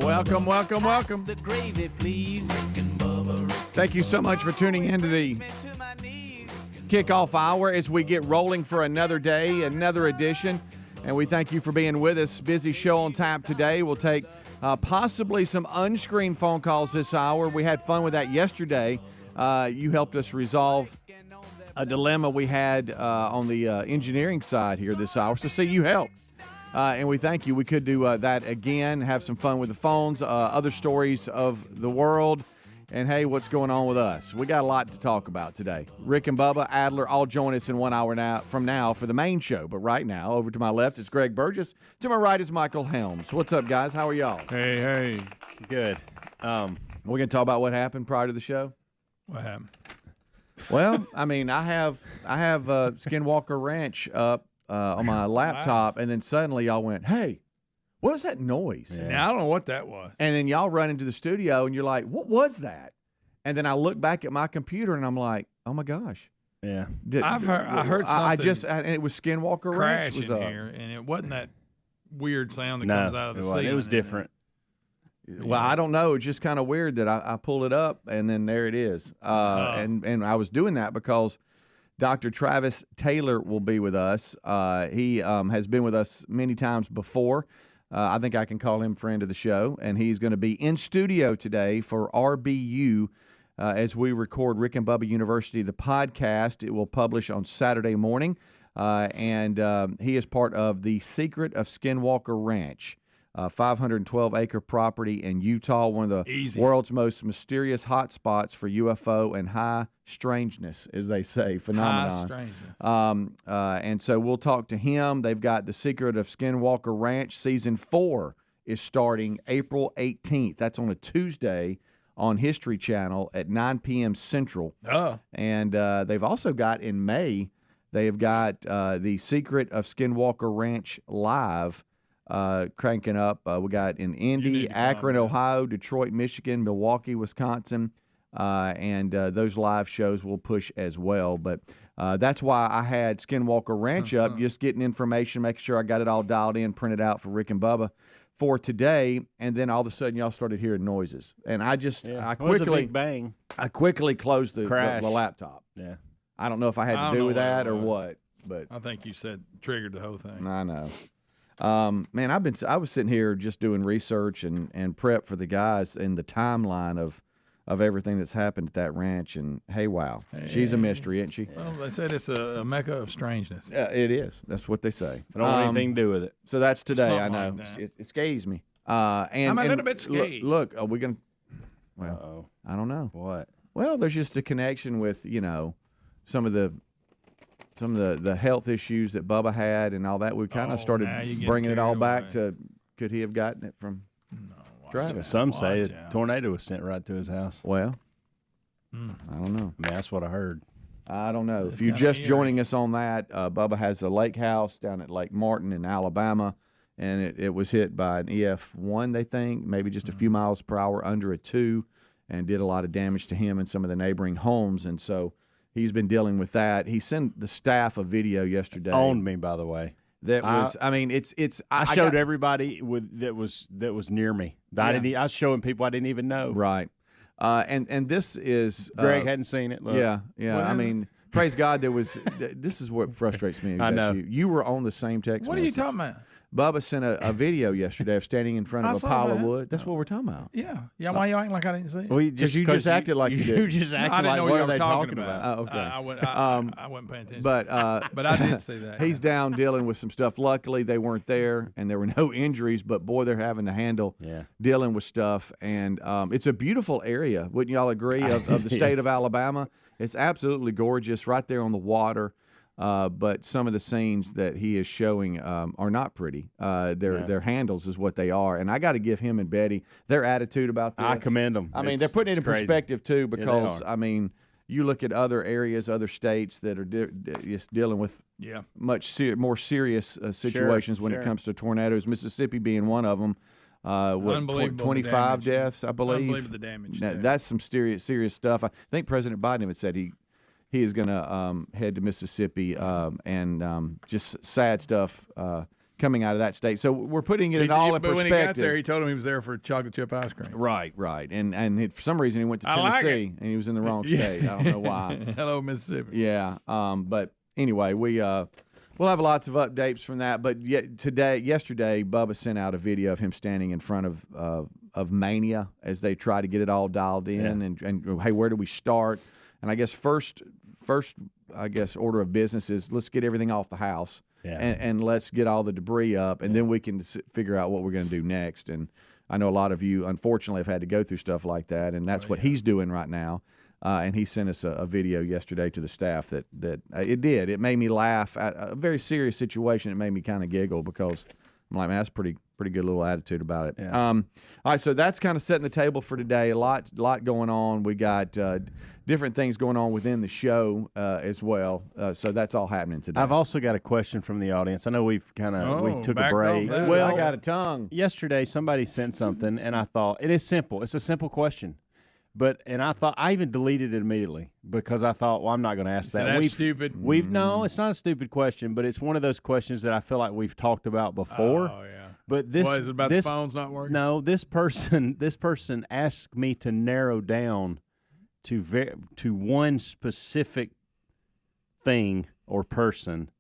Welcome, welcome, welcome. The gravy, please. Thank you so much for tuning into the kickoff hour as we get rolling for another day, another edition. And we thank you for being with us. Busy show on tap today. We'll take possibly some unscreened phone calls this hour. We had fun with that yesterday. You helped us resolve a dilemma we had on the engineering side here this hour. So, see, you helped. And we thank you. We could do that again, have some fun with the phones, other stories of the world, and, hey, what's going on with us? We got a lot to talk about today. Rick and Bubba Adler all join us in 1 hour from now for the main show. But right now, over to my left is Greg Burgess. To my right is Michael Helms. What's up, guys? How are y'all? Hey. Good. We're going to talk about what happened prior to the show? What happened? Well, I mean, I have Skinwalker Ranch up on my laptop, and then suddenly y'all went, hey, what was that noise? Yeah. Now, I don't know what that was. And then y'all run into the studio, and you're like, what was that? And then I look back at my computer, and I'm like, oh, my gosh. Yeah. I heard something. And it was Skinwalker Ranch was up. Here, and it wasn't that weird sound that comes out of the ceiling. It was different. Well, I don't know. It's just kind of weird that I pull it up, and then there it is. And I was doing that because Dr. Travis Taylor will be with us. He has been with us many times before. I think I can call him friend of the show, and he's going to be in studio today for RBU as we record Rick and Bubba University, the podcast. It will publish on Saturday morning, and he is part of the Secret of Skinwalker Ranch, 512-acre property in Utah, one of the world's most mysterious hot spots for UFO and high strangeness, as they say, phenomenon. High strangeness. And so we'll talk to him. They've got The Secret of Skinwalker Ranch. Season 4 is starting April 18th. That's on a Tuesday on History Channel at 9 p.m. Central. And they've also got in May, they have got The Secret of Skinwalker Ranch Live cranking up. We got in Indy, Akron, Ohio, Detroit, Michigan, Milwaukee, Wisconsin, and those live shows will push as well. But that's why I had Skinwalker Ranch up, just getting information, making sure I got it all dialed in, printed out for Rick and Bubba for today. And then all of a sudden, y'all started hearing noises, and I quickly big bang. I quickly closed the laptop. Yeah, I don't know if I had to do with that or what, but I think you said triggered the whole thing. I know. Man, I was sitting here just doing research and prep for the guys in the timeline of everything that's happened at that ranch, and hey, wow, she's a mystery, isn't she? Well, they said it's a mecca of strangeness. It is. That's what they say. I don't want anything to do with it. So that's today. Something I know like it scares me. And I'm a little bit scared. Look, are we gonna? Well, I don't know. What? Well, there's just a connection with some of the health issues that Bubba had and all that. We kind of started bringing it all back to, could he have gotten it from Travis? Some say a tornado was sent right to his house. Well, I don't know. I mean, that's what I heard. I don't know. If you're just joining us on that, Bubba has a lake house down at Lake Martin in Alabama, and it was hit by an EF1, they think, maybe just a few miles per hour under a 2, and did a lot of damage to him and some of the neighboring homes. And so he's been dealing with that. He sent the staff a video yesterday. Owned me, by the way. That was. I showed everybody that was near me. I was showing people I didn't even know. Right. And this is Greg hadn't seen it. Look. Yeah. I mean, praise God, there was. This is what frustrates me. I know you were on the same text. What are you talking about? Bubba sent a video yesterday of standing in front of a pile of wood. That's what we're talking about. Yeah. Why you acting like I didn't see it? Well, you just acted like you did. You just acted like, what are they talking about? Oh, okay. I wasn't paying attention. But I did see that. He's down dealing with some stuff. Luckily, they weren't there, and there were no injuries. But, boy, they're having to handle dealing with stuff. And it's a beautiful area. Wouldn't y'all agree, of the state of Alabama? It's absolutely gorgeous right there on the water. But some of the scenes that he is showing are not pretty. Their handles is what they are. And I got to give him and Betty their attitude about this. I commend them. I mean, they're putting it in perspective, too, because, I mean, you look at other areas, other states that are just dealing with much more serious situations when it comes to tornadoes, Mississippi being one of them. 25 deaths, I believe. Unbelievable the damage. That's some serious stuff. I think President Biden had said he is going to head to Mississippi, and just sad stuff coming out of that state. So we're putting it all in perspective. But when he got there, he told him he was there for chocolate chip ice cream. Right. And for some reason he went to Tennessee and he was in the wrong state. I don't know why. Hello, Mississippi. Yeah. But anyway, we'll have lots of updates from that. But yesterday, Bubba sent out a video of him standing in front of Mania as they try to get it all dialed in. And hey, where do we start? And I guess first order of business is let's get everything off the house. Yeah. And let's get all the debris up, and then we can figure out what we're going to do next. And I know a lot of you, unfortunately, have had to go through stuff like that, and that's what he's doing right now. And he sent us a video yesterday to the staff that it made me laugh at a very serious situation. It made me kind of giggle because I'm like, man, that's pretty good little attitude about it. Yeah. All right, so that's kind of setting the table for today. A lot going on. We got different things going on within the show as well. So that's all happening today. I've also got a question from the audience. I know we took a break. Well, I got a tongue. Yesterday, somebody sent something, and I thought it is simple. It's a simple question. And I thought I even deleted it immediately because I thought, well, I'm not going to ask that. That's stupid. No, it's not a stupid question, but it's one of those questions that I feel like we've talked about before. Oh yeah. But this is it about the phones not working? No, this person asked me to narrow down to one specific thing or person,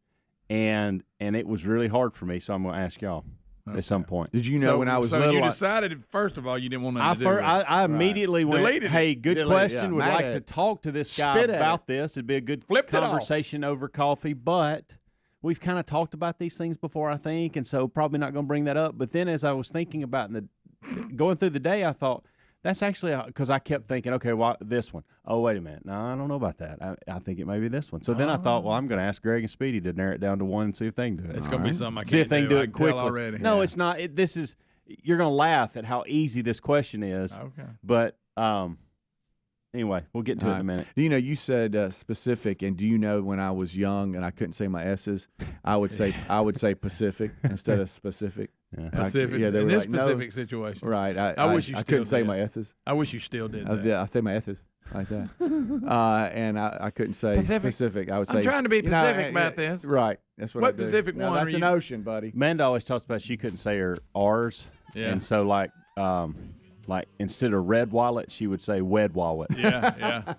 and it was really hard for me. So I'm going to ask y'all. Okay. At some point. Did you know when I was little? So you decided, first of all, you didn't want nothing to do with it. I immediately went, Deleted hey, good question. Yeah. Would like to talk to this guy about this. It'd be a good conversation over coffee. But we've kind of talked about these things before, I think, and so probably not going to bring that up. But then as I was thinking about going through the day, I thought, that's actually because I kept thinking, okay, well, this one. Oh, wait a minute. No, I don't know about that. I think it may be this one. So then I thought, well, I'm going to ask Greg and Speedy to narrow it down to one and see if they can do it. It's going to be something I can't see if they can do it quickly. Already. No, it's not. You're going to laugh at how easy this question is. Okay. But anyway, we'll get to it in a minute. You said specific, and do you know when I was young and I couldn't say my S's, I would say Pacific instead of specific. Yeah. Pacific. They in were this like, specific situation. Right. I wish you I still couldn't say did. my S's. I wish you still did that. I say my S's like that. And I couldn't say specific. I would say. I'm trying to be Pacific about this. Right. That's what I do. Pacific one? That's an ocean, buddy. Amanda always talks about she couldn't say her R's. Yeah. And so like instead of red wallet, she would say wed wallet. Yeah.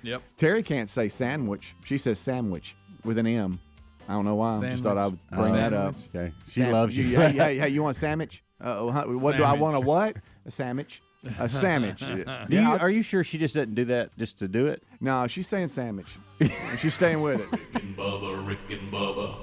Yep. Terry can't say sandwich. She says sandwich with an M. I don't know why. I just thought I would bring that up. Okay. She loves you. Hey, you want a sandwich? What do I want? A what? A sandwich. A sandwich. Are you sure she just doesn't do that just to do it? No, she's saying sandwich. She's staying with it. Rick and Bubba.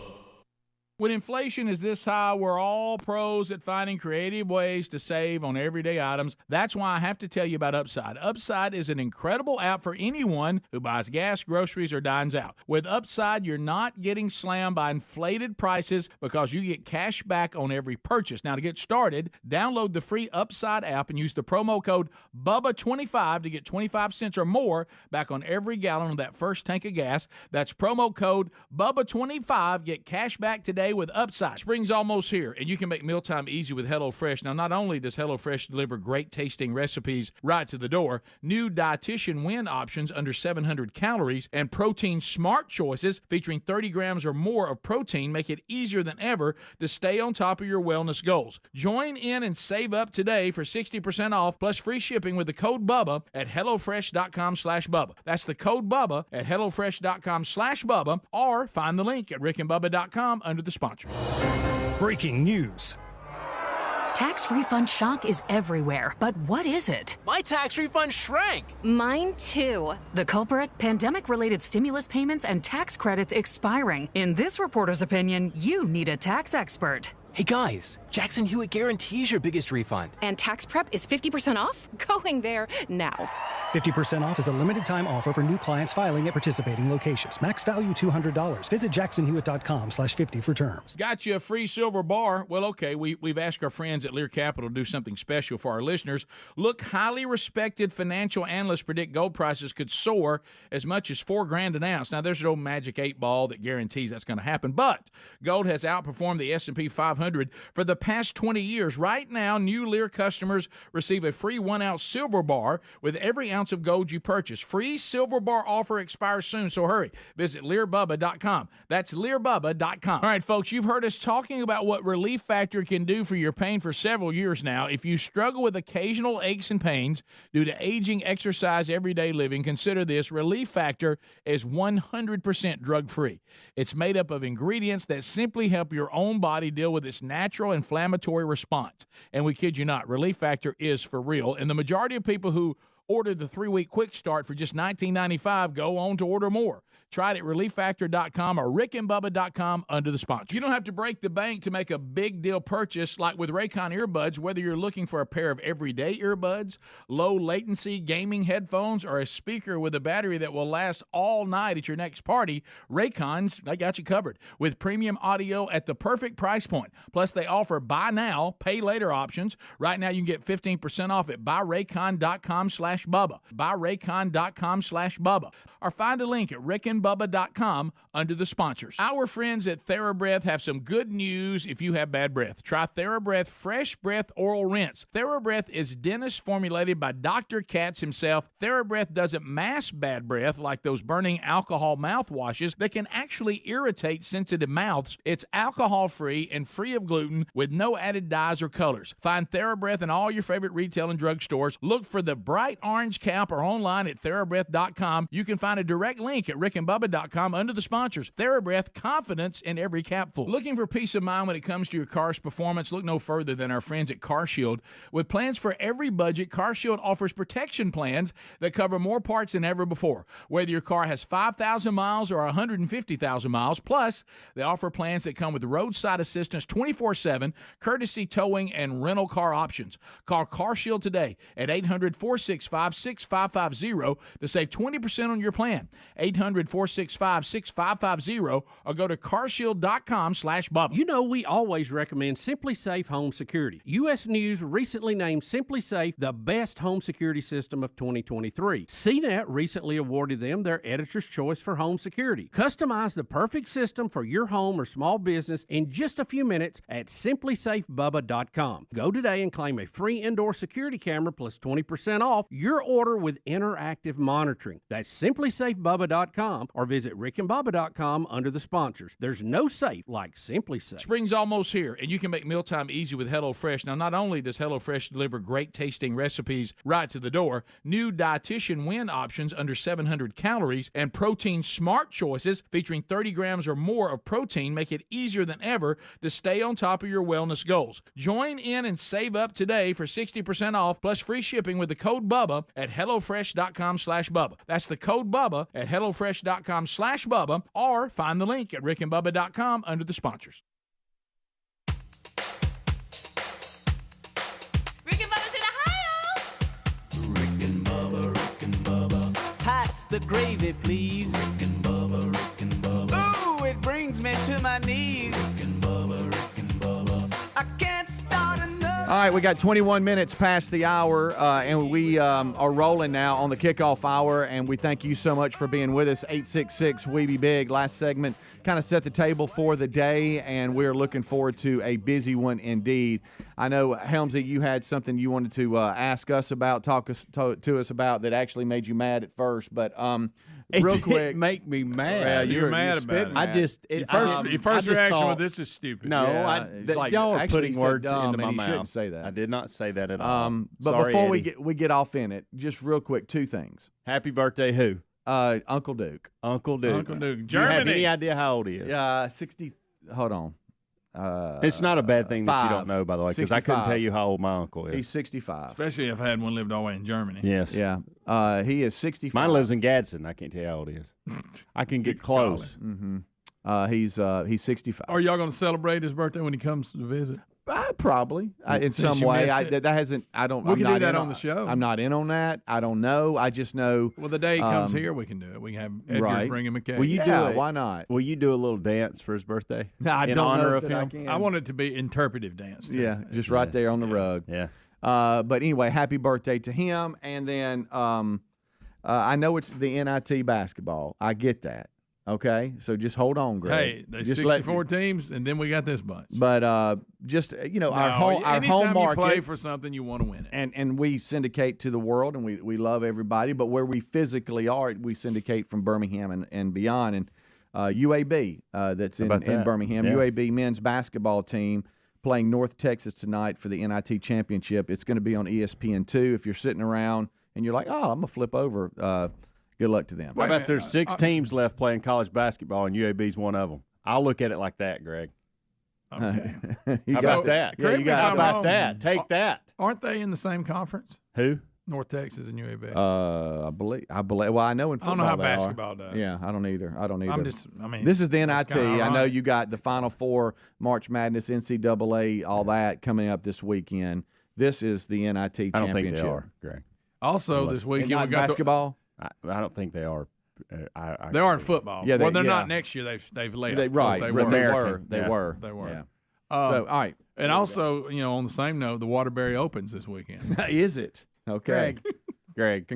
When inflation is this high, we're all pros at finding creative ways to save on everyday items. That's why I have to tell you about Upside. Upside is an incredible app for anyone who buys gas, groceries, or dines out. With Upside, you're not getting slammed by inflated prices because you get cash back on every purchase. Now, to get started, download the free Upside app and use the promo code BUBBA25 to get 25 cents or more back on every gallon of that first tank of gas. That's promo code BUBBA25. Get cash back today with Upside. Spring's almost here, and you can make mealtime easy with HelloFresh. Now, not only does HelloFresh deliver great tasting recipes right to the door, new dietitian win options under 700 calories and protein smart choices featuring 30 grams or more of protein make it easier than ever to stay on top of your wellness goals. Join in and save up today for 60% off plus free shipping with the code BUBBA at HelloFresh.com/Bubba. That's the code BUBBA at HelloFresh.com/Bubba, or find the link at RickandBubba.com under the sponsors. Breaking news. Tax refund shock is everywhere, but what is it? My tax refund shrank. Mine too. The culprit? Pandemic-related stimulus payments and tax credits expiring. In this reporter's opinion, you need a tax expert. Hey guys, Jackson Hewitt guarantees your biggest refund. And tax prep is 50% off? Going there now. 50% off is a limited time offer for new clients filing at participating locations. Max value $200. Visit jacksonhewitt.com/50 for terms. Got you a free silver bar? Well, okay, we've asked our friends at Lear Capital to do something special for our listeners. Look, highly respected financial analysts predict gold prices could soar as much as $4,000 an ounce. Now, there's no magic 8 ball that guarantees that's going to happen, but gold has outperformed the S&P 500 500 for the past 20 years. Right now, new Lear customers receive a free 1-ounce silver bar with every ounce of gold you purchase. Free silver bar offer expires soon, so hurry. Visit LearBubba.com. That's LearBubba.com. All right, folks, you've heard us talking about what Relief Factor can do for your pain for several years now. If you struggle with occasional aches and pains due to aging, exercise, everyday living, consider this. Relief Factor is 100% drug-free. It's made up of ingredients that simply help your own body deal with its natural inflammatory response. And we kid you not, Relief Factor is for real. And the majority of people who ordered the 3-week quick start for just $19.95 go on to order more. Try it at ReliefFactor.com or RickandBubba.com under the sponsors. You don't have to break the bank to make a big deal purchase like with Raycon earbuds, whether you're looking for a pair of everyday earbuds, low latency gaming headphones, or a speaker with a battery that will last all night at your next party. Raycons, they got you covered with premium audio at the perfect price point. Plus, they offer buy now, pay later options. Right now, you can get 15% off at buyraycon.com/Bubba. Buyraycon.com/Bubba. Or find a link at rickandbubba.com under the sponsors. Our friends at TheraBreath have some good news if you have bad breath. Try TheraBreath Fresh Breath Oral Rinse. TheraBreath is dentist formulated by Dr. Katz himself. TheraBreath doesn't mask bad breath like those burning alcohol mouthwashes that can actually irritate sensitive mouths. It's alcohol-free and free of gluten with no added dyes or colors. Find TheraBreath in all your favorite retail and drug stores. Look for the bright orange cap or online at TheraBreath.com. You can find a direct link at rickandbubba.com under the sponsors. TheraBreath, confidence in every capful. Looking for peace of mind when it comes to your car's performance? Look no further than our friends at CarShield. With plans for every budget, CarShield offers protection plans that cover more parts than ever before. Whether your car has 5,000 miles or 150,000 miles, plus they offer plans that come with roadside assistance 24/7, courtesy towing, and rental car options. Call CarShield today at 800-465-6550 to save 20% on your plan. 800-465-6550 or go to carshield.com/Bubba. You know, we always recommend Simply Safe Home Security. U.S. News recently named Simply Safe the best home security system of 2023. CNET recently awarded them their Editor's Choice for Home Security. Customize the perfect system for your home or small business in just a few minutes at simplysafebubba.com. Go today and claim a free indoor security camera plus 20% off your order with interactive monitoring. That's simplysafebubba.com or visit rickandbubba.com under the sponsors. There's no safe like Simply Safe. Spring's almost here, and you can make mealtime easy with HelloFresh. Now, not only does HelloFresh deliver great-tasting recipes right to the door, new Dietitian Win options under 700 calories and protein smart choices featuring 30 grams or more of protein make it easier than ever to stay on top of your wellness goals. Join in and save up today for 60% off plus free shipping with the code BUBBA at HelloFresh.com/Bubba. That's the code BUBBA at HelloFresh.com/Bubba, or find the link at rickandbubba.com under the sponsors. Rick and Bubba's in Ohio! Rick and Bubba. Pass the gravy, please. Rick and Bubba. Ooh, it brings me to my knees. Rick and Bubba. I can't start another. All right, we got 21 minutes past the hour, and we are rolling now on the kickoff hour, and we thank you so much for being with us. 866 We Be Big. Last segment kind of set the table for the day, and we're looking forward to a busy one indeed. I know, Helmsy, you had something you wanted to ask us about, talk to us about that actually made you mad at first, but real quick. It didn't make me mad. You're mad about it. I just Your first reaction was, this is stupid. No, Yeah, y'all are actually putting said words dumb, into my and you mouth. shouldn't say that. I did not say that at all. But Sorry, before Eddie. we get off in it, just real quick, two things. Happy birthday, who? Uncle Duke. Uncle Duke. Uncle Duke. Do you have Germany. any idea how old he is? 60. Hold on. It's not a bad thing that you don't 5. know, by the way, because I couldn't 65. tell you how old my uncle is. He's 65. Especially if I had one lived all the way in Germany. Yes. Yeah. He is 65. Mine lives in Gadsden. I can't tell you how old he is. I can get close. Mm-hmm. He's 65. Are y'all going to celebrate his birthday when he comes to visit? Probably in Since some you way. missed it. That hasn't. I don't. We I'm can not do that in on the show. I'm not in on that. I don't know. I just know. Well, the day he comes here, we can do it. We can have Edgar Right. bring him a cake. Will you Yeah, do it? why not? Will you do a little dance for his birthday? I in don't honor know of that him? I can. I want it to be interpretive dance. Too. Yeah, just right there on the rug. Yeah. But anyway, happy birthday to him. And then I know it's the NIT basketball. I get that. Okay, so just hold on, Greg. Hey, there's just 64 teams, and then we got this bunch. But just our home market. You play for something, you want to win it. And we syndicate to the world, and we love everybody. But where we physically are, we syndicate from Birmingham and beyond. And UAB, that's in Birmingham. Yeah. UAB men's basketball team playing North Texas tonight for the NIT championship. It's going to be on ESPN2. If you're sitting around and you're like, oh, I'm gonna flip over. Good luck to them. How about there's 6 teams left playing college basketball, and UAB's one of them? I'll look at it like that, Greg. Okay. How about that? Yeah, you got How about that? Take that. Aren't they in the same conference? Who? North Texas and UAB. I believe. Well, I know in football I don't know how they basketball are. does. Yeah, I don't either. This is the NIT. kinda I know ironic. you got the Final Four, March Madness, NCAA, all that coming up this weekend. This is the NIT championship. I don't think they are, Greg. Also, this weekend we got basketball. I don't think they are. They are in football. Yeah, they're not next year. They've left. They were. They were. Yeah. So, all right. And also, on the same note, the Waterbury Opens this weekend. Is it? Okay. Greg,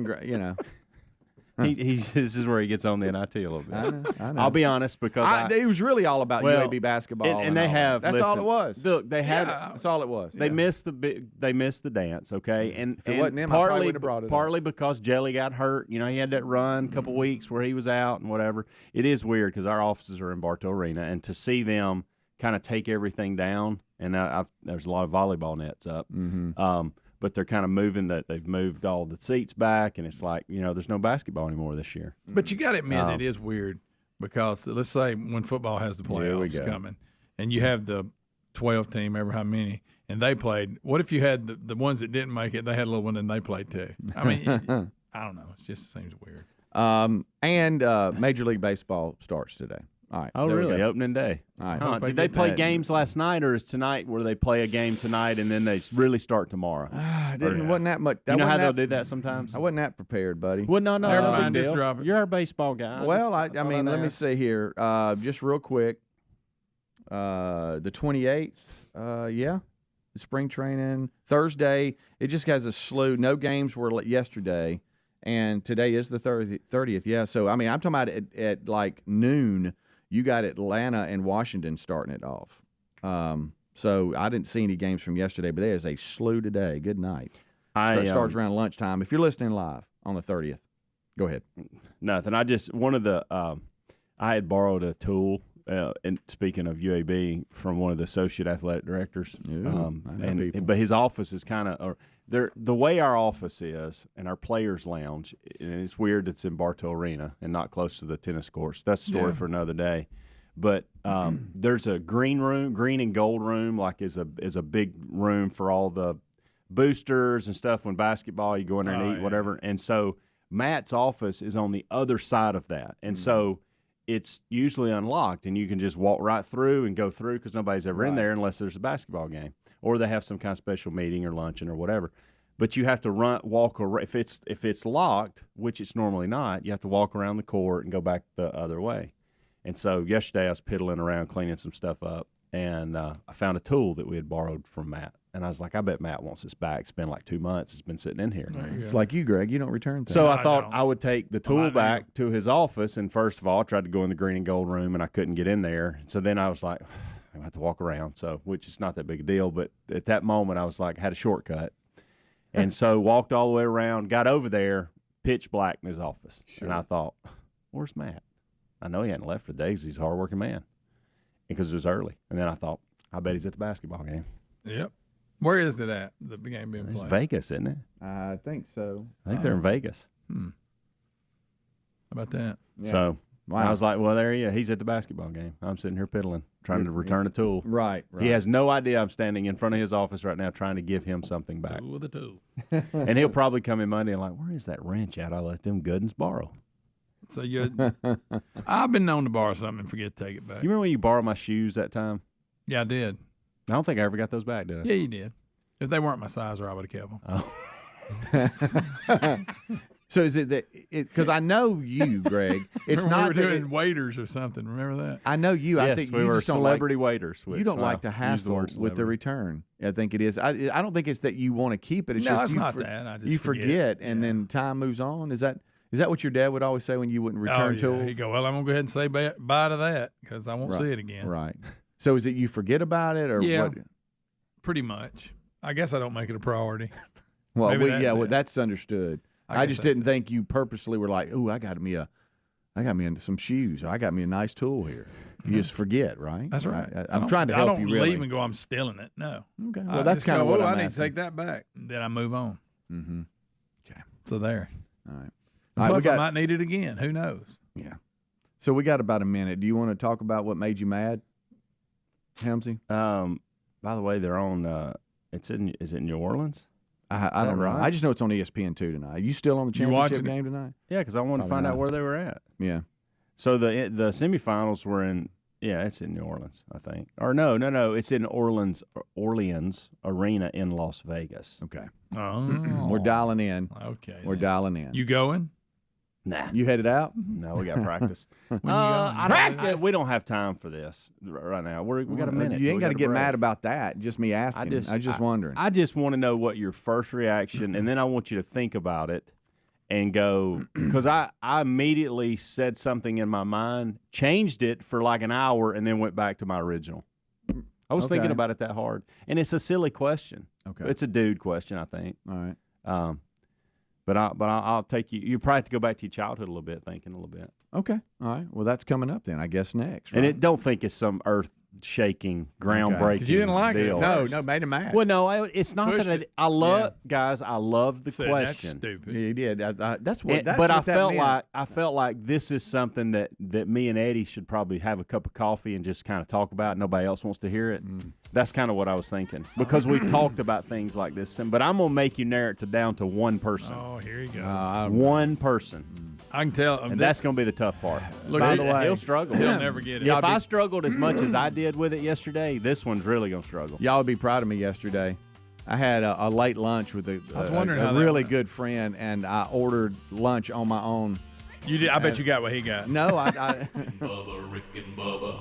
this is where he gets on the NIT a little bit. I know. I'll be honest because it was really all about UAB basketball, and they have. That's all it was. Look, they had. That's all it was. They missed the dance. Okay, and if it wasn't him, I probably partly would have brought it partly because Jelly got hurt. He had that run a couple weeks where he was out and whatever. It is weird because our offices are in Bartow Arena, and to see them kind of take everything down, and there's a lot of volleyball nets up. Mm-hmm. But they're kind of moving that they've moved all the seats back, and it's like, there's no basketball anymore this year. But you got to admit it is weird because let's say when football has the playoffs coming and you have the 12 team, ever how many, and they played. What if you had the ones that didn't make it, they had a little one and they played too? I mean, I don't know. It just seems weird. And Major League Baseball starts today. All right. Oh, really? Opening day. All right. Huh. Did they play games last night, or is tonight where they play a game tonight and then they really start tomorrow? Wasn't that much. You know how they'll do that sometimes? I wasn't that prepared, buddy. Well, no, Never no mind, big just deal. drop it. You're our baseball guy. Well, I mean, let me see here. Just real quick. The 28th, the spring training. Thursday, it just has a slew. No games were yesterday, and today is the 30th. Yeah, so, I mean, I'm talking about at like noon. You got Atlanta and Washington starting it off. So I didn't see any games from yesterday, but there's a slew today. Good night. Starts around lunchtime. If you're listening live on the 30th, go ahead. Nothing. I had borrowed a tool, and speaking of UAB, from one of the associate athletic directors. But his office is kind of the way our office is and our players' lounge, and it's weird it's in Bartow Arena and not close to the tennis courts. That's a story for another day. But there's a green and gold room, like is a big room for all the boosters and stuff when basketball, you go in there and eat, whatever. And so Matt's office is on the other side of that. And so it's usually unlocked, and you can just walk right through and go through because nobody's ever in there unless there's a basketball game or they have some kind of special meeting or luncheon or whatever. But you have to walk around. If it's locked, which it's normally not, you have to walk around the court and go back the other way. And so yesterday I was piddling around cleaning some stuff up, and I found a tool that we had borrowed from Matt. And I was like, I bet Matt wants this back. It's been like 2 months. It's been sitting in here. It's like you, Greg. You don't return things. So I thought I would take the tool back to his office. And first of all, I tried to go in the green and gold room, and I couldn't get in there. So then I was like, I have to walk around. So, which is not that big a deal. But at that moment, I was like, I had a shortcut. And so walked all the way around, got over there, pitch black in his office. Sure. And I thought, where's Matt? I know he hadn't left for days. He's a hardworking man. Because it was early. And then I thought, I bet he's at the basketball game. Yep. Where is it at, the game being played? It's Vegas, isn't it? I think so. I think they're in Vegas. How about that? Yeah. So I was like, well, there he is. He's at the basketball game. I'm sitting here piddling, trying to return a tool. Right. He has no idea I'm standing in front of his office right now trying to give him something back. Tool with a tool. And he'll probably come in Monday and like, where is that wrench at? I let them Goodens borrow. So I've been known to borrow something and forget to take it back. You remember when you borrowed my shoes that time? Yeah, I did. I don't think I ever got those back, did I? Yeah, you did. If they weren't my size, I would have kept them. Oh. So is it that because I know you, Greg? It's not we were doing waiters or something. Remember that? I know you. Yes, I think we you were just don't celebrity like, waiters. You don't like to hassle with the return. I think it is. I don't think it's that you want to keep it. It's no, just it's not that. I just forget, and then time moves on. Is that Is that what your dad would always say when you wouldn't return tools? He'd go, well, I'm going to go ahead and say bye to that because I won't see it again. Right. So is it you forget about it or yeah, what? Pretty much. I guess I don't make it a priority. Well, Maybe that's understood. I just didn't think you purposely were like, "Ooh, I got me into some shoes. I got me a nice tool here." You just forget, right? That's right. I'm trying to help you. Really, I don't leave and go, I'm stealing it. No. Okay. Well, that's kind of what I I'm need asking. to take that back. Then I move on. Mm-hmm. Okay. So there. All right. Plus, I might need it again. Who knows? Yeah. So we got about a minute. Do you want to talk about what made you mad, Helmsy? By the way, they're on. Is it New Orleans? I don't know. Right? I just know it's on ESPN2 tonight. Are you still on the championship game tonight? Yeah, because I wanted to find out where they were at. Yeah. So the semifinals were in. Yeah, it's in New Orleans, I think. Or no, it's in Orleans Arena in Las Vegas. Okay. Oh. We're dialing in. Okay. We're dialing in. You going? Nah. You headed out? No, we got practice. Practice. We don't have time for this right now. We got a minute. You ain't got to get mad about that. Just me asking. I'm just wondering. I just want to know what your first reaction, and then I want you to think about it and go, because I immediately said something in my mind, changed it for like an hour, and then went back to my original. I was thinking about it that hard, and it's a silly question. Okay, it's a dude question, I think. All right. But I'll take you. You probably have to go back to your childhood a little bit, thinking a little bit. Okay. All right. Well, that's coming up then. I guess next. Right? And don't think it's some earth-shaking, groundbreaking. 'Cause you didn't like deal. it. No, made him mad. Well, no, it's not that I love guys. I love the Said, question. That's stupid. Yeah, he did. That's what. That's but what I felt like this is something that me and Eddie should probably have a cup of coffee and just kind of talk about. Nobody else wants to hear it. That's kind of what I was thinking because we've talked about things like this. But I'm gonna make you narrow it down to one person. Oh, here you go. One person. I can tell. And that's going to be the tough part. Look, by the way, he'll struggle. He'll never get it. If I struggled as much as I did with it yesterday, this one's really going to struggle. Y'all would be proud of me yesterday. I had a late lunch with a really good friend, and I ordered lunch on my own. You did. I bet you got what he got. No, I Bubba, Rick and Bubba.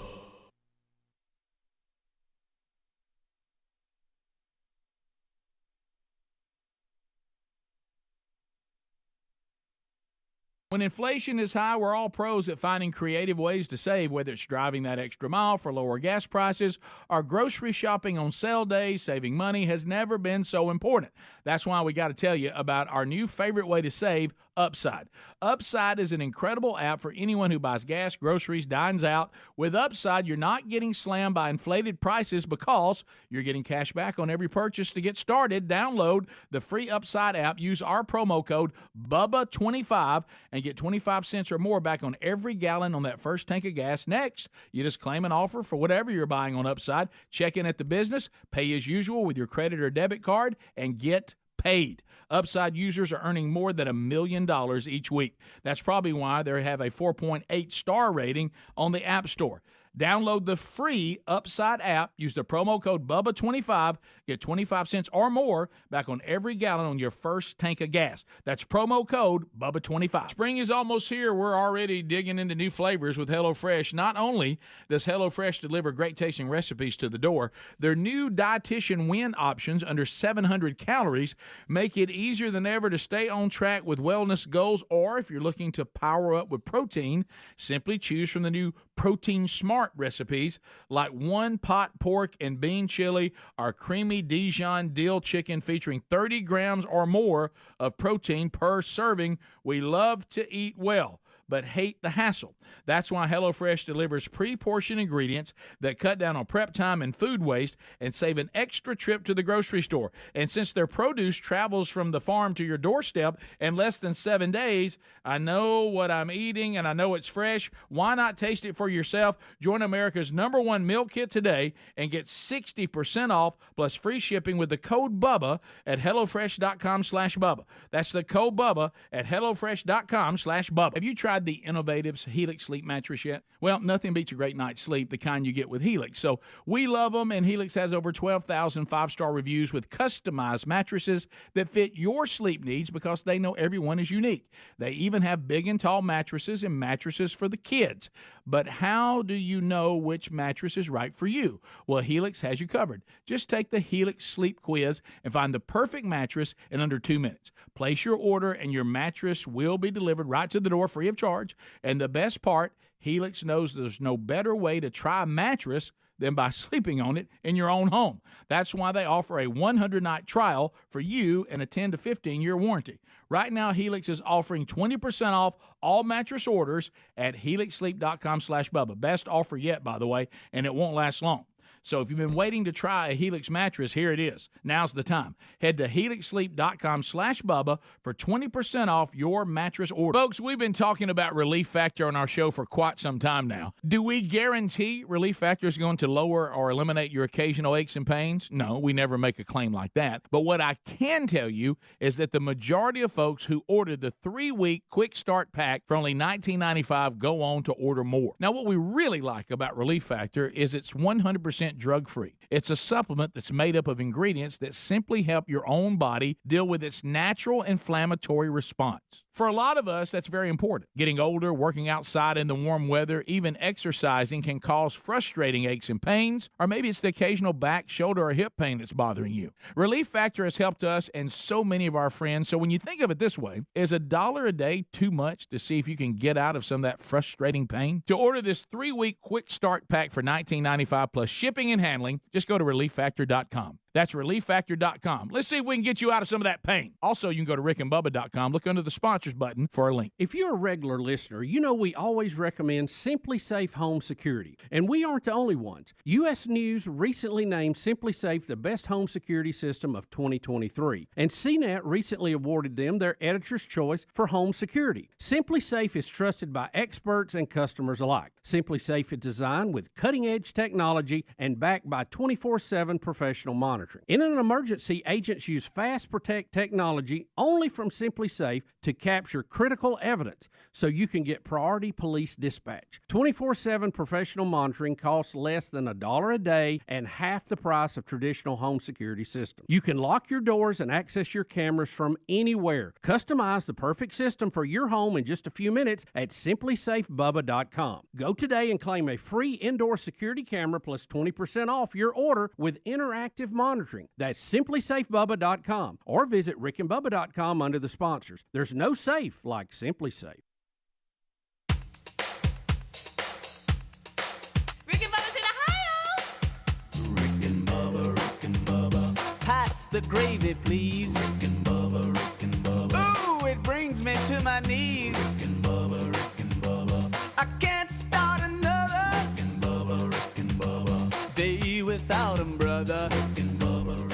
When inflation is high, we're all pros at finding creative ways to save, whether it's driving that extra mile for lower gas prices or grocery shopping on sale days. Saving money has never been so important. That's why we got to tell you about our new favorite way to save, Upside. Upside is an incredible app for anyone who buys gas, groceries, dines out. With Upside, you're not getting slammed by inflated prices because you're getting cash back on every purchase. To get started, download the free Upside app, use our promo code BUBBA25, and get 25 cents or more back on every gallon on that first tank of gas. Next, you just claim an offer for whatever you're buying on Upside, check in at the business, pay as usual with your credit or debit card, and get paid. Upside users are earning more than $1 million each week. That's probably why they have a 4.8 star rating on the App Store. Download the free Upside app. Use the promo code BUBBA25. Get 25 cents or more back on every gallon on your first tank of gas. That's promo code BUBBA25. Spring is almost here. We're already digging into new flavors with HelloFresh. Not only does HelloFresh deliver great tasting recipes to the door, their new Dietitian Win options under 700 calories make it easier than ever to stay on track with wellness goals. Or if you're looking to power up with protein, simply choose from the new Protein Smart recipes like one pot pork and bean chili or creamy Dijon dill chicken featuring 30 grams or more of protein per serving. We love to eat well, but hate the hassle. That's why HelloFresh delivers pre-portioned ingredients that cut down on prep time and food waste and save an extra trip to the grocery store. And since their produce travels from the farm to your doorstep in less than 7 days, I know what I'm eating and I know it's fresh. Why not taste it for yourself? Join America's #1 meal kit today and get 60% off plus free shipping with the code BUBBA at HelloFresh.com/Bubba. That's the code BUBBA at HelloFresh.com/Bubba. Have you tried tried the innovative Helix Sleep mattress yet? Well, nothing beats a great night's sleep, the kind you get with Helix. So we love them, and Helix has over 12,000 five-star reviews with customized mattresses that fit your sleep needs because they know everyone is unique. They even have big and tall mattresses and mattresses for the kids. But how do you know which mattress is right for you? Well, Helix has you covered. Just take the Helix Sleep Quiz and find the perfect mattress in under 2 minutes. Place your order, and your mattress will be delivered right to the door free of charge. And the best part, Helix knows there's no better way to try a mattress than by sleeping on it in your own home. That's why they offer a 100-night trial for you and a 10 to 15-year warranty. Right now, Helix is offering 20% off all mattress orders at helixsleep.com/Bubba. Best offer yet, by the way, and it won't last long. So if you've been waiting to try a Helix mattress, here it is. Now's the time. Head to helixsleep.com/Bubba for 20% off your mattress order. Folks, we've been talking about Relief Factor on our show for quite some time now. Do we guarantee Relief Factor is going to lower or eliminate your occasional aches and pains? No, we never make a claim like that. But what I can tell you is that the majority of folks who ordered the 3-week Quick Start Pack for only $19.95 go on to order more. Now, what we really like about Relief Factor is it's 100% drug-free. It's a supplement that's made up of ingredients that simply help your own body deal with its natural inflammatory response. For a lot of us, that's very important. Getting older, working outside in the warm weather, even exercising can cause frustrating aches and pains, or maybe it's the occasional back, shoulder, or hip pain that's bothering you. Relief Factor has helped us and so many of our friends, so when you think of it this way, is $1 a day too much to see if you can get out of some of that frustrating pain? To order this 3-week Quick Start Pack for $19.95 plus shipping and handling, just go to relieffactor.com. That's relieffactor.com. Let's see if we can get you out of some of that pain. Also, you can go to rickandbubba.com. Look under the sponsors button for a link. If you're a regular listener, you know we always recommend Simply Safe Home Security. And we aren't the only ones. U.S. News recently named Simply Safe the best home security system of 2023. And CNET recently awarded them their Editor's Choice for home security. Simply Safe is trusted by experts and customers alike. Simply Safe is designed with cutting-edge technology and backed by 24/7 professional monitoring. In an emergency, agents use Fast Protect technology only from Simply Safe to capture critical evidence so you can get priority police dispatch. 24/7 professional monitoring costs less than $1 a day and half the price of traditional home security systems. You can lock your doors and access your cameras from anywhere. Customize the perfect system for your home in just a few minutes at simplysafebubba.com. Go today and claim a free indoor security camera plus 20% off your order with interactive monitoring. That's simplysafebubba.com or visit rickandbubba.com under the sponsors. There's no safe like Simply Safe. Rick and Bubba's in Ohio. Rick and Bubba. Pass the gravy, please. Rick and Bubba. Ooh, it brings me to my knees. Rick and Bubba. I can't start another. Rick and Bubba. Day without 'em, brother.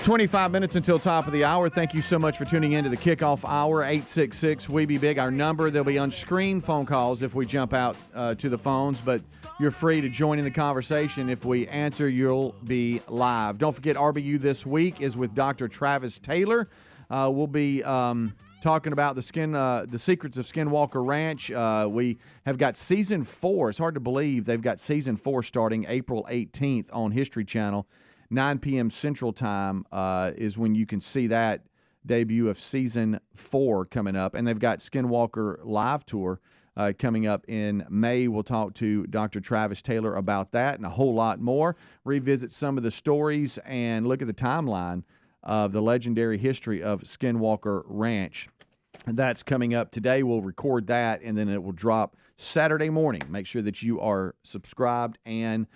25 minutes until top of the hour. Thank you so much for tuning in to the kickoff hour. 866 We Be Big, our number. There'll be on-screen phone calls if we jump out to the phones, but you're free to join in the conversation. If we answer, you'll be live. Don't forget, RBU this week is with Dr. Travis Taylor. We'll be talking about the secrets of Skinwalker Ranch. We have got season 4. It's hard to believe they've got season 4 starting April 18th on History Channel. 9 p.m. Central Time is when you can see that debut of Season 4 coming up. And they've got Skinwalker Live Tour coming up in May. We'll talk to Dr. Travis Taylor about that and a whole lot more. Revisit some of the stories and look at the timeline of the legendary history of Skinwalker Ranch. That's coming up today. We'll record that, and then it will drop Saturday morning. Make sure that you are subscribed and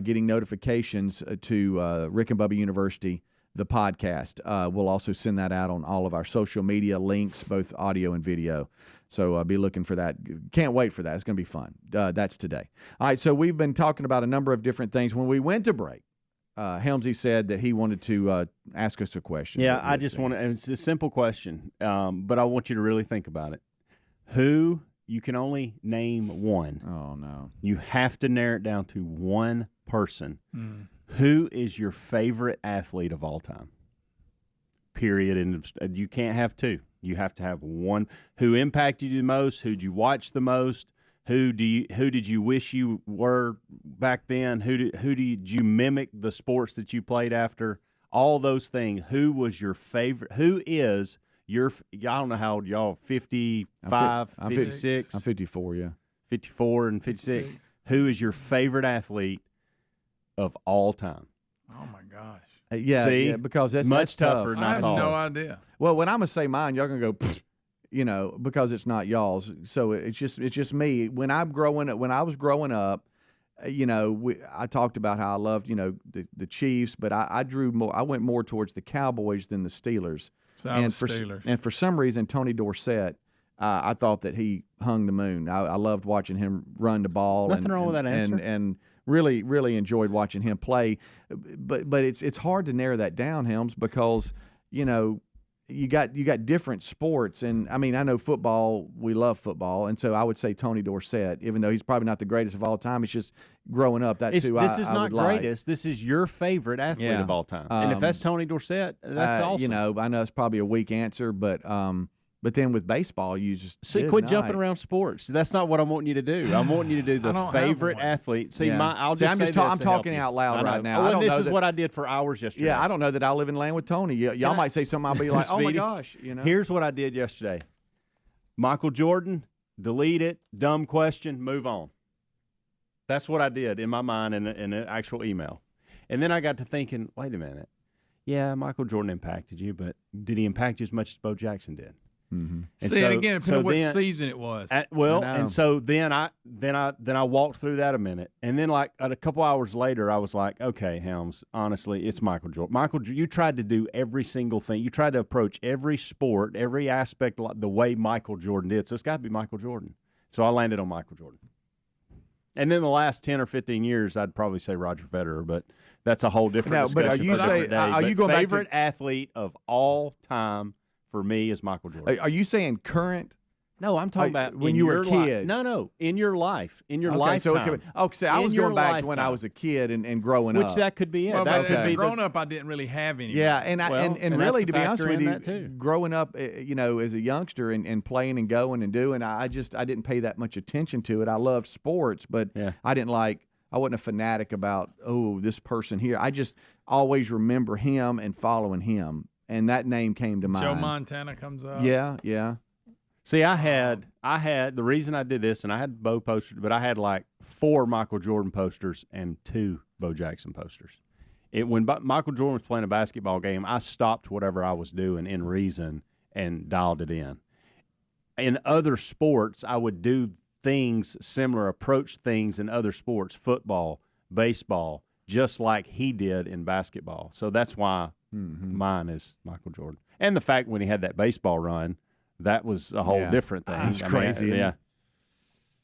getting notifications to Rick and Bubba University, the podcast. We'll also send that out on all of our social media links, both audio and video. So be looking for that. Can't wait for that. It's going to be fun. That's today. All right, so we've been talking about a number of different things. When we went to break, Helmsy said that he wanted to ask us a question. Yeah, I just want to, and it's a simple question, but I want you to really think about it. Who, you can only name one. Oh, no. You have to narrow it down to one person. Who is your favorite athlete of all time? period, and you can't have two. You have to have one. Who impacted you the most? Who'd you watch the most? Who did you wish you were back then? Who did you mimic the sports that you played after? All those things. Who was your favorite? Who is your? I don't know how old y'all. 55, 56. I'm 54. Yeah, 54 and 56. Who is your favorite athlete of all time? Oh my gosh. See? Yeah, because that's much that's tougher. tough. I have Not no hard. idea. Well, when I'm gonna say mine, y'all gonna go, because it's not y'all's. So it's just me. When I was growing up, I talked about how I loved the Chiefs, but I went more towards the Cowboys than the Steelers. So I was Steelers. And for some reason, Tony Dorsett, I thought that he hung the moon. I loved watching him run the ball. Nothing wrong with that answer. And really, really enjoyed watching him play. But it's hard to narrow that down, Helms, because you got different sports, and I mean, I know football. We love football, and so I would say Tony Dorsett, even though he's probably not the greatest of all time. It's just growing up. That's who this is I not would like. greatest. This is your favorite athlete of all time, and if that's Tony Dorsett, that's awesome. I know it's probably a weak answer, but then with baseball, you just quit jumping around sports. That's not what I'm wanting you to do. I'm wanting you to do the favorite athlete. See, I'm talking out loud right now. Well, this is what I did for hours yesterday. Yeah, I don't know that I live in land with Tony. Y'all might say something. I'll be like, oh my gosh, Here's what I did yesterday. Michael Jordan, delete it. Dumb question. Move on. That's what I did in my mind in an actual email. And then I got to thinking, wait a minute. Yeah, Michael Jordan impacted you, but did he impact you as much as Bo Jackson did? Mm-hmm. And say it again, depending on what season it was. And so then I walked through that a minute, and then like a couple hours later, I was like, okay, Helms, honestly, it's Michael Jordan. You tried to do every single thing. You tried to approach every sport, every aspect the way Michael Jordan did. So it's got to be Michael Jordan. So I landed on Michael Jordan. And then the last 10 or 15 years, I'd probably say Roger Federer, but that's a whole different discussion. But are you going favorite back to athlete of all time? For me, is Michael Jordan. Are you saying current? No, I'm talking about when you were a kid. No, in your life, in your lifetime. So I was going back to when I was a kid and growing up. Which that could be it. Well, that could be growing up, I didn't really have any. Yeah, and really, to be honest with you, too. growing up, as a youngster and playing and going and doing, I didn't pay that much attention to it. I loved sports, but I wasn't a fanatic about this person here. I just always remember him and following him. And that name came to mind. Joe Montana comes up. Yeah. See, I had the reason I did this, and I had Bo posters, but I had like 4 Michael Jordan posters and 2 Bo Jackson posters. When Michael Jordan was playing a basketball game, I stopped whatever I was doing in reason and dialed it in. In other sports, I would do things similar, approach things in other sports, football, baseball, just like he did in basketball. So that's why mine is Michael Jordan. And the fact when he had that baseball run, that was a whole different thing. That's crazy. Yeah.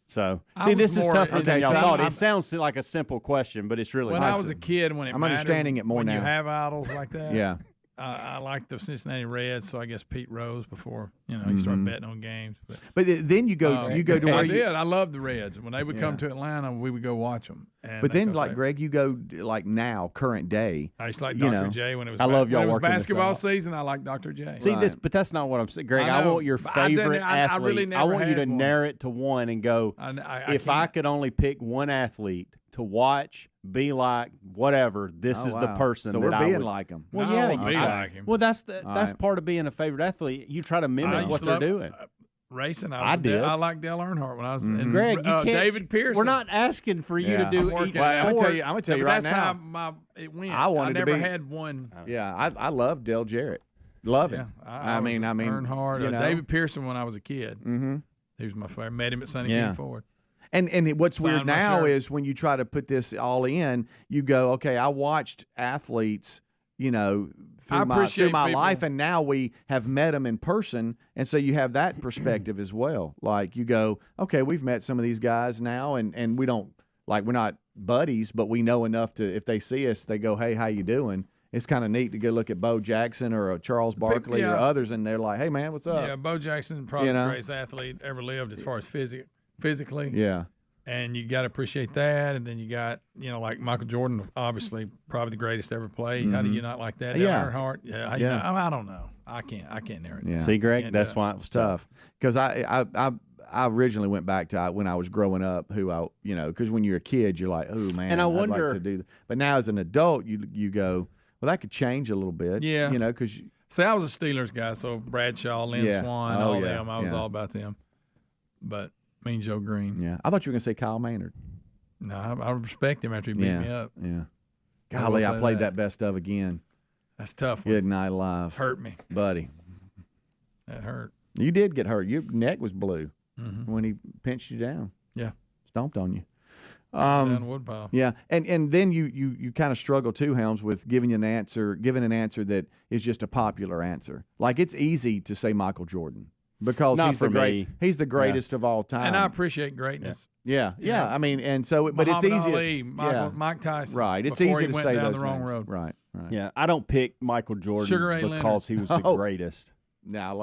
So, see, this is tougher than y'all thought. It sounds like a simple question, but it's really when hard. I was a kid, when it I'm mattered, understanding it more when now. you have idols like that. Yeah. I like the Cincinnati Reds, so I guess Pete Rose before he started betting on games. But then you go to where I did. I loved the Reds. When they would come to Atlanta, we would go watch them. But then, like Greg, you go like now, current day. I used to like Dr. J when it was. I love y'all when it was working basketball season. I like Dr. J. See this, but that's not what I'm saying, Greg. I want your favorite athlete. I really never want you to had one. narrow it to one and go. If I could only pick one athlete to watch, be like, whatever, this is the person so that we're I being would like him. Well, be like him. Well, that's part of being a favorite athlete. You try to mimic what they're doing. Racing, I did. I liked Dale Earnhardt when I was. And Greg, you can't. David Pearson. We're not asking for you to do each sport. I'm gonna tell you right that's now. how it went. I never had one. Yeah, I love Dale Jarrett. Love him. I mean, Earnhardt, David Pearson when I was a kid. Mm-hmm. He was my favorite. Met him at Sunny King Ford. And what's weird Signed my now shirt. is when you try to put this all in, you go, okay, I watched athletes, through my life, and now we have met them in person, and so you have that perspective as well. Like you go, okay, we've met some of these guys now, and we don't we're not buddies, but we know enough to if they see us, they go, hey, how you doing? It's kind of neat to go look at Bo Jackson or a Charles Barkley or others, and they're like, hey man, what's up? Yeah, Bo Jackson probably the greatest athlete ever lived as far as physically. Yeah. And you got to appreciate that. And then you got, like Michael Jordan, obviously probably the greatest ever played. How do you not like that? Yeah. Earnhardt. Yeah. I don't know. I can't narrow it. Yeah. See, Greg, that's why it was tough. Because I originally went back to when I was growing up, because when you're a kid, you're like, oh man, and I I'd wonder, like to do that. But now as an adult, you go, well, that could change a little bit. Yeah. Because see, I was a Steelers guy, so Bradshaw, Lynn Swan, all them. I was all about them. But Mean Joe Green. Yeah, I thought you were going to say Kyle Maynard. No, I respect him after he beat me up. Yeah. Golly, I played that best of again. That's tough. Good night alive. Hurt me, buddy. That hurt. You did get hurt. Your neck was blue when he pinched you down. Yeah. Stomped on you. Down the woodpile. Yeah, and then you kind of struggle too, Helms, with giving an answer that is just a popular answer. Like it's easy to say Michael Jordan because he's the greatest of all time. And I appreciate greatness. Yeah. I mean, and so, but Muhammad it's easy. Ali, Mike Tyson. Right. It's easy to say down those the wrong names. road. Right. Yeah, I don't pick Michael Jordan because he was the greatest. Now,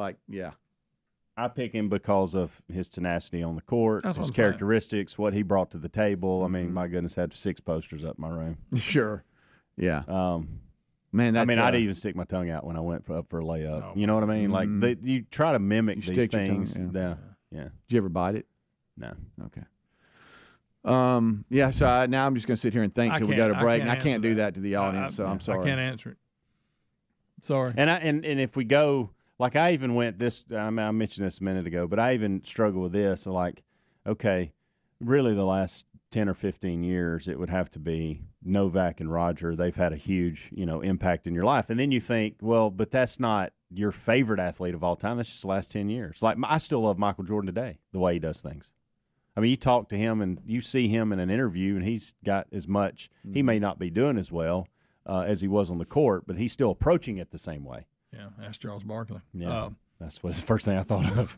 I pick him because of his tenacity on the court, his characteristics, what he brought to the table. I mean, my goodness, I had 6 posters up in my room. Sure. Yeah. Man, I'd even stick my tongue out when I went up for a layup. You know what I mean? Like you try to mimic these things. Yeah. Did you ever bite it? No. Okay. Yeah. So now I'm just going to sit here and think till we go to break, and I can't do that to the audience. So I'm sorry. I can't answer it. Sorry. And if we go. Like I even went this. I mentioned this a minute ago, but I even struggle with this. So like, okay, really the last 10 or 15 years, it would have to be Novak and Roger. They've had a huge, impact in your life. And then you think, well, but that's not your favorite athlete of all time. That's just the last 10 years. Like I still love Michael Jordan today, the way he does things. I mean, you talk to him and you see him in an interview, and he's got as much. He may not be doing as well as he was on the court, but he's still approaching it the same way. Yeah, ask Charles Barkley. Yeah, that's the first thing I thought of.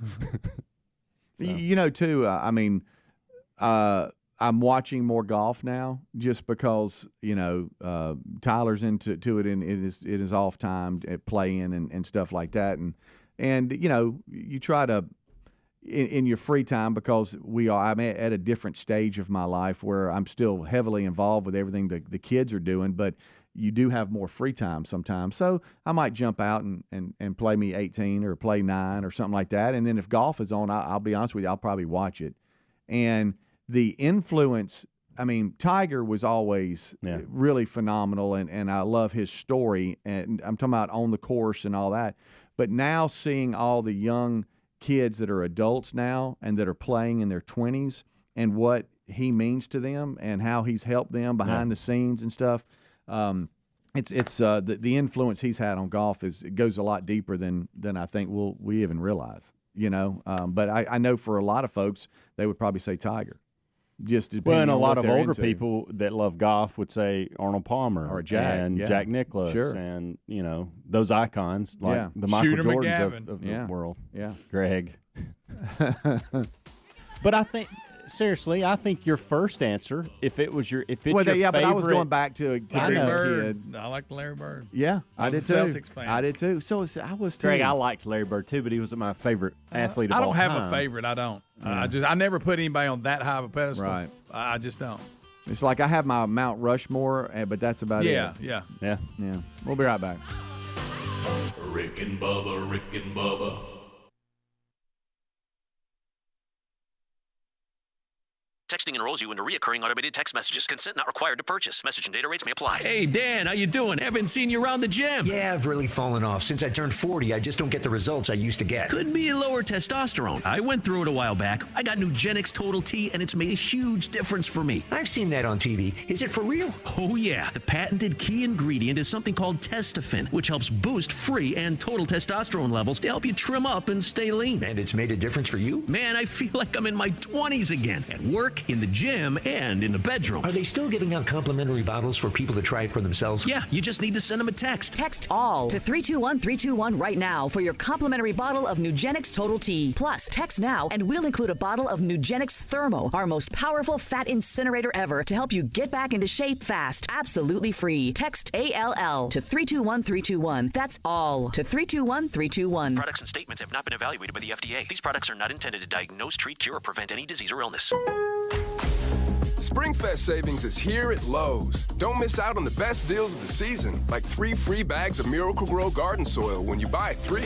So. Too, I'm watching more golf now just because, Tyler's into it and it is off time at playing and stuff like that. And you try to, in your free time, because I'm at a different stage of my life where I'm still heavily involved with everything the kids are doing, but you do have more free time sometimes. So I might jump out and play me 18 or play 9 or something like that. And then if golf is on, I'll be honest with you, I'll probably watch it. And the influence, I mean, Tiger was always really phenomenal, and I love his story. And I'm talking about on the course and all that. But now seeing all the young kids that are adults now and that are playing in their 20s and what he means to them and how he's helped them behind the scenes and stuff, it's the influence he's had on golf it goes a lot deeper than I think we even realize, But I know for a lot of folks they would probably say Tiger. And a lot of older people that love golf would say Arnold Palmer or Jack Nicklaus, sure. and those icons like the Michael Jordans of the world. Yeah, Greg. But I think. Seriously, I think your first answer, if it's your favorite, but I was going back to Larry Bird. I liked Larry Bird. Yeah, I did too. Celtics fan. I did too. So I was too. Greg, I liked Larry Bird too, but he wasn't my favorite athlete of all time. I don't have a favorite. I don't. I never put anybody on that high of a pedestal. Right. I just don't. It's like I have my Mount Rushmore, but that's about it. Yeah. We'll be right back. Rick and Bubba. Texting enrolls you into recurring automated text messages. Consent not required to purchase. Message and data rates may apply. Hey, Dan, how you doing? Haven't seen you around the gym. Yeah, I've really fallen off. Since I turned 40, I just don't get the results I used to get. Could be lower testosterone. I went through it a while back. I got Nugenix Total T, and it's made a huge difference for me. I've seen that on TV. Is it for real? Oh, yeah. The patented key ingredient is something called Testofen, which helps boost free and total testosterone levels to help you trim up and stay lean. And it's made a difference for you? Man, I feel like I'm in my 20s again. At work, in the gym, and in the bedroom. Are they still giving out complimentary bottles for people to try it for themselves? Yeah, you just need to send them a text. Text ALL to 321-321 right now for your complimentary bottle of Nugenix Total T. Plus, text now and we'll include a bottle of Nugenix Thermo, our most powerful fat incinerator ever, to help you get back into shape fast. Absolutely free. Text ALL to 321-321. That's ALL to 321-321. Products and statements have not been evaluated by the FDA. These products are not intended to diagnose, treat, cure, or prevent any disease or illness. SpringFest savings is here at Lowe's. Don't miss out on the best deals of the season, like 3 free bags of Miracle-Gro garden soil when you buy 3.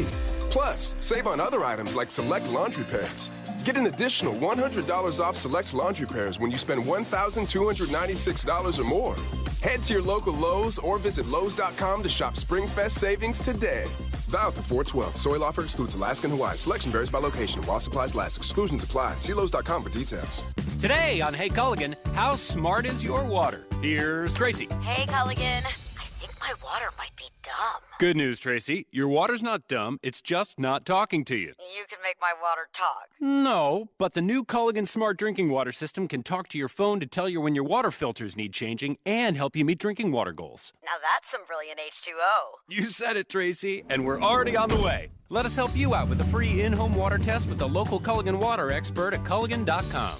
Plus, save on other items like select laundry pairs. Get an additional $100 off select laundry pairs when you spend $1,296 or more. Head to your local Lowe's or visit Lowe's.com to shop SpringFest savings today. Valid for 4/12. Soil offer excludes Alaska and Hawaii. Selection varies by location. While supplies last, exclusions apply. See Lowe's.com for details. Today on Hey Culligan, how smart is your water? Here's Tracy. Hey Culligan, I think my water might be dumb. Good news, Tracy. Your water's not dumb. It's just not talking to you. You can make my water talk. No, but the new Culligan Smart Drinking Water System can talk to your phone to tell you when your water filters need changing and help you meet drinking water goals. Now that's some brilliant H2O. You said it, Tracy, and we're already on the way. Let us help you out with a free in-home water test with the local Culligan water expert at Culligan.com.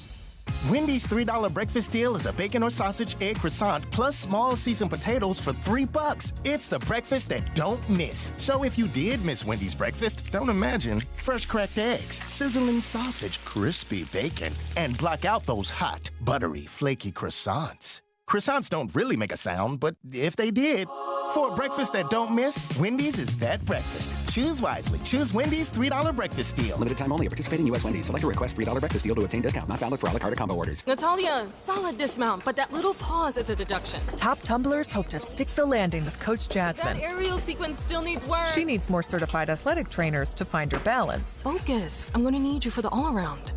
Wendy's $3 breakfast deal is a bacon or sausage egg croissant plus small seasoned potatoes for $3. It's the breakfast that don't miss. So if you did miss Wendy's breakfast, don't imagine. Fresh cracked eggs, sizzling sausage, crispy bacon, and block out those hot, buttery, flaky croissants. Croissants don't really make a sound, but if they did, for a breakfast that don't miss, Wendy's is that breakfast. Choose wisely. Choose Wendy's $3 breakfast deal. Limited time only. Participating U.S. Wendy's. Select a request $3 breakfast deal to obtain discount. Not valid for a la carte or combo orders. Natalia, solid dismount, but that little pause is a deduction. Top tumblers hope to stick the landing with Coach Jasmine. That aerial sequence still needs work. She needs more certified athletic trainers to find her balance. Focus. I'm going to need you for the all-around.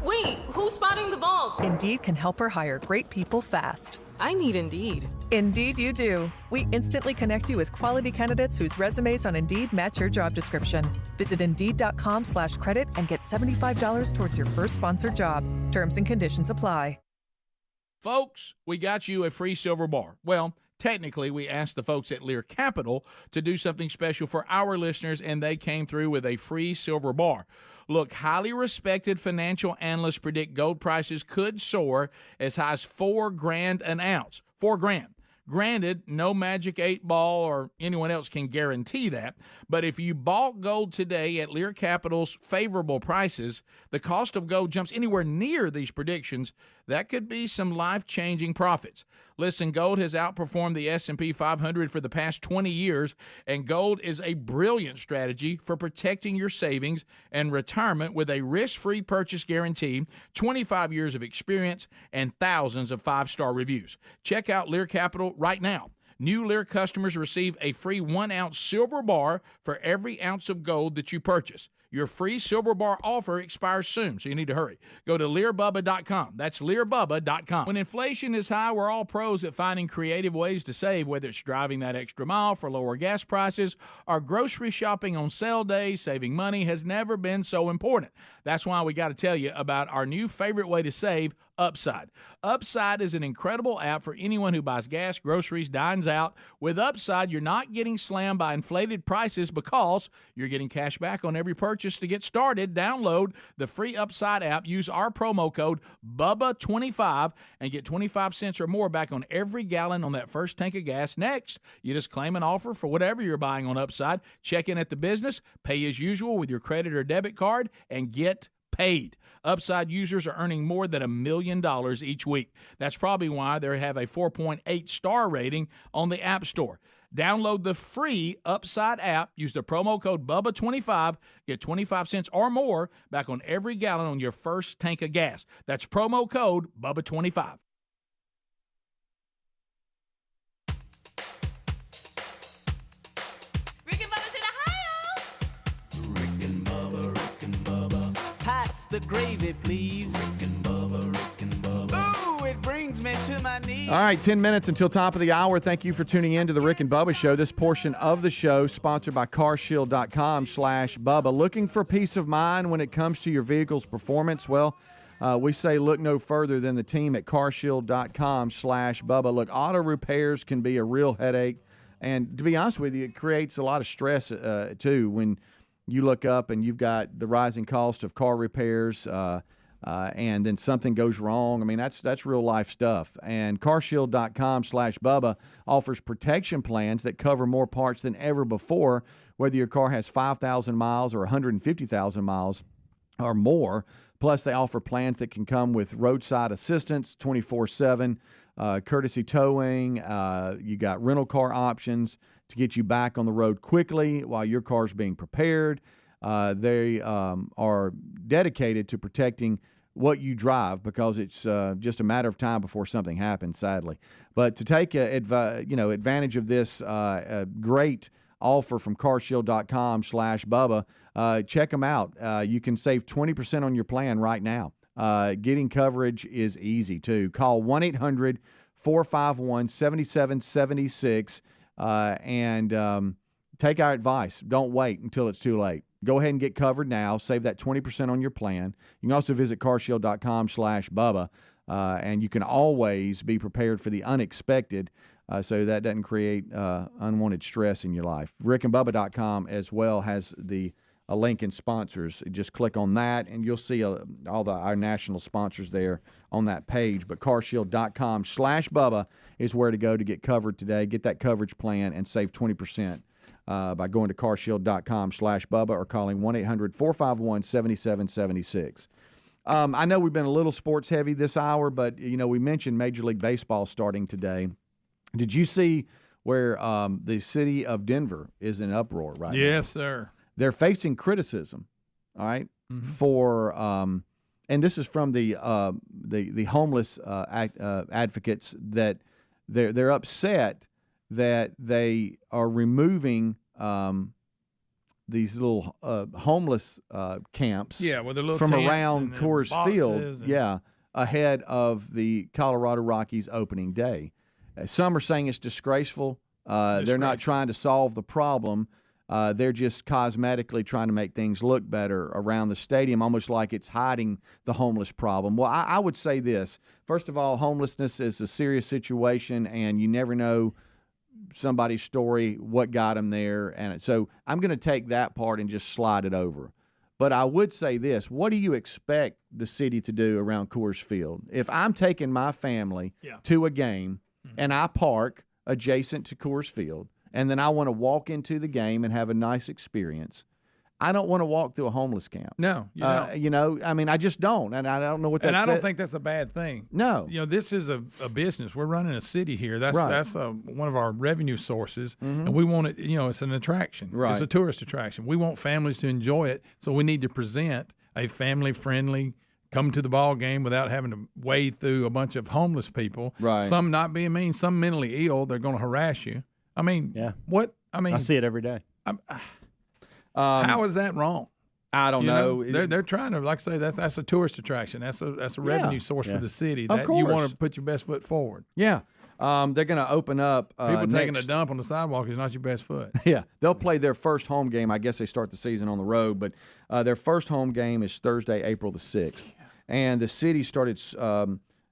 Wait, who's spotting the vault? Indeed can help her hire great people fast. I need Indeed. Indeed you do. We instantly connect you with quality candidates whose resumes on Indeed match your job description. Visit Indeed.com/credit and get $75 towards your first sponsored job. Terms and conditions apply. Folks, we got you a free silver bar. Well, technically, we asked the folks at Lear Capital to do something special for our listeners, and they came through with a free silver bar. Look, highly respected financial analysts predict gold prices could soar as high as $4,000 an ounce. $4,000. Granted, no magic 8 ball or anyone else can guarantee that, but if you bought gold today at Lear Capital's favorable prices, the cost of gold jumps anywhere near these predictions. That could be some life-changing profits. Listen, gold has outperformed the S&P 500 for the past 20 years, and gold is a brilliant strategy for protecting your savings and retirement with a risk-free purchase guarantee, 25 years of experience, and thousands of 5-star reviews. Check out Lear Capital right now. New Lear customers receive a free 1-ounce silver bar for every ounce of gold that you purchase. Your free silver bar offer expires soon, so you need to hurry. Go to LearBubba.com. That's LearBubba.com. When inflation is high, we're all pros at finding creative ways to save, whether it's driving that extra mile for lower gas prices or grocery shopping on sale days. Saving money has never been so important. That's why we got to tell you about our new favorite way to save, Upside. Upside is an incredible app for anyone who buys gas, groceries, dines out. With Upside, you're not getting slammed by inflated prices because you're getting cash back on every purchase. To get started, download the free Upside app, use our promo code BUBBA25 and get 25 cents or more back on every gallon on that first tank of gas. Next, you just claim an offer for whatever you're buying on Upside, check in at the business, pay as usual with your credit or debit card, and get paid. Upside users are earning more than $1 million each week. That's probably why they have a 4.8 star rating on the App Store. Download the free Upside app, use the promo code BUBBA25, get 25 cents or more back on every gallon on your first tank of gas. That's promo code BUBBA25. Pass the gravy, please. Ooh, it brings me to my knees. All right, 10 minutes until top of the hour. Thank you for tuning in to the Rick and Bubba Show. This portion of the show sponsored by carshield.com/Bubba. Looking for peace of mind when it comes to your vehicle's performance? Well, we say look no further than the team at carshield.com/Bubba. Look, auto repairs can be a real headache. And to be honest with you, it creates a lot of stress, too, when you look up and you've got the rising cost of car repairs, and then something goes wrong. I mean, that's real life stuff. And carshield.com/Bubba offers protection plans that cover more parts than ever before, whether your car has 5,000 miles or 150,000 miles or more. Plus, they offer plans that can come with roadside assistance 24/7, courtesy towing. You got rental car options to get you back on the road quickly while your car's being prepared. They are dedicated to protecting what you drive because it's just a matter of time before something happens, sadly. But to take advantage of this great offer from carshield.com/Bubba, check them out. You can save 20% on your plan right now. Getting coverage is easy, too. Call 1-800-451-7776 and take our advice. Don't wait until it's too late. Go ahead and get covered now. Save that 20% on your plan. You can also visit carshield.com/Bubba, and you can always be prepared for the unexpected so that doesn't create unwanted stress in your life. RickandBubba.com as well has a link in sponsors. Just click on that, and you'll see all our national sponsors there on that page. But carshield.com/Bubba is where to go to get covered today. Get that coverage plan and save 20%. By going to carshield.com/Bubba or calling 1-800-451-7776. I know we've been a little sports heavy this hour, but, we mentioned Major League Baseball starting today. Did you see where the city of Denver is in uproar right now? Yes, sir. They're facing criticism, all right, for and this is from the homeless advocates that they're upset that they are removing these little homeless camps with their little from tents around and Coors boxes Field, ahead of the Colorado Rockies opening day. Some are saying it's disgraceful. They're not trying to solve the problem. They're just cosmetically trying to make things look better around the stadium, almost like it's hiding the homeless problem. Well, I would say this. First of all, homelessness is a serious situation, and you never know somebody's story, what got them there. And so I'm going to take that part and just slide it over. But I would say this. What do you expect the city to do around Coors Field? If I'm taking my family to a game and I park adjacent to Coors Field, and then I want to walk into the game and have a nice experience, I don't want to walk through a homeless camp. No, you don't. I just don't, and I don't know what that. And I don't think that's a bad thing. No, this is a business. We're running a city here. That's one of our revenue sources, and we want it. It's an attraction. Right. It's a tourist attraction. We want families to enjoy it, so we need to present a family-friendly. Come to the ball game without having to wade through a bunch of homeless people. Right. Some not being mean, some mentally ill. They're going to harass you. I mean, what? I mean, I see it every day. How is that wrong? I don't know. They're trying to, like I say, that's a tourist attraction. That's a revenue source for the city. Of course. You want to put your best foot forward. Yeah. They're going to open up. People taking a dump on the sidewalk is not your best foot. Yeah. They'll play their first home game. I guess they start the season on the road, but their first home game is Thursday, April the 6th. Yeah. And the city started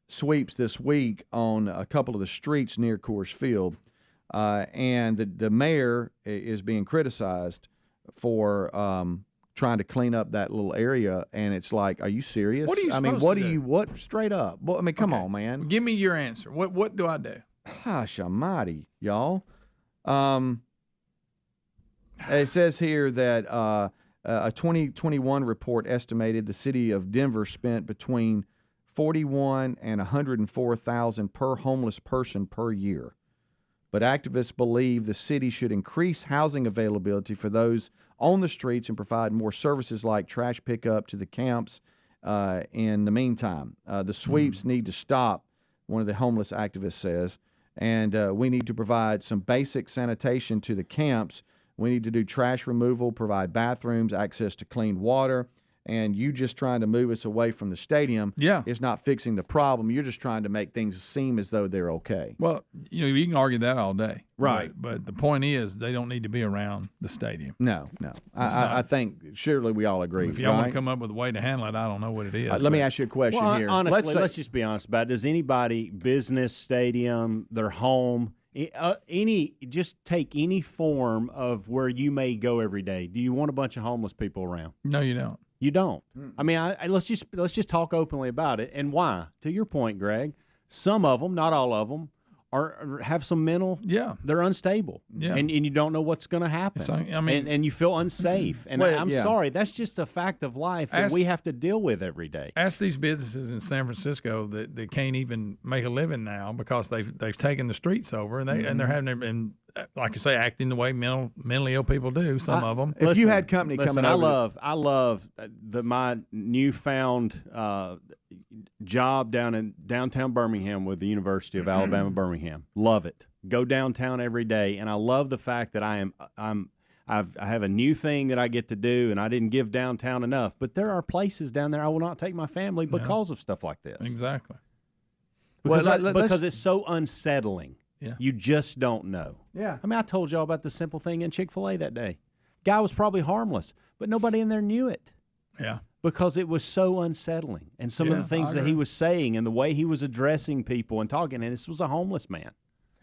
sweeps this week on a couple of the streets near Coors Field. And the mayor is being criticized for trying to clean up that little area, and it's like, are you serious? What are you supposed to do? What straight up? Well, I mean, come on, man. Give me your answer. What do I do? Gosh almighty, y'all. It says here that a 2021 report estimated the city of Denver spent between $41,000 and $104,000 per homeless person per year. But activists believe the city should increase housing availability for those on the streets and provide more services like trash pickup to the camps in the meantime. The sweeps need to stop, one of the homeless activists says, and we need to provide some basic sanitation to the camps. We need to do trash removal, provide bathrooms, access to clean water. And you just trying to move us away from the stadium is not fixing the problem. You're just trying to make things seem as though they're okay. Well, you can argue that all day. Right. But the point is they don't need to be around the stadium. No. I think surely we all agree. If y'all want to come up with a way to handle it, I don't know what it is. Let me ask you a question here. Honestly, let's just be honest about it. Does anybody, business, stadium, their home, just take any form of where you may go every day, do you want a bunch of homeless people around? No, you don't. You don't. I mean, let's just talk openly about it. And why? To your point, Greg, some of them, not all of them, or have some mental. Yeah, they're unstable. Yeah, and you don't know what's going to happen. So, I mean, and you feel unsafe. And I'm sorry, that's just a fact of life that we have to deal with every day. Ask these businesses in San Francisco that can't even make a living now because they've taken the streets over, and they're having and like I say, acting the way mentally ill people do. Some of them. If you had company coming over, I love my newfound job down in downtown Birmingham with the University of Alabama Birmingham. Love it. Go downtown every day, and I love the fact that I have a new thing that I get to do, and I didn't give downtown enough. But there are places down there I will not take my family because of stuff like this. Exactly. Because it's so unsettling. Yeah. You just don't know. Yeah. I mean, I told y'all about the simple thing in Chick-fil-A that day. Guy was probably harmless, but nobody in there knew it. Yeah. Because it was so unsettling. And some of the things that he was saying and the way he was addressing people and talking, and this was a homeless man.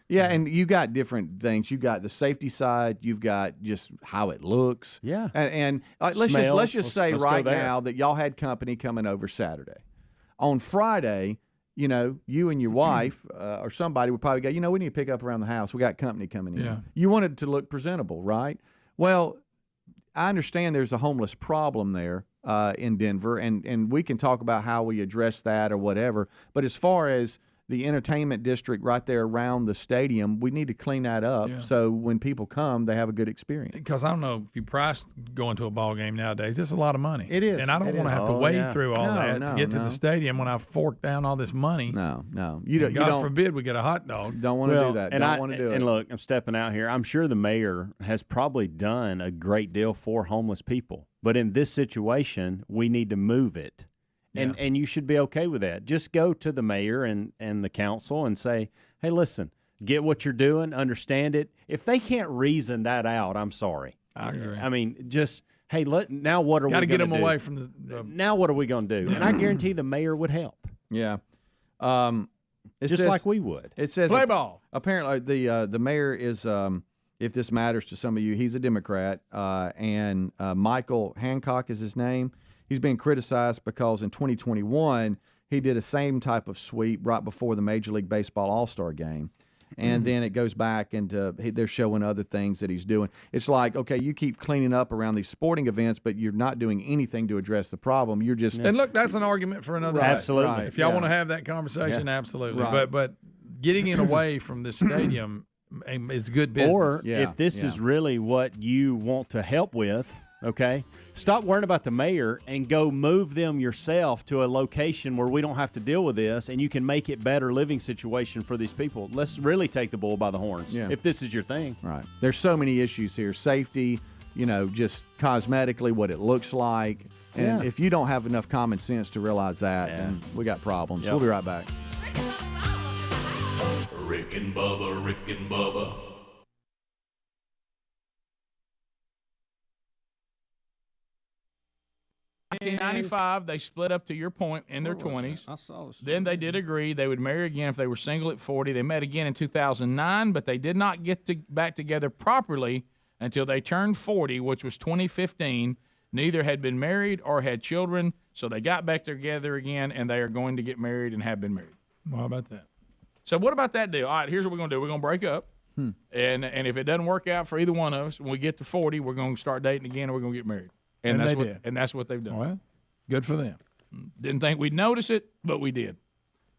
Yeah, and you got different things. You got the safety side. You've got just how it looks. Yeah. And let's just say right now that y'all had company coming over Saturday. On Friday, you know, you and your wife or somebody would probably go, you know, we need to pick up around the house. We got company coming in. Yeah. You wanted it to look presentable, right? Well, I understand there's a homeless problem there in Denver, and we can talk about how we address that or whatever. But as far as the entertainment district right there around the stadium, we need to clean that up so when people come, they have a good experience. Because I don't know if you price going to a ball game nowadays, it's a lot of money. It is. And I don't want to have to wade through all that to get to the stadium when I fork down all this money. No. God forbid we get a hot dog. Don't want to do that. Don't want to do it. And look, I'm stepping out here. I'm sure the mayor has probably done a great deal for homeless people. But in this situation, we need to move it. And you should be okay with that. Just go to the mayor and the council and say, hey, listen, get what you're doing, understand it. If they can't reason that out, I'm sorry. I agree. I mean, just, hey, now what are we going to do? Got to get them away from the Now what are we going to do? And I guarantee the mayor would help. Yeah. Just like we would. It says play ball. Apparently, the mayor is, if this matters to some of you, he's a Democrat, and Michael Hancock is his name. He's being criticized because in 2021 he did a same type of sweep right before the Major League Baseball All-Star game. And then it goes back into they're showing other things that he's doing. It's like, okay, you keep cleaning up around these sporting events, but you're not doing anything to address the problem. You're just and look, that's an argument for another day. Absolutely. Right. If y'all want to have that conversation, absolutely. Right. But getting it away from the stadium is good business. Or if this is really what you want to help with, okay, stop worrying about the mayor and go move them yourself to a location where we don't have to deal with this and you can make it better living situation for these people. Let's really take the bull by the horns if this is your thing. Right. There's so many issues here. Safety, just cosmetically what it looks like. And if you don't have enough common sense to realize that, then we got problems. We'll be right back. Rick and Bubba, Rick and Bubba. 1995, they split up, to your point, in their 20s. I saw this. Then they did agree they would marry again if they were single at 40. They met again in 2009, but they did not get back together properly until they turned 40, which was 2015. Neither had been married or had children, so they got back together again, and they are going to get married and have been married. Well, how about that? So what about that deal? All right, here's what we're going to do. We're going to break up, and if it doesn't work out for either one of us, when we get to 40, we're going to start dating again, and we're going to get married. And that's what they've done. Well, good for them. Didn't think we'd notice it, but we did.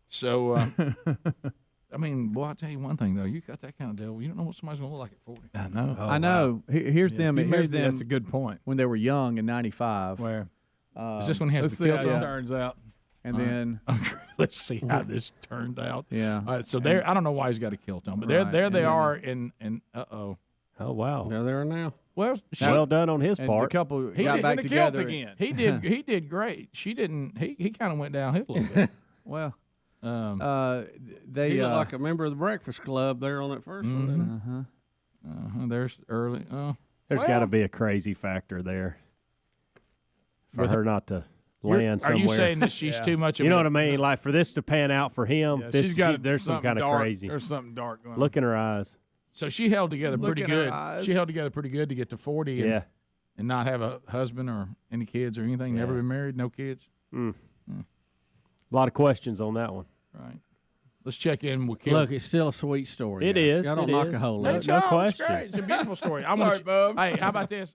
So, I mean, boy, I'll tell you one thing, though. You got that kind of deal. You don't know what somebody's going to look like at 40. I know. I know. Here's them. Here's them. That's a good point. When they were young in 95. Where? Is this one has the kilt on? This turns out. And then. Let's see how this turned out. Yeah. All right, so there. I don't know why he's got a kilt on, but there they are in uh-oh. Oh, wow. They're there now. Well done on his part. The couple He got back together again. He did great. She didn't. He kind of went downhill a little bit. Well, they looked like a member of the Breakfast Club there on that first one. There's early. There's got to be a crazy factor there for her not to land somewhere. Are you saying that she's too much of you know what I mean? Like for this to pan out for him, there's some kind of crazy. There's something dark going on. Look in her eyes. So she held together pretty good. She held together pretty good to get to 40 and not have a husband or any kids or anything. Never been married, no kids. A lot of questions on that one. Right. Let's check in with Kim. Look, it's still a sweet story. It is. Y'all don't It knock is. a hole No- in it. no It's question. great. It's a beautiful story. Sorry, Bub. Hey, how about this?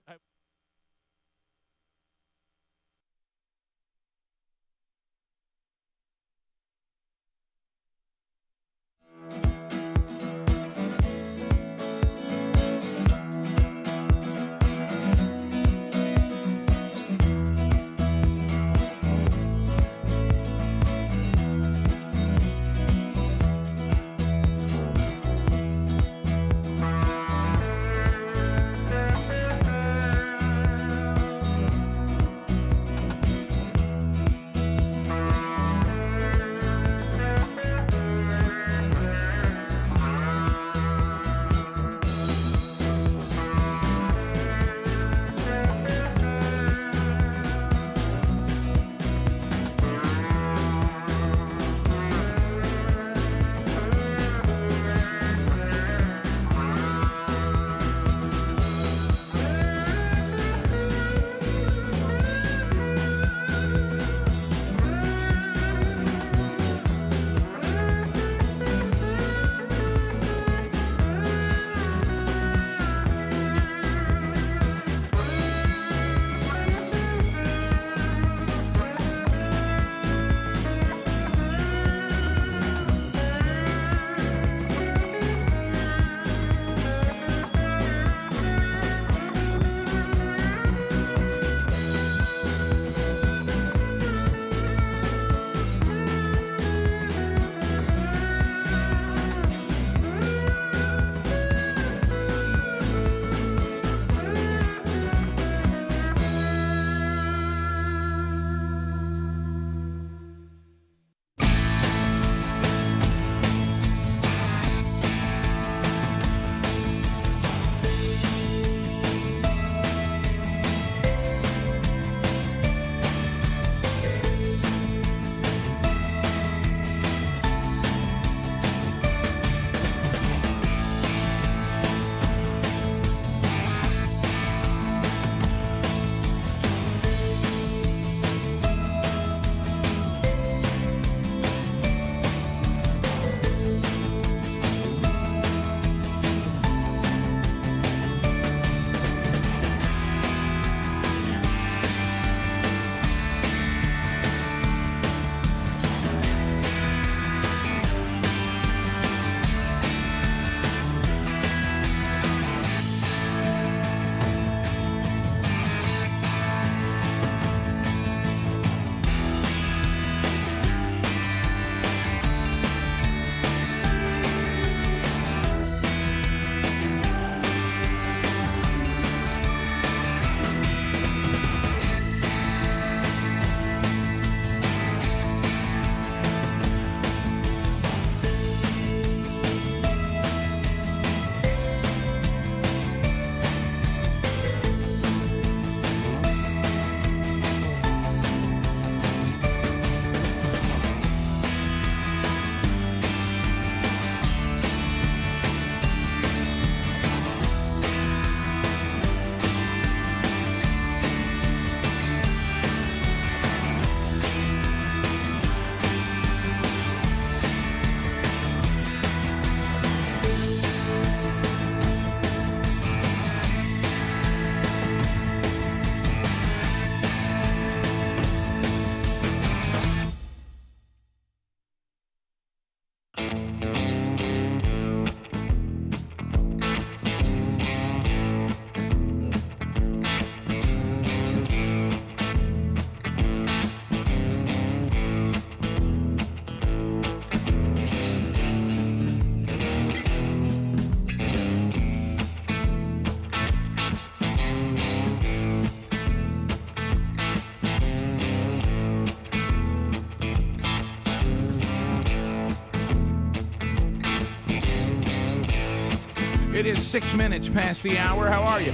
It is 6 minutes past the hour. How are you?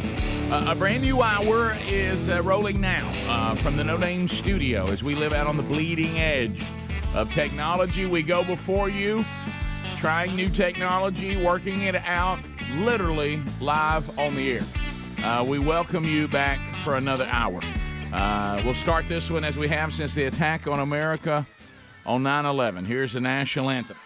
A brand new hour is rolling now from the No Name Studio as we live out on the bleeding edge of technology. We go before you, trying new technology, working it out, literally live on the air. We welcome you back for another hour. We'll start this one as we have since the attack on America on 9/11. Here's the national anthem.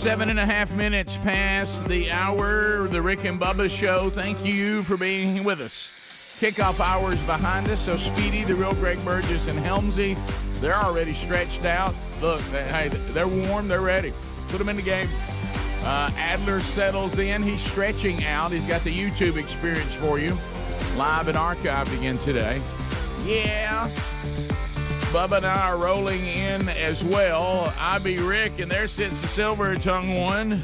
7.5 minutes past the hour, the Rick and Bubba Show. Thank you for being with us. Kickoff hours behind us, so Speedy, the real Greg Burgess, and Helmsy, they're already stretched out. Look, hey, they're warm, they're ready. Put them in the game. Adler settles in. He's stretching out. He's got the YouTube experience for you, live and archived again today. Yeah. Bubba and I are rolling in as well. I be Rick, and there sits the silver-tongued one,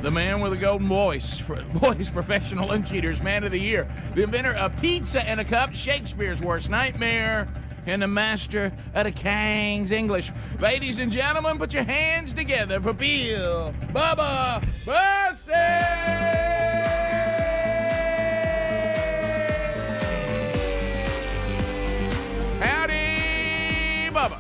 the man with a golden voice, professional lunch eaters, man of the year, the inventor of pizza and a cup, Shakespeare's worst nightmare, and the master of the King's English. Ladies and gentlemen, put your hands together for Bill Bubba Bussey! Howdy, Bubba.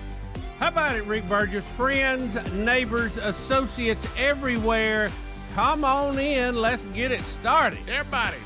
How about it, Rick Burgess? Friends, neighbors, associates everywhere, come on in. Let's get it started. Everybody.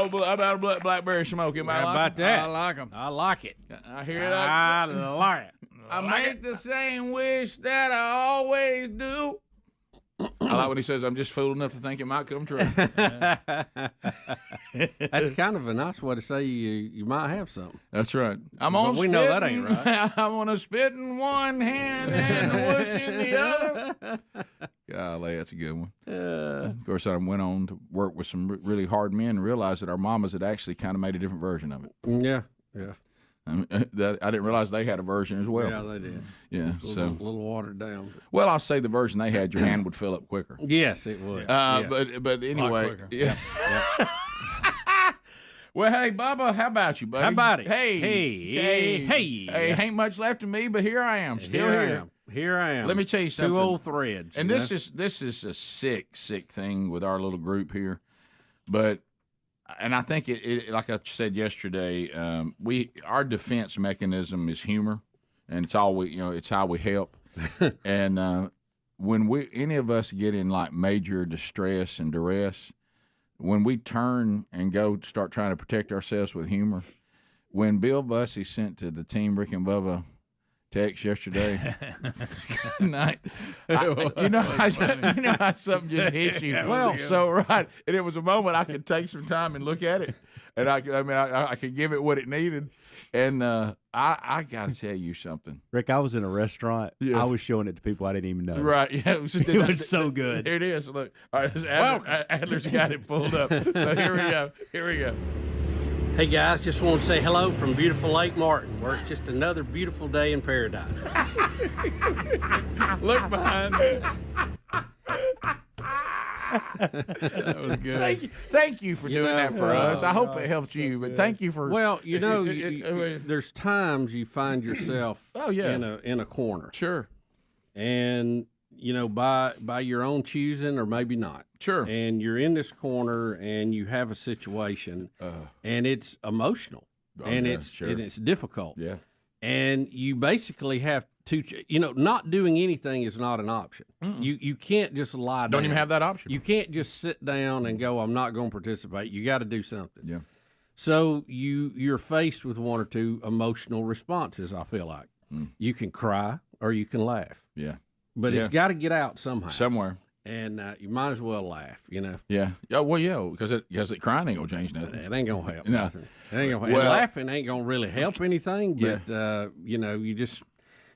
How about blackberry smoke? How about that? I like them. I like it. I hear that. I like it. I make the same wish that I always do. I like when he says, I'm just fool enough to think it might come true. That's kind of a nice way to say you might have something. That's right. We know that ain't right. I'm going to spit in one hand and whoosh in the other. Golly, that's a good one. Of course, I went on to work with some really hard men and realized that our mamas had actually kind of made a different version of it. Yeah. I didn't realize they had a version as well. Yeah, they did. Yeah, a little watered down. Well, I'll say the version they had, your hand would fill up quicker. Yes, it would. But anyway, yeah. Well, hey, Bubba, how about you, buddy? How about it? Hey, ain't much left of me, but here I am, still here. Here I am. Let me tell you something. Two old threads. And this is a sick thing with our little group here, but. And I think it like I said yesterday, our defense mechanism is humor, and it's how we help. And when any of us get in like major distress and duress, when we turn and go start trying to protect ourselves with humor, when Bill Bussey sent to the team Rick and Bubba text yesterday. Good night. You know how something just hits you. Well, so right, and it was a moment I could take some time and look at it, and I could give it what it needed. And I got to tell you something, Rick. I was in a restaurant. Yes. I was showing it to people I didn't even know. Right? Yeah, it was so good. Here it is. Look, all right, Adler's got it pulled up. So here we go. Hey guys, just want to say hello from beautiful Lake Martin, where it's just another beautiful day in paradise. Look behind me. That was good. Thank you for doing that for us. I hope it helped you, but thank you for. Well, there's times you find yourself in a corner. Sure. And by your own choosing, or maybe not. Sure. And you're in this corner, and you have a situation, and it's emotional, and it's difficult. Yeah. And you basically have to, not doing anything is not an option. You can't just lie down. Don't even have that option. You can't just sit down and go, I'm not going to participate. You got to do something. Yeah. So you're faced with one or two emotional responses, I feel like. You can cry or you can laugh. Yeah. But it's got to get out somehow. Somewhere. And you might as well laugh, Yeah. Yeah. Well, yeah, because crying ain't gonna change nothing. It ain't gonna help. No. Nothing. It ain't gonna. Well, and laughing ain't gonna really help anything. But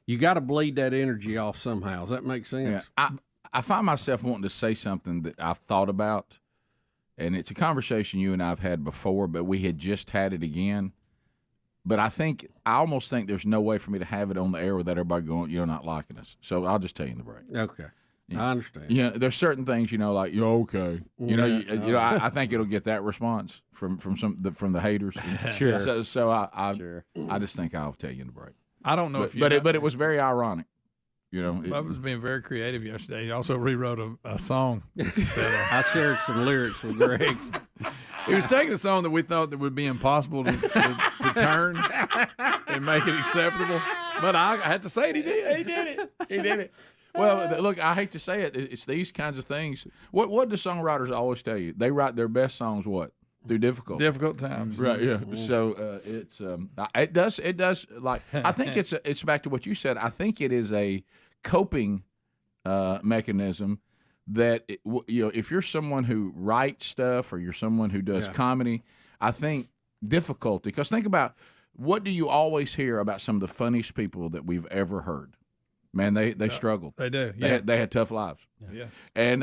you got to bleed that energy off somehow. Does that make sense? Yeah. I find myself wanting to say something that I've thought about, and it's a conversation you and I've had before, but we had just had it again. But I almost think there's no way for me to have it on the air without everybody going, you're not liking us. So I'll just tell you in the break. Okay. Yeah. I understand. Yeah, there's certain things, like, you're okay. I think it'll get that response from the haters. Sure. So I just think I'll tell you in the break. I don't know but it was very ironic. Bubba was being very creative yesterday. He also rewrote a song. I shared some lyrics with Greg. He was taking a song that we thought that would be impossible to turn and make it acceptable. But I had to say it. He did. He did it. Well, look, I hate to say it. It's these kinds of things. What do songwriters always tell you? They write their best songs through difficult times. Right. Yeah. So it does. Like, I think it's back to what you said. I think it is a coping mechanism that if you're someone who writes stuff or you're someone who does comedy, I think difficulty. Because think about, what do you always hear about some of the funniest people that we've ever heard? Man, they struggled. They do. Yeah. They had tough lives. Yes. And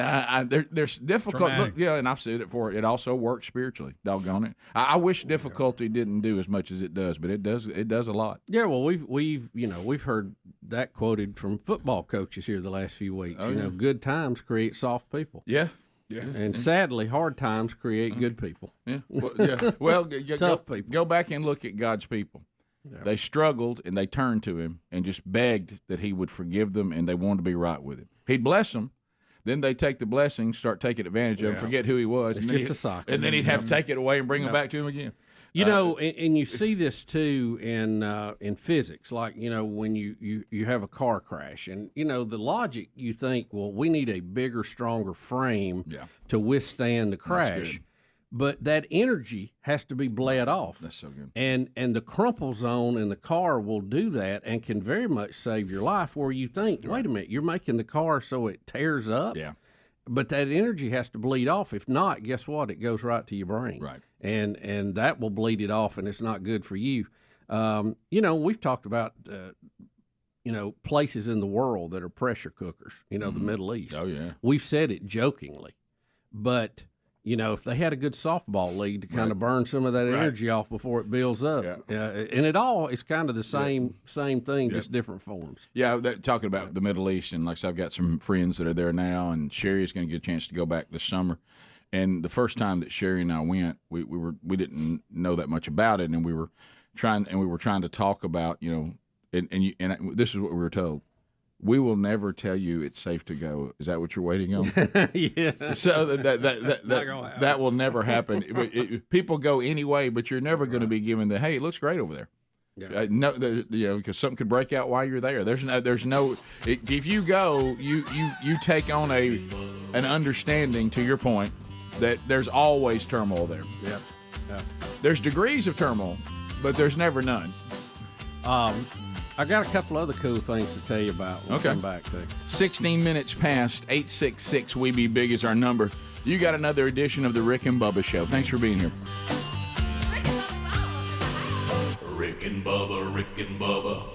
there's difficult. Traumatic. Look, and I've said it before. It also works spiritually. Doggone it. I wish difficulty didn't do as much as it does, but it does. It does a lot. Yeah. Well, we've heard that quoted from football coaches here the last few weeks. Oh, yeah. Good times create soft people. Yeah. Yeah. And sadly, hard times create good people. Yeah. Well, yeah. Well, tough people. Go back and look at God's people. Yeah. They struggled, and they turned to him and just begged that he would forgive them, and they wanted to be right with him. He'd bless them. Then they take the blessing, start taking advantage of him, forget who he was. It's just a cycle. And then he'd have to take it away and bring them back to him again. And you see this, too, in physics. Like, when you have a car crash. And, the logic, you think, well, we need a bigger, stronger frame to withstand the crash. But that energy has to be bled off. That's so good. And the crumple zone in the car will do that and can very much save your life, where you think, wait a minute, you're making the car so it tears up. Yeah. But that energy has to bleed off. If not, guess what? It goes right to your brain. Right. And that will bleed it off, and it's not good for you. We've talked about places in the world that are pressure cookers, the Middle East. Oh, yeah. We've said it jokingly, but if they had a good softball league to kind of burn some of that energy off before it builds up, and it's kind of the same thing, just different forms. Yeah, talking about the Middle East, and like I said, I've got some friends that are there now, and Sherry's going to get a chance to go back this summer. And the first time that Sherry and I went, we didn't know that much about it, and we were trying to talk about and this is what we were told. We will never tell you it's safe to go. Is that what you're waiting on? Yeah. So that will never happen. People go anyway, but you're never going to be given the, hey, it looks great over there. Yeah. Because something could break out while you're there. There's no. If you go, you take on an understanding, to your point, that there's always turmoil there. Yeah. There's degrees of turmoil, but there's never none. I got a couple other cool things to tell you about. We'll come back to 16 minutes past 866 We Be Big is our number. You got another edition of the Rick and Bubba Show. Thanks for being here. Rick and Bubba, Rick and Bubba.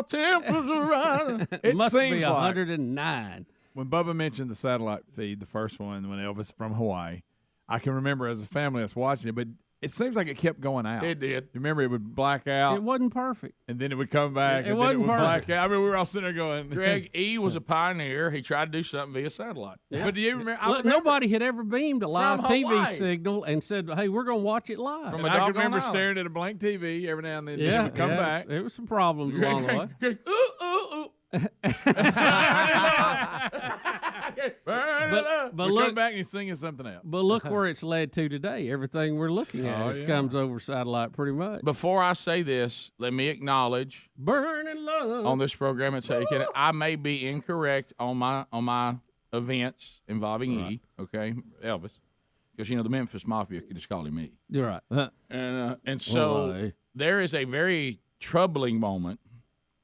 Tempers around. It must be 109. When Bubba mentioned the satellite feed, the first one, when Elvis from Hawaii, I can remember as a family us watching it, but it seems like it kept going out. It did. You remember it would black out. It wasn't perfect. And then it would come back. It wasn't would perfect. black out. I mean, we were all sitting there going. Greg E. was a pioneer. He tried to do something via satellite. Yeah. But do you remember? Look, nobody had ever beamed a live From TV Hawaii. signal and said, hey, we're going to watch it live. And I can remember staring at a blank TV every now and then. Then it would come back. It was some problems along the way. But but we look come back and he's singing something else. But look where it's led to today. Everything we're looking at comes over satellite pretty much. Before I say this, let me acknowledge burning love on this program it's taken. I may be incorrect on my events involving E. Okay, Elvis, because the Memphis Mafia could just call him E. You're right. And so there is a very troubling moment.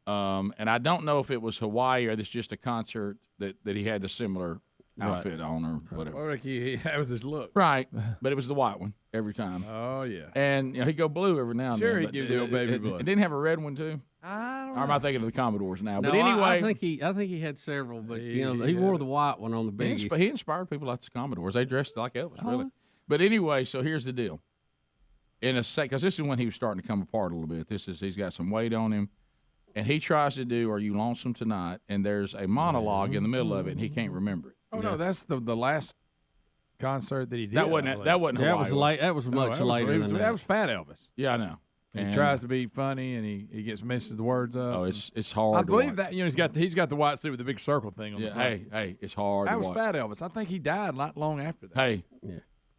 And I don't know if it was Hawaii or this just a concert that he had a similar outfit on or whatever. Well, that was his look. Right, but it was the white one every time. Oh, yeah. And he'd go blue every now and then. Sure, he'd give the old baby blue. It didn't have a red one, too? I don't know. Or am I thinking of the Commodores now? No, but anyway. I think he had several, but he wore the white one on the biggest. He inspired people like the Commodores. They dressed like Elvis, really. But anyway, so here's the deal. In a second, because this is when he was starting to come apart a little bit. He's got some weight on him. And he tries to do "Are You Lonesome Tonight?" and there's a monologue in the middle of it, and he can't remember it. Oh no, that's the last concert that he did. That wasn't Hawaii. That was late. That was much later than that. That was Fat Elvis. Yeah, I know. He tries to be funny, and he gets misses the words up. Oh, it's hard. I believe that he's got the white suit with the big circle thing on the front. Hey, it's hard. That was Fat Elvis. I think he died not long after that. Hey,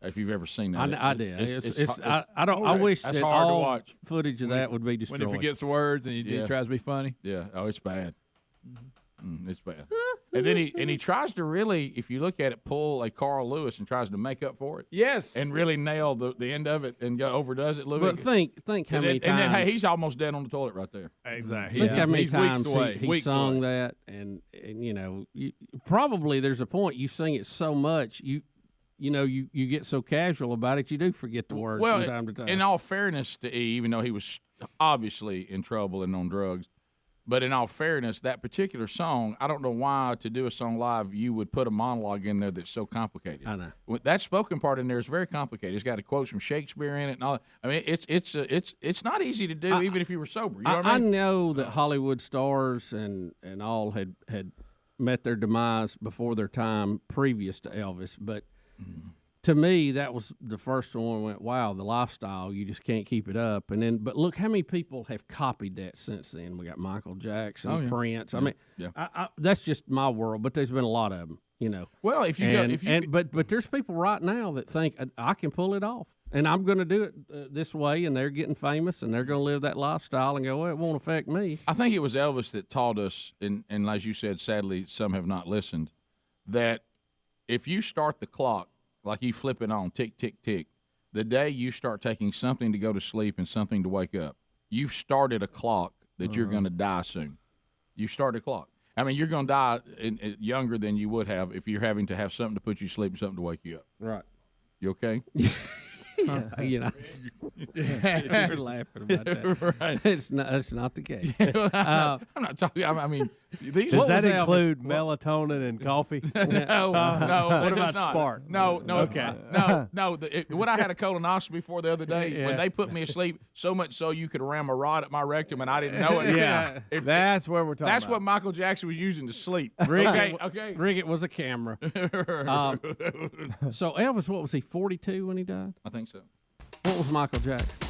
if you've ever seen that, I did. I wish that all footage of that would be destroyed. When he forgets the words and he tries to be funny. Yeah. Oh, it's bad. It's bad. And then he tries to really, if you look at it, pull a Carl Lewis and tries to make up for it. Yes. And really nail the end of it and overdoes it a little bit. But think how many times. And then, hey, he's almost dead on the toilet right there. Exactly. Think how many times he sung that, and probably there's a point you sing it so much you get so casual about it, you do forget the words from time to time. In all fairness to E, even though he was obviously in trouble and on drugs, but in all fairness, that particular song, I don't know why to do a song live you would put a monologue in there that's so complicated. I know. That spoken part in there is very complicated. It's got quotes from Shakespeare in it and all. I mean, it's not easy to do even if you were sober. You know what I mean? I know that Hollywood stars and all had met their demise before their time previous to Elvis, but to me, that was the first one. Went, wow, the lifestyle, you just can't keep it up. But look how many people have copied that since then. We got Michael Jackson, Prince. I mean, that's just my world. But there's been a lot of them, Well, but there's people right now that think I can pull it off, and I'm going to do it this way, and they're getting famous, and they're going to live that lifestyle and go, well, it won't affect me. I think it was Elvis that taught us, and as you said, sadly, some have not listened, that if you start the clock like you flip it on, tick, tick, tick, the day you start taking something to go to sleep and something to wake up, you've started a clock that you're going to die soon. You start a clock. I mean, you're going to die younger than you would have if you're having to have something to put you to sleep and something to wake you up. Right. You okay? You're laughing about that. Right. That's not the case. I'm not talking. I mean, does that include melatonin and coffee? No. What about not. Spark? No. Okay. No. When I had a colonoscopy for the other day, when they put me asleep, so much so you could ram a rod at my rectum and I didn't know it. Yeah. That's where we're talking. That's about. what Michael Jackson was using to sleep. Okay. Riggit was a camera. So Elvis, what was he? 42 when he died? I think so. What was Michael Jackson?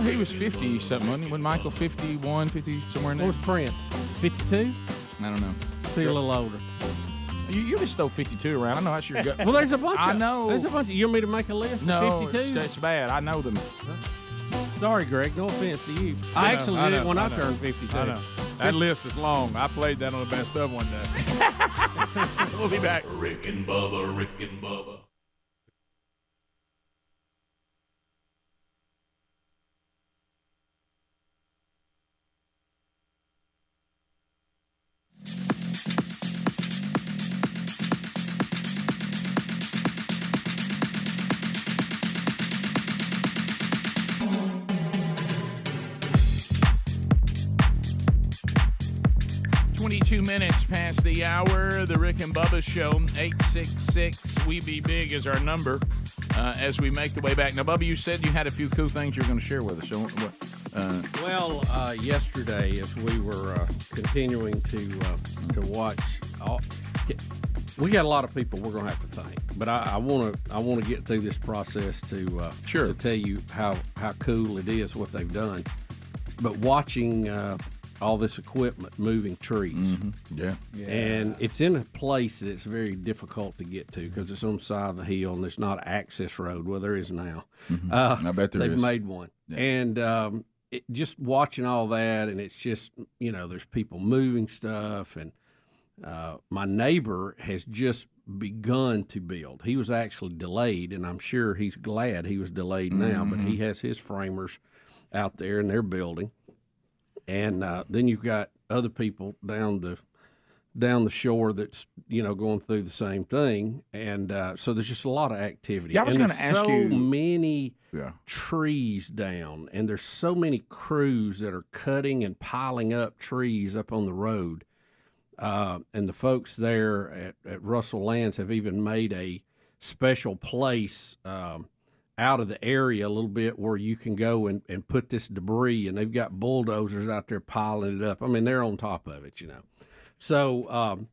He was 50 something, wasn't he? When Michael 51, 50 somewhere in there. What was Prince? 52? I don't know. So you're a little older. You just throw 52 around. I know that's your gut. Well, there's a bunch. I know. There's a bunch. You want me to make a list of 52? No, it's bad. I know them. Sorry, Greg. No offense to you. I actually did it when I turned 52. I know. That list is long. I played that on the best of one day. We'll be back. Rick and Bubba, Rick and Bubba. Minutes past the hour, the Rick and Bubba Show, 866-WE-BE-BIG is our number as we make the way back. Now, Bubba, you said you had a few cool things you're going to share with us. So, yesterday, as we were continuing to watch, we got a lot of people we're going to have to thank. But I want to get through this process to tell you how cool it is what they've done. But watching all this equipment moving trees. Yeah. And it's in a place that's very difficult to get to because it's on the side of the hill and there's not an access road. Well, there is now. I bet there they've is. made one. Yeah. And just watching all that, and it's just, there's people moving stuff. And my neighbor has just begun to build. He was actually delayed, and I'm sure he's glad he was delayed now, but he has his framers out there and they're building. And then you've got other people down the shore that's going through the same thing, and so there's just a lot of activity. Yeah, I was going to ask you. So many trees down, and there's so many crews that are cutting and piling up trees up on the road, and the folks there at Russell Lands have even made a special place out of the area a little bit where you can go and put this debris, and they've got bulldozers out there piling it up. I mean, they're on top of it, So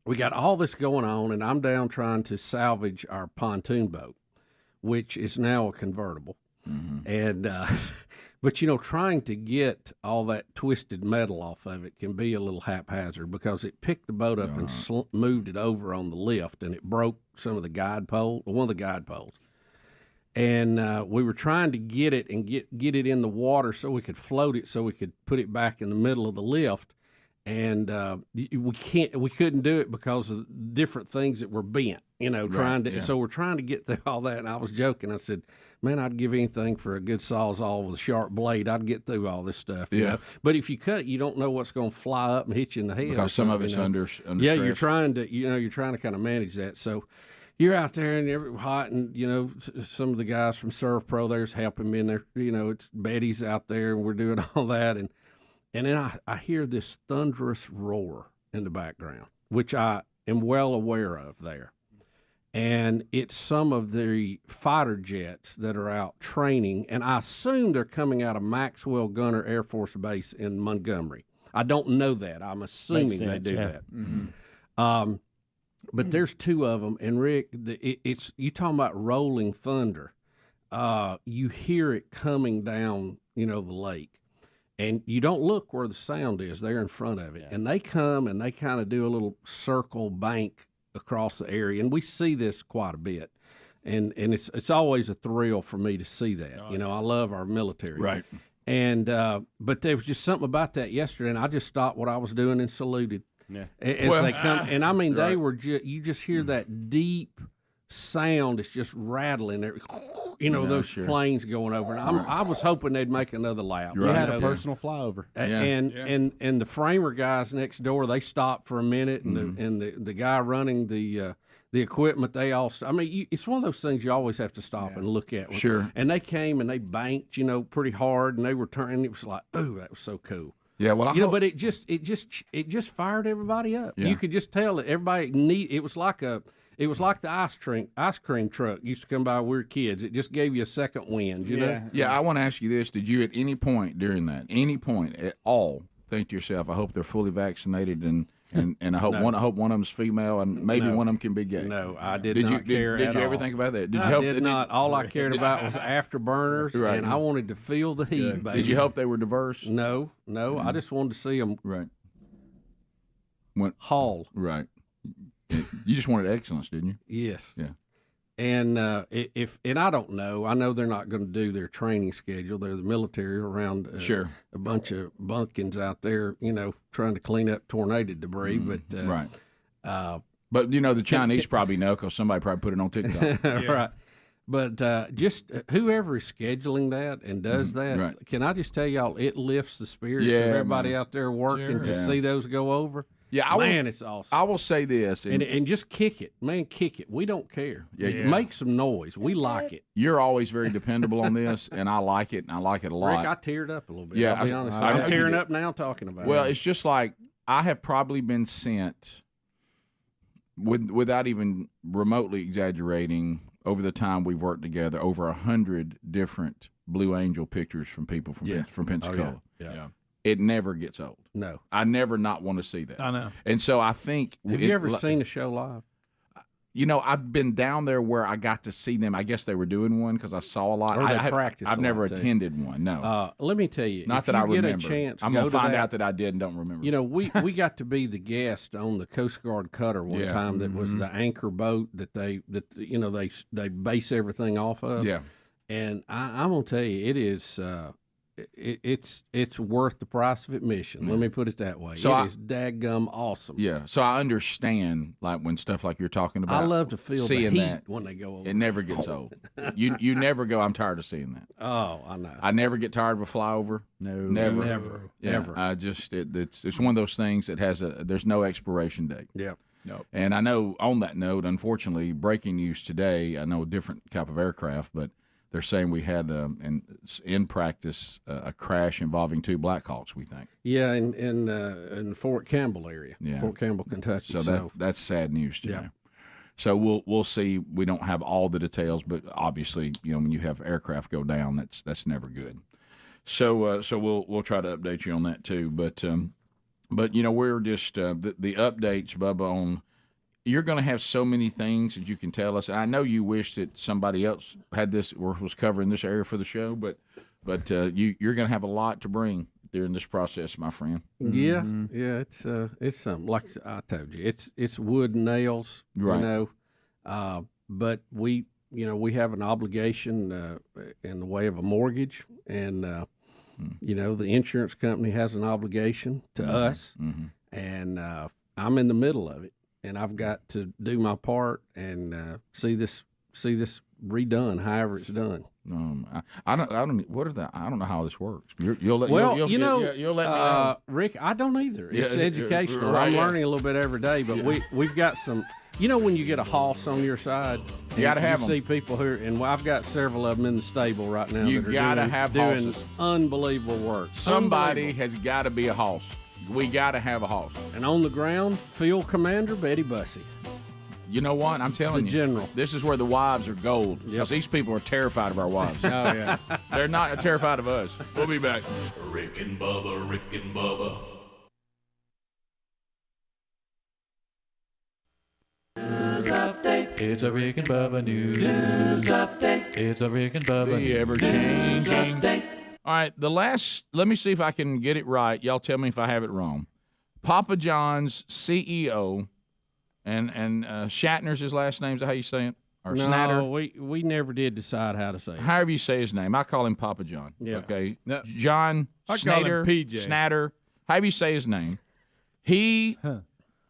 we got all this going on, and I'm down trying to salvage our pontoon boat, which is now a convertible. And but trying to get all that twisted metal off of it can be a little haphazard because it picked the boat up and moved it over on the lift, and it broke one of the guide poles. And we were trying to get it and get it in the water so we could float it, so we could put it back in the middle of the lift. And we couldn't do it because of different things that were bent. So we're trying to get through all that. And I was joking. I said, "Man, I'd give anything for a good sawzall with a sharp blade. I'd get through all this stuff." But if you cut it, you don't know what's going to fly up and hit you in the head. Because some of it's under yeah, stress. you're trying to kind of manage that. So you're out there and you're hot, and some of the guys from Surf Pro there's helping me in there. It's Betty's out there, and we're doing all that, and then I hear this thunderous roar in the background, which I am well aware of there, and it's some of the fighter jets that are out training, and I assume they're coming out of Maxwell Gunter Air Force Base in Montgomery. I don't know that. I'm assuming they do that. But there's two of them, and Rick, it's you talking about rolling thunder. You hear it coming down, the lake, and you don't look where the sound is. They're in front of it, and they come and they kind of do a little circle bank across the area, and we see this quite a bit, and it's always a thrill for me to see that. I love our military, right? And but there was just something about that yesterday, and I just stopped what I was doing and saluted. Yeah. As they come, and I mean, they were you just hear that deep sound. It's just rattling there. Those planes going over. And I was hoping they'd make another lap. You had a personal flyover. And the framer guys next door, they stopped for a minute, and the guy running the equipment, they all. It's one of those things you always have to stop and look at. Sure. And they came and they banked, pretty hard, and they were turning. It was like, oh, that was so cool. Yeah, well, but it just fired everybody up. Yeah. You could just tell that everybody it was like the ice cream truck used to come by when we were kids. It just gave you a second wind, you know? Yeah, I want to ask you this. Did you at any point during that, at all, think to yourself, I hope they're fully vaccinated and I hope one of them's female and maybe one of them can be gay? No, I did not care Did at you all. ever think about that? I did not. All I cared about was afterburners, and I wanted to feel the heat, baby. Did you hope they were diverse? No. I just wanted to see them hauled. Right. You just wanted excellence, didn't you? Yes. Yeah. And and I don't know. I know they're not going to do their training schedule. They're the military around a bunch of bumpkins out there, trying to clean up tornado debris. But but the Chinese probably know because somebody probably put it on TikTok. Right. But just whoever is scheduling that and does that, can I just tell y'all, it lifts the spirits of everybody out there working to see those go over. Yeah, it's awesome. I will say this. And just kick it. Man, kick it. We don't care. Make some noise. We like it. You're always very dependable on this, and I like it, and I like it a lot. Rick, I teared up a little bit. Yeah, I'll be honest. I'm tearing up now talking about it. Well, it's just like I have probably been sent, without even remotely exaggerating, over the time we've worked together, over 100 different Blue Angel pictures from people from Pensacola. Yeah. It never gets old. No. I never not want to see that. I know. And so I think... Have you ever seen a show live? I've been down there where I got to see them. I guess they were doing one because I saw a lot. Or they practiced I've a never lot, too. attended one. No. Let me tell you. Not if that you I remember. Get a chance, I'm going to to find that. out that I did and don't remember. We got to be the guest on the Coast Guard cutter one time. That was the anchor boat that they base everything off of. Yeah. And I'm gonna tell you, it is. It's worth the price of admission. Let me put it that way. So it is daggum awesome. Yeah, so I understand when stuff like you're talking about. I love to feel seeing the heat that when they go over. It never gets old. You never go, I'm tired of seeing that. Oh, I know. I never get tired of a flyover. No, never. Never. I just it's one of those things that there's no expiration date. Yeah. No. And I know on that note, unfortunately, breaking news today. I know a different type of aircraft, but they're saying we had in practice a crash involving 2 Black Hawks. We think. Yeah, in the Fort Campbell area. Yeah. Fort Campbell, Kentucky. So that's sad news today. Yeah. So we'll see. We don't have all the details, but obviously, when you have aircraft go down, that's never good. So we'll try to update you on that too. But we're just the updates, Bubba, on. You're going to have so many things that you can tell us. I know you wish that somebody else had this or was covering this area for the show, but you're going to have a lot to bring during this process, my friend. Yeah, it's something like I told you. It's wood and nails, right? But we have an obligation in the way of a mortgage, and the insurance company has an obligation to us, and I'm in the middle of it. And I've got to do my part and see this redone, however it's done. I don't. What are the? I don't know how this works. You'll let me know. Rick, I don't either. It's educational. Right, I'm learning a little bit every day. But we've got some. When you get a hoss on your side, you got to have them. You see people who, and I've got several of them in the stable right now. You got to have doing hosses. Unbelievable work. Somebody has got to be a hoss. We got to have a hoss. And on the ground, Field Commander Betty Bussey. You know what? I'm telling the general. This is where the wives are gold. Because these people are terrified of our wives. Oh, yeah. They're not terrified of us. We'll be back. Rick and Bubba, Rick and Bubba. News update. It's a Rick and Bubba news update. It's a Rick and Bubba the ever-changing update. All right, let me see if I can get it right. Y'all tell me if I have it wrong. Papa John's CEO, and Shatner's his last name. Is that how you say it? Or no, Snatter? we never did decide how to say it. However you say his name. I call him Papa John. Yeah. Okay. No. John Snatter, Snatter, however you say his name. He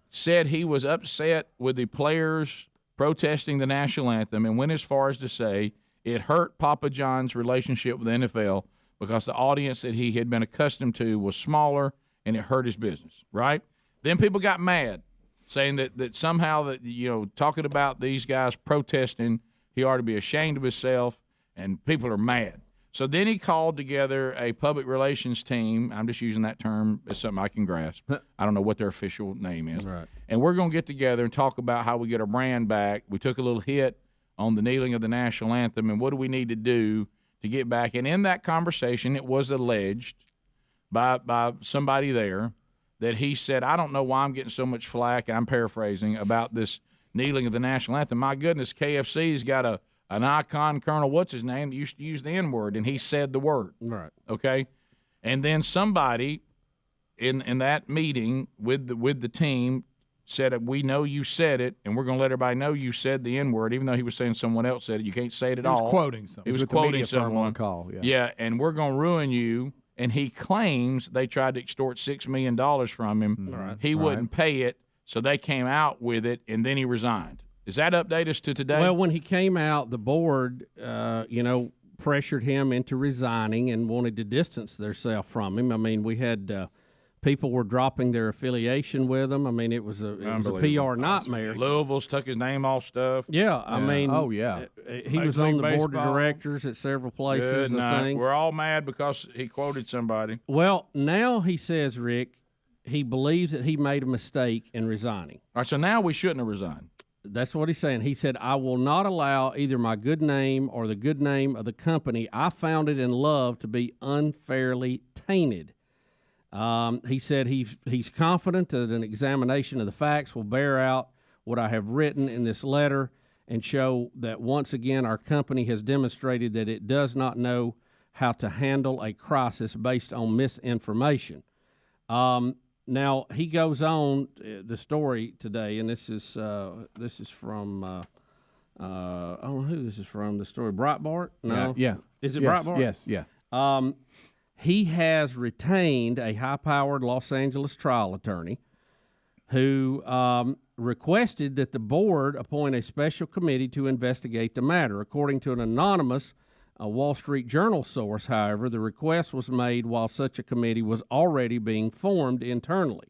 said he was upset with the players protesting the national anthem and went as far as to say it hurt Papa John's relationship with the NFL because the audience that he had been accustomed to was smaller and it hurt his business, right? Then people got mad, saying that somehow that talking about these guys protesting, he ought to be ashamed of himself, and people are mad. So then he called together a public relations team. I'm just using that term as something I can grasp. I don't know what their official name is. Right. And we're going to get together and talk about how we get our brand back. We took a little hit on the kneeling of the national anthem, and what do we need to do to get back? And in that conversation, it was alleged by somebody there that he said, I don't know why I'm getting so much flack, and I'm paraphrasing, about this kneeling of the national anthem. My goodness, KFC's got an icon, Colonel what's-his-name, that used to use the N-word, and he said the word. Right. Okay? And then somebody in that meeting with the team said, we know you said it, and we're going to let everybody know you said the N-word, even though he was saying someone else said it. You can't say it at all. He was quoting something. He was quoting someone. Call, yeah, and we're going to ruin you. And he claims they tried to extort $6 million from him. Right. He wouldn't pay it, so they came out with it, and then he resigned. Does that update us to today? Well, when he came out, the board, pressured him into resigning and wanted to distance themselves from him. I mean, we had people were dropping their affiliation with him. I mean, it was a PR nightmare. Louisville's took his name off stuff. Yeah, I mean, he was on the board of directors at several places. Good night. Things. We're all mad because he quoted somebody. Well, now he says, Rick, he believes that he made a mistake in resigning. All right, so now we shouldn't have resigned. That's what he's saying. He said, I will not allow either my good name or the good name of the company I founded and loved to be unfairly tainted. He said he's confident that an examination of the facts will bear out what I have written in this letter and show that once again our company has demonstrated that it does not know how to handle a crisis based on misinformation. Now he goes on the story today, and this is from I don't know who this is from. The story Breitbart? No, yeah. Is it Breitbart? Yes, yeah. He has retained a high-powered Los Angeles trial attorney who requested that the board appoint a special committee to investigate the matter. According to an anonymous Wall Street Journal source, however, the request was made while such a committee was already being formed internally.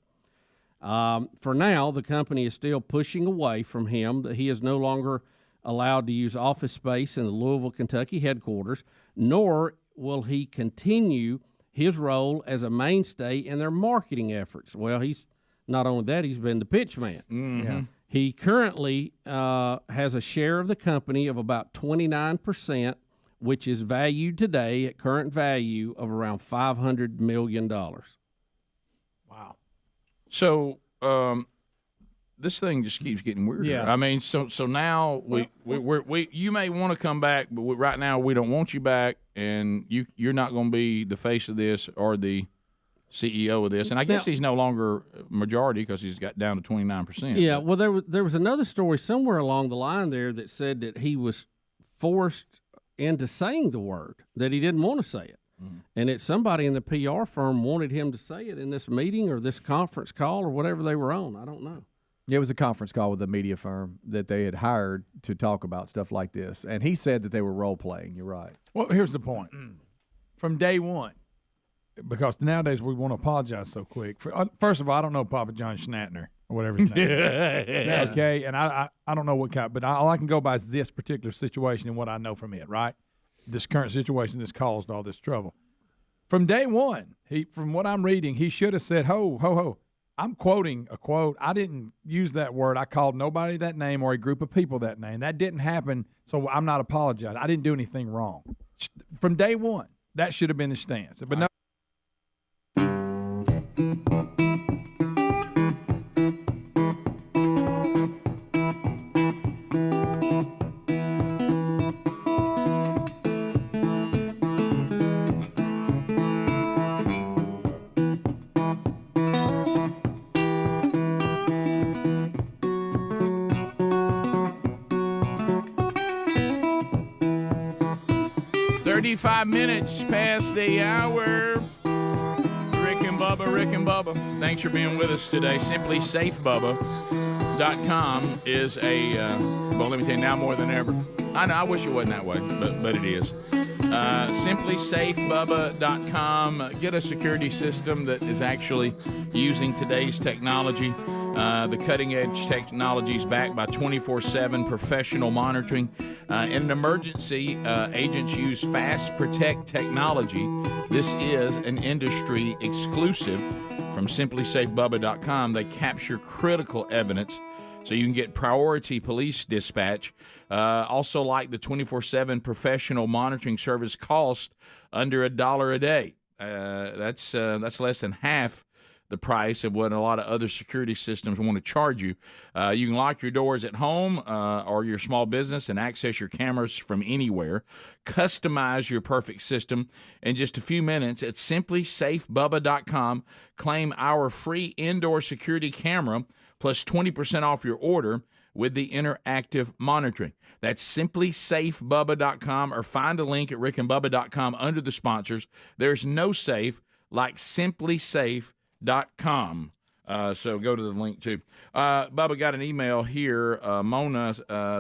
For now, the company is still pushing away from him that he is no longer allowed to use office space in the Louisville, Kentucky headquarters, nor will he continue his role as a mainstay in their marketing efforts. Well, he's not only that, he's been the pitch man. Mm-hmm. Yeah. He currently has a share of the company of about 29%, which is valued today at current value of around $500 million. Wow. So this thing just keeps getting weirder. Yeah. I mean, so now we you may want to come back, but right now we don't want you back, and you're not going to be the face of this or the CEO of this. And I guess he's no longer majority because he's got down to 29%. Yeah. Well, there was another story somewhere along the line there that said that he was forced into saying the word, that he didn't want to say it. Mm-hmm. And that somebody in the PR firm wanted him to say it in this meeting or this conference call or whatever they were on. I don't know. Yeah, it was a conference call with a media firm that they had hired to talk about stuff like this. And he said that they were role-playing. You're right. Well, here's the point. From day one, because nowadays we want to apologize so quick. First of all, I don't know Papa John Schnattner or whatever his name is. Yeah. Okay, and I don't know what kind, but all I can go by is this particular situation and what I know from it, right? This current situation that's caused all this trouble. From day one, from what I'm reading, he should have said, ho, ho, ho. I'm quoting a quote. I didn't use that word. I called nobody that name or a group of people that name. That didn't happen, so I'm not apologizing. I didn't do anything wrong. From day one, that should have been the stance. But no. 35 minutes past the hour. Rick and Bubba. Thanks for being with us today. SimplySafeBubba.com is a, well, let me tell you, now more than ever. I know, I wish it wasn't that way, but it is. SimplySafeBubba.com. Get a security system that is actually using today's technology. The cutting-edge technology is backed by 24/7 professional monitoring. In an emergency, agents use Fast Protect technology. This is an industry exclusive from SimplySafeBubba.com. They capture critical evidence so you can get priority police dispatch. Also, like the 24/7 professional monitoring service, cost under $1 a day. That's less than half the price of what a lot of other security systems want to charge you. You can lock your doors at home or your small business and access your cameras from anywhere. Customize your perfect system in just a few minutes at SimplySafeBubba.com. Claim our free indoor security camera plus 20% off your order with the interactive monitoring. That's SimplySafeBubba.com, or find a link at rickandbubba.com under the sponsors. There's no safe like SimplySafe.com. So go to the link too. Bubba got an email here. Mona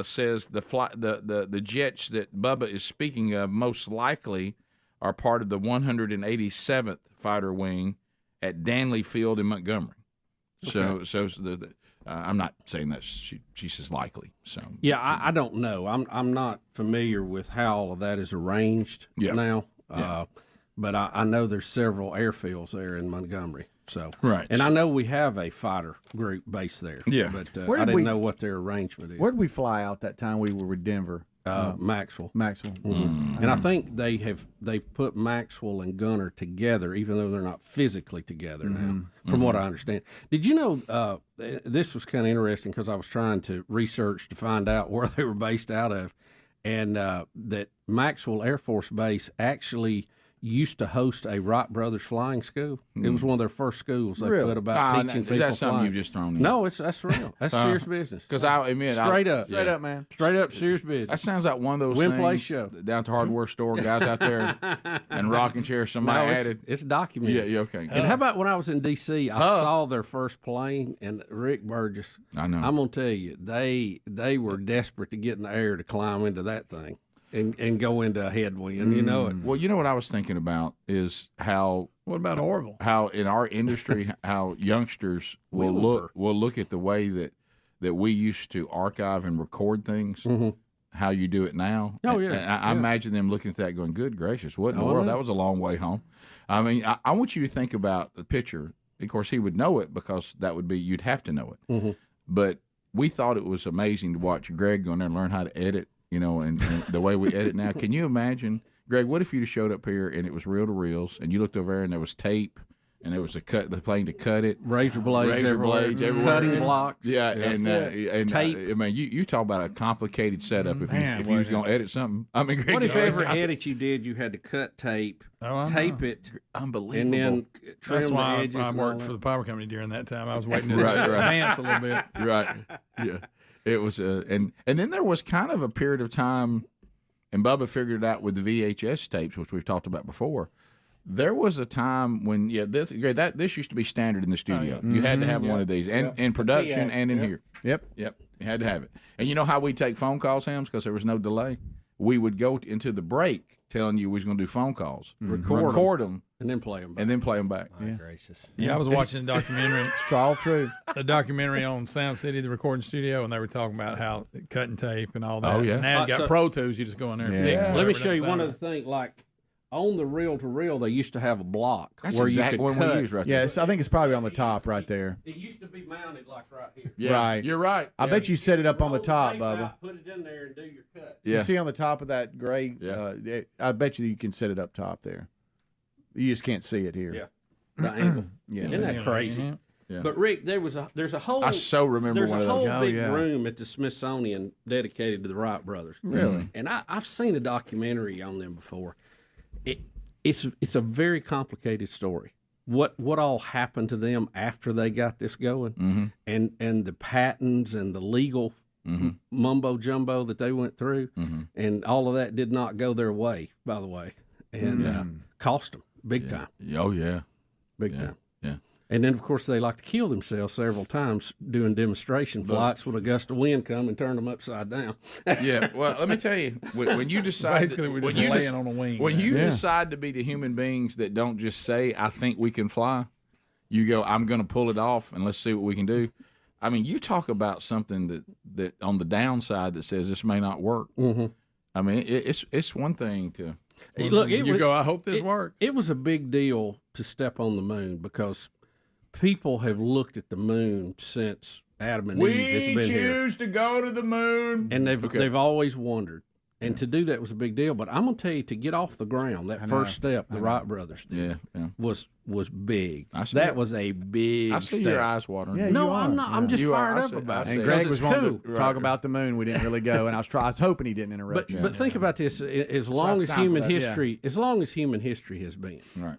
says the jets that Bubba is speaking of most likely are part of the 187th Fighter Wing at Danley Field in Montgomery. Okay. So I'm not saying that she says likely. So yeah, I don't know. I'm not familiar with how all of that is arranged now. But I know there's several airfields there in Montgomery. So Right. and I know we have a fighter group based there. Yeah. but Where I did didn't we- know what their arrangement is. Where did we fly out that time we were with Denver? Maxwell. Maxwell. And I think they've put Maxwell and Gunner together, even though they're not physically together now, from what I understand. Did you know this was kind of interesting because I was trying to research to find out where they were based out of, and that Maxwell Air Force Base actually used to host a Wright Brothers flying school. It was one of their first schools they put about teaching people Is that something flying. you've just thrown in? No, that's real. That's serious business. Because I admit, Straight up, man. Straight up, serious business. That sounds like one of those Win, things. play, show. Down at the hardware store, guys out there and rocking chairs. Somebody added. It's documented. Yeah, okay. And how about when I was in D.C., I saw their first plane, and Rick Burgess. I know. I'm gonna tell you, they were desperate to get in the air to climb into that thing and go into a headwind. You know it. Well, you know what I was thinking about is how. What about Orville? How in our industry, how youngsters will look at the way that we used to archive and record things. How you do it now? Oh, yeah. And I imagine them looking at that, going, "Good gracious, what in the world? That was a long way home." I mean, I want you to think about the picture. Of course, he would know it because that would be you'd have to know it. But we thought it was amazing to watch Greg go in there and learn how to edit. You know, and the way we edit now. Can you imagine, Greg? What if you just showed up here and it was reel to reels, and you looked over there and there was tape, and there was the plane to cut it, razor blades everywhere, cutting blocks, and tape. I mean, you talk about a complicated setup. If you was going to edit something, I mean, Greg, what if every edit you did, you had to cut tape, tape it, unbelievable, and then trim That's the why edges I and worked all for that. the power company during that time. I was waiting to Right. advance a little bit. Right. Yeah. It was and then there was kind of a period of time. And Bubba figured it out with the VHS tapes, which we've talked about before. There was a time when, this used to be standard in the studio. You had to have one of these, and in production and in here. Yep. You had to have it. And you know how we take phone calls, Hams, because there was no delay? We would go into the break telling you we was going to do phone calls, record them, and then play them back. And then play them back. My gracious. Yeah, I was watching a documentary. It's all true. A documentary on Sound City, the recording studio, and they were talking about how cutting tape and all that. Oh, yeah. And now you got So- Pro Tools. You just go in there and fix Let me whatever show you doesn't one sound other thing. Like on the reel-to-reel, they used to have a block That's where exactly you what could cut. we use right there. Yes, I think it's probably on the top right there. It used to be mounted like right here. Yeah, Right. You're right. I bet you set it up on the top, Tape Bubba. out, put it in there and do your cut. Yeah. You see on the top of that gray? I bet you can set it up top there. You just can't see it here. Yeah. The angle. Yeah. Isn't that crazy? Yeah. But Rick, there's a whole. I so remember There's one a of whole those. big room at the Smithsonian dedicated to the Wright brothers. Really? And I've seen a documentary on them before. It's a very complicated story. What all happened to them after they got this going, and the patents and the legal mumbo jumbo that they went through, and all of that did not go their way, by the way, and cost them big time. Oh yeah, big time. Yeah. And then, of course, they like to kill themselves several times doing demonstration flights with a gust of wind come and turn them upside down. Yeah, well, let me tell you, when you decide, Basically, we're just laying on a wing. When you Yeah. decide to be the human beings that don't just say, "I think we can fly," you go, "I'm going to pull it off, and let's see what we can do." I mean, you talk about something that on the downside that says this may not work. I mean, it's one thing to Look, I hope this works. It was a big deal to step on the moon because people have looked at the moon since Adam and Eve has been here, to go to the moon, and they've always wondered. And to do that was a big deal. But I'm gonna tell you, to get off the ground, that first step the Wright brothers did was big. That was a big I see step. your eyes watering. Yeah, No, you I'm are. not. I'm Yeah. just You are. fired I up see- about I it. And see. Greg Because was it's wanting cool. to talk about the moon. We didn't really go, and I was hoping he didn't interrupt you. But think about this: as long as time for human that, yeah. history, as long as human history has been, Right.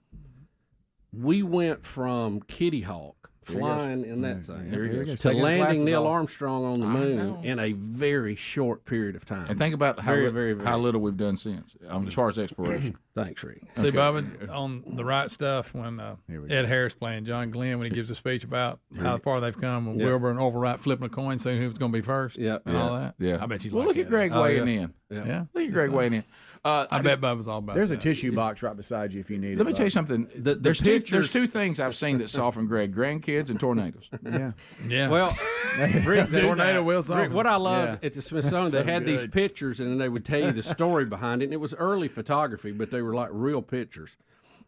we went from Kitty Hawk flying in that thing Here he goes. to Take his landing glasses Neil off. Armstrong on the I moon know. in a very short period of time. And think about how Very how little we've done since, as far as exploration. Thanks, Rick. See, Okay. Bubba, on the right stuff, when Ed Harris playing John Glenn, when he gives a speech about how far they've come, and Wilbur and Overwright flipping a coin, saying who's going to be first, and all that. Yeah. I bet you. Well, like look at that. Greg weighing in. Yeah, Look at Greg weighing in. I bet Bubba's all about. There's that. a tissue box right beside you if you need it. Let me tell you Bubba. something. There's two things I've seen that soften Greg: grandkids and tornadoes. Yeah. Well, Rick, tornado will Rick, soften. what I loved at the Smithsonian, So they had these good. pictures, and then they would tell you the story behind it. And it was early photography, but they were like real pictures.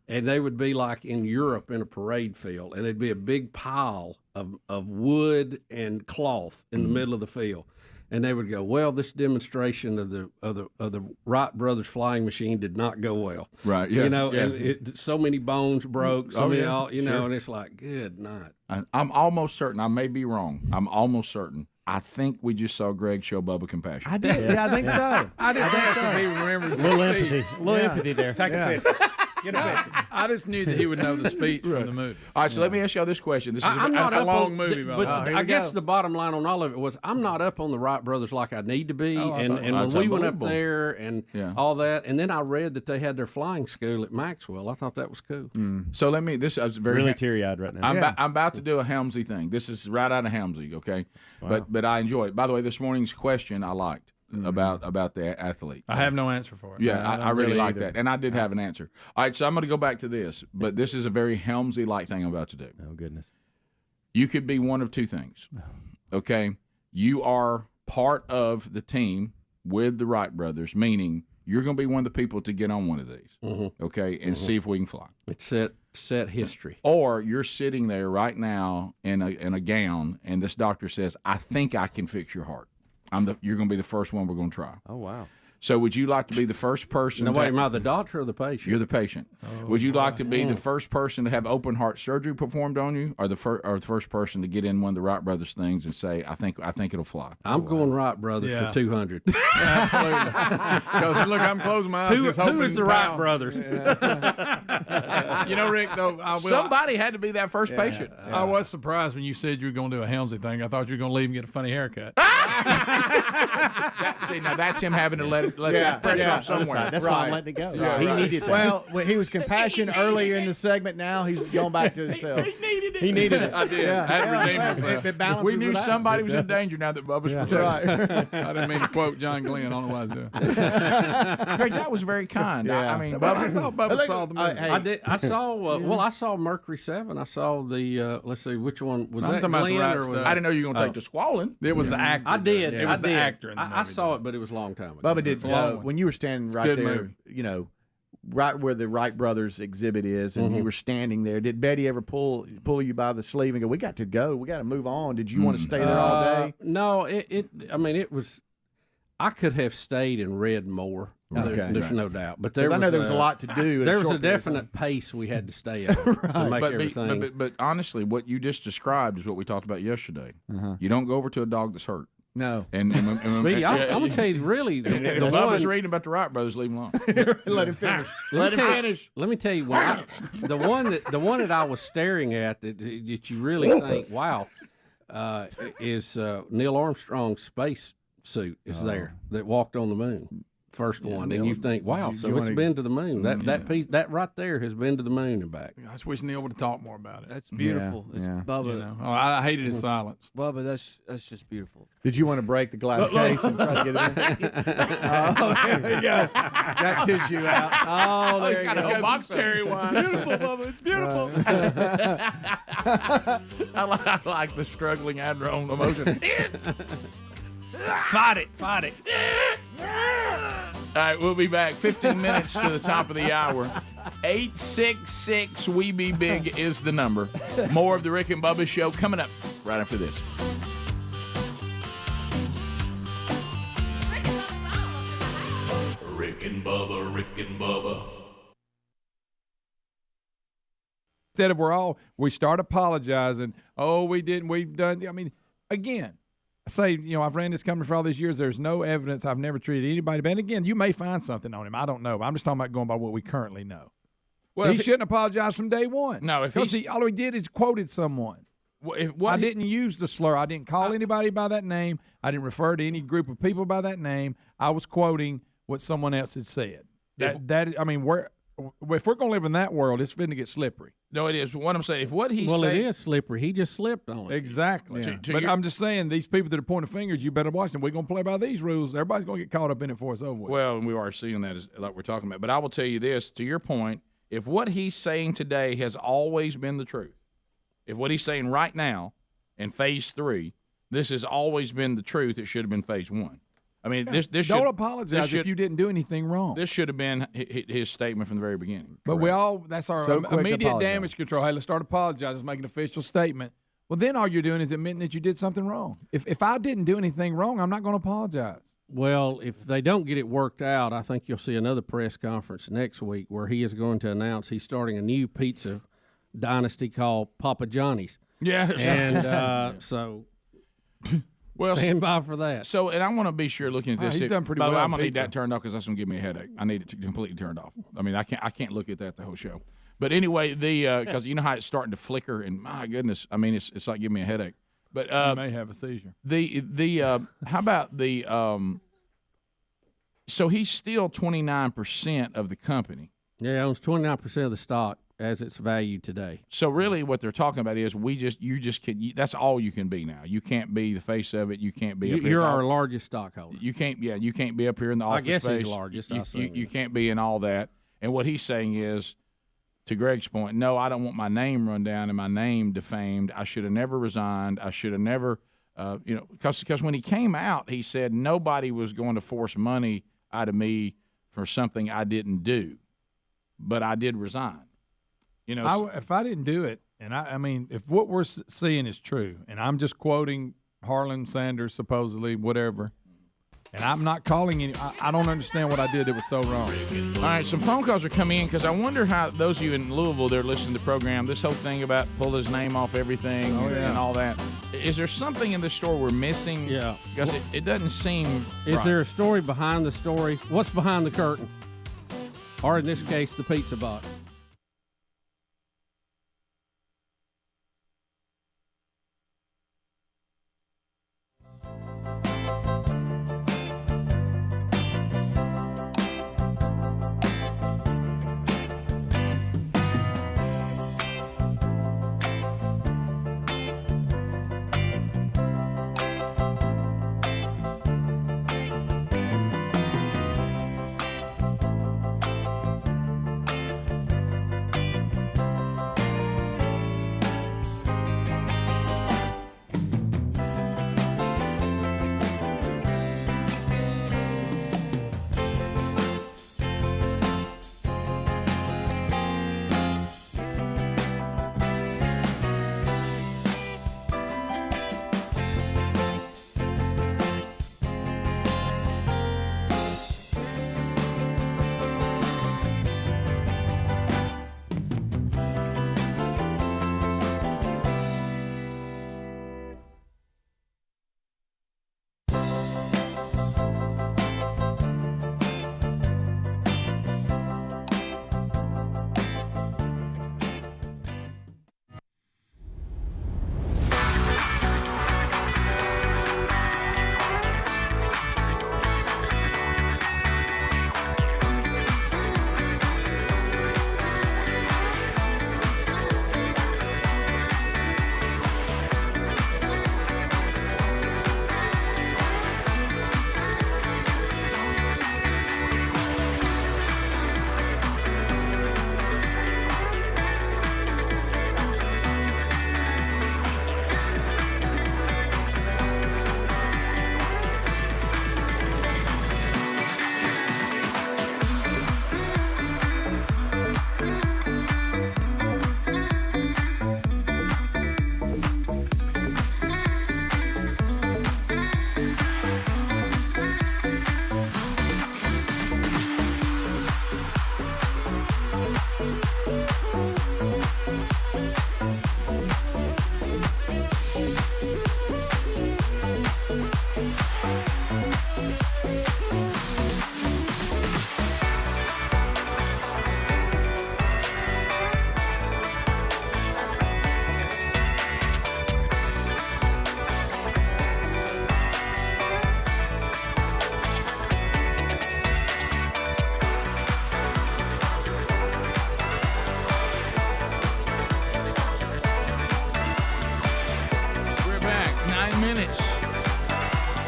and they would be like in Europe in a parade field, and there'd be a big pile of wood and cloth in the middle of the field. And they would go, well, this demonstration of the Wright brothers flying machine did not go well. Right. Yeah. And so many bones broke. So many, Sure. and it's like, good night. I'm almost certain. I may be wrong. I'm almost certain. I think we just saw Greg show Bubba compassion. I did. Yeah, I think so. I just asked if he remembers A little the empathy. speech. A little empathy there. Take a picture. Get a picture. I just knew that he would know the speech from the movie. All right, so let me ask y'all this question. This is that's a long movie, but I guess the bottom line on all of it was I'm not up on the Wright brothers like I need to be. And when we went up there and all that, and then I read that they had their flying school at Maxwell. I thought that was cool. So let me. This is very really teary-eyed right now. I'm about to do a Helmsley thing. This is right out of Helmsley, okay? Wow. But I enjoy it. By the way, this morning's question I liked. About the athlete. I have no answer for it. Yeah, I really like that. And I did have an answer. All right, so I'm going to go back to this, but this is a very Helmsley-like thing I'm about to do. Oh, goodness. You could be one of two things, okay? You are part of the team with the Wright brothers, meaning you're going to be one of the people to get on one of these, okay, and see if we can fly. It's set history. Or you're sitting there right now in a gown, and this doctor says, I think I can fix your heart. You're going to be the first one we're going to try. Oh, wow. So would you like to be the first person? Now, wait, am I the doctor or the patient? You're the patient. Oh, would you like to be the first person to have open heart surgery performed on you, or the first person to get in one of the Wright brothers things and say, I think it'll fly? I'm going Wright brothers for 200. Absolutely. Because look, I'm closing my eyes. Who is the Wright brothers? You know, Rick, though, somebody had to be that first patient. I was surprised when you said you were going to do a Helmsley thing. I thought you were going to leave and get a funny haircut. Now that's him having to let that pressure off somewhere. That's why I'm letting it go. Yeah, he needed that. Well, he was compassion earlier in the segment. Now he's going back to himself. He needed it. I did. Yeah. I had to redeem myself. It balances We knew it out. somebody was in danger now that Bubba's protected. Right. I didn't mean to quote John Glenn. I don't know what I was doing. Greg, that was very kind. Yeah. I mean, I thought Bubba saw the movie. I did. I saw. I saw Mercury 7. I saw the. Let's see, which one was I'm that? talking about the Glenn, right or was stuff. it- I didn't know you were going to take the squalling. It was the actor. I did. It was I the did. actor in the I movie. saw it, but it was a long time ago. Bubba did. a long one. When you were standing right good there, movie. you know, right where the Wright brothers exhibit is, and you were standing there. Did Betty ever pull you by the sleeve and go, "We got to go. We got to move on"? Did you want to stay there all day? No, I mean, it was. I could have stayed and read more. Okay. There's no doubt. But there I know there was a lot to do. There was a definite pace we had to stay at to make everything. But honestly, what you just described is what we talked about yesterday. You don't go over to a dog that's hurt. No. I'm gonna tell you, really, the Bubba's reading about the Wright brothers. Leave him alone. Let him finish. Let him finish. Let me tell you, the one that I was staring at that you really think, wow, is Neil Armstrong's space suit is there that walked on the moon. First one, and you think, wow, so it's been to the moon. That piece, that right there, has been to the moon and back. I just wish Neil would have talked more about it. That's beautiful. Yeah, It's yeah. Bubba. You know? I hated his silence. Bubba, that's just beautiful. Did you want to break the glass case and try to get it in? Oh, there you go. Got tissue out. Oh, there you go. Box cherry wine. It's beautiful, Bubba. It's beautiful. I like the struggling adrenal emotion. Fight it. All right, we'll be back. 15 minutes to the top of the hour. 866-WE-BE-BIG is the number. More of the Rick and Bubba Show coming up right after this. Rick and Bubba, Rick and Bubba. Instead of we start apologizing. Oh, we didn't. We've done. I mean, again, I say, I've ran this company for all these years. There's no evidence. I've never treated anybody bad. And again, you may find something on him. I don't know. But I'm just talking about going by what we currently know. Well, he shouldn't apologize from day one. No, if all he did is quoted someone. I didn't use the slur. I didn't call anybody by that name. I didn't refer to any group of people by that name. I was quoting what someone else had said. If we're going to live in that world, it's going to get slippery. No, it is. What I'm saying, if what he's saying... Well, it is slippery. He just slipped on it. Exactly. Yeah. I'm just saying, these people that are pointing fingers, you better watch them. We're going to play by these rules. Everybody's going to get caught up in it before it's over with. Well, and we are seeing that like we're talking about. But I will tell you this, to your point, if what he's saying today has always been the truth, if what he's saying right now in phase 3, this has always been the truth, it should have been phase 1. I mean, this don't apologize if you didn't do anything wrong. This should have been his statement from the very beginning. But that's our immediate damage control. Hey, let's start apologizing. Let's make an official statement. Well, then all you're doing is admitting that you did something wrong. If I didn't do anything wrong, I'm not going to apologize. Well, if they don't get it worked out, I think you'll see another press conference next week where he is going to announce he's starting a new pizza dynasty called Papa Johnny's. Yeah. And so stand by for that. So, and I want to be sure looking at this. He's done pretty well. I'm going to need that turned off because that's going to give me a headache. I need it completely turned off. I mean, I can't look at that the whole show. But anyway, because you know how it's starting to flicker, and my goodness, I mean, it's like giving me a headache. But you may have a seizure. How about the so he's still 29% of the company. Yeah, he owns 29% of the stock as it's valued today. So really, what they're talking about is that's all you can be now. You can't be the face of it. You can't be. You're our largest stockholder. You can't. Yeah, you can't be up here in the office. I guess space. he's largest. You can't be in all that. And what he's saying is, to Greg's point, no, I don't want my name run down and my name defamed. I should have never resigned. I should have never, because when he came out, he said nobody was going to force money out of me for something I didn't do, but I did resign. If I didn't do it, and I mean, if what we're seeing is true, and I'm just quoting Harlan Sanders, supposedly, whatever, and I'm not calling any. I don't understand what I did. It was so wrong. All right, some phone calls are coming in because I wonder how those of you in Louisville that are listening to the program, this whole thing about pull his name off everything and all that. Is there something in the store we're missing? Yeah. Because it doesn't seem Is right. there a story behind the story? What's behind the curtain? Or in this case, the pizza box.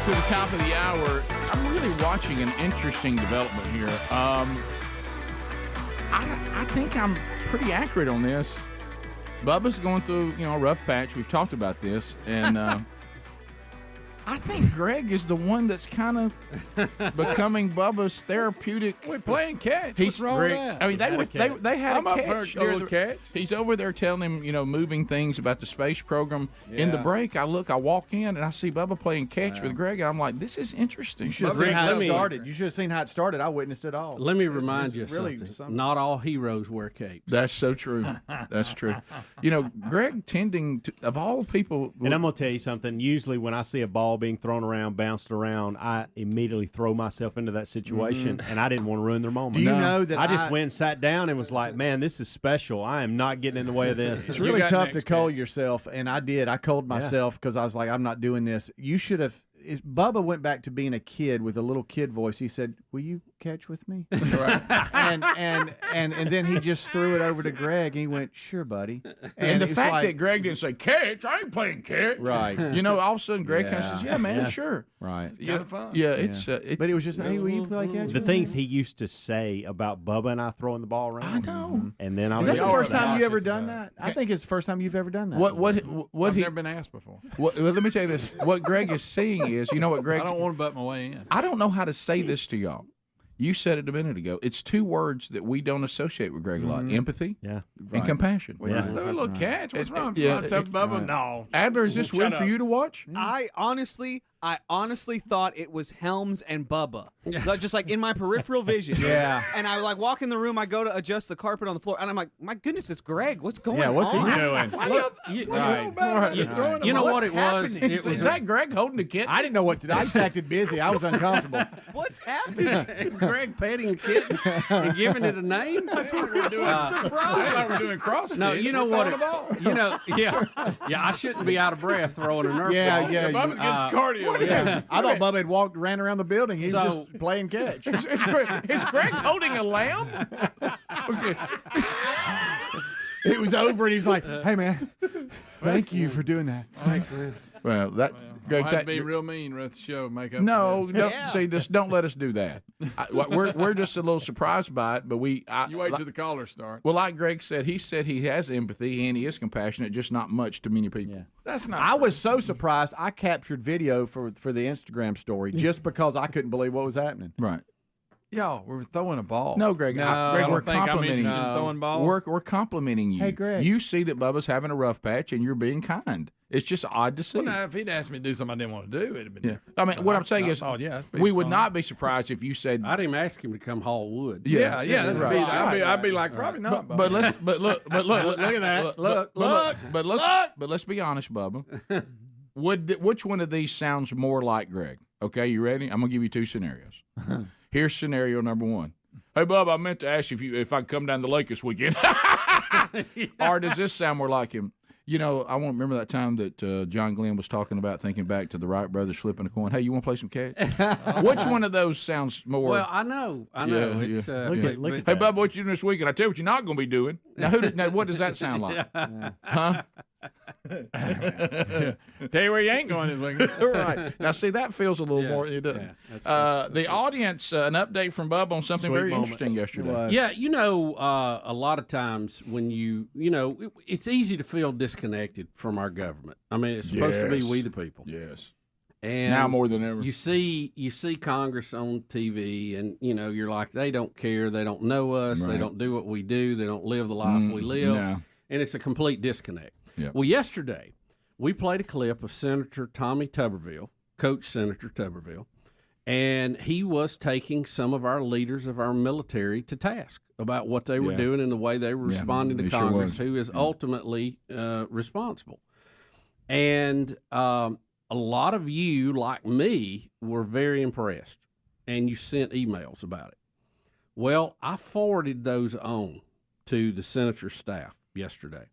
to the top of the hour. I'm really watching an interesting development here. I think I'm pretty accurate on this. Bubba's going through, a rough patch. We've talked about this, and I think Greg is the one that's kind of becoming Bubba's therapeutic. We're playing catch. He's What's wrong with that? I mean, they had I'm a up catch. for a little catch. He's over there telling him, moving things about the space program. In the break, I walk in, and I see Bubba playing catch with Greg, and I'm like, this is interesting. You should have seen how it started. You should have seen how it started. I witnessed it all. Let me remind you of something. Not all heroes wear capes. That's so true. That's true. Greg tending to, of all people. And I'm going to tell you something. Usually when I see a ball being thrown around, bounced around, I immediately throw myself into that situation, and I didn't want to ruin their moment. Do you know that I just went and sat down and was like, man, this is special. I am not getting in the way of this. It's really tough to cull yourself, and I did. I culled myself because I was like, I'm not doing this. You should have. Bubba went back to being a kid with a little kid voice. He said, "Will you catch with me?" Right. and then he just threw it over to Greg, and he went, "Sure, buddy." And the fact that Greg didn't say catch, I ain't playing catch. Right. All of a sudden Greg kind of says, "Yeah, man, sure." Right. It's kind of fun. Yeah, but it was just, "Hey, will you play catch?" The things he used to say about Bubba and I throwing the ball around. I know. And then I Is was that the first time you ever done that? I think it's the first time you've ever done that. What I've he never been asked before. let me tell you this. What Greg is seeing is, what Greg. I don't want to butt my way in. I don't know how to say this to y'all. You said it a minute ago. It's two words that we don't associate with Greg a lot: empathy, and compassion. We just threw a little catch. What's wrong? Bubba? No. Adler, is this weird for you to watch? I honestly thought it was Helms and Bubba, just like in my peripheral vision. Yeah. And I walk in the room. I go to adjust the carpet on the floor, and I'm like, my goodness, it's Greg. What's going on? Yeah, what's he doing? What's so bad about you throwing You know what it was? happening? Is that Greg holding the kid? I didn't know what to do. I just acted busy. I was uncomfortable. What's happening? Greg petting a kitten and giving it a name? I thought we were doing cross. No, you know what? I shouldn't be out of breath throwing a Nerf ball. Yeah. Bubba's against cardio. Yeah. I thought Bubba had ran around the building. He was just playing catch. Is Greg holding a lamb? It was over, and he's like, "Hey, man, thank you for doing that." Thanks, man. Well, that Greg, that'd be real mean. Rest of the show. Make up. No, for don't, see, just don't let us do that. We're just a little surprised by it, but you wait till the callers start. Well, like Greg said, he has empathy and he is compassionate, just not much to many people. Yeah. That's not. I was so surprised. I captured video for the Instagram story just because I couldn't believe what was happening. Right. Yo, we're throwing a ball. No, Greg. Greg, we're complimenting you. Throwing balls. We're complimenting you. Hey, Greg. You see that Bubba's having a rough patch, and you're being kind. It's just odd to see. Well, now, if he'd asked me to do something I didn't want to do, it'd have been different. I mean, what I'm saying is, we would not be surprised if you said, I didn't ask him to come haul wood. Yeah, that's right. I'd be like, probably not. But look at that. Look. But let's be honest, Bubba. Which one of these sounds more like Greg? Okay, you ready? I'm gonna give you two scenarios. Here's scenario number one. Hey, Bubba, I meant to ask you if I could come down the lake this weekend. Or does this sound more like him? I won't remember that time that John Glenn was talking about thinking back to the Wright brothers flipping a coin. Hey, you want to play some catch? Which one of those sounds more? Well, I know. Yeah, It's, look at hey, Bubba, what you doing this weekend? I tell you what you're not going to be doing. Now, what does that sound like? Huh? Tell you where you ain't going this weekend. Right. Now, see, that feels a little more. The audience, an update from Bubba on something very interesting yesterday. Yeah, a lot of times when it's easy to feel disconnected from our government. I mean, it's supposed to be we the people. Yes. And now more than ever. You see Congress on TV, and you're like, they don't care, they don't know us, they don't do what we do, they don't live the life we live, and it's a complete disconnect. Yep. Well, yesterday we played a clip of Senator Tommy Tuberville, Coach Senator Tuberville, and he was taking some of our leaders of our military to task about what they were doing and the way they were responding to Congress, who is ultimately responsible. And a lot of you, like me, were very impressed, and you sent emails about it. Well, I forwarded those on to the senator's staff yesterday.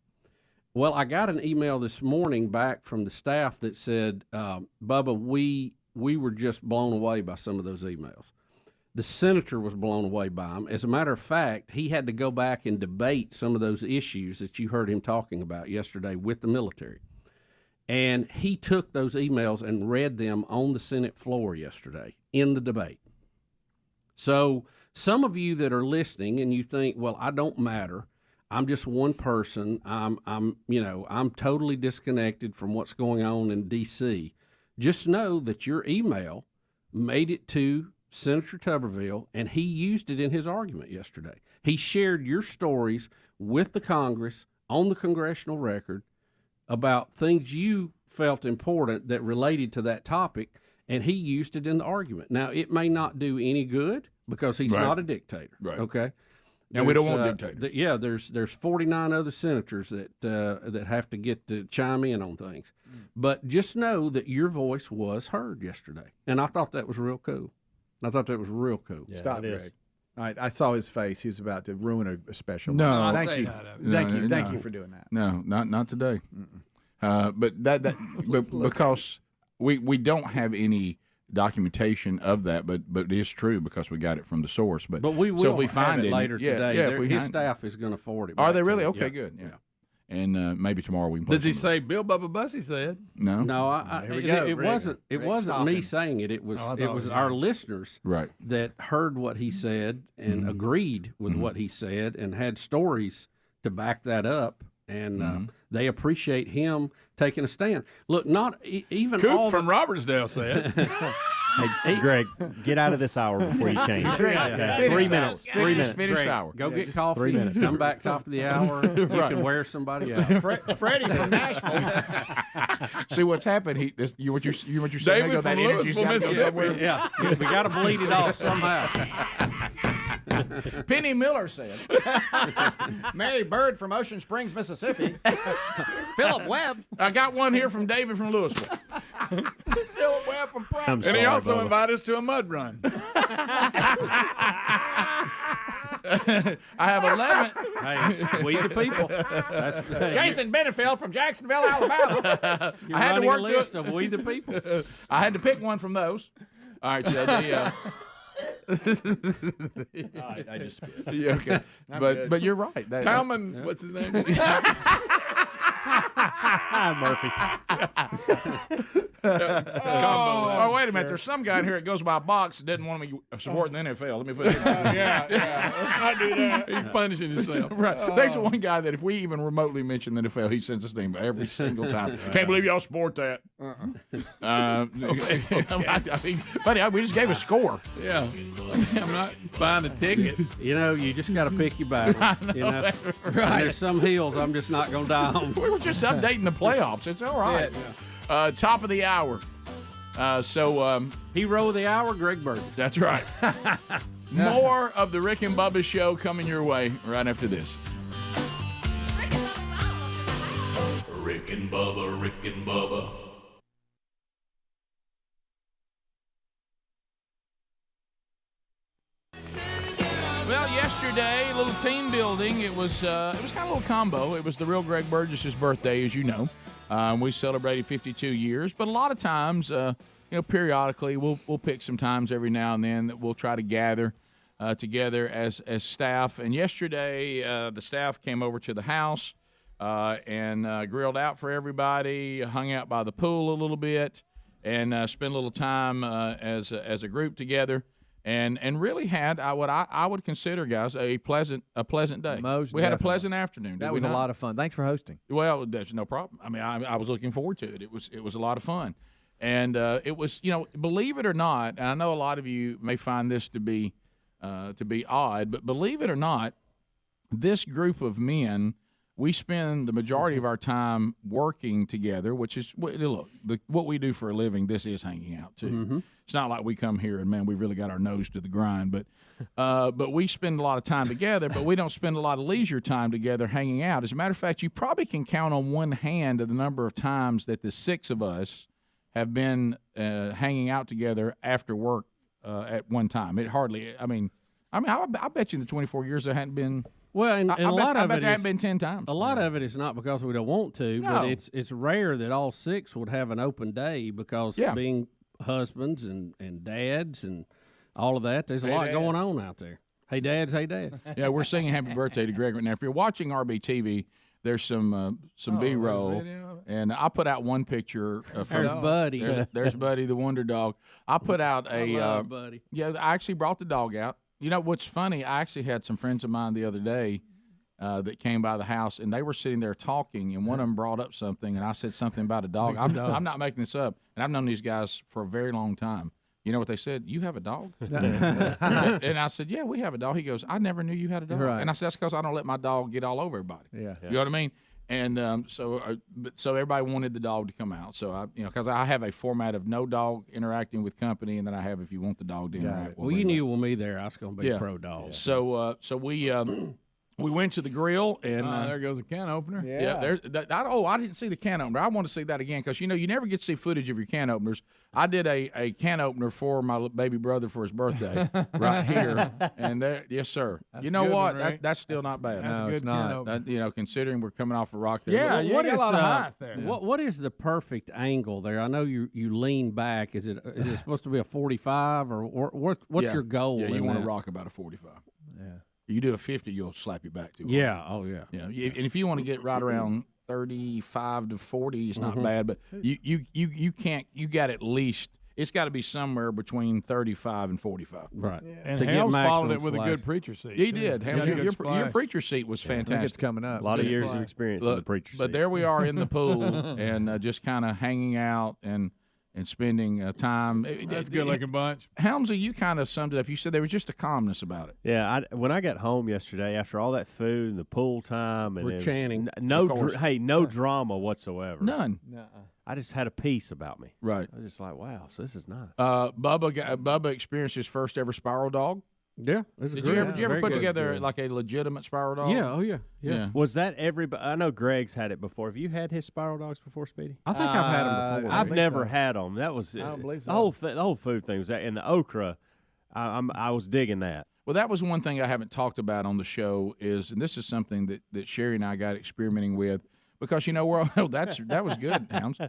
Well, I got an email this morning back from the staff that said, Bubba, we were just blown away by some of those emails. The senator was blown away by them. As a matter of fact, he had to go back and debate some of those issues that you heard him talking about yesterday with the military. And he took those emails and read them on the Senate floor yesterday in the debate. So some of you that are listening and you think, well, I don't matter. I'm just one person. I'm totally disconnected from what's going on in D.C. just know that your email made it to Senator Tuberville, and he used it in his argument yesterday. He shared your stories with the Congress on the congressional record about things you felt important that related to that topic, and he used it in the argument. Now, it may not do any good because he's not a dictator. Right. Okay. And we don't want dictators. There's 49 other senators that have to get to chime in on things, but just know that your voice was heard yesterday, and I thought that was real cool. Stop, Greg. All right, I saw his face. He was about to ruin a special. No, thank you, thank you for doing that. No, not today. But because we don't have any documentation of that, but it is true because we got it from the source. But we will so if we find it later today. Yeah, his staff is going to forward it. Are they really? Okay, good. Yeah. And maybe tomorrow we can. Does he say Bill Bubba Bussy said? No. It wasn't me saying it. It was our listeners that heard what he said and agreed with what he said and had stories to back that up. And they appreciate him taking a stand. Look, not even Coop all from Robertsdale said. Hey, Greg, get out of this hour before you change. 3 minutes. 3 minutes. Finish Greg, hour. Go get coffee. 3 minutes. Come back top of the hour. You can wear somebody out. Freddie from Nashville. See what's happened? What you're saying? David from Louisville, Mississippi. Yeah, we got to bleed it off somehow. Penny Miller said. Mary Bird from Ocean Springs, Mississippi. Philip Webb. I got one here from David from Louisville. Philip Webb from Pratt. And he also invited us to a mud run. I have 11. Hey, we the people. Jason Benefield from Jacksonville, Alabama. You're running a list of we the people. I had to pick one from those. All right, so I just spit. Yeah, okay. But you're right. Talman, what's his name? Murphy. Oh, wait a minute. There's some guy in here that goes by a box that doesn't want me supporting the NFL. Let me put it I do that. He's punishing himself. Right. There's one guy that if we even remotely mention the NFL, he sends us an email every single time. Can't believe y'all support that. I mean, buddy, we just gave a score. Yeah. I'm not buying a ticket. You just got to pick your battle. Right. There's some hills I'm just not going to die on. We were just updating the playoffs. It's all right. Top of the hour. Hero of the hour, Greg Burgess. That's right. More of the Rick and Bubba show coming your way right after this. Rick and Bubba, Rick and Bubba. Well, yesterday, a little team building. It was kind of a little combo. It was the real Greg Burgess's birthday, as you know. We celebrated 52 years, but a lot of times, periodically, we'll pick some times every now and then that we'll try to gather together as staff. And yesterday, the staff came over to the house and grilled out for everybody, hung out by the pool a little bit, and spent a little time as a group together. And really had what I would consider, guys, a pleasant day. We had a pleasant afternoon. That was a lot of fun. Thanks for hosting. Well, there's no problem. I mean, I was looking forward to it. It was a lot of fun, and it was, believe it or not, and I know a lot of you may find this to be odd, but believe it or not, this group of men, we spend the majority of our time working together, which is look, what we do for a living. This is hanging out too. Mm-hmm. It's not like we come here and, man, we really got our nose to the grind. But we spend a lot of time together, but we don't spend a lot of leisure time together hanging out. As a matter of fact, you probably can count on one hand the number of times that the six of us have been hanging out together after work at one time. It hardly – I bet you in the 24 years there hadn't been – well, and a lot of it hasn't been 10 times. A lot of it is not because we don't want to, but it's rare that all six would have an open day because being – husbands and dads and all of that. There's a lot going on out there. Hey, dads. Hey, dads. Yeah, we're singing happy birthday to Greg right now. If you're watching RBTV, there's some B-roll. And I put out one picture. There's Buddy. There's Buddy, the wonder dog. I put out Buddy. Yeah, I actually brought the dog out. You know what's funny? I actually had some friends of mine the other day that came by the house, and they were sitting there talking, and one of them brought up something, and I said something about a dog. I'm not making this up, and I've known these guys for a very long time. You know what they said? You have a dog? And I said, yeah, we have a dog. He goes, I never knew you had a dog. Right. And I said, that's because I don't let my dog get all over everybody. Yeah. You know what I mean? And so everybody wanted the dog to come out. So because I have a format of no dog interacting with company, and then I have if you want the dog to interact. Well, you knew with me there, I was going to be pro dog. So we went to the grill, and there goes a can opener. I didn't see the can opener. I want to see that again because you never get to see footage of your can openers. I did a can opener for my baby brother for his birthday right here, and there, yes sir. That's you know what? One, that's still not bad. That's a good can opener. Considering we're coming off a rock there. Yeah, what is a lot of height there. What is the perfect angle there? I know you lean back. Is it supposed to be a 45 or what's your goal? Yeah, you want to rock about a 45. Yeah. You do a 50, you'll slap your back too hard. Yeah. Oh yeah. Yeah. And if you want to get right around 35 to 40, it's not bad. But you can't. You got at least. It's got to be somewhere between 35 and 45. Right. Yeah. And Helms followed it with a good preacher seat. He did. Your preacher seat was fantastic. I think it's coming up. A lot of years of experience in the preacher seat. But there we are in the pool and just kind of hanging out and spending time. That's a good-looking bunch. Helmsy, you kind of summed it up. You said there was just a calmness about it. Yeah, when I got home yesterday, after all that food and the pool time, and we're chanting. No drama whatsoever. None. I just had a peace about me. Right. I was just like, wow, so this is nice. Bubba experienced his first ever spiral dog. Yeah. Did you ever put together like a legitimate spiral dog? Yeah. Oh yeah. Yeah. Was that everybody? I know Greg's had it before. Have you had his spiral dogs before, Speedy? I think I've had them before. I've never had them. That was I don't believe so. The whole food thing was that, and the okra. I was digging that. Well, that was one thing I haven't talked about on the show and this is something that Sherry and I got experimenting with. Because that was good, Hounds. I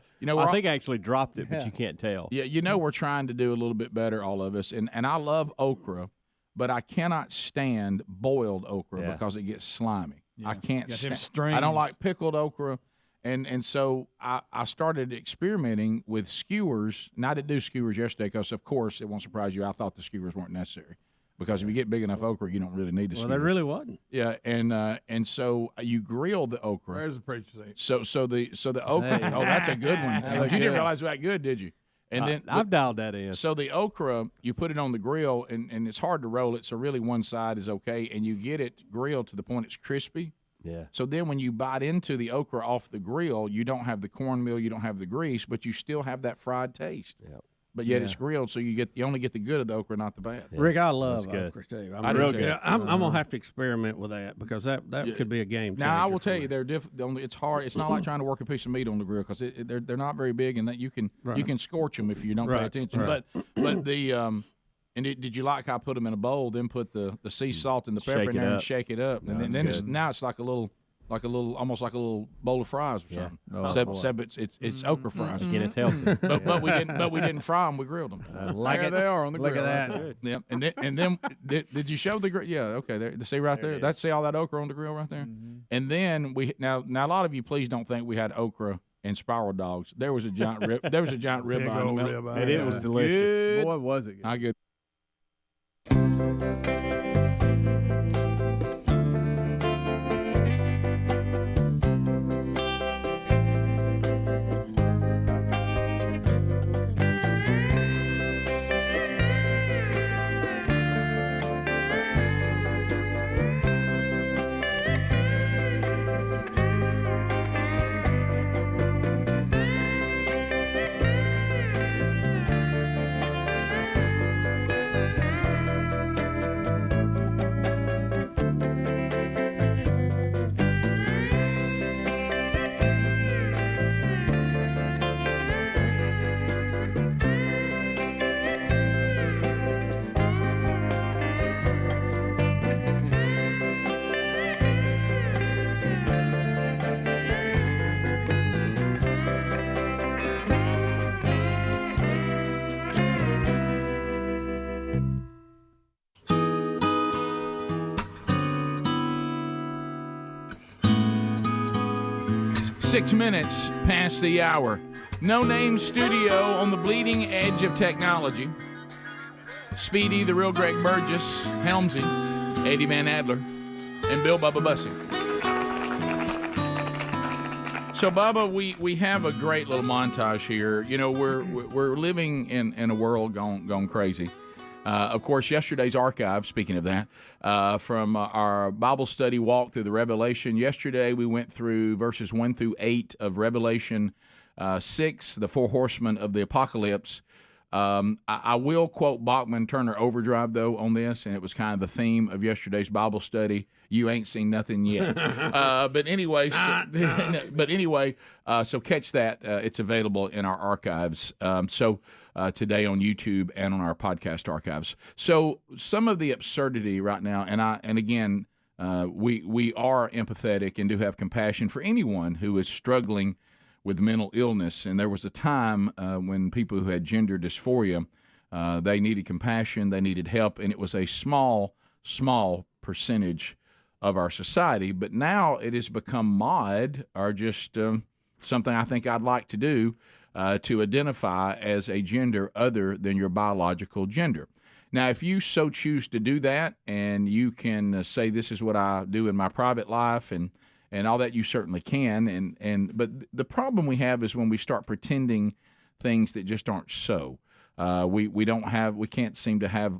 think I actually dropped it, but you can't tell. Yeah, we're trying to do a little bit better, all of us, and I love okra, but I cannot stand boiled okra because it gets slimy. Yeah. I can't stand. I don't like pickled okra, and so I started experimenting with skewers. And I didn't do skewers yesterday because, of course, it won't surprise you. I thought the skewers weren't necessary. Because if you get big enough okra, you don't really need the skewers. Well, there really wasn't. Yeah, and so you grill the okra. Where's the preacher seat? So the okra. Hey. Oh, that's a good one. You didn't realize that good, did you? And then I've dialed that in. So the okra, you put it on the grill, and it's hard to roll it. So really, one side is okay, and you get it grilled to the point it's crispy. Yeah. So then, when you bite into the okra off the grill, you don't have the cornmeal, you don't have the grease, but you still have that fried taste. Yep. But yet it's grilled, so you only get the good of the okra, not the bad. Yeah. Rick, I love okra too. I'm gonna have to experiment with that because that could be a game changer. Now I will tell you, they're different. It's hard. It's not like trying to work a piece of meat on the grill because they're not very big, and that you can scorch them if you don't pay attention. Right. But the and did you like how I put them in a bowl, then put the sea salt and the pepper in there and shake it up, and then it's like a little. Almost like a little bowl of fries or something. Except it's okra fries. Again, it's healthy. but we didn't fry them. We grilled them. There they are on the grill. Look at that. Yeah, and then did you show the grill? Yeah, okay. There, see right there. That's all that okra on the grill right there. Mm-hmm. And then now a lot of you please don't think we had okra and spiral dogs. There was a giant rib. There was a giant rib eye in the middle, and it was delicious. Good. Boy, was it good. How good. Six minutes past the hour. No Name Studio on the bleeding edge of technology. Speedy, the real Greg Burgess, Helmsy, Eddie Van Adler. and Bill Bubba Bussy. So, Bubba, we have a great little montage here. You know, we're living in a world gone crazy. Of course, yesterday's archive, speaking of that, from our Bible study walk through the Revelation. Yesterday, we went through verses 1 through 8 of Revelation 6, the four horsemen of the apocalypse. I will quote Bachman Turner Overdrive, though, on this, and it was kind of the theme of yesterday's Bible study. You ain't seen nothing yet. But anyway, so catch that. It's available in our archives. Today on YouTube and on our podcast archives. So some of the absurdity right now, and again, we are empathetic and do have compassion for anyone who is struggling with mental illness. And there was a time when people who had gender dysphoria, they needed compassion, they needed help, and it was a small percentage of our society. But now it has become mod, or just something I think I'd like to do, to identify as a gender other than your biological gender. Now, if you so choose to do that, and you can say this is what I do in my private life, and all that, you certainly can. But the problem we have is when we start pretending things that just aren't so. We can't seem to have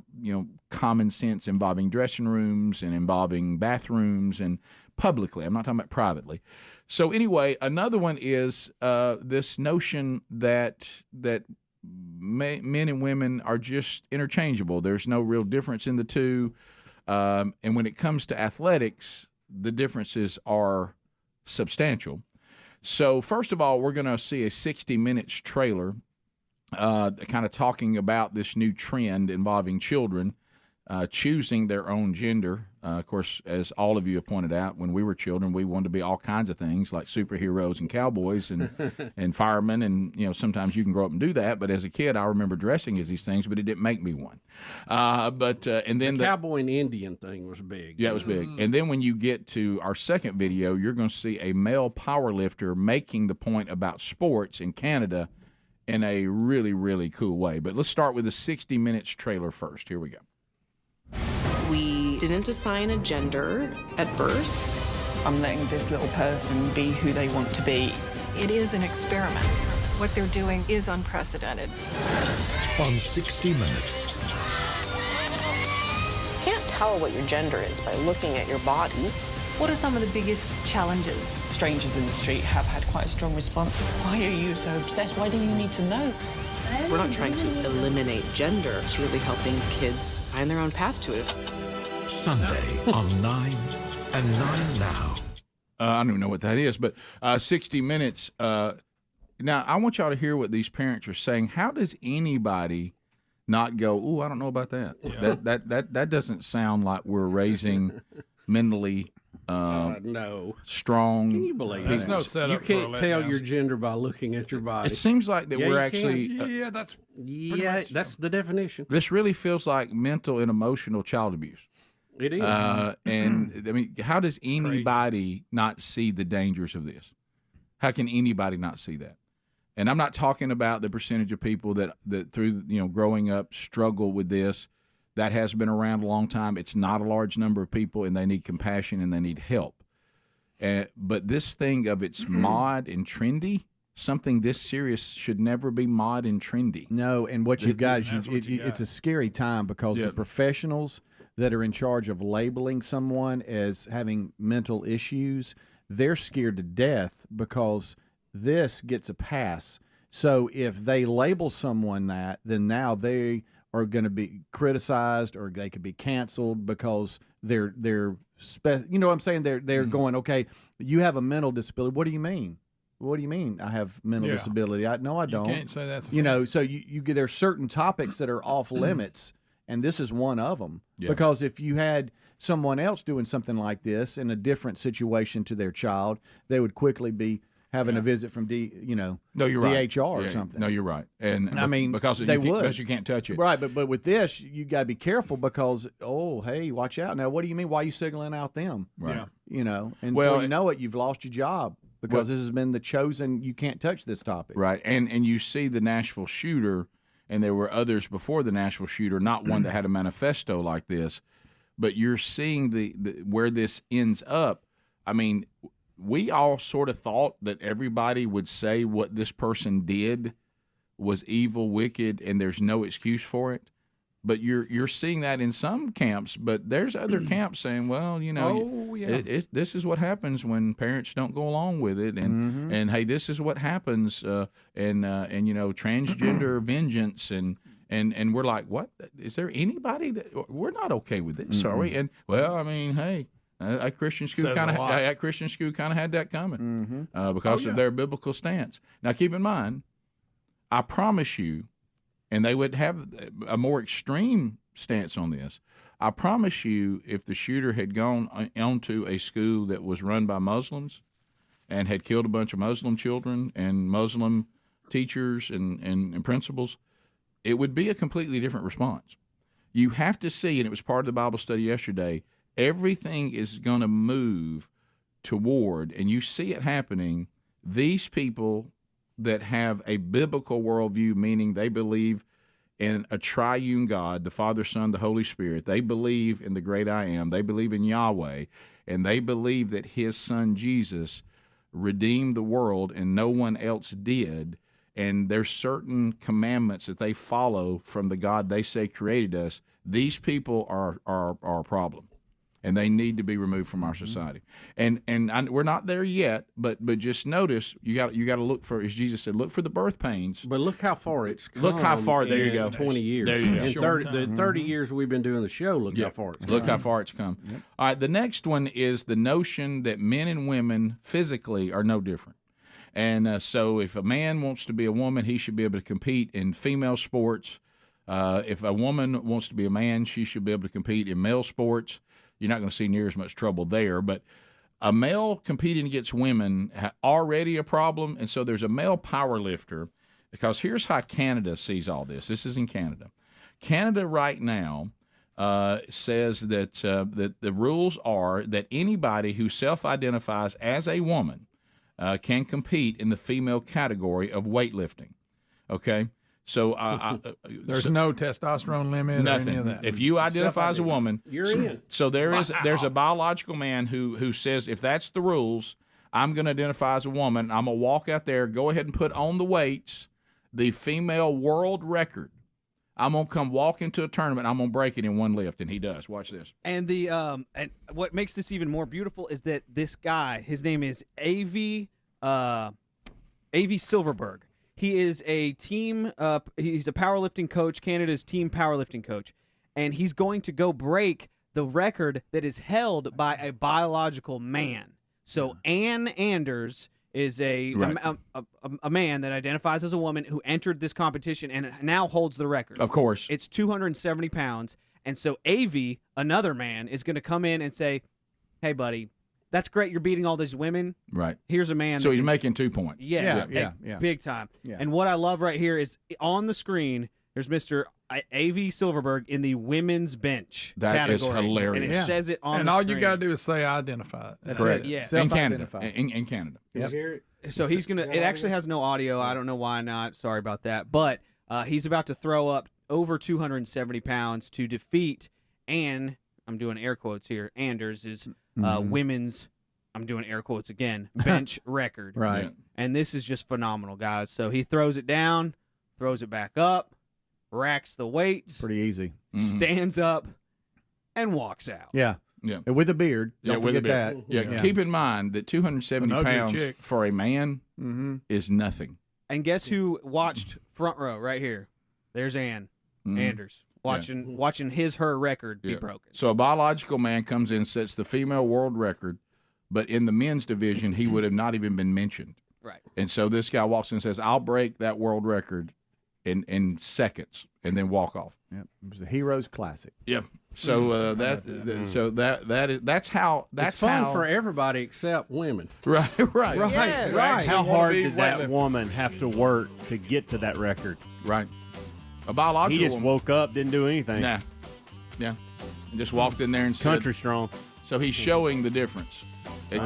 common sense involving dressing rooms and involving bathrooms and publicly. I'm not talking about privately. So anyway, another one is this notion that men and women are just interchangeable. There's no real difference in the two. And when it comes to athletics, the differences are substantial. So first of all, we're going to see a 60 Minutes trailer kind of talking about this new trend involving children choosing their own gender. Of course, as all of you have pointed out, when we were children, we wanted to be all kinds of things like superheroes and cowboys and and firemen. And, sometimes you can grow up and do that. But as a kid, I remember dressing as these things, but it didn't make me one. And then the cowboy and Indian thing was big. Yeah, it was big. And then when you get to our second video, you're going to see a male powerlifter making the point about sports in Canada in a really, really cool way. But let's start with the 60 Minutes trailer first. Here we go. We didn't assign a gender at birth. I'm letting this little person be who they want to be. It is an experiment. What they're doing is unprecedented. On 60 Minutes. You can't tell what your gender is by looking at your body. What are some of the biggest challenges? Strangers in the street have had quite a strong response. Why are you so obsessed? Why do you need to know? We're not trying to eliminate gender. It's really helping kids find their own path to it. Sunday on 9 and 9 Now. I don't even know what that is, but 60 Minutes. Now, I want y'all to hear what these parents are saying. How does anybody not go, "Ooh, I don't know about that"? Yeah. That doesn't sound like we're raising mentally strong. Can you believe that? There's no setup. You can't tell your gender by looking at your body. It seems like that we're actually. That's that's the definition. This really feels like mental and emotional child abuse. It is. And I mean, how does anybody not see the dangers of this? How can anybody not see that? And I'm not talking about the percentage of people that through growing up struggle with this. That has been around a long time. It's not a large number of people, and they need compassion and they need help. But this thing of it's mod and trendy, something this serious should never be mod and trendy. No, and what you've got is it's a scary time because the professionals that are in charge of labeling someone as having mental issues, they're scared to death because this gets a pass. So if they label someone that, then now they are going to be criticized or they could be canceled because they're you know what I'm saying? They're going, okay, you have a mental disability. What do you mean? What do you mean I have mental disability? No, I don't. You can't say that's so you there's certain topics that are off limits, and this is one of them. Yeah. Because if you had someone else doing something like this in a different situation to their child, they would quickly be having a visit from DHR or something. No, you're right. And I mean, because you can't touch it. Right, but with this, you got to be careful because, hey, watch out. Now, what do you mean? Why are you singling out them? Right. And before you know it, you've lost your job because this has been the chosen, you can't touch this topic. Right, and you see the Nashville shooter, and there were others before the Nashville shooter, not one that had a manifesto like this, but you're seeing the where this ends up. I mean, we all sort of thought that everybody would say what this person did was evil, wicked, and there's no excuse for it. But you're seeing that in some camps, but there's other camps saying, well, this is what happens when parents don't go along with it, and hey, this is what happens, and transgender vengeance, and we're like, what? Is there anybody that we're not okay with this? Are we? And well, I mean, hey. At Christian school kind of had that coming because of their biblical stance. Now, keep in mind, I promise you, and they would have a more extreme stance on this. I promise you, if the shooter had gone onto a school that was run by Muslims and had killed a bunch of Muslim children and Muslim teachers and principals, it would be a completely different response. You have to see, and it was part of the Bible study yesterday, everything is going to move toward, and you see it happening, these people that have a biblical worldview, meaning they believe in a triune God, the Father, Son, the Holy Spirit. They believe in the great I Am. They believe in Yahweh, and they believe that his son Jesus redeemed the world and no one else did, and there's certain commandments that they follow from the God they say created us. These people are a problem. And they need to be removed from our society, and we're not there yet. But just notice you got to look for, as Jesus said, look for the birth pains. But look how far it's come. Look how far. There you go. 20 years. There you go. In 30 years we've been doing the show. Look how far it's come. Look how far it's come. Yep. All right. The next one is the notion that men and women physically are no different, and so if a man wants to be a woman, he should be able to compete in female sports. If a woman wants to be a man, she should be able to compete in male sports. You're not going to see near as much trouble there. But a male competing against women already a problem, and so there's a male power lifter, because here's how Canada sees all this. This is in Canada. Canada right now says that the rules are that anybody who self-identifies as a woman can compete in the female category of weightlifting. Okay? So there's no testosterone limit nothing. Or any of that. If you identify as a woman, you're in. So there's a biological man who says, if that's the rules, I'm going to identify as a woman. I'm going to walk out there, go ahead and put on the weights, the female world record. I'm going to come walk into a tournament. I'm going to break it in one lift, and he does. Watch this. And the and what makes this even more beautiful is that this guy, his name is A.V. Silverberg. He is a team. He's a powerlifting coach, Canada's team powerlifting coach, and he's going to go break the record that is held by a biological man. So Ann Anders is a man that identifies as a woman who entered this competition and now holds the record. Of course, it's 270 pounds, and so AV, another man, is going to come in and say, "Hey, buddy." That's great. You're beating all these women. Right. Here's a man. So he's making 2 points. Yes. Yeah. Big time. Yeah. And what I love right here is on the screen, there's Mr. A.V. Silverberg in the women's bench category. Is hilarious. And it says it on and the all screen. you got to do is say identify. That's correct. it. Yeah. In Canada. In Canada. Yep. So he's going to – it actually has no audio. I don't know why not. Sorry about that. But he's about to throw up over 270 pounds to defeat Ann – I'm doing air quotes here – Anders is women's – I'm doing air quotes again, bench record. Right. Yeah. And this is just phenomenal, guys. So he throws it down, throws it back up, racks the weights. Pretty easy. Stands up, and walks out. Yeah. Yeah. And with a beard. Don't forget that. Yeah. Keep in mind that 270 pounds for a man is nothing. And guess who watched front row right here? There's Ann Anders. Watching her record be broken. So a biological man comes in, sets the female world record, but in the men's division, he would have not even been mentioned. Right. And so this guy walks in and says, I'll break that world record in seconds, and then walk off. Yep. It was a Heroes Classic. Yeah. So that's how it's fun for everybody except women. Right. Yeah, right. How hard did that woman have to work to get to that record? Right. A biological He just woman. woke up, didn't do anything. Nah. Yeah. And just walked in there and said, country strong. So he's showing the difference. That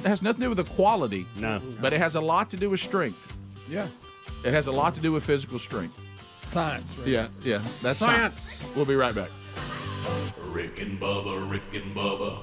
has nothing to do with the quality. No. But it has a lot to do with strength. Yeah. It has a lot to do with physical strength. Science. Right? Yeah. That's science. We'll be right back. Rick and Bubba, Rick and Bubba.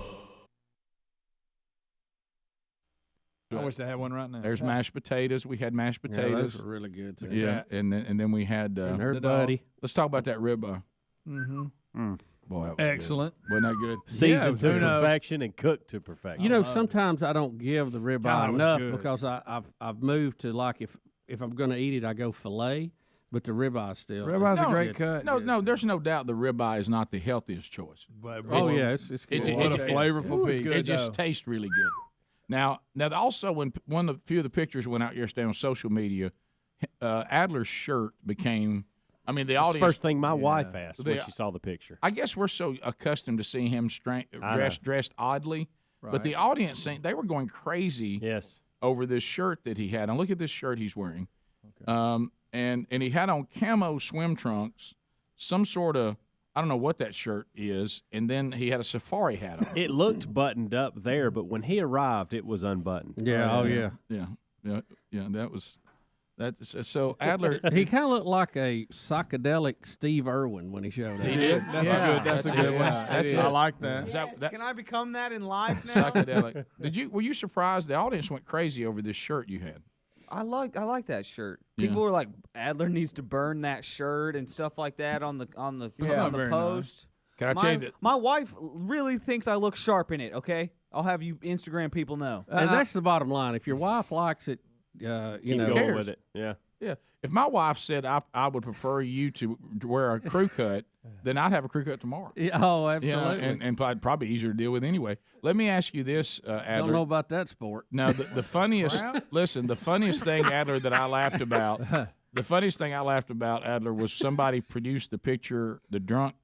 I wish I had one right now. There's mashed potatoes. We had mashed potatoes. Yeah, those were really good too. Yeah, and then we had her buddy. Let's talk about that ribeye. Mm-hmm. Boy, that was excellent. Good. Wasn't that good? Seasoned to perfection and cooked to perfection. You know, sometimes I don't give the ribeye God, it was enough good. because I've moved to like if I'm going to eat it, I go filet, but the ribeye still. Ribeye's a great cut. No, there's no doubt the ribeye is not the healthiest choice. But yeah, it's good. What a flavorful piece. It just tastes really good. Now also when a few of the pictures went out yesterday on social media, Adler's shirt became. I mean, the That's audience. the first thing my wife asked when she saw the picture. I guess we're so accustomed to seeing him dressed oddly, but the audience they were going crazy. Yes. Over this shirt that he had, and look at this shirt he's wearing, and he had on camo swim trunks, some sort of I don't know what that shirt is, and then he had a safari hat on. It looked buttoned up there, but when he arrived, it was unbuttoned. Yeah. Yeah. That was. That's so Adler. He kind of looked like a psychedelic Steve Irwin when he showed up. He did. That's a good one. I like that. Can I become that in life now? Psychedelic. Were you surprised? The audience went crazy over this shirt you had. I like that shirt. People were like, Adler needs to burn that shirt and stuff like that on the post. Can I tell you that my wife really thinks I look sharp in it? Okay, I'll have you Instagram people know. And that's the bottom line. If your wife likes it, you know, going with it. Yeah. Yeah. If my wife said I would prefer you to wear a crew cut, then I'd have a crew cut tomorrow. Yeah, oh, absolutely. And probably easier to deal with anyway. Let me ask you this, Adler. Don't know about that sport. No, the funniest. Listen, the funniest thing, Adler, that I laughed about. The funniest thing I laughed about, Adler, was somebody produced the picture, the drunk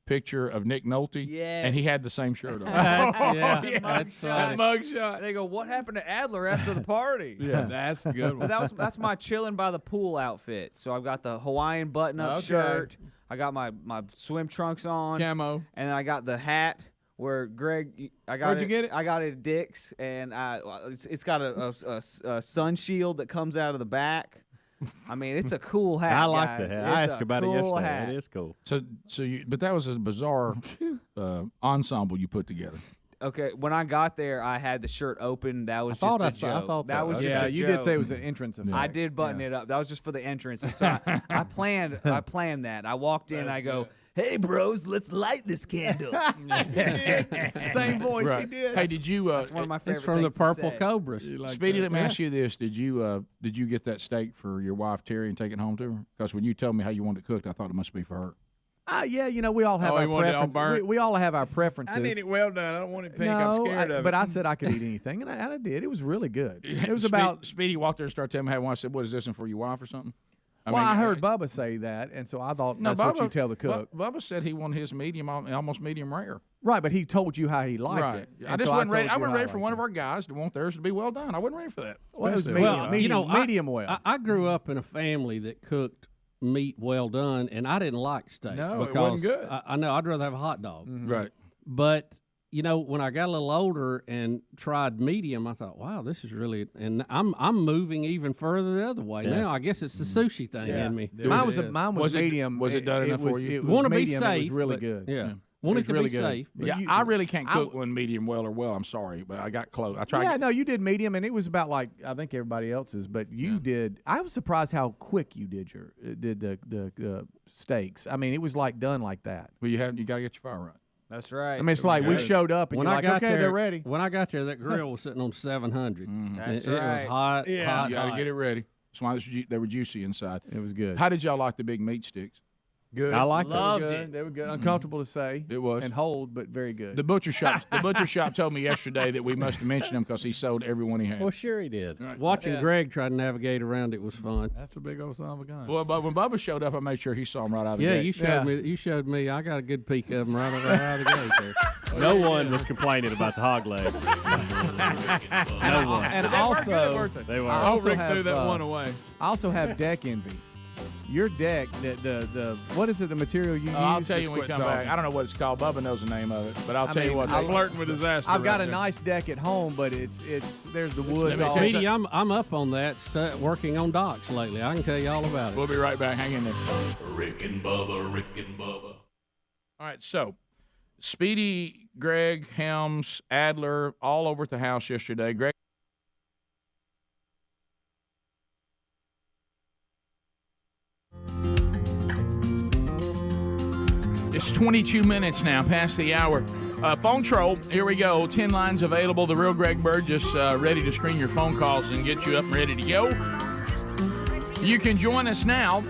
picture of Nick Nolte, and he had the same shirt on. That's that mugshot. They go, what happened to Adler after the party? That's a good one. But that's my chilling by the pool outfit. So I've got the Hawaiian button-up shirt. I got my swim trunks on, camo, and then I got the hat. Where Greg, where'd you get it? I got it at Dick's, and it's got a sun shield that comes out of the back. I mean, it's a cool hat. I like guys. the hat. I asked about it yesterday. Hat. It is cool. But that was a bizarre ensemble you put together. Okay, when I got there, I had the shirt open. That was just a joke. I thought that was just a joke. you did say it was an entrance. I did button it up. That was just for the entrance. And so I planned that. I walked in. I go, "Hey, bros, let's light this candle." Same voice Right. he did. Hey, did you? That's one of my favorite It's from the things to Purple say. Cobras. Speedy, let me ask you this: Did you get that steak for your wife Terry and take it home to her? Because when you told me how you wanted it cooked, I thought it must be for her. Yeah, we all have our preferences. We all have our preferences. I need it well done. I don't want it pink. I'm scared of it. But I said I could eat anything, and I did. It was really good. It was Speedy walked there and started telling me how I said, "What is this one for your wife or something?" I heard Bubba say that, and so I thought that's what you tell the cook. Bubba said he wanted his medium, almost medium rare. Right, but he told you how he liked it. I just wasn't ready. I wasn't ready for one of our guys to want theirs to be well done. I wasn't ready for that. Well, it was medium well. I grew up in a family that cooked meat well done, and I didn't like steak. No, because it wasn't good. I know I'd rather have a hot dog. Mm-hmm. Right. But when I got a little older and tried medium, I thought, wow, this is really. And I'm moving even further the other way now. I guess it's the sushi thing in me. Mine was medium. Was it done enough for you? Want to be medium, safe? It was really good. Yeah. Wanted to really be good. safe. Yeah, I really can't cook one medium well or well. I'm sorry, but I got close. I tried. Yeah, no, you did medium, and it was about like I think everybody else's, but you did. I was surprised how quick you did the steaks. I mean, it was like done like that. Well, you got to get your fire right. That's right. I mean, it's like we showed up, and when you're I like, got okay, there, they're ready. When I got there, that grill was sitting on 700. That's It was hot. Yeah. You got to get it ready. That's why they were juicy inside. It was good. How did y'all like the big meat sticks? Good. I liked Loved it. They were good. Uncomfortable to say. It was. And hold, but very good. The butcher shop told me yesterday that we must have mentioned him because he sold every one he had. Well, sure he did. Right. Watching Greg try to navigate around it was fun. That's a big old son of a gun. Well, but when Bubba showed up, I made sure he saw him right out of the gate. You showed me. You showed me. I got a good peek of him right out of the gate there. No one was complaining about the hog leg. No one. And also, They were. I also Rick have, threw that one away. I also have deck envy. Your deck, the what is it? The material you use? I'll tell you Just when we quit come talking. back. I don't know what it's called. Bubba knows the name of it, but I'll tell you what. I'm flirting with disaster. I've got right a there. nice deck at home, but it's there's the woods all. Speedy, I'm up on that. Working on docks lately. I can tell you all about it. We'll be right back. Hang in there. Rick and Bubba, Rick and Bubba. All right, so Speedy, Greg, Helms, Adler, all over at the house yesterday. Greg. It's 22 minutes now, past the hour. Phone troll, here we go. 10 lines available. The real Greg Burgess ready to screen your phone calls and get you up and ready to go. You can join us now,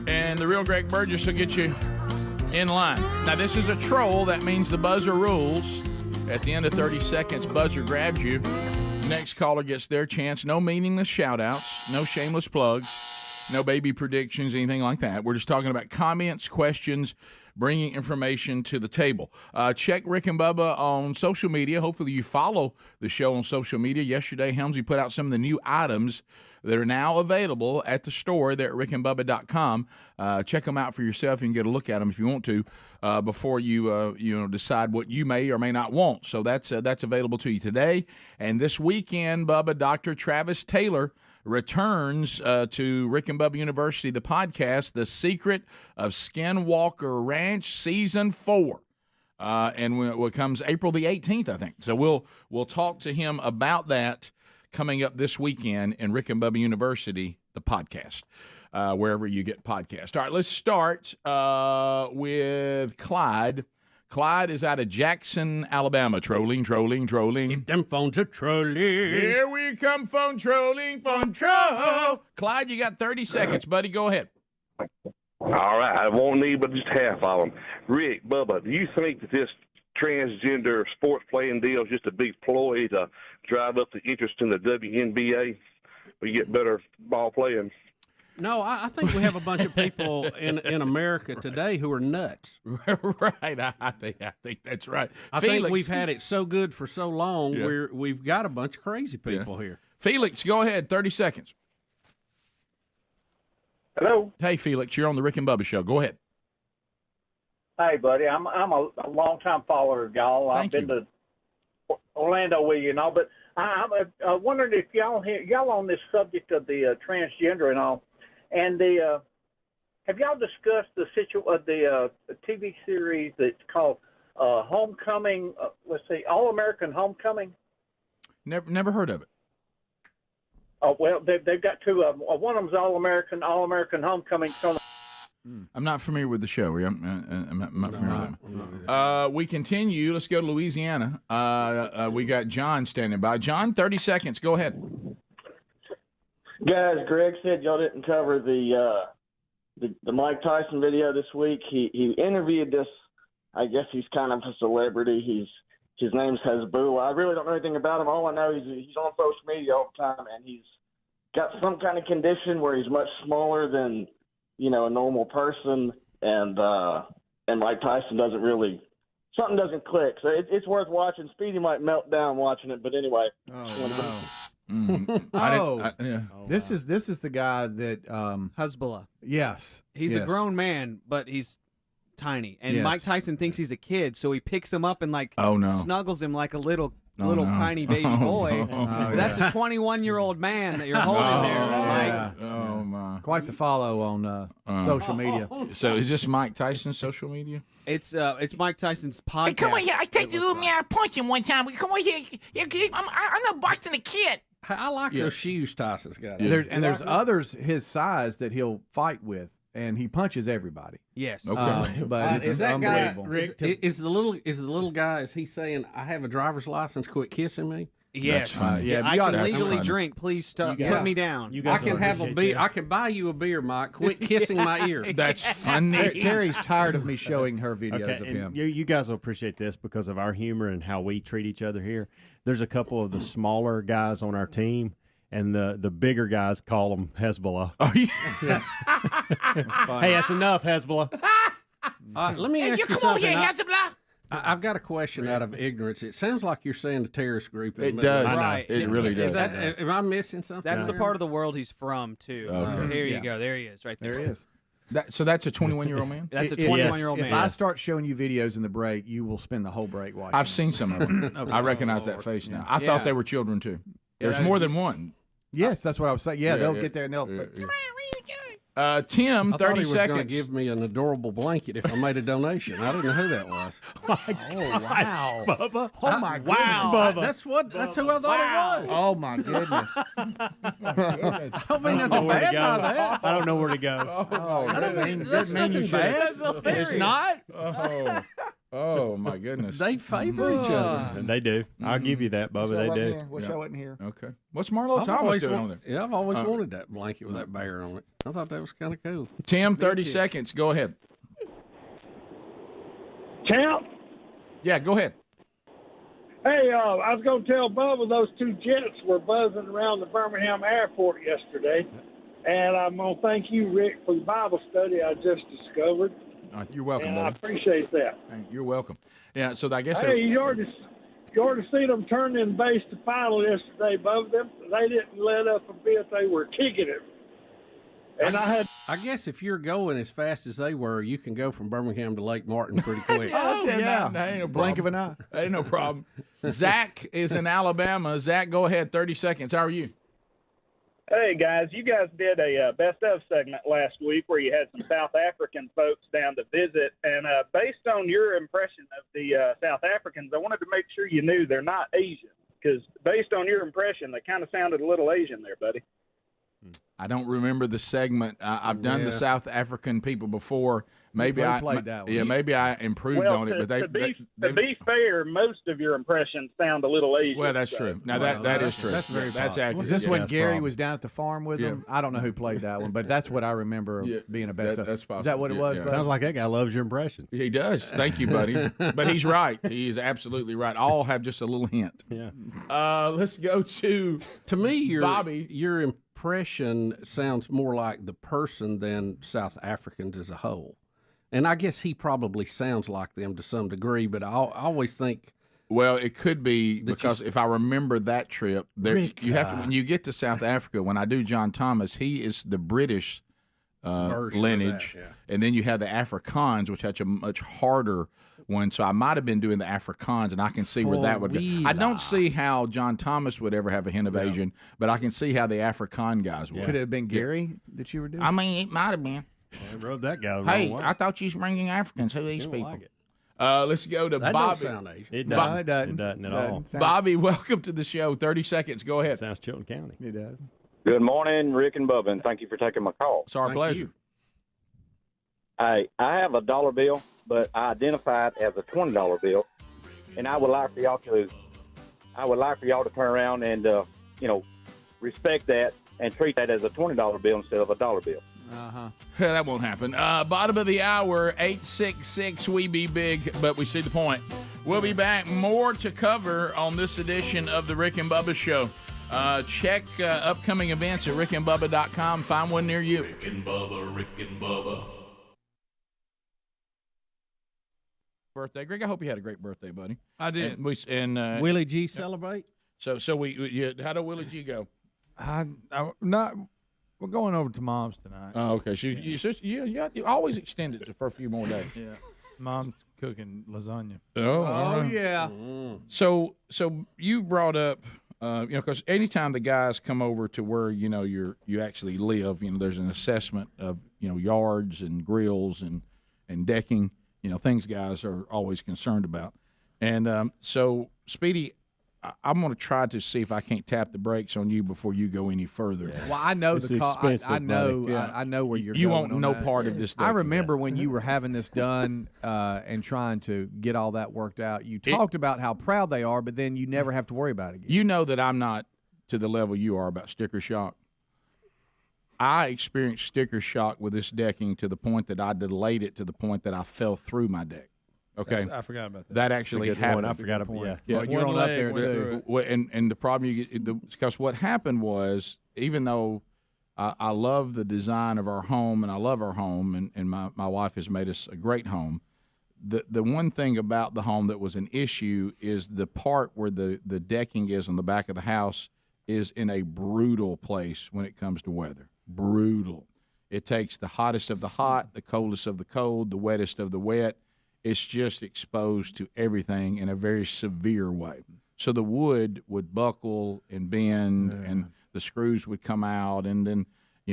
and the real Greg Burgess will get you in line. Now, this is a troll. That means the buzzer rules. At the end of 30 seconds, buzzer grabs you. Next caller gets their chance. No meaningless shout-outs, no shameless plugs, no baby predictions, anything like that. We're just talking about comments, questions, bringing information to the table. Check Rick and Bubba on social media. Hopefully you follow the show on social media. Yesterday, Helmsy put out some of the new items that are now available at the store there at rickandbubba.com. Check them out for yourself. You can get a look at them if you want to before you decide what you may or may not want. So that's available to you today. And this weekend, Bubba, Dr. Travis Taylor returns to Rick and Bubba University, the podcast, The Secret of Skinwalker Ranch, Season 4. And it comes April the 18th, I think. So we'll talk to him about that coming up this weekend in Rick and Bubba University, the podcast, wherever you get podcasts. All right, let's start with Clyde. Clyde is out of Jackson, Alabama. Trolling. Keep them phones a trolling. Here we come, phone trolling, phone troll. Clyde, you got 30 seconds, buddy. Go ahead. All right, I won't need but just half of them. Rick, Bubba, do you think that this transgender sports playing deal is just a big ploy to drive up the interest in the WNBA? We get better ball playing. No, I think we have a bunch of people in America today who are nuts. Right, I think that's right. I think we've had it so good for so long, we've got a bunch of crazy people here. Felix, go ahead, 30 seconds. Hello. Hey, Felix, you're on the Rick and Bubba Show. Go ahead. Hey, buddy, I'm a long-time follower of y'all. I've been to Orlando with you and all, but I'm wondering if y'all on this subject of the transgender and all, and have y'all discussed the TV series that's called Homecoming? Let's see, All American Homecoming. Never heard of it. Oh well, they've got two of them. One of them's All American Homecoming. I'm not familiar with the show. I'm not familiar with them. We continue. Let's go to Louisiana. We got John standing by. John, 30 seconds. Go ahead. Guys, Greg said y'all didn't cover the Mike Tyson video this week. He interviewed this. I guess he's kind of a celebrity. His name's Hezbollah. I really don't know anything about him. All I know is he's on social media all the time, and he's got some kind of condition where he's much smaller than a normal person, and Mike Tyson something doesn't click. So it's worth watching. Speedy might melt down watching it, but anyway. This is the guy that Hezbollah. Yes, he's a grown man, but he's tiny, and Mike Tyson thinks he's a kid, so he picks him up and snuggles him like a little tiny baby boy. That's a 21-year-old man that you're holding there, Mike. Oh my! Quite the follow on social media. So is this Mike Tyson's social media? It's Mike Tyson's podcast. Hey, come on here! I take the little man. I punched him one time. Come on here! I'm not boxing a kid. I like those shoes Tyson's got. There's others his size that he'll fight with, and he punches everybody. Yes. Okay. But it's unbelievable. Is the little guy? Is he saying I have a driver's license? Quit kissing me. Yes. I can legally drink. Please stop. Put me down. I can have a beer. I can buy you a beer, Mike. Quit kissing my ear. That's funny. Terry's tired of me showing her videos of him. You guys will appreciate this because of our humor and how we treat each other here. There's a couple of the smaller guys on our team, and the bigger guys call them Hezbollah. Oh, yeah. Hey, that's enough, Hezbollah. Let me ask you come something. over here, Hezbollah. I've got a question out of ignorance. It sounds like you're saying a terrorist group. It does. Right. It really does. Am I missing something? That's the part of the world he's from, too. Okay. Here you go. There he is, right there. There he is. So that's a 21-year-old man? That's a 21-year-old man. If I start showing you videos in the break, you will spend the whole break watching. I've seen some of them. I recognize that face now. I thought they were children, too. There's more than one. Yes, that's what I was saying. Yeah, they'll get there and they'll... Tim, I 30 thought he was going to seconds. give me an adorable blanket if I made a donation. I didn't know who that was. Wow. Bubba. Oh, my goodness. Wow. That's who I thought it was. Oh, my goodness. I don't mean nothing bad by that. I don't know where to go. I don't mean that's nothing bad. It's not? Oh my goodness. They favor each other. And they do. I'll give you that, Bubba. They do. Wish I wasn't here. Okay. What's Marlo Thomas doing on there? Yeah, I've always wanted that blanket with that bear on it. I thought that was kind of cool. Tim, 30 seconds. Go ahead. Champ? Yeah, go ahead. Hey, I was going to tell Bubba those two jets were buzzing around the Birmingham airport yesterday. And I'm going to thank you, Rick, for the Bible study I just discovered. You're welcome, and buddy. I appreciate that. You're welcome. Yeah, so I guess... Hey, you already seen them turning base to final yesterday, Bubba. They didn't let up a bit. They were kicking it. And I guess if you're going as fast as they were, you can go from Birmingham to Lake Martin pretty quick. That ain't no Blink of problem. an eye. Ain't no problem. Zach is in Alabama. Zach, go ahead. 30 seconds. How are you? Hey, guys. You guys did a best of segment last week where you had some South African folks down to visit. And based on your impression of the South Africans, I wanted to make sure you knew they're not Asian. Because based on your impression, they kind of sounded a little Asian there, buddy. I don't remember the segment. I've done the South African people before. Maybe I played that one. Yeah, maybe I improved on it, but to be fair, most of your impressions sound a little Asian. Well, that's true. Now that is true. That's very That's accurate. Was this Yeah, when that's Gary probably. was down at the farm with him? I don't know who played that one, but that's what I remember being a best of. That's possible. Is that what it was? Yeah. Brother? Sounds like that guy loves your impression. He does. Thank you, buddy. But he's right. He is absolutely right. All have just a little hint. Yeah. Let's go to me, Bobby. Your impression sounds more like the person than South Africans as a whole. And I guess he probably sounds like them to some degree, but I always think. Well, it could be because if I remember that trip, you have to when you get to South Africa. When I do John Thomas, he is the British lineage, and then you have the Afrikaans, which has a much harder one. So I might have been doing the Afrikaans, and I can see where that would go. I don't see how John Thomas would ever have a hint of Asian, but I can see how the Afrikaan guys would. Could it have been Gary that you were doing? I mean, it might have been. I rode that guy the Hey, wrong way. I thought you was bringing Africans. Who are these people? Like it. Let's go to That Bobby. don't sound Asian. It No, doesn't. it doesn't. It doesn't at all. Bobby, welcome to the show. 30 seconds. Go ahead. Sounds Chilton County. It does. Good morning, Rick and Bubba, and thank you for taking my call. It's our Thank pleasure. you. I have a dollar bill, but I identify it as a $20 bill, and I would like for y'all to turn around and respect that and treat that as a $20 bill instead of a dollar bill. That won't happen. Bottom of the hour, 866 We Be Big, but we see the point. We'll be back. More to cover on this edition of the Rick and Bubba Show. Check upcoming events at rickandbubba.com. Find one near you. Rick and Bubba, Rick and Bubba. Birthday, Greg. I hope you had a great birthday, buddy. I did. And Willie G celebrate? So how did Willie G go? We're going over to Mom's tonight. Oh, okay. You always extend it for a few more days. Yeah. Mom's cooking lasagna. Oh, all right. Yeah. So you brought up, because anytime the guys come over to where you actually live, there's an assessment of yards and grills and decking, things guys are always concerned about, and so Speedy, I'm going to try to see if I can't tap the brakes on you before you go any further. Yeah. Well, I know it's I know. buddy. I know where you're. You going want on no that. part of this. I remember when you were having this done and trying to get all that worked out. You talked about how proud they are, but then you never have to worry about it again. You know that I'm not to the level you are about sticker shock. I experienced sticker shock with this decking to the point that I delayed it to the point that I fell through my deck. Okay, I forgot about that. That actually happened. I forgot about that. Yeah, you're on up there too. And the problem you get because what happened was, even though I love the design of our home and I love our home and my wife has made us a great home, the one thing about the home that was an issue is the part where the decking is on the back of the house is in a brutal place when it comes to weather. Brutal. It takes the hottest of the hot, the coldest of the cold, the wettest of the wet. It's just exposed to everything in a very severe way. So the wood would buckle and bend, and the screws would come out, and then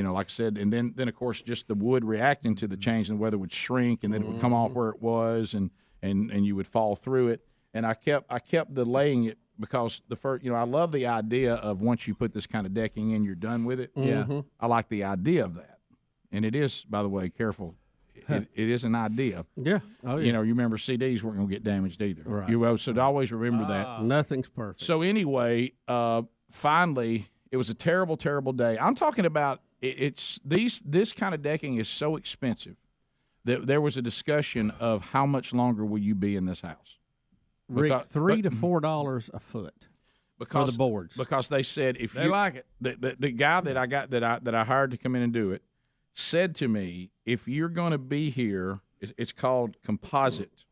like I said, and then of course just the wood reacting to the change, and the weather would shrink, and then it would come off where it was, and you would fall through it. And I kept delaying it because the first, I love the idea of once you put this kind of decking in, you're done with it. Yeah. I like the idea of that, and it is, by the way, careful. It is an idea. Yeah. Oh, yeah. You remember CDs weren't going to get damaged either. Right. So always remember that. Nothing's perfect. So anyway, finally, it was a terrible, terrible day. I'm talking about this kind of decking is so expensive that there was a discussion of how much longer will you be in this house. Rick, $3 to $4 a foot for the boards. Because they said if they like it. The guy that I got that I hired to come in and do it said to me, if you're going to be here, it's called composite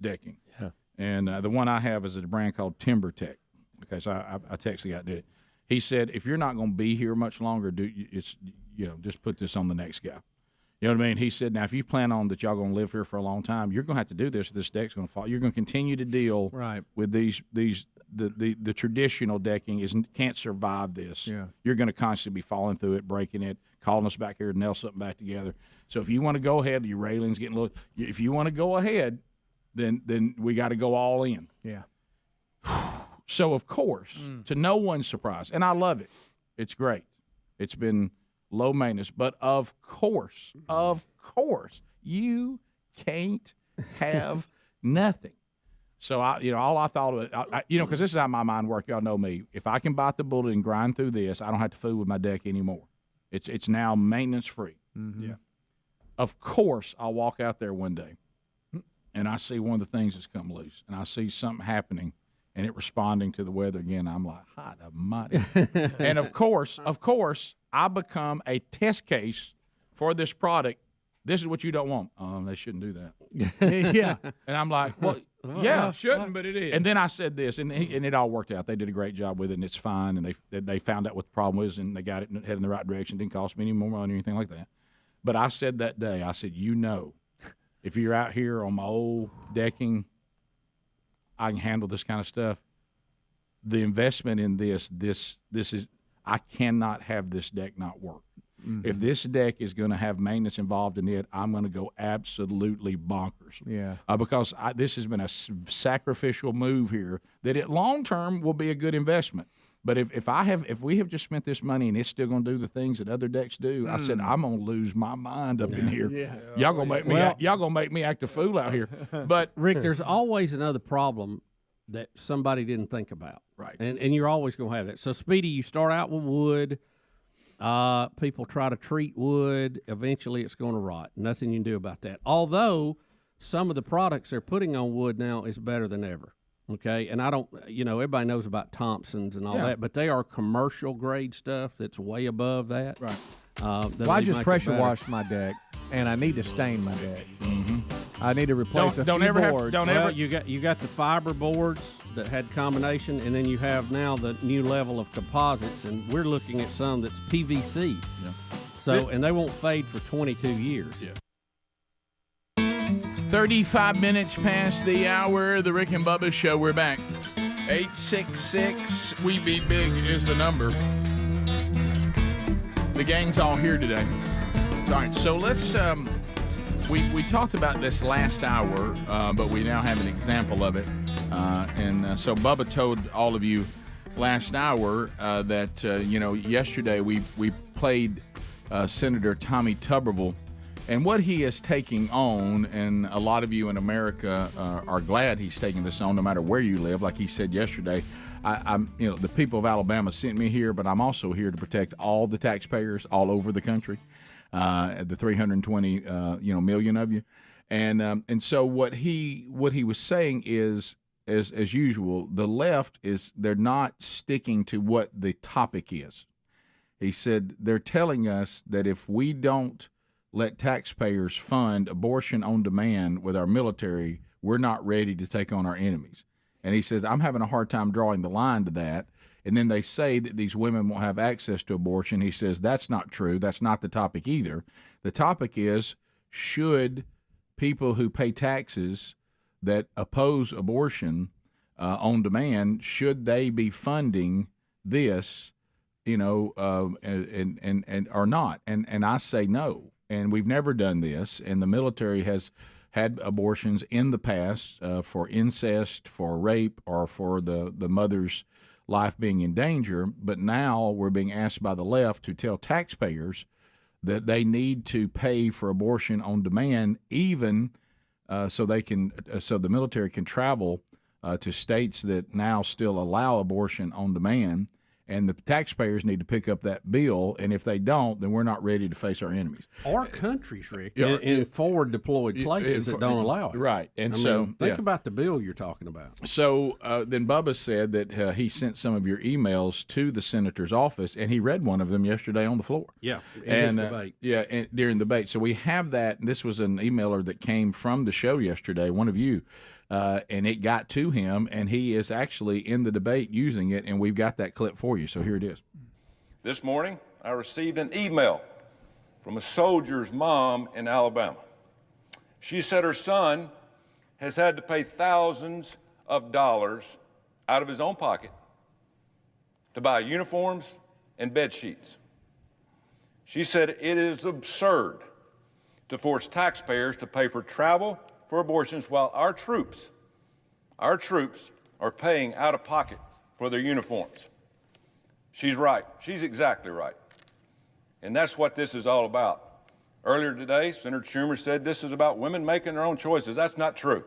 decking. Yeah. And the one I have is a brand called Timber Tech. Okay, so I texted the guy that did it. He said, if you're not going to be here much longer, just put this on the next guy. You know what I mean? He said, now, if you plan on that y'all going to live here for a long time, you're going to have to do this. This deck's going to fall. You're going to continue to deal with the traditional decking can't survive this. Yeah. You're going to constantly be falling through it, breaking it, calling us back here to nail something back together. So if you want to go ahead, your railing's getting low. If you want to go ahead, then we got to go all in. Yeah. So, of course, to no one's surprise, and I love it. It's great. It's been low maintenance. But, of course, you can't have nothing. So, all I thought of it, because this is how my mind works. Y'all know me. If I can bite the bullet and grind through this, I don't have to fool with my deck anymore. It's now maintenance-free. Mm-hmm. Yeah. Of course, I'll walk out there one day, and I see one of the things that's come loose, and I see something happening, and it responding to the weather again. I'm like, hot almighty. And of course, I become a test case for this product. This is what you don't want. They shouldn't do that. Yeah. And I'm like, well, yeah. Shouldn't, but it is. And then I said this, and it all worked out. They did a great job with it, and it's fine. And they found out what the problem was, and they got it headed in the right direction. Didn't cost me any more money or anything like that. But I said that day, I said, if you're out here on my old decking, I can handle this kind of stuff. The investment in this is, I cannot have this deck not work. Mm-hmm. If this deck is going to have maintenance involved in it, I'm going to go absolutely bonkers. Yeah. Because this has been a sacrificial move here that it long term will be a good investment. But if we have just spent this money and it's still going to do the things that other decks do, I said I'm going to lose my mind up in here. Yeah. Y'all gonna make me act a fool out here. But Rick, there's always another problem that somebody didn't think about. Right. And you're always going to have that. So, Speedy, you start out with wood. People try to treat wood. Eventually, it's going to rot. Nothing you can do about that. Although some of the products they're putting on wood now is better than ever. Okay, and I don't, everybody knows about Thompson's and all that, but they are commercial grade stuff that's way above that. Right. I just pressure washed my deck, and I need to stain my deck. Mm-hmm. I need to replace a few boards. You got the fiber boards that had combination, and then you have now the new level of composites, and we're looking at some that's PVC. Yeah. So, and they won't fade for 22 years. Yeah. 35 minutes past the hour, the Rick and Bubba Show. We're back. 866 We Be Big is the number. The gang's all here today. All right, so let's we talked about this last hour, but we now have an example of it. So Bubba told all of you last hour that yesterday we played Senator Tommy Tuberville. And what he is taking on, and a lot of you in America are glad he's taking this on, no matter where you live. Like he said yesterday, the people of Alabama sent me here, but I'm also here to protect all the taxpayers all over the country, the 320 million of you. And so what he was saying is, as usual, the left they're not sticking to what the topic is. He said they're telling us that if we don't let taxpayers fund abortion on demand with our military, we're not ready to take on our enemies. And he says, I'm having a hard time drawing the line to that. And then they say that these women won't have access to abortion. He says, that's not true. That's not the topic either. The topic is, should people who pay taxes that oppose abortion on demand, should they be funding this and or not. And I say no. And we've never done this. And the military has had abortions in the past for incest, for rape, or for the mother's life being in danger. But now we're being asked by the left to tell taxpayers that they need to pay for abortion on demand, even so the military can travel to states that now still allow abortion on demand, and the taxpayers need to pick up that bill. And if they don't, then we're not ready to face our enemies. Or countries, Rick, in forward deployed places that don't allow it. Right. And think about the bill you're talking about. So then Bubba said that he sent some of your emails to the senator's office, and he read one of them yesterday on the floor. Yeah, in his debate. And during the debate. So we have that. And this was an emailer that came from the show yesterday, one of you. And it got to him, and he is actually in the debate using it, and we've got that clip for you. So here it is. This morning, I received an email from a soldier's mom in Alabama. She said her son has had to pay thousands of dollars out of his own pocket to buy uniforms and bed sheets. She said it is absurd to force taxpayers to pay for travel for abortions while our troops are paying out of pocket for their uniforms. She's right. She's exactly right. And that's what this is all about. Earlier today, Senator Schumer said this is about women making their own choices. That's not true.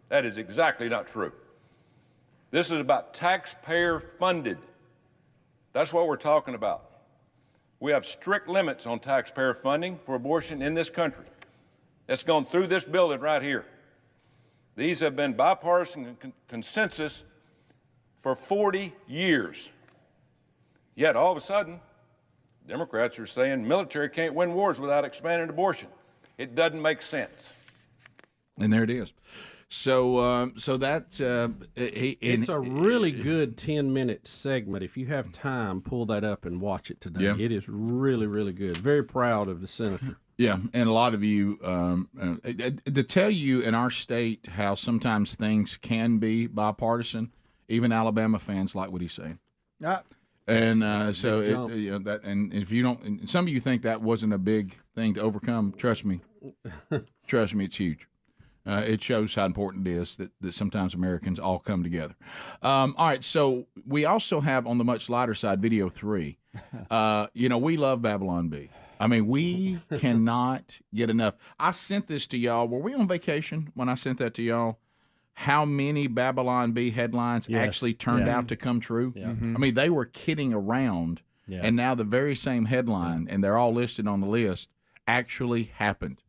That is exactly not true. This is about taxpayer funded. That's what we're talking about. We have strict limits on taxpayer funding for abortion in this country. That's gone through this building right here. These have been bipartisan consensus for 40 years. Yet all of a sudden, Democrats are saying military can't win wars without expanding abortion. It doesn't make sense. And there it is. So that's it's a really good 10-minute segment. If you have time, pull that up and watch it today. Yeah. It is really, really good. Very proud of the senator. Yeah, and a lot of you, to tell you in our state how sometimes things can be bipartisan, even Alabama fans like what he's saying. And and if you don't, some of you think that wasn't a big thing to overcome. Trust me, it's huge. It shows how important it is that sometimes Americans all come together. All right, so we also have on the much lighter side, video 3. We love Babylon Bee. I mean, we cannot get enough. I sent this to y'all. Were we on vacation when I sent that to y'all? How many Babylon Bee headlines actually turned out to come true? Yeah. I mean, they were kidding around, and now the very same headline, and they're all listed on the list, actually happened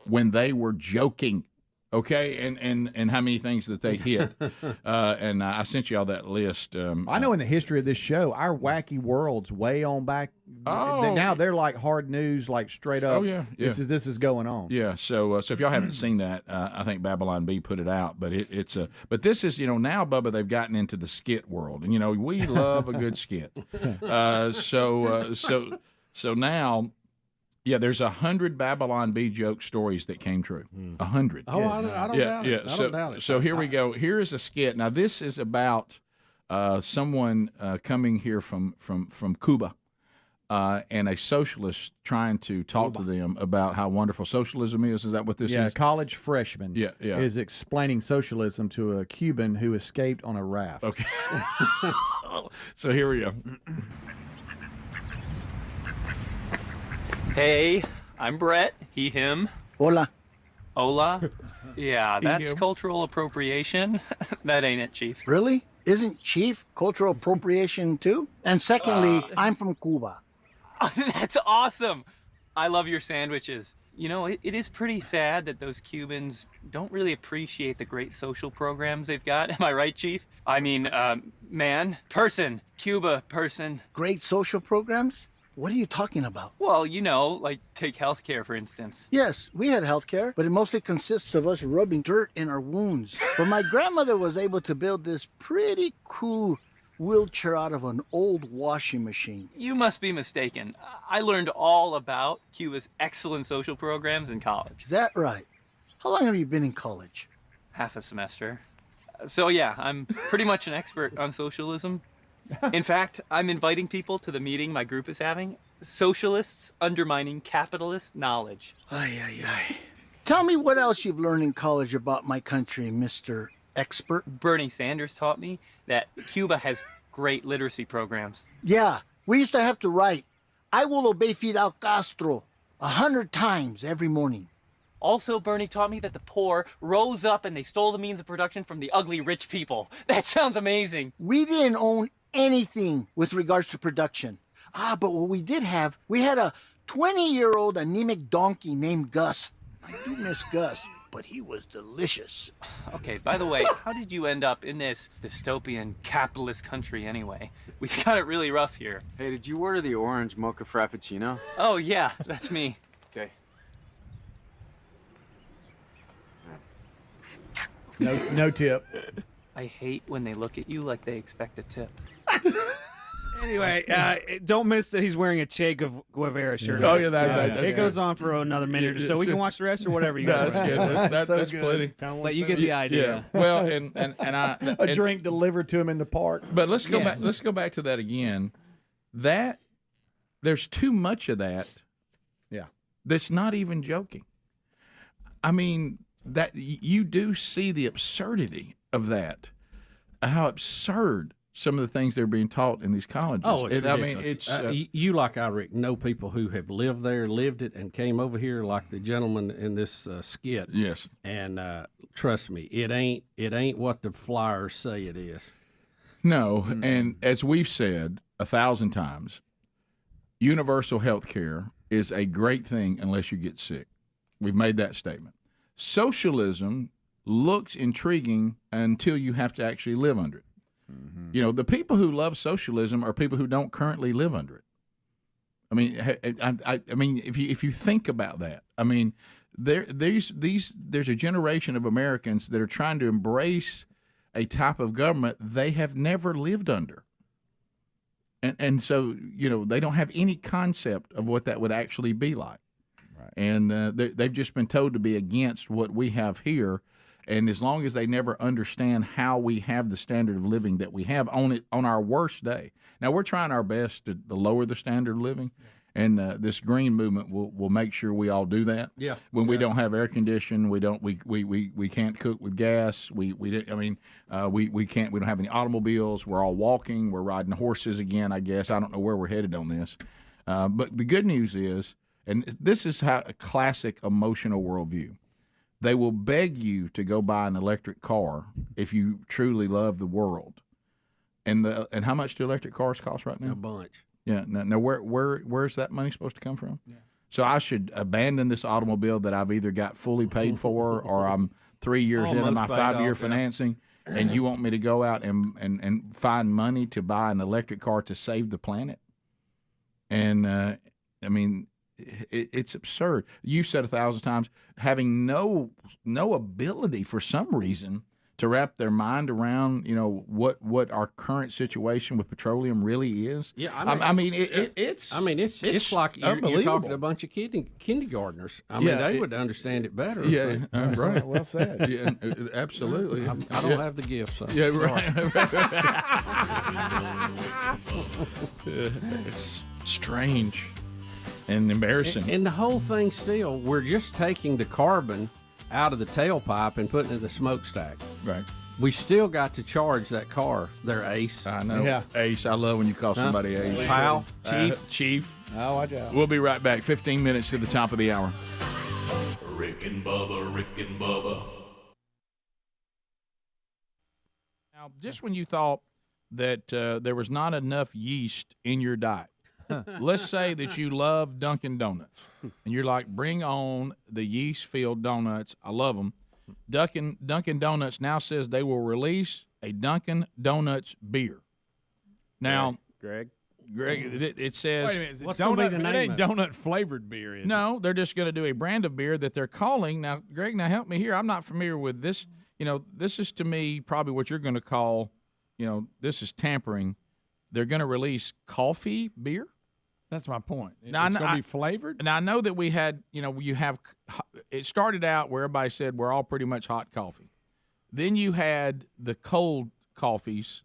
when they were joking. Okay, and how many things that they hit. And I sent you all that list. I know in the history of this show, our wacky world's way on back. Now they're like hard news, like straight up. Oh, yeah. This is going on. Yeah, so if y'all haven't seen that, I think Babylon Bee put it out. But but this is, now, Bubba, they've gotten into the skit world. And, we love a good skit. So now... Yeah, there's 100 Babylon Bee joke stories that came true. 100. Oh, I don't doubt it. I don't doubt it. So here we go. Here is a skit. Now, this is about someone coming here from Cuba and a socialist trying to talk to them about how wonderful socialism is. Is that what this is? Yeah, a college freshman yeah. is explaining socialism to a Cuban who escaped on a raft. Okay. So here we go. Hey, I'm Brett. He, him. Hola. Hola? Yeah, that's cultural appropriation. That ain't it, Chief. Really? Isn't Chief cultural appropriation too? And secondly, I'm from Cuba. Oh, that's awesome. I love your sandwiches. It is pretty sad that those Cubans don't really appreciate the great social programs they've got. Am I right, Chief? I mean, person, Cuba person. Great social programs? What are you talking about? Well, like take healthcare, for instance. Yes, we had healthcare, but it mostly consists of us rubbing dirt in our wounds. But my grandmother was able to build this pretty cool wheelchair out of an old washing machine. You must be mistaken. I learned all about Cuba's excellent social programs in college. Is that right? How long have you been in college? Half a semester. So yeah, I'm pretty much an expert on socialism. In fact, I'm inviting people to the meeting my group is having. Socialists undermining capitalist knowledge. Ay, ay, ay. Tell me what else you've learned in college about my country, Mr. Expert. Bernie Sanders taught me that Cuba has great literacy programs. Yeah, we used to have to write, I will obey Fidel Castro 100 times every morning. Also, Bernie taught me that the poor rose up and they stole the means of production from the ugly rich people. That sounds amazing. We didn't own anything with regards to production. But what we did have, we had a 20-year-old anemic donkey named Gus. I do miss Gus, but he was delicious. Okay, by the way, how did you end up in this dystopian capitalist country anyway? We've got it really rough here. Hey, did you order the orange mocha frappuccino? Oh, yeah, that's me. Okay. No tip. I hate when they look at you like they expect a tip. Anyway, don't miss that he's wearing a Che Guevara shirt. Oh, yeah, it goes on for another minute or so. We can watch the rest or whatever you guys That's want. good. That's So plenty. But you get the idea. Yeah. Well, and A drink delivered to him in the park. But let's go back. Let's go back to that again. That there's too much of that. Yeah. That's not even joking. I mean, that you do see the absurdity of that. How absurd some of the things they're being taught in these colleges. Oh, it's I ridiculous. mean, it's you like I, Rick, know people who have lived there, lived it, and came over here, like the gentleman in this skit. Yes. And trust me, it ain't what the flyers say it is. No, and as we've said 1,000 times, universal health care is a great thing unless you get sick. We've made that statement. Socialism looks intriguing until you have to actually live under it. Mm-hmm. You know, the people who love socialism are people who don't currently live under it. I mean, I mean, if you think about that, I mean, there's a generation of Americans that are trying to embrace a type of government they have never lived under. And so, you know, they don't have any concept of what that would actually be like. Right. And they've just been told to be against what we have here. And as long as they never understand how we have the standard of living that we have on our worst day. Now, we're trying our best to lower the standard of living. And this green movement will make sure we all do that. Yeah. When we don't have air conditioning, we can't cook with gas. We don't have any automobiles. We're all walking. We're riding horses again. I guess I don't know where we're headed on this. But the good news is, and this is how a classic emotional worldview. They will beg you to go buy an electric car if you truly love the world. And how much do electric cars cost right now? A bunch. Yeah. Now where's that money supposed to come from? Yeah. So I should abandon this automobile that I've either got fully paid for or I'm 3 years into my 5-year financing, and you want me to go out and find money to buy an electric car to save the planet? And I mean, it's absurd. You've said 1,000 times, having no ability for some reason to wrap their mind around, you know, what our current situation with petroleum really is. Yeah, it's like you're talking to a bunch of kindergartners. I mean, they would understand it better. Yeah, right. Well said. Yeah, absolutely. I don't have the gift. So. Yeah, right. It's strange and embarrassing. And the whole thing still, we're just taking the carbon out of the tailpipe and putting it in the smokestack. Right. We still got to charge that car. They're Ace. I know. Yeah. Ace. I love when you call somebody Ace. Pal. Chief. Chief. Oh, watch out. We'll be right back. 15 minutes to the top of the hour. Rick and Bubba, Rick and Bubba. Now, just when you thought that there was not enough yeast in your diet, let's say that you love Dunkin' Donuts, and you're like, bring on the yeast-filled donuts. I love them. Dunkin' Donuts now says they will release a Dunkin' Donuts beer. Now, Greg, it says... Wait a minute, what's going to be the name? It ain't donut-flavored beer, is it? No, they're just going to do a brand of beer that they're calling... Now, Greg, help me here. I'm not familiar with this. You know, this is, to me, probably what you're going to call, you know, this is tampering. They're going to release coffee beer? That's my point. It's Now, going to be flavored? Now, I know that we had, you know, it started out where everybody said we're all pretty much hot coffee. Then you had the cold coffees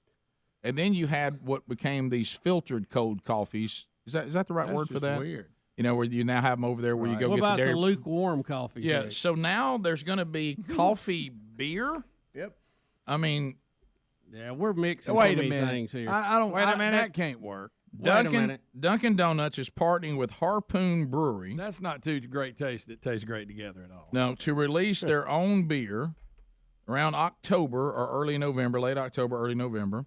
and then you had what became these filtered cold coffees. Is that the right That's word for just that? weird. You know, where you now have them over there where you go What get about the dairy. the lukewarm coffee? Yeah, shake? so now there's going to be coffee beer. Yep. I mean, yeah, we're mixing Wait too a many minute. things here. I don't. Wait a minute. That can't work. Dunkin' Donuts is partnering with Harpoon Brewery. That's not two great tastes that taste great together at all. No, to release their own beer around October or early November, late October, early November.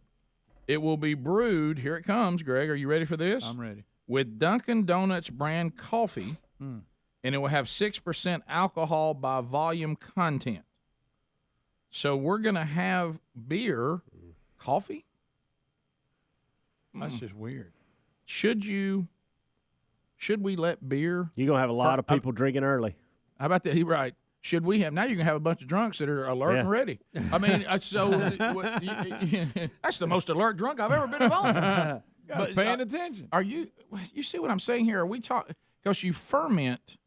It will be brewed. Here it comes, Greg. Are you ready for this? I'm ready. With Dunkin' Donuts brand coffee, and it will have 6% alcohol by volume content. So we're going to have beer, coffee? That's just weird. Should we let beer? You're going to have a lot of people drinking early. How about that? Right. Should we have? Now you're going to have a bunch of drunks that are alert and ready. I mean, so that's the most alert drunk I've ever been around. But paying attention. Are you see what I'm saying here? Are we talking? Because you ferment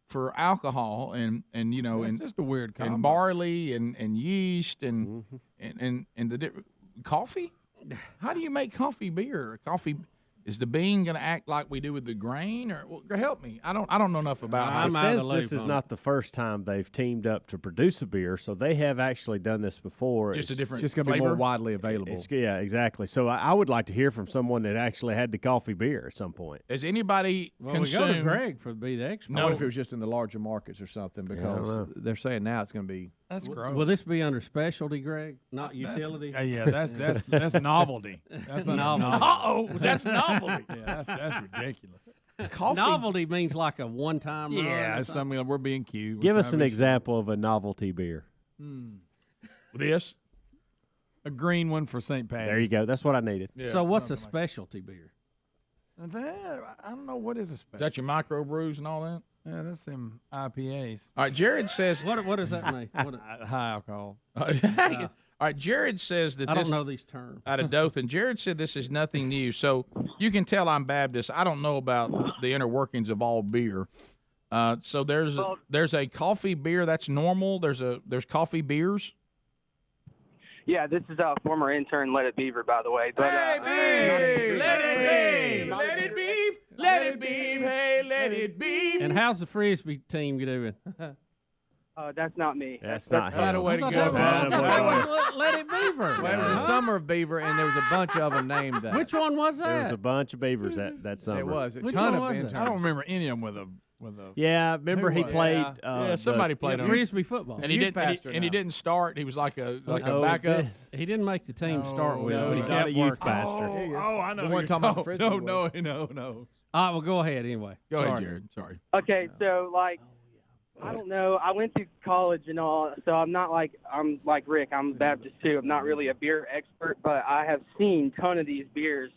for alcohol and you know, That's and just a weird combo. and barley and yeast and the coffee. How do you make coffee beer? Coffee is the bean going to act like we do with the grain, or help me? I don't know enough about. It says this is not the first time they've teamed up to produce a beer, so they have actually done this before. Just a different It's just going to be more widely available. Yeah, exactly. So I would like to hear from someone that actually had the coffee beer at some point. Has anybody consumed? We go to Greg for be the expert. I wonder if it was just in the larger markets or something, because they're saying now it's going to be. That's gross. Will this be under specialty, Greg? Not utility? Yeah, that's novelty. That's novelty. That's novelty. Yeah, that's ridiculous. Coffee. Novelty means like a one-time run. Yeah, it's something we're being cute. Give us an example of a novelty beer. This. A green one for St. Patrick's. There you go. That's what I needed. Yeah, So what's a specialty beer? I don't know what is a special. Is that your microbrews and all that? Yeah, that's them IPAs. All right, Jared says. What does that mean? High alcohol. All right, Jared says that I this. don't know these terms. Out of Dothan. Jared said this is nothing new. So you can tell I'm Baptist. I don't know about the inner workings of all beer. So there's a coffee beer that's normal. There's coffee beers. Yeah, this is a former intern, Let It Beaver, by the way. But, let it be, let it be, let it be, hey, let it be. And how's the Frisbee team doing? That's not me. That's not him. What a way to go. Let It Beaver. Well, it was a summer of beaver, and there was a bunch of them named that. Which one was that? There was a bunch of beavers that summer. It was a Which ton one of was it? interns. I don't remember any of them with a. Yeah, remember he played. Somebody played on Frisbee football. and he didn't start. He was like a backup. He didn't make the team to start with, but he he's not kept a youth working. pastor. Oh, I know. The one talking about Frisbee. No. All right, well, go ahead anyway. Go ahead, Sorry. Jared. Sorry. Okay, so, I don't know. I went to college and all, so I'm like Rick. I'm Baptist, too. I'm not really a beer expert, but I have seen a ton of these beers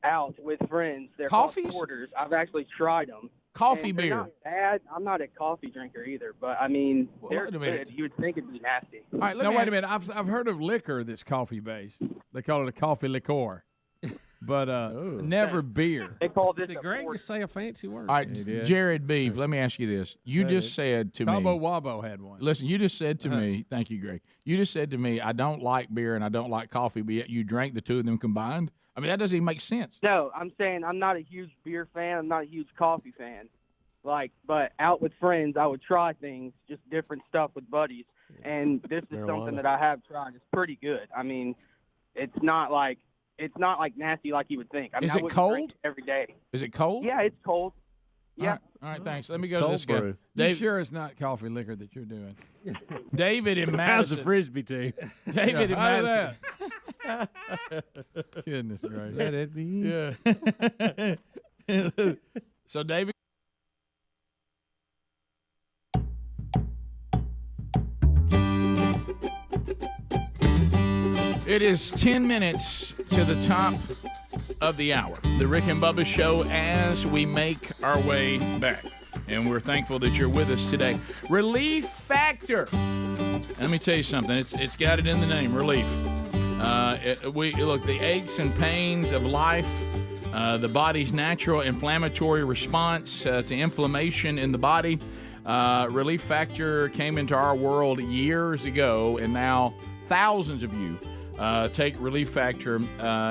out with friends. They're Coffees? called porters. I've actually tried them. Coffee And they're beer. not bad. I'm not a coffee drinker either, but, I mean, they're wait a minute. good. You would think it'd be nasty. All right, No, wait a minute. I've heard of liquor that's coffee based. They call it a coffee liqueur, but never beer. They call this Did a Greg porter. just say a fancy word? All right, Jared Beef, let me ask you this. You just said to Cabo me. Wabo had one. Listen, you just said to me, thank you, Greg. You just said to me, I don't like beer and I don't like coffee, but yet you drank the two of them combined. I mean, that doesn't even make sense. No, I'm saying I'm not a huge beer fan. I'm not a huge coffee fan. But out with friends, I would try things, just different stuff with buddies. And this is something that I have tried. It's pretty good. I mean, it's not like nasty like you would think. I mean, Is I it wouldn't cold? drink it every day. Is it cold? Yeah, it's cold. Yeah. All right, thanks. Let me go to Cold this guy. brew. You Dave, sure it's not coffee liquor that you're doing? David in How's Madison. the Frisbee team? David in How Madison. that? Goodness gracious. Let it be. Yeah. So, David. It is 10 minutes to the top of the hour. The Rick and Bubba Show as we make our way back. And we're thankful that you're with us today. Relief Factor. Let me tell you something. It's got it in the name, relief. Look, the aches and pains of life, the body's natural inflammatory response to inflammation in the body. Relief Factor came into our world years ago, and now thousands of you take Relief Factor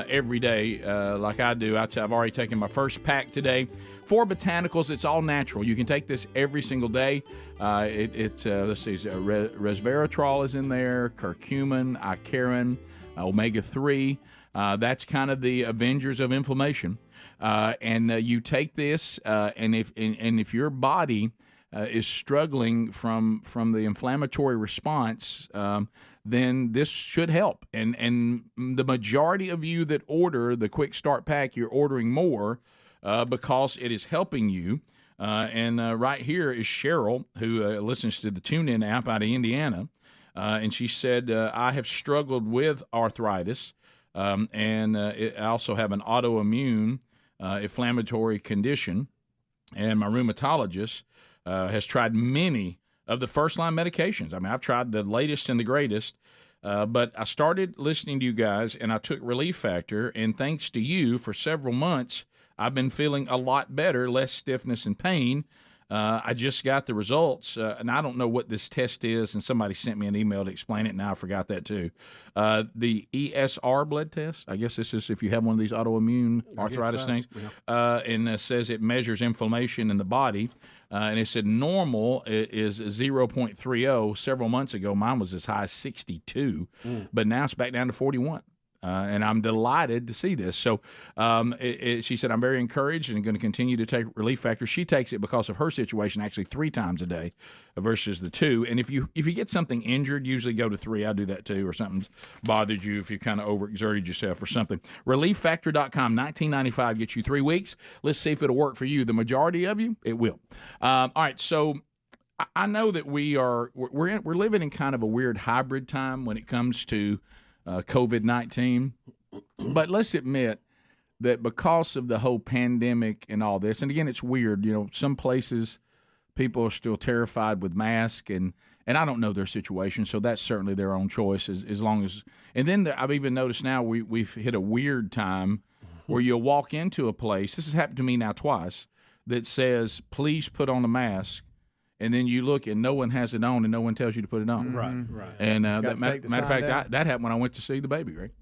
every day like I do. I've already taken my first pack today. 4 botanicals. It's all natural. You can take this every single day. Let's see, resveratrol is in there, curcumin, icariin, omega-3. That's kind of the Avengers of inflammation. And you take this, and if your body is struggling from the inflammatory response, then this should help. And the majority of you that order the Quick Start Pack, you're ordering more because it is helping you. And right here is Cheryl, who listens to the TuneIn app out of Indiana. And she said, I have struggled with arthritis, and I also have an autoimmune inflammatory condition. And my rheumatologist has tried many of the first-line medications. I mean, I've tried the latest and the greatest, but I started listening to you guys, and I took Relief Factor, and thanks to you, for several months, I've been feeling a lot better, less stiffness and pain. I just got the results, and I don't know what this test is, and somebody sent me an email to explain it, and now I forgot that too. The ESR blood test, I guess this is if you have one of these autoimmune arthritis things, and it says it measures inflammation in the body, and it said normal is 0.30. Several months ago, mine was as high as 62, but now it's back down to 41. And I'm delighted to see this. So she said, I'm very encouraged and going to continue to take Relief Factor. She takes it because of her situation actually 3 times a day versus the 2. And if you get something injured, usually go to 3. I do that too, or something's bothered you if you kind of overexerted yourself or something. ReliefFactor.com, $19.95 gets you 3 weeks. Let's see if it'll work for you. The majority of you, it will. All right, so I know that we're living in kind of a weird hybrid time when it comes to COVID-19, but let's admit that because of the whole pandemic and all this, and again, it's weird, some places people are still terrified with masks, and I don't know their situation, so that's certainly their own choice as long as, and then I've even noticed now we've hit a weird time where you'll walk into a place, this has happened to me now twice, that says, please put on a mask. And then you look and no one has it on, and no one tells you to put it on. Right. And matter of fact, that happened when I went to see the baby, right?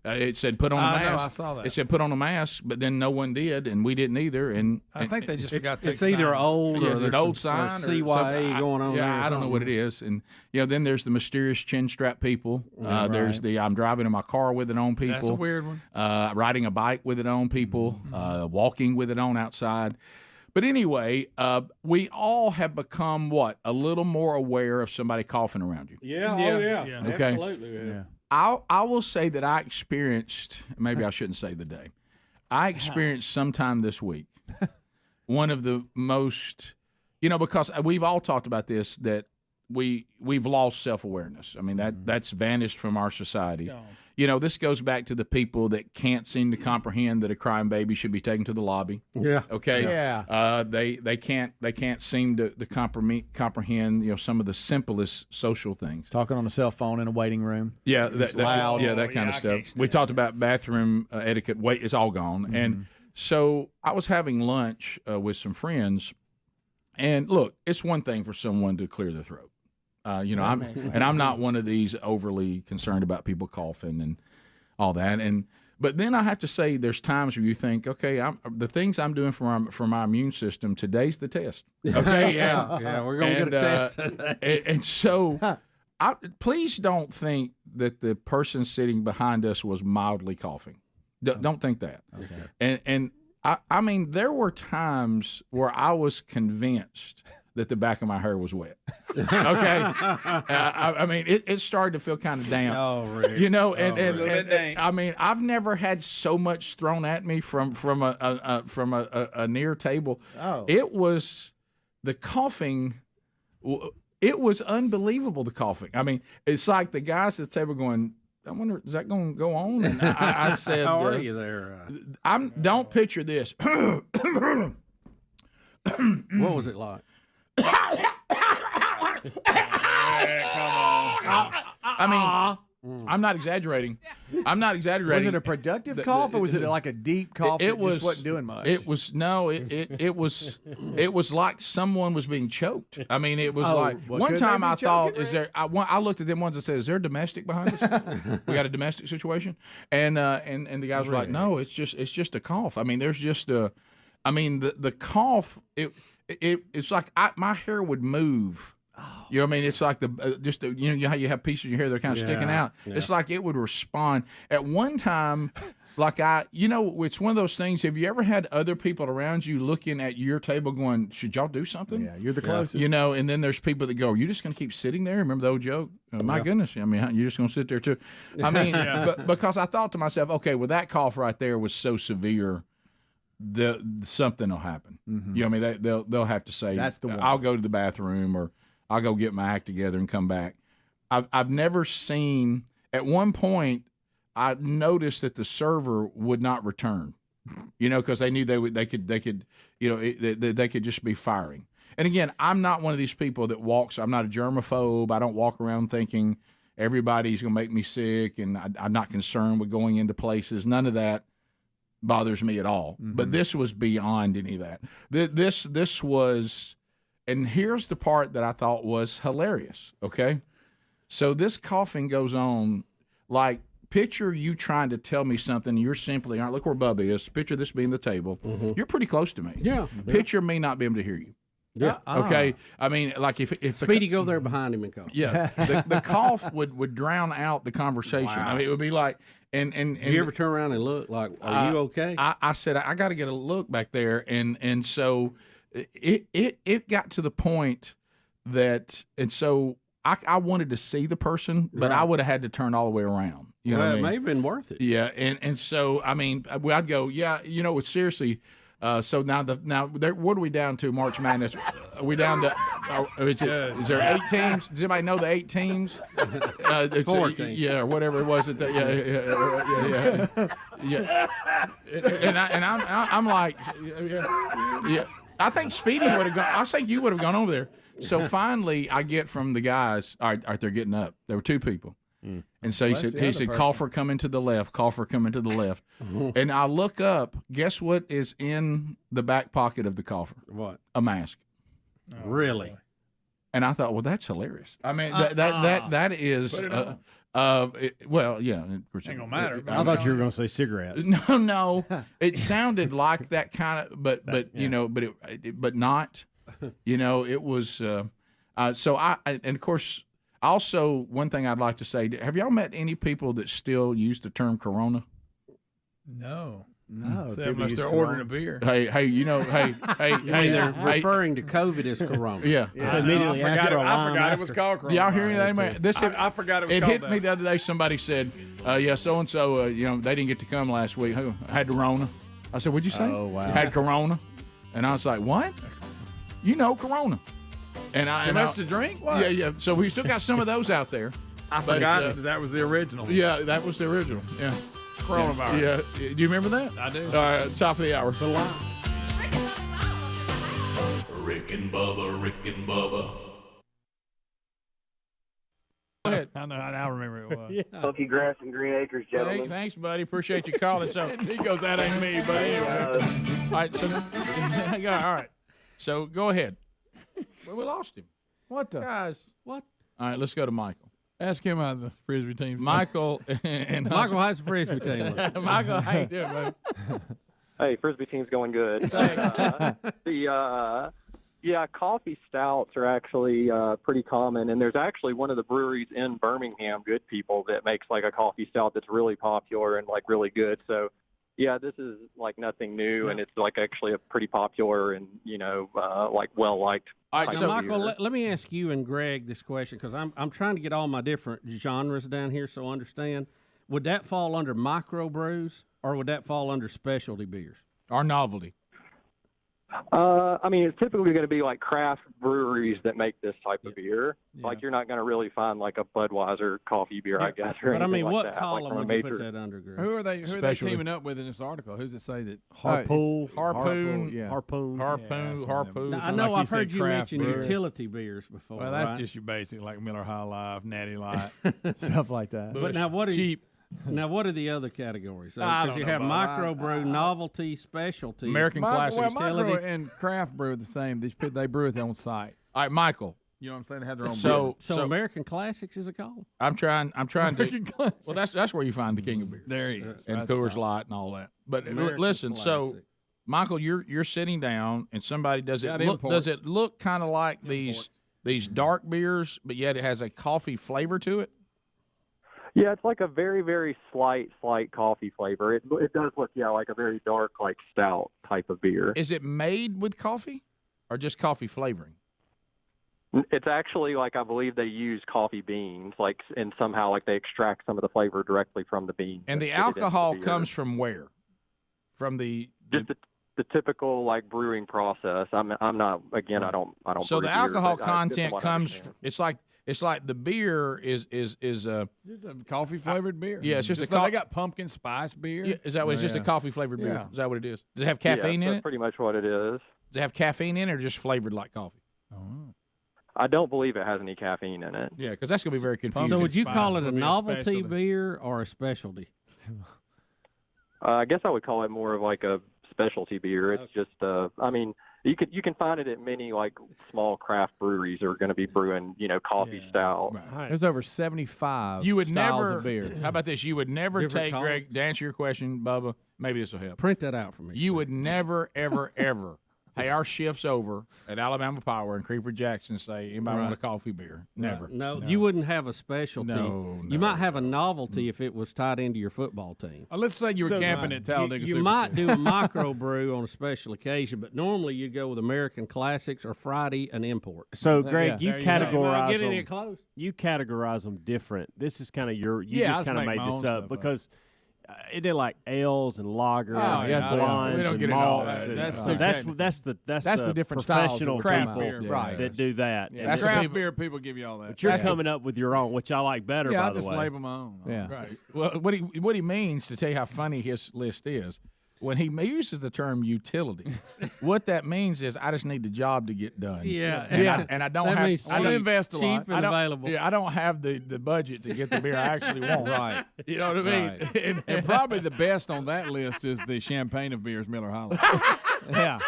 It said put on a mask. I saw that. It said put on a mask, but then no one did, and we didn't either. And I think they just forgot to take It's either old or an old sign or CYA going on. Yeah, I don't know what it is. And then there's the mysterious chin strap people. There's the I'm driving in my car with it on people. That's a weird one. Riding a bike with it on people. Walking with it on outside. But anyway, we all have become a little more aware of somebody coughing around you. Yeah. Okay. Absolutely. Yeah. I will say that I experienced, maybe I shouldn't say the day, I experienced sometime this week one of the most, because we've all talked about this, that we've lost self-awareness. I mean, that's vanished from our society. This goes back to the people that can't seem to comprehend that a crying baby should be taken to the lobby. Yeah. Okay. Yeah. They can't seem to comprehend some of the simplest social things. Talking on a cell phone in a waiting room. Yeah. Loud. That kind of stuff. We talked about bathroom etiquette. It's all gone. And so I was having lunch with some friends, and look, it's one thing for someone to clear their throat. I'm not one of these overly concerned about people coughing and all that. But then I have to say, there's times where you think, okay, the things I'm doing for my immune system, today's the test. Okay, we're gonna get a test today. And so, please don't think that the person sitting behind us was mildly coughing. Don't think that. Okay. And I mean, there were times where I was convinced that the back of my hair was wet. Okay, I mean, it started to feel kind of damp. Oh, Rick. And I mean, I've never had so much thrown at me from a near table. Oh, it was the coughing. It was unbelievable. The coughing. I mean, it's like the guys at the table going, I wonder, is that going to go on? And I said, how are you there? Don't picture this. What was it like? I mean, I'm not exaggerating. I'm not exaggerating. Was it a productive cough, or was it like a deep cough that just wasn't doing much? It was it was like someone was being choked. I mean, it was like one time I thought, I looked at them ones and said, "Is there domestic behind us? We got a domestic situation?" And the guys were like, "No, it's just a cough. I mean, there's just a, I mean the cough. It's like my hair would move." You know what I mean? It's like you know how you have pieces of your hair that are kind of sticking out. Yeah. It's like it would respond. At one time, like it's one of those things. Have you ever had other people around you looking at your table going, "Should y'all do something?" Yeah, you're the closest. You know, and then there's people that go, "Are you just going to keep sitting there?" Remember the old joke? My goodness. I mean, you're just going to sit there too. I mean, but because I thought to myself, okay, well, that cough right there was so severe. Something will happen. Mm-hmm. You know what I mean? They'll have to say, "That's the one." I'll go to the bathroom, or I'll go get my act together and come back. I've never seen. At one point, I noticed that the server would not return. You know, because they knew they could. You know, they could just be firing. And again, I'm not one of these people that walks. I'm not a germaphobe. I don't walk around thinking everybody's going to make me sick, and I'm not concerned with going into places. None of that bothers me at all. Mm-hmm. But this was beyond any of that. This was. And here's the part that I thought was hilarious, okay? So this coughing goes on, like, picture you trying to tell me something, you're simply, all right, look where Bubba is, picture this being the table. Mm-hmm. You're pretty close to me. Yeah. Picture me not being able to hear you. Yeah. Okay? I mean, like if Speedy go there behind him and cough. Yeah. the cough would drown out the conversation. Wow. I mean, it would be like, and did you ever turn around and look like, are you okay? I said, I got to get a look back there. And so... It got to the point that, and so I wanted to see the person, but I would have had to turn all the way around. You know what I mean? It may have been worth it. Yeah, and so I mean, I'd go, yeah, you know, seriously. So now what are we down to? March Madness? Are we down to? Is there 8 teams? Does anybody know the 8 teams? 14. Yeah, or whatever it was. Yeah. And I'm like, yeah. I think Speedy would have gone. I think you would have gone over there. So finally, I get from the guys. All right, they're getting up. There were 2 people, and so he said, "Cougher coming to the left. Cougher coming to the left." And I look up. Guess what is in the back pocket of the cougher? What? A mask. Oh, really? And I thought, well, that's hilarious. I mean, that is. Well, yeah. Ain't gonna matter. I thought you were going to say cigarettes. No. It sounded like that kind of, but you know, but not. You know, it was. So and of course, also one thing I'd like to say: have y'all met any people that still use the term Corona? No. Unless they're ordering a beer. Hey, you know, hey, they're referring to COVID as Corona. Yeah. So immediately I forgot it was called Corona. Do y'all hear anything? I forgot it was called that. It hit me the other day. Somebody said, yeah, so-and-so, you know, they didn't get to come last week. Had Corona. I said, what'd you say? Oh, wow. Had Corona. And I was like, what? You know Corona. And Too much to drink? What? Yeah. So we still got some of those out there. I forgot that was the original. Yeah, that was the original. Yeah. Coronavirus. Yeah. Do you remember that? I do. All right, top of the hour. Rick and Bubba, Rick and Bubba. Go ahead. I know. I remember it was. Funky Grass and Green Acres, gentlemen. Hey, thanks, buddy. Appreciate you calling. So he goes, that ain't me, but anyway. All right. So, all right. So go ahead. Well, we lost him. What the? Guys. What? All right. Let's go to Michael. Ask him how the Frisbee team. Michael and Michael, how's the Frisbee team? Michael, how you doing, buddy? Hey, Frisbee team's going good. Coffee stouts are actually pretty common, and there's actually one of the breweries in Birmingham, Good People, that makes like a coffee stout that's really popular and like really good. So, yeah, this is like nothing new, and it's like actually a pretty popular and like well liked. All right, so Michael, let me ask you and Greg this question because I'm trying to get all my different genres down here so I understand. Would that fall under micro brews or would that fall under specialty beers or novelty? I mean, it's typically going to be like craft breweries that make this type of beer. Like you're not going to really find like a Budweiser coffee beer, I guess. Or But I mean, anything what like that, column like from a would you major. put that under, Greg? Who are they teaming up with in this article? Who's it say that Harpoon. Harpoon. Harpoon. Now, I know Like I've heard you craft mention brewery. utility beers before. Well, that's right? just your basic like Miller High Life, Natty Light, stuff like that. But now what are cheap? Now what are the other categories? I Because don't you know, have Bob. microbrew, novelty, specialty, American classics. Well, utility. micro and craft brew are the same. They brew at their own site. All right, Michael. You know what I'm saying? They have their own. So beer. American Classics is a call. I'm trying American to. Classics. Well, that's where you find the king of beer. There he is. And That's Coors the Light and all that. But American listen, so Classic. Michael, you're sitting down and somebody does it Got look imports. does it look kind of like these dark beers, but yet it has a coffee flavor to it? Yeah, it's like a very, very slight coffee flavor. It does look, like a very dark, like stout type of beer. Is it made with coffee or just coffee flavoring? It's actually like I believe they use coffee beans, and somehow like they extract some of the flavor directly from the beans. And the put it into alcohol beer. comes from where? From the just the typical like brewing process. I'm not again. I don't. So brew the beer, alcohol but I- just content from what I comes. understand. It's like the beer is Just a coffee flavored beer. Yeah, it's just a like they got pumpkin spice beer. Yeah, is that what it's just a coffee flavored beer? Yeah. Is that what it is? Does it have caffeine in that's it? pretty much what it is. Does it have caffeine in it or just flavored like coffee? I don't believe it has any caffeine in it. Yeah, because that's going to be very confusing. So would you call it a would be a novelty specialty. beer or a specialty? I guess I would call it more of like a specialty beer. It's just, I mean, you can find it at many like small craft breweries that are going to be brewing, coffee style. There's over 75 You would styles never. of beer. How about this? You would never Different take colors? Greg. To answer your question, Bubba, maybe this will help. Print that out for me. You would never, ever, ever. Hey, our shift's over at Alabama Power and Creeper Jackson. Say, anybody want a coffee beer? Never. No, you wouldn't have a specialty. No, You might have a novelty if it was tied into your football team. Let's say you were camping at Talladega. You might do a microbrew on a special occasion, but normally you'd go with American Classics or Friday an import. So, Greg, you There you categorize go. Get them. any close? You categorize them different. This is kind of you Yeah, I just just kind of make made my this own up stuff because it did like ales and lagers Oh, yeah, and wines we don't and get into all malts. that. and- That's so too that's technical. that's the different styles of professional craft people beer, right. that do that. Yeah, And That's craft the people- beer people give you all that. but you're coming up with your own, which I like better. Yeah, by I the just way. label my own. Yeah. Right. Well, what he means, to tell you how funny his list is, when he uses the term utility, what that means is I just need the job to get done. Yeah. And I don't That have. means I don't cheap- invest a cheap lot. and I don't, available. Yeah, I don't have the budget to get the beer I actually want. Right. You know what I mean? Right. And probably the best on that list is the champagne of beers, Miller High Life. Yeah.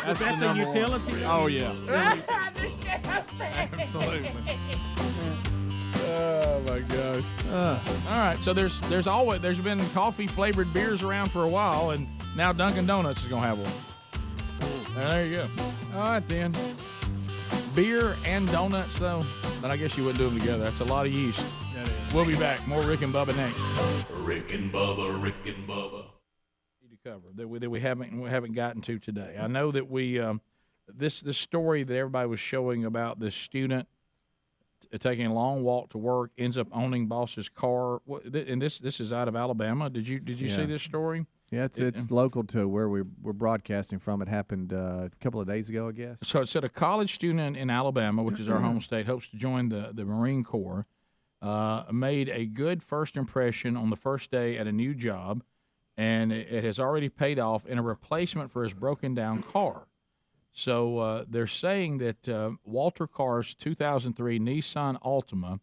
That's the a number one. utility. Oh, yeah. Absolutely. Oh, my gosh. All right, so there's been coffee flavored beers around for a while, and now Dunkin' Donuts is gonna have one. There you go. All right, then. Beer and donuts, though, but I guess you wouldn't do them together. That's a lot of yeast. That is. We'll be back. More Rick and Bubba next. Rick and Bubba, Rick and Bubba. To cover that we haven't gotten to today. I know that we this story that everybody was showing about this student taking a long walk to work, ends up owning boss's car. And this is out of Alabama. Did you see this story? Yeah, it's local to where we're broadcasting from. It happened a couple of days ago, I guess. So it said a college student in Alabama, which is our home state, hopes to join the Marine Corps, made a good first impression on the first day at a new job, and it has already paid off in a replacement for his broken down car. So they're saying that Walter Carr's 2003 Nissan Altima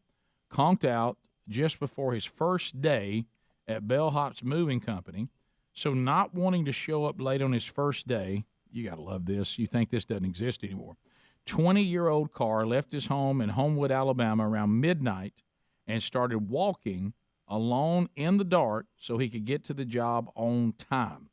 conked out just before his first day at Bellhop's Moving Company. So not wanting to show up late on his first day, you got to love this. You think this doesn't exist anymore. 20-year-old Carr left his home in Homewood, Alabama around midnight and started walking alone in the dark so he could get to the job on time.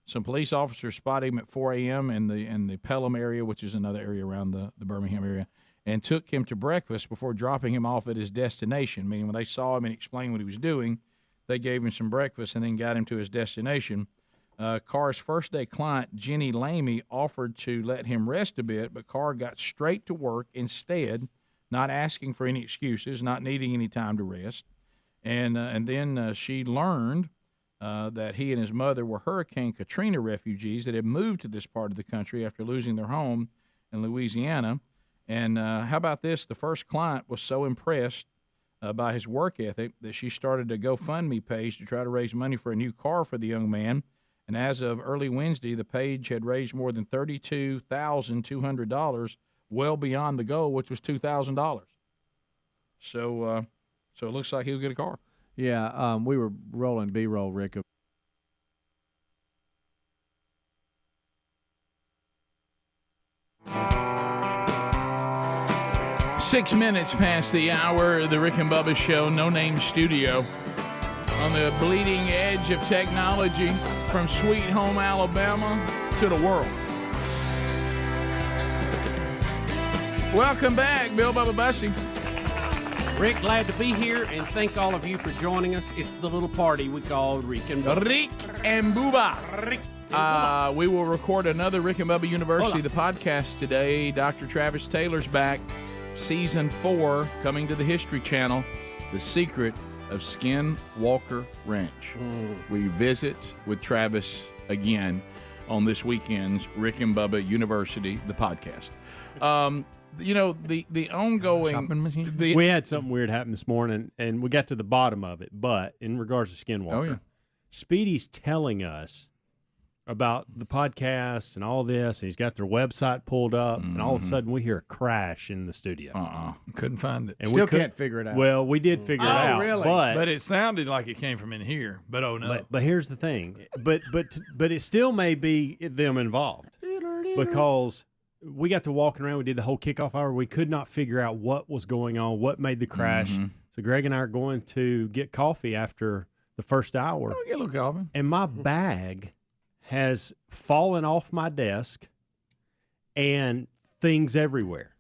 Some police officers spotted him at 4 a.m. in the Pelham area, which is another area around the Birmingham area, and took him to breakfast before dropping him off at his destination, meaning when they saw him and explained what he was doing, they gave him some breakfast and then got him to his destination. Carr's first-day client, Jenny Lamy, offered to let him rest a bit, but Carr got straight to work instead, not asking for any excuses, not needing any time to rest. And then she learned that he and his mother were Hurricane Katrina refugees that had moved to this part of the country after losing their home in Louisiana. And how about this? The first client was so impressed by his work ethic that she started a GoFundMe page to try to raise money for a new car for the young man. And as of early Wednesday, the page had raised more than $32,200, well beyond the goal, which was $2,000. So it looks like he'll get a car. Yeah, we were rolling B-roll, Rick. 6 minutes past the hour, the Rick and Bubba Show, No Name Studio, on the bleeding edge of technology from Sweet Home, Alabama to the world. Welcome back, Bill Bubba Bussy. Rick, glad to be here, and thank all of you for joining us. It's the little party we call Rick and Bubba. Rick and Bubba. We will record another Rick and Bubba University, the podcast today. Dr. Travis Taylor's back. Season 4 coming to the History Channel, The Secret of Skinwalker Ranch. We visit with Travis again on this weekend's Rick and Bubba University, the podcast. The ongoing... we had something weird happen this morning, and we got to the bottom of it, but in regards to Skinwalker, Speedy's telling us about the podcast and all this, and he's got their website pulled up, and all of a sudden we hear a crash in the studio. Couldn't find it. And Still can't figure it out. Well, we did figure it out. Really? But it sounded like it came from in here, but oh no. But here's the thing. But it still may be them involved, because we got to walking around. We did the whole kickoff hour. We could not figure out what was going on, what made the crash. So Greg and I are going to get coffee after the first hour. Get a little coffee. And my bag has fallen off my desk and things everywhere.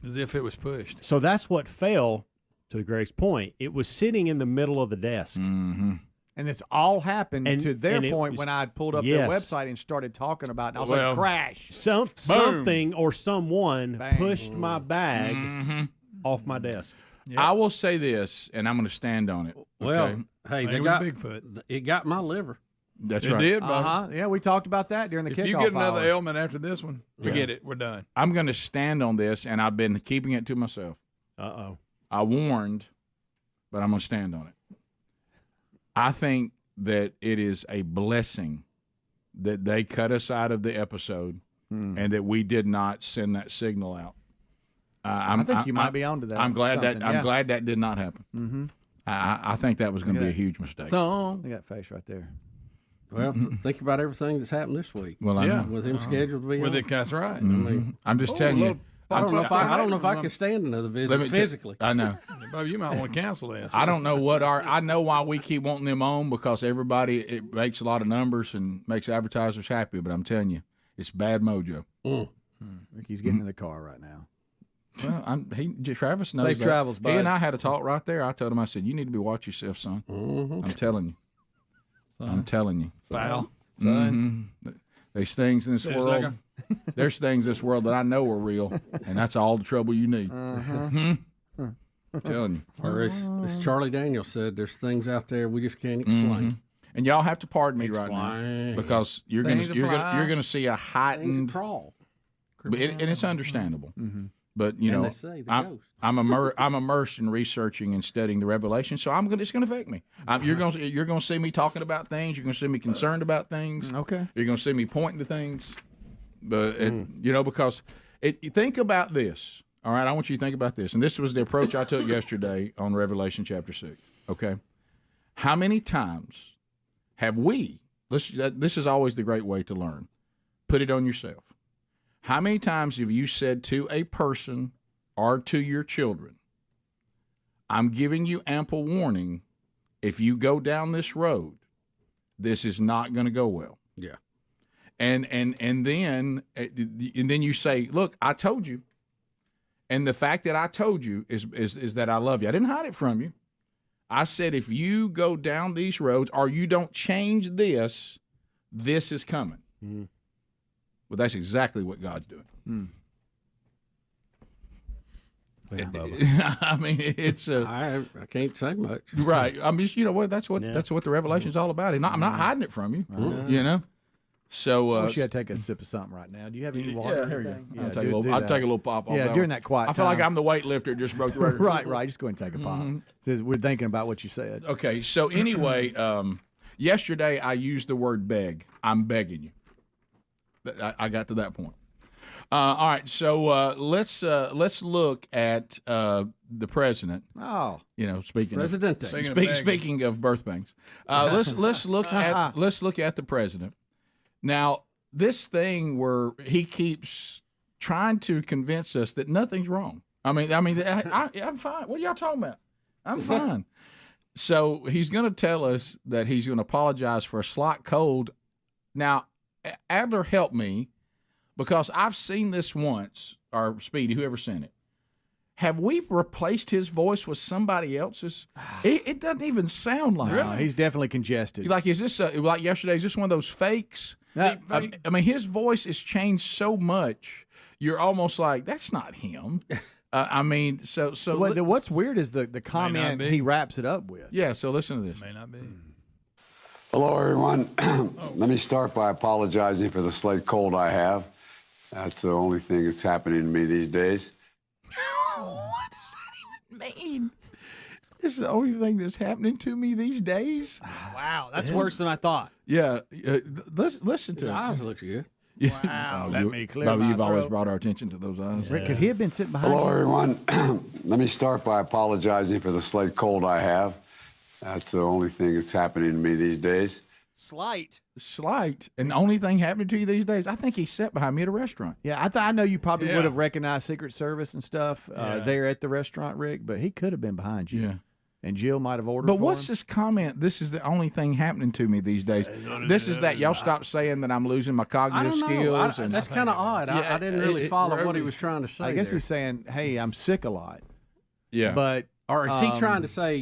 As if it was pushed. So that's what fell, to Greg's point. It was sitting in the middle of the desk. And this all happened to their point when I pulled up their Yes. website and started talking about it. I was like, crash. Something or someone pushed my bag off my desk. I will say this, and I'm going to stand on it. Well, okay? hey, Maybe they got Bigfoot. It got my liver. That's It right. did, Bubba. Yeah, we talked about that during the If kickoff you get another hour. ailment after this one, forget it. We're done. I'm going to stand on this, and I've been keeping it to myself. Uh-oh. I warned, but I'm going to stand on it. I think that it is a blessing that they cut us out of the episode and that we did not send that signal out. I think you might be onto that. I'm glad something, I'm glad that did not happen. Mm-hmm. I think that was going to be a huge mistake. Look at that face right there. Well, think about everything that's happened this week. Well, I know. With him scheduled to be on. That's right. I mean, I'm just telling you. I don't know if I can stand another visit physically. I know. Bubba, you might want to cancel this. I don't know what I know why we keep wanting them on, because it makes a lot of numbers and makes advertisers happy. But I'm telling you, it's bad mojo. He's getting in the car right now. Well, Travis knows Safe that. travels, bud. He and I had a talk right there. I told him, I said, you need to be watching yourself, son. I'm telling you. I'm telling you. Style. There's things in this world. There's things in this world that I know are real, and that's all the trouble you need. I'm telling you. Or as Charlie Daniels said, there's things out there we just can't explain. And y'all have to pardon me right now, because you're gonna see a heightened crawl. And it's understandable. But And they say the ghost. I'm immersed in researching and studying the Revelation, so it's going to affect me. You're going to see me talking about things. You're going to see me concerned about things. Okay. You're going to see me pointing to things. But because think about this. All right, I want you to think about this, and this was the approach I took yesterday on Revelation chapter 6. Okay, how many times have we? This is always the great way to learn. Put it on yourself. How many times have you said to a person or to your children, I'm giving you ample warning, if you go down this road, this is not going to go well. Yeah. And then you say, look, I told you. And the fact that I told you is that I love you. I didn't hide it from you. I said, if you go down these roads or you don't change this, this is coming. Well, that's exactly what God's doing. I mean, it's I can't say much. Right. I mean, you know what? That's what the revelation's all about. I'm not hiding it from you. You know. So I wish you had to take a sip of something right now. Do you have any water? Yeah, here you go. Yeah, I'll take a little pop off. Yeah, during that quiet I feel like time. I'm the weightlifter. Just broke the record. right. Just go ahead and take a pop. We're thinking about what you said. Okay. So anyway, yesterday I used the word beg. I'm begging you. I got to that point. All right. So let's look at the president. Oh. You know, speaking of birth pangs. Let's look at the president. Now, this thing where he keeps trying to convince us that nothing's wrong. I'm fine. What are y'all talking about? I'm fine. So he's going to tell us that he's going to apologize for a slight cold. Now, Adler, help me, because I've seen this once, or Speedy, whoever sent it. Have we replaced his voice with somebody else's? It doesn't even sound like No, he's definitely congested. Like, is this like yesterday? Is this one of those fakes? I mean, his voice has changed so much. You're almost like, that's not him. I mean, so. What's weird is the comment he wraps it up with. Yeah. So listen to this. May not be. Hello, everyone. Let me start by apologizing for the slight cold I have. That's the only thing that's happening to me these days. What does that even mean? This is the only thing that's happening to me these days. Wow, that's worse than I thought. Yeah, listen to His it. eyes look good. Wow, let me clear my you've always throat. brought our attention to those eyes. Rick, could he have been sitting behind Hello, you? everyone. Let me start by apologizing for the slight cold I have. That's the only thing that's happening to me these days. Slight, and the only thing happening to you these days. I think he sat behind me at a restaurant. Yeah, I know you probably would have recognized Secret Service and stuff there at the restaurant, Rick, but he could have been behind you. Yeah. And Jill might have ordered. But for what's him. this comment? This is the only thing happening to me these days. This is that y'all stop saying that I'm losing my cognitive skills. And that's kind of odd. I didn't really follow what he was trying to say. I guess he's saying, "Hey, I'm sick a lot." Yeah, but or is he trying to say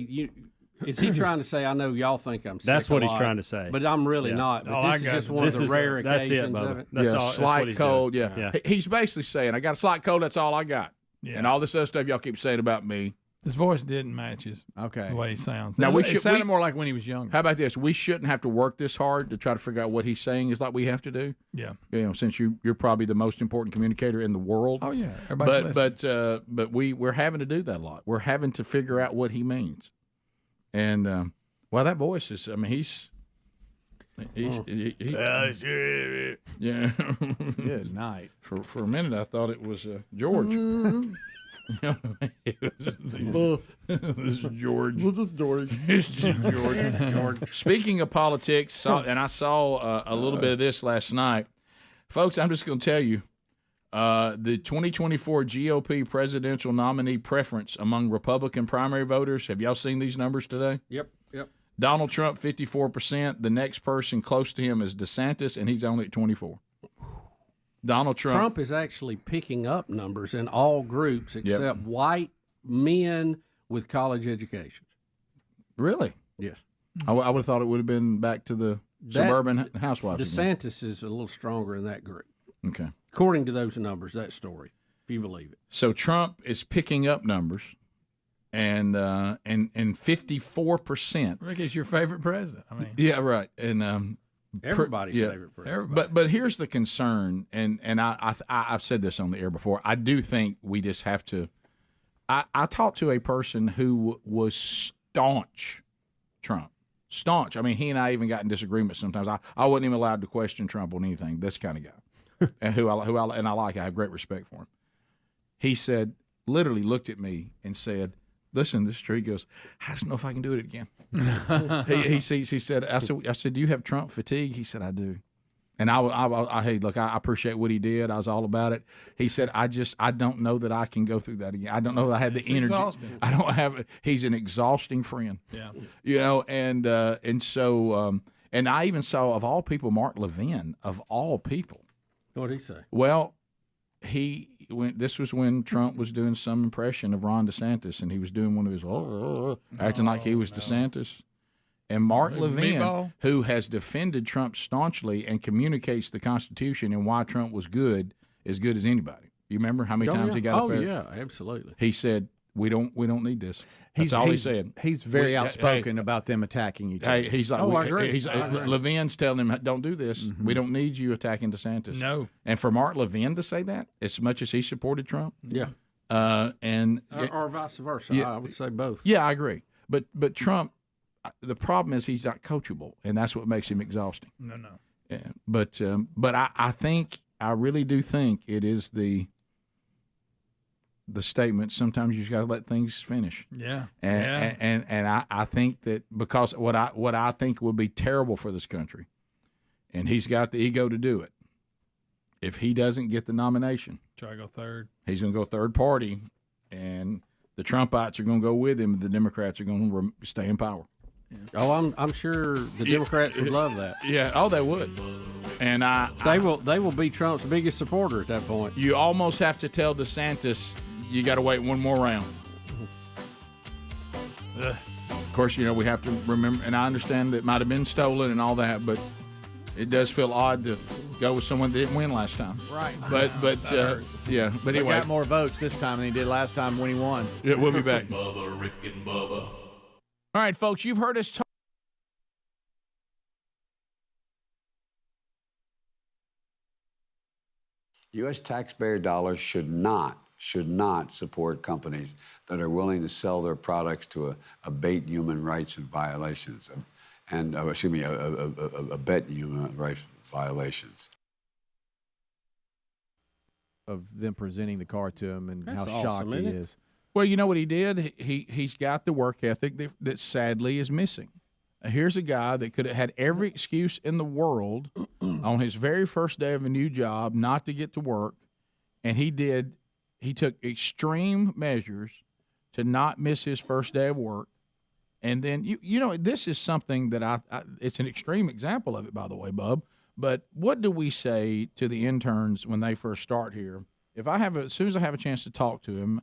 Is he trying to say, I know y'all think I'm sick That's what a he's lot, trying to say. but I'm really not. But this is just one of the rare occasions of it. That's all, slight that's cold. doing. Yeah. He's basically saying, I got a slight cold. That's all I got. Yeah. And all this other stuff y'all keep saying about me. His voice didn't match the way he sounds. Now it sounded more like when he was younger. How about this? We shouldn't have to work this hard to try to figure out what he's saying. Is like we have to do. Yeah. You know, since you're probably the most important communicator in the world. Oh yeah. Everybody's listening. But we're having to do that a lot. We're having to figure out what he means. And well, that voice is. I mean, he's yeah. Good night. For a minute, I thought it was George. This is George. This is George. This is George. Speaking of politics, and I saw a little bit of this last night, folks. I'm just going to tell you, the 2024 GOP presidential nominee preference among Republican primary voters. Have y'all seen these numbers today? Yep. Donald Trump, 54%. The next person close to him is DeSantis, and he's only at 24%. Donald Trump is actually picking up numbers in all groups except white men with college educations. Really? Yes. I would have thought it would have been back to the suburban housewives. DeSantis is a little stronger in that group. Okay. According to those numbers, that story, if you believe it. So Trump is picking up numbers, and 54%. Rick is your favorite president. I mean, yeah, right. And everybody's favorite president. But here's the concern, and I've said this on the air before. I do think we just have to. I talked to a person who was staunch Trump. Staunch. I mean, he and I even got in disagreement sometimes. I wasn't even allowed to question Trump on anything. This kind of guy, and who I like. I have great respect for him. He said, literally looked at me and said, "Listen, this tree goes. I don't know if I can do it again." he said, I said, "Do you have Trump fatigue?" He said, "I do." And hey, look, I appreciate what he did. I was all about it. He said, I don't know that I can go through that again. I don't know that I have the energy. Exhausting. I don't have. He's an exhausting friend. Yeah. You know, and so and I even saw, of all people, Mark Levin, of all people. What did he say? Well, this was when Trump was doing some impression of Ron DeSantis, and he was doing one of his acting like he was DeSantis. And Mark Levin, who has defended Trump staunchly and communicates the Constitution and why Trump was good, as anybody. You remember how many times he got up there? Oh yeah, absolutely. He said, "We don't need this." That's all he said. He's very outspoken about them attacking each other. He's like, I agree. Levin's telling him, "Don't do this. Mm-hmm. We don't need you attacking DeSantis." No. And for Mark Levin to say that, as much as he supported Trump, Yeah. Or vice versa. Yeah. I would say both. Yeah, I agree. But Trump, the problem is he's not coachable, and that's what makes him exhausting. No. Yeah. But I think, I really do think it is the statement. Sometimes you just got to let things finish. Yeah. And I think that, because what I think would be terrible for this country, and he's got the ego to do it. If he doesn't get the nomination, try to go third. He's going to go third party, and the Trumpites are going to go with him. And the Democrats are going to stay in power. Oh, I'm sure the Democrats would love that. Yeah, oh, they would. And they will be Trump's biggest supporter at that point. You almost have to tell DeSantis, you got to wait one more round. Of course, we have to remember, and I understand that it might have been stolen and all that, but it does feel odd to go with someone that didn't win last time. Right. But yeah. But anyway, he got more votes this time than he did last time when he won. Yeah, we'll be back. Bubba, Rick and Bubba. All right, folks, you've heard us talk. U.S. taxpayer dollars should not support companies that are willing to sell their products to abate human rights and violations, abet human rights violations. Of them presenting the car to him and That's how awesome, shocked he isn't it? is. Well, you know what he did? He's got the work ethic that sadly is missing. Here's a guy that could have had every excuse in the world on his very first day of a new job not to get to work, and he took extreme measures to not miss his first day of work. And then, this is something that it's an extreme example of it, by the way, Bub. But what do we say to the interns when they first start here? As soon as I have a chance to talk to him,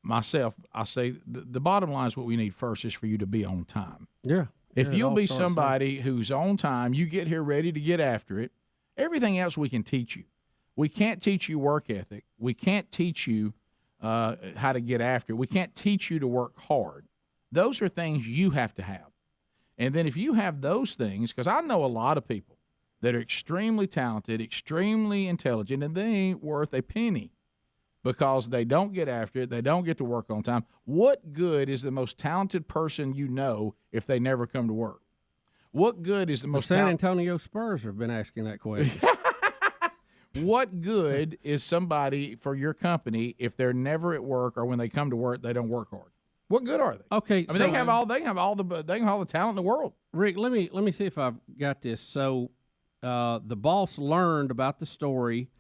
myself, I say the bottom line is what we need first is for you to be on time. Yeah. If you'll be somebody who's on time, you get here ready to get after it, everything else we can teach you. We can't teach you work ethic. We can't teach you how to get after it. We can't teach you to work hard. Those are things you have to have. And then if you have those things, because I know a lot of people that are extremely talented, extremely intelligent, and they ain't worth a penny because they don't get after it, they don't get to work on time. What good is the most talented person you know if they never come to work? What good is the most San Antonio Spurs have been asking that question. What good is somebody for your company if they're never at work, or when they come to work they don't work hard? What good are they? Okay, I mean, they have all the talent in the world. Rick, let me see if I've got this. So, the boss learned about the story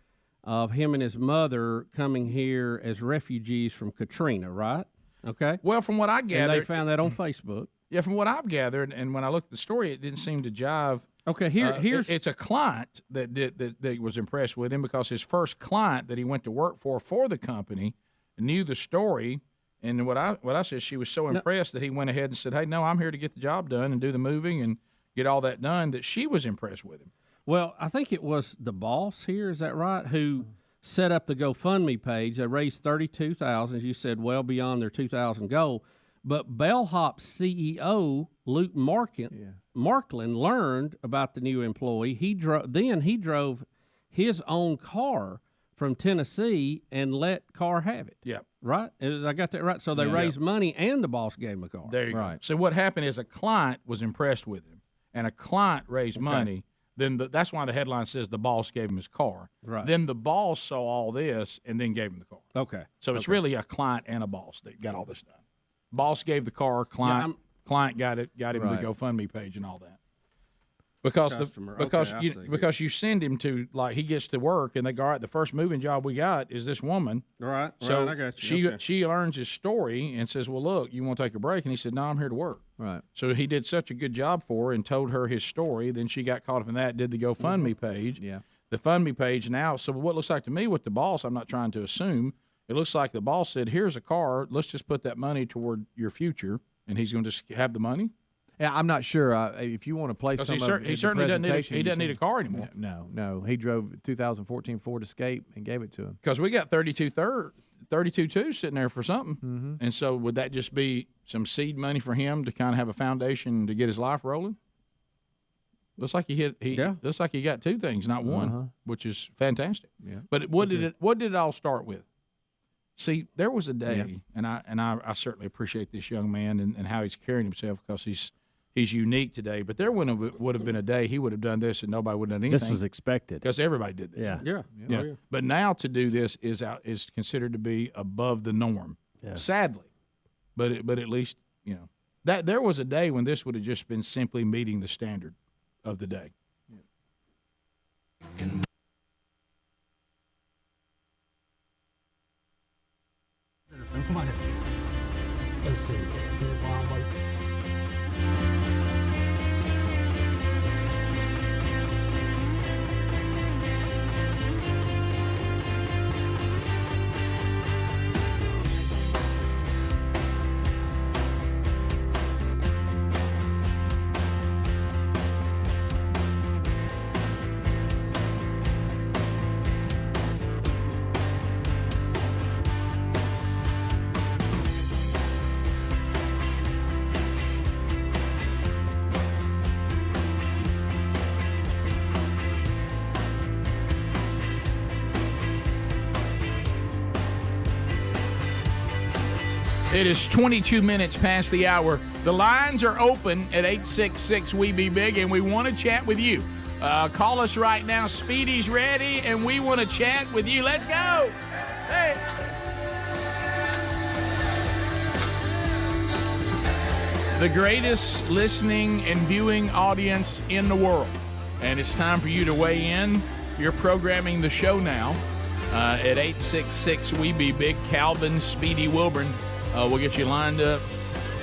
of him and his mother coming here as refugees from Katrina, right? Okay. Well, from what I gathered, and they found that on Facebook. Yeah, from what I've gathered, and when I looked at the story, it didn't seem to jive. Okay, here's it's a client that was impressed with him because his first client that he went to work for the company knew the story. And what I said, she was so impressed that he went ahead and said, "Hey, no, I'm here to get the job done and do the moving and get all that done." That she was impressed with him. Well, I think it was the boss here, is that right, who set up the GoFundMe page. They raised $32,000, as you said, well beyond their $2,000 goal. But Bellhop's CEO, Luke Marklin, learned about the new employee. He drove his own car from Tennessee and let Carr have it. Yeah. Right? I got that right? So they raised money and the boss gave him a car. There you go. So what happened is a client was impressed with him, and a client raised money. Then that's why the headline says the boss gave him his car. Right. Then the boss saw all this and then gave him the car. Okay. So it's really a client and a boss that got all this done. Boss gave the car, client got him the GoFundMe page and all that. Because because you send him to, like, he gets to work and they go, all right, the first moving job we got is this woman. Right. So I got you. she learns his story and says, well, look, you want to take a break? And he said, no, I'm here to work. Right. So he did such a good job for her and told her his story. Then she got caught up in that, did the GoFundMe page. Yeah. The FundMe page now. So what looks like to me with the boss, I'm not trying to assume, it looks like the boss said, here's a car. Let's just put that money toward your future. And he's going to just have the money. Yeah, I'm not sure if you want to play some of he certainly doesn't need a car anymore. No. He drove a 2014 Ford Escape and gave it to him. Because we got 32.2 sitting there for something. Mm-hmm. And so would that just be some seed money for him to kind of have a foundation to get his life rolling? Looks like looks like he got two things, not one, which is fantastic. Yeah. But what did it all start with? See, there was a day, and I certainly appreciate this young man and how he's carrying himself because he's unique today. But there would have been a day he would have done this and nobody would have done anything. This was expected because everybody did this. Yeah. But now to do this is considered to be above the norm. Yeah. Sadly, but at least that there was a day when this would have just been simply meeting the standard of the day. It is 22 minutes past the hour. The lines are open at 866-WE-BE-BIG, and we want to chat with you. Call us right now. Speedy's ready, and we want to chat with you. Let's go. Hey. The greatest listening and viewing audience in the world. And it's time for you to weigh in. You're programming the show now at 866-WE-BE-BIG. Calvin Speedy Wilburn. We'll get you lined up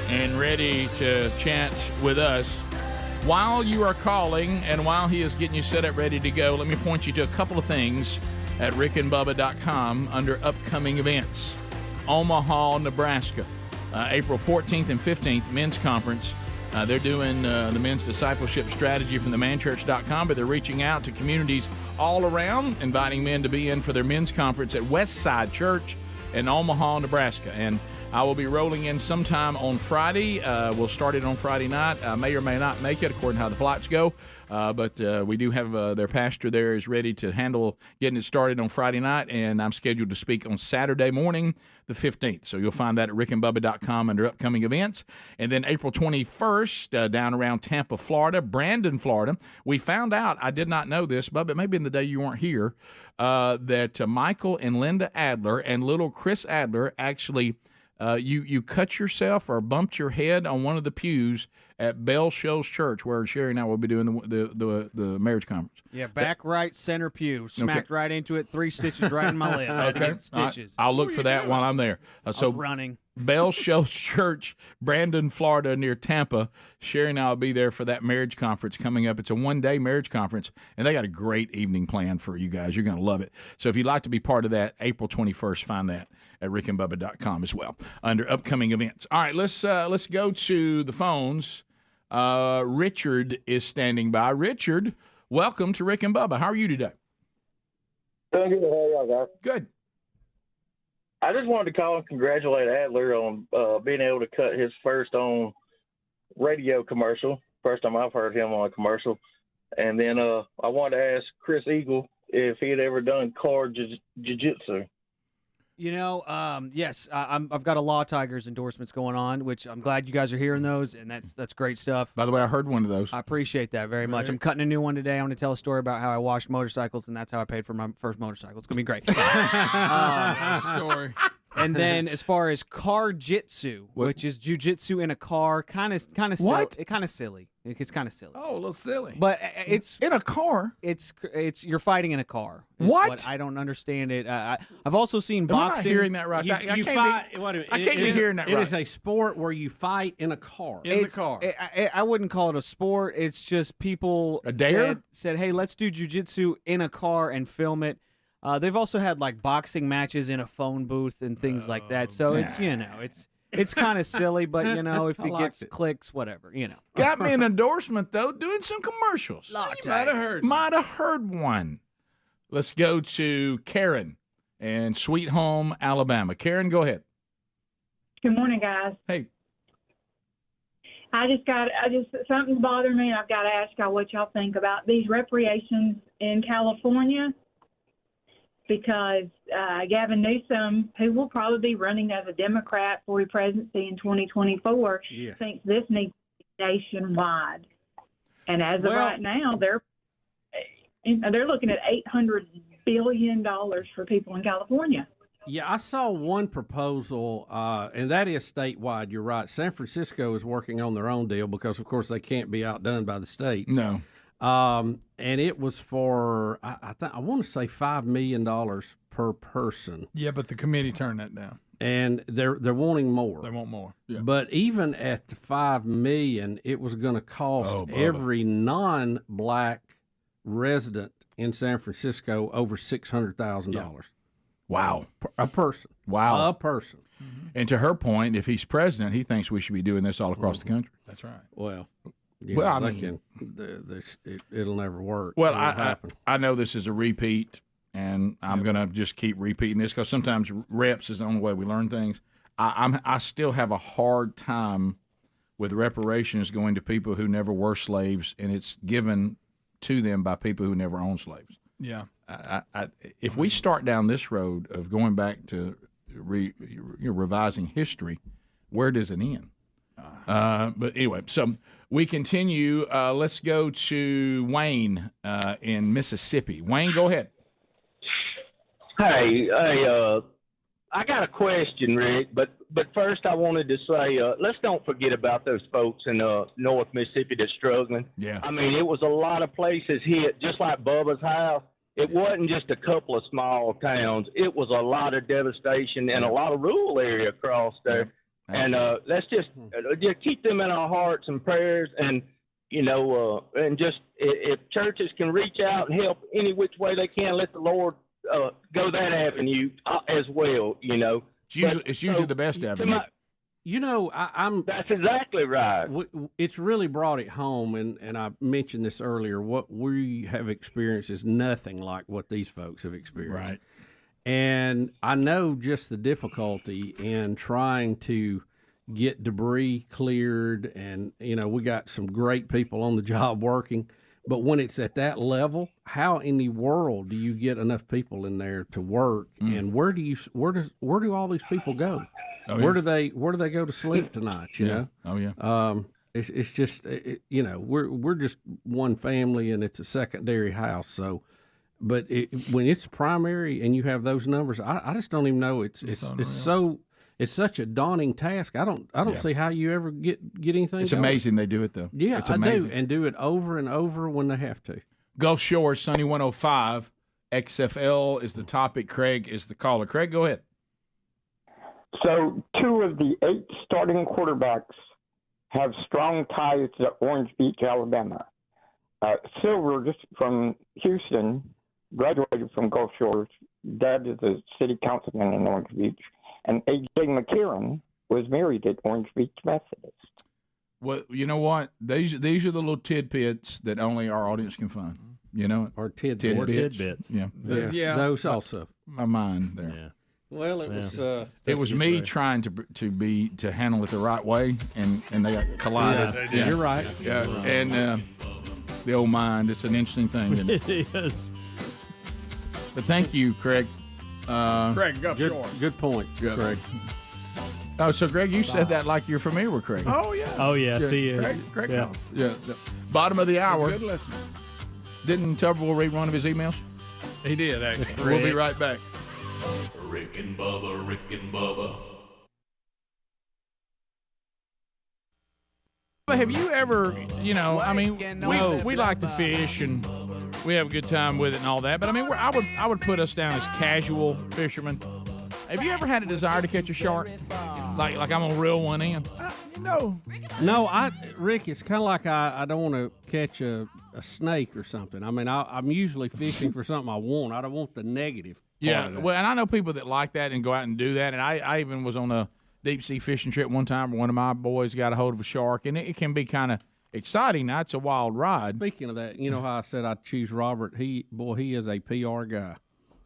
and ready to chat with us. While you are calling and while he is getting you set up ready to go, let me point you to a couple of things at rickandbubba.com under upcoming events. Omaha, Nebraska, April 14th and 15th, men's conference. They're doing the men's discipleship strategy from themanchurch.com, but they're reaching out to communities all around, inviting men to be in for their men's conference at Westside Church in Omaha, Nebraska. And I will be rolling in sometime on Friday. We'll start it on Friday night. I may or may not make it according to how the flights go. But we do have their pastor there is ready to handle getting it started on Friday night, and I'm scheduled to speak on Saturday morning, the 15th. So you'll find that at rickandbubba.com under upcoming events. And then April 21st, down around Tampa, Florida, Brandon, Florida, we found out, I did not know this, Bubba, maybe in the day you weren't here, that Michael and Linda Adler and little Chris Adler actually you cut yourself or bumped your head on one of the pews at Bell Shows Church, where Sherry and I will be doing the marriage conference. Yeah, back right center pew, smacked right into it, 3 stitches right in my lip. Okay, stitches. I'll look for that while I'm there. I was running. Bell Shows Church, Brandon, Florida, near Tampa. Sherry and I will be there for that marriage conference coming up. It's a one-day marriage conference, and they got a great evening planned for you guys. You're going to love it. So if you'd like to be part of that, April 21st, find that at rickandbubba.com as well under upcoming events. All right, let's go to the phones. Richard is standing by. Richard, welcome to Rick and Bubba. How are you today? Doing good. How are y'all, guys? Good. I just wanted to call and congratulate Adler on being able to cut his first on radio commercial. First time I've heard him on a commercial. And then I wanted to ask Chris Eagle if he had ever done car jiu-jitsu. You know, yes, I've got a Law Tigers endorsements going on, which I'm glad you guys are hearing those, and that's great stuff. By the way, I heard one of those. I appreciate that very much. I'm cutting a new one today. I want to tell a story about how I washed motorcycles, and that's how I paid for my first motorcycle. It's going to be great. Story. And then as far as car jitsu, which is jujitsu in a car, kind of What? kind of silly. It's kind of silly. Oh, a little silly. But it's in a car. It's you're fighting in a car. is What? I don't understand it. I've also seen Am I not boxing. hearing that right? You I can't fight. be, Wait a minute. I can't be hearing that It right. is a sport where you fight in a car. In the car. I wouldn't call it a sport. It's just people A dare? said, hey, let's do jujitsu in a car and film it. They've also had like boxing matches in a phone booth and things like that. So it's It's kind of silly, but if I it liked gets it. clicks, whatever. Got me an endorsement though, doing some commercials. You might have heard. Might have heard one. Let's go to Karen in Sweet Home, Alabama. Karen, go ahead. Good morning, guys. Hey. Something's bothering me, and I've got to ask y'all what y'all think about these reparations in California, because Gavin Newsom, who will probably be running as a Democrat for the presidency in 2024, thinks this needs to be nationwide. And as of right now, they're looking at $800 billion for people in California. Yeah, I saw one proposal, and that is statewide. You're right. San Francisco is working on their own deal because, of course, they can't be outdone by the state. No. And it was for, I want to say $5 million per person. Yeah, but the committee turned that down. And they're wanting more. They want more. Yeah. But even at the $5 million, it was going to cost every non-black resident in San Francisco over $600,000. Yeah. Wow. A person. Wow. A person. And to her point, if he's president, he thinks we should be doing this all across the country. That's right. Well, I they mean, it'll never work. Well, It'll happen. I know this is a repeat, and I'm going to just keep repeating this because sometimes reps is the only way we learn things. I still have a hard time with reparations going to people who never were slaves, and it's given to them by people who never owned slaves. Yeah. If we start down this road of going back to revising history, where does it end? But anyway, so we continue. Let's go to Wayne in Mississippi. Wayne, go ahead. Hey, I got a question, Rick, but first I wanted to say, let's don't forget about those folks in North Mississippi that's struggling. Yeah. I mean, it was a lot of places hit, just like Bubba's house. It wasn't just a couple of small towns. It was a lot of devastation and a lot of rural area across there. Yeah. And let's just keep them in our hearts and prayers, and and just if churches can reach out and help any which way they can, let the Lord go that avenue as well. It's usually the best avenue. I'm. That's exactly right. It's really brought it home, and I mentioned this earlier. What we have experienced is nothing like what these folks have experienced. Right. And I know just the difficulty in trying to get debris cleared, and we got some great people on the job working. But when it's at that level, how in the world do you get enough people in there to work? And where do all these people go? Oh, where do they go to sleep tonight? You know? Oh yeah. It's just we're just one family, and it's a secondary house. So, but when it's primary and you have those numbers, I just don't even know. It's such a daunting task. I don't see how you ever get anything. It's going. amazing they do it though. Yeah, it's amazing. I do, and do it over and over when they have to. Gulf Shore, Sunny 105. XFL is the topic. Craig is the caller. Craig, go ahead. So 2 of the 8 starting quarterbacks have strong ties to Orange Beach, Alabama. Silver, just from Houston, graduated from Gulf Shores. Dad is a city councilman in Orange Beach. And A.J. McCarron was married at Orange Beach Methodist. Well, you know what? These are the little tidbits that only our audience can find. Or tidbits. Yeah. Those also. My mind there. Yeah. Well, it was me trying to handle it the right way, and they got collided. Yeah. You're right. Yeah, and the old mind. It's an interesting thing, isn't it? It is. But thank you, Craig. Craig, Gulf Shore. Good point, Craig. Oh, so Greg, you said that like you're familiar with Craig. Oh yeah. Oh yes, he is. Craig yeah. knows. Yeah. Bottom of the hour. Good listener. Didn't Tuberville read one of his emails? He did actually. We'll be right back. Rick and Bubba, Rick and Bubba. But have you ever, we like to fish and we have a good time with it and all that. But I mean, I would put us down as casual fishermen. Have you ever had a desire to catch a shark? Like I'm gonna reel one in? No, Rick, it's kind of like I don't want to catch a snake or something. I mean, I'm usually fishing for something I want. I don't want the negative. Yeah, well, and I know people that like that and go out and do that. And I even was on deep sea fishing trip one time where one of my boys got a hold of a shark, and it can be kind of exciting. Now, it's a wild ride. Speaking of that, you know how I said I'd choose Robert? He is a PR guy.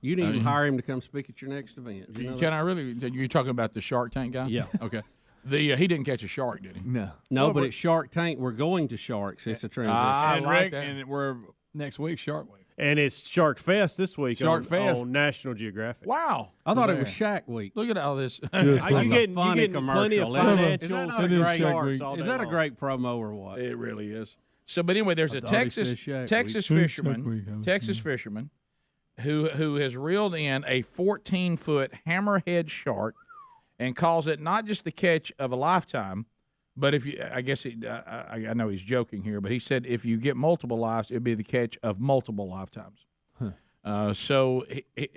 You didn't even hire him to come speak at your next event. You know Can I really? You're talking about the Shark Tank guy? Yeah. Okay. He didn't catch a shark, did he? No, but at Shark Tank, we're going to Sharks. It's a transition. I like that. And we're next week, Shark Week. And it's Shark Fest this week Shark Fest on National Geographic. Wow. I thought it was Shaq Week. Look at all this. You getting plenty of financials. Is that a great promo or what? It really is. So, but anyway, there's a Texas fisherman who has reeled in a 14-foot hammerhead shark and calls it not just the catch of a lifetime, but I know he's joking here, but he said if you get multiple lives, it'd be the catch of multiple lifetimes. So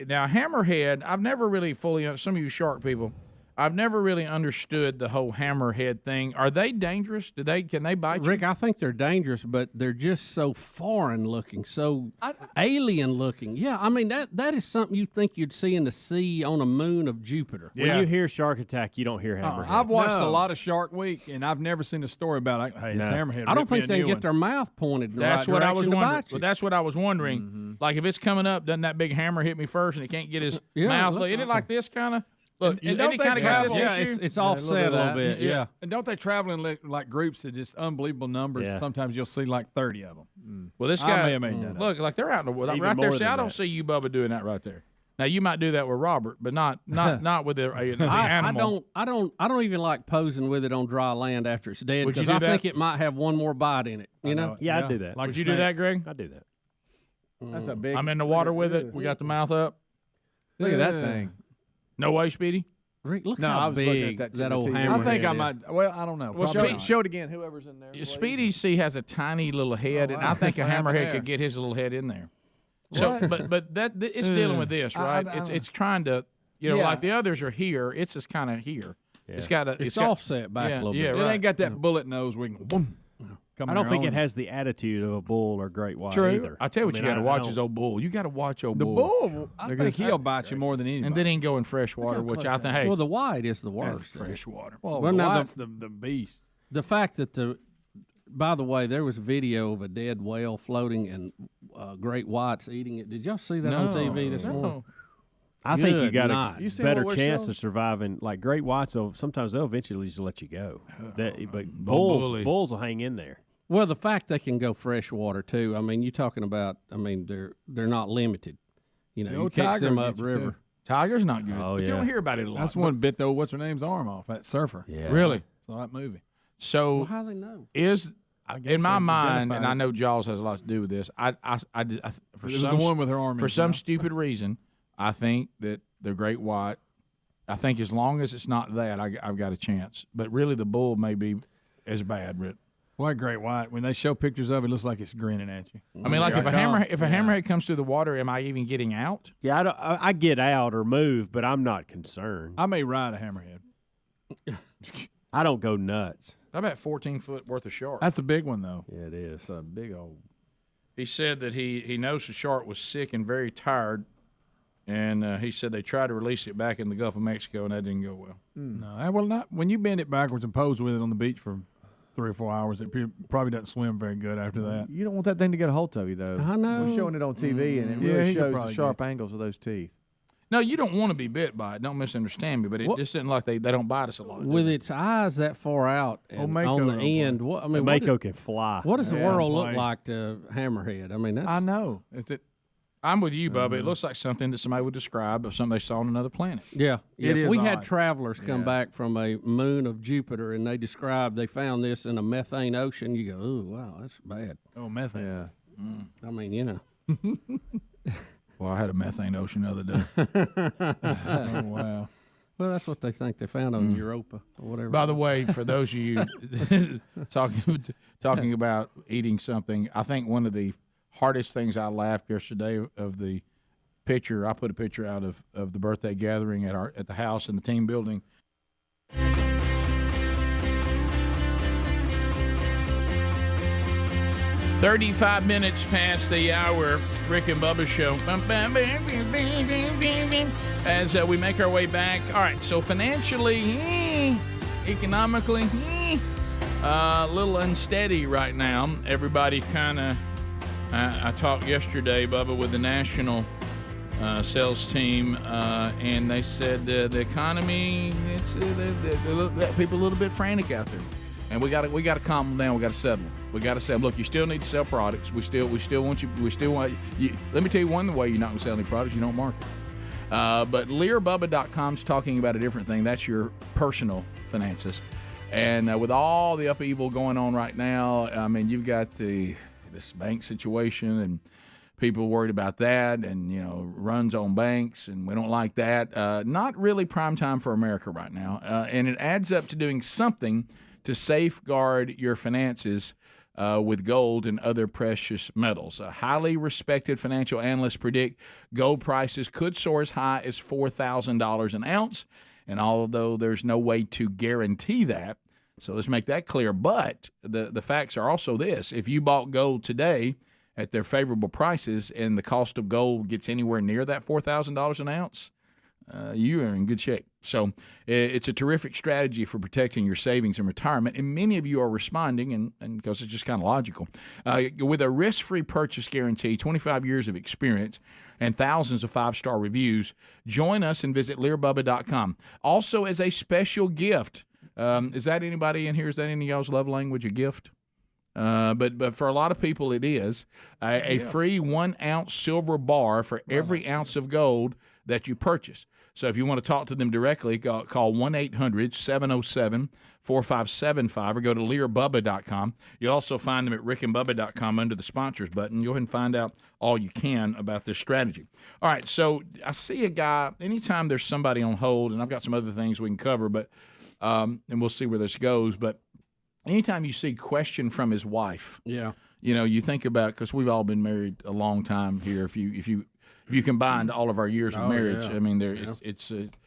now hammerhead, I've never really fully, some of you shark people, I've never really understood the whole hammerhead thing. Are they dangerous? Can they bite you? Rick, I think they're dangerous, but they're just so foreign looking, so alien looking. Yeah, I mean that is something you think you'd see in the sea on a moon of Jupiter. When you hear shark attack, you don't hear hammerhead. I've watched a lot of Shark Week, and I've never seen a story about it's hammerhead. I don't think they can get their mouth pointed in the right what I was direction to wondering. bite you. Well, that's what I was wondering. Mm-hmm. Like if it's coming up, doesn't that big hammer hit me first, and he can't get his mouth? Isn't it like this kind of? Look, and don't they travel? It's offset a little bit. Yeah. And don't they travel in like groups of just unbelievable numbers? Yeah. Sometimes you'll see like 30 of them. Well, this guy I may have made that up. Look, like they're out in the woods right there. See, I don't see you, Bubba, doing that right there. Now you might do that with Robert, but not with the animal. I don't even like posing with it on dry land after it's dead because I think it might have one more bite in it. You know? Yeah, I'd do that. Would you do that, Greg? I'd do that. That's a big. I'm in the water with it. We got the mouth up. Look at that thing. No way, Speedy. Rick, look how big that old hammer. I think I might. Well, I don't know. Well, show it again. Whoever's in there. Speedy has a tiny little head, and I think a hammerhead could get his little head in there. So, but it's dealing with this, right? It's trying to, like the others are here. It's just kind of here. Yeah. It's offset back a little bit. Yeah, it ain't got that bullet nose. We can boom. I don't think it has the attitude of a bull or great white either. I tell you what, you got to watch his old bull. You got to watch old bull. The bull, I think he'll bite you more than anybody. And then he can go in fresh water, which I think. Hey, well, the white is the worst. Fresh water. Well, now that's the beast. The fact that by the way, there was a video of a dead whale floating and great whites eating it. Did y'all see that on TV this morning? I think you got a better chance of surviving. Like great whites, sometimes they'll eventually just let you go. But bulls will hang in there. Well, the fact they can go freshwater too. I mean, you're talking about. I mean, they're not limited. You catch them upriver. Tiger's not good. Oh, but you don't hear about it a lot. That's one bit though. What's her name's arm off? That surfer. Yeah. Really? So that movie. So how do they know? In my mind, and I know Jaws has a lot to do with this. For some stupid reason, I think that the great white. I think as long as it's not that, I've got a chance. But really, the bull may be as bad. What a great white. When they show pictures of it, it looks like it's grinning at you. I mean, like if a hammerhead comes through the water, am I even getting out? Yeah, I get out or move, but I'm not concerned. I may ride a hammerhead. I don't go nuts. How about 14-foot worth of shark? That's a big one, though. Yeah, it is. It's a big old. He said that he knows the shark was sick and very tired, and he said they tried to release it back in the Gulf of Mexico, and that didn't go well. No, well, not when you bend it backwards and pose with it on the beach for 3 or 4 hours. It probably doesn't swim very good after that. You don't want that thing to get a hold of you, though. I know. We're showing it on TV, and it really shows the sharp angles of those teeth. No, you don't want to be bit by it. Don't misunderstand me, but it just isn't like they don't bite us a lot. With its eyes that far out and on the end, Mako can fly. What does the world look like to hammerhead? I mean, that's, I know. I'm with you, Bubba. It looks like something that somebody would describe of something they saw on another planet. Yeah. It we is had odd. travelers come back from a moon of Jupiter, and they found this in a methane ocean. You go, oh, wow, that's bad. Oh, methane. Yeah. I mean, Well, I had a methane ocean the other day. Oh, wow. Well, that's what they think they found on Europa or whatever. By the way, for those of you talking about eating something, I think one of the hardest things I laughed yesterday of the picture. I put a picture out of the birthday gathering at the house in the team building. 35 minutes past the hour, Rick and Bubba show. As we make our way back. All right, so financially, economically, a little unsteady right now. Everybody kind of. I talked yesterday, Bubba, with the national sales team, and they said the economy, people a little bit frantic out there, and we got to calm them down. We got to settle. We got to say, look, you still need to sell products. We still want you. We still want you. Let me tell you one way you're not going to sell any products. You don't market. But LearBubba.com's talking about a different thing. That's your personal finances, and with all the upheaval going on right now, I mean, you've got this bank situation and people worried about that, and runs on banks, and we don't like that. Not really prime time for America right now, and it adds up to doing something to safeguard your finances with gold and other precious metals. Highly respected financial analysts predict gold prices could soar as high as $4,000 an ounce, and although there's no way to guarantee that, so let's make that clear. But the facts are also this: if you bought gold today at their favorable prices and the cost of gold gets anywhere near that $4,000 an ounce, you are in good shape. So it's a terrific strategy for protecting your savings and retirement, and many of you are responding, and because it's just kind of logical. With a risk-free purchase guarantee, 25 years of experience, and thousands of 5-star reviews, join us and visit LearBubba.com. Also, as a special gift, is that anybody in here? Is that any of y'all's love language, a gift? But for a lot of people, it is a free 1-ounce silver bar for every ounce of gold that you purchase. So if you want to talk to them directly, call 1-800-707-4575 or go to LearBubba.com. You'll also find them at RickandBubba.com under the sponsors button. You'll go ahead and find out all you can about this strategy. All right, so I see a guy, anytime there's somebody on hold, and I've got some other things we can cover, but and we'll see where this goes, but anytime you see question from his wife, you think about, because we've all been married a long time here. If you combined all of our years of marriage, I mean,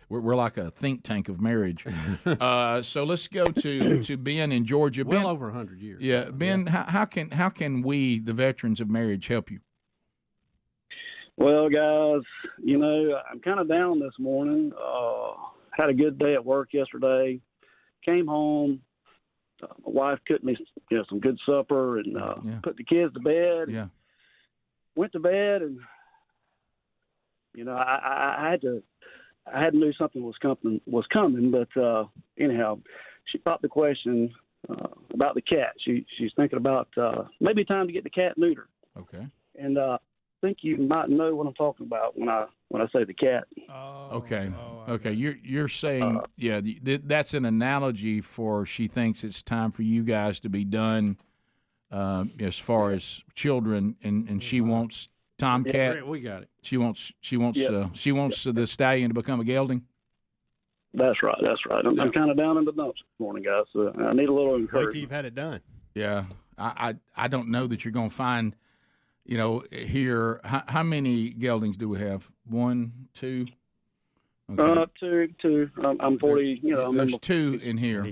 we're like a think tank of marriage. So let's go to Ben in Georgia. Well Ben, over 100 years. Yeah, Ben, how can we, the veterans of marriage, help you? Well, guys, I'm kind of down this morning. Had a good day at work yesterday. Came home. My wife cooked me some good supper and put the kids to bed. Yeah. Went to bed, and I had to knew something was coming. But anyhow, she popped the question about the cat. She's thinking about maybe time to get the cat neutered. Okay. And I think you might know what I'm talking about when I say the cat. Okay. Okay. You're saying that's an analogy for she thinks it's time for you guys to be done as far as children, and she wants Tomcat. Yeah, we got it. She wants the stallion to become a gelding. That's right. I'm kind of down in the dumps this morning, guys. So I need a little encouragement. Wait till you've had it done. Yeah. I don't know that you're going to find. Here, how many geldings do we have? 1, 2? Okay. Two. I'm 40. There's 2 in here.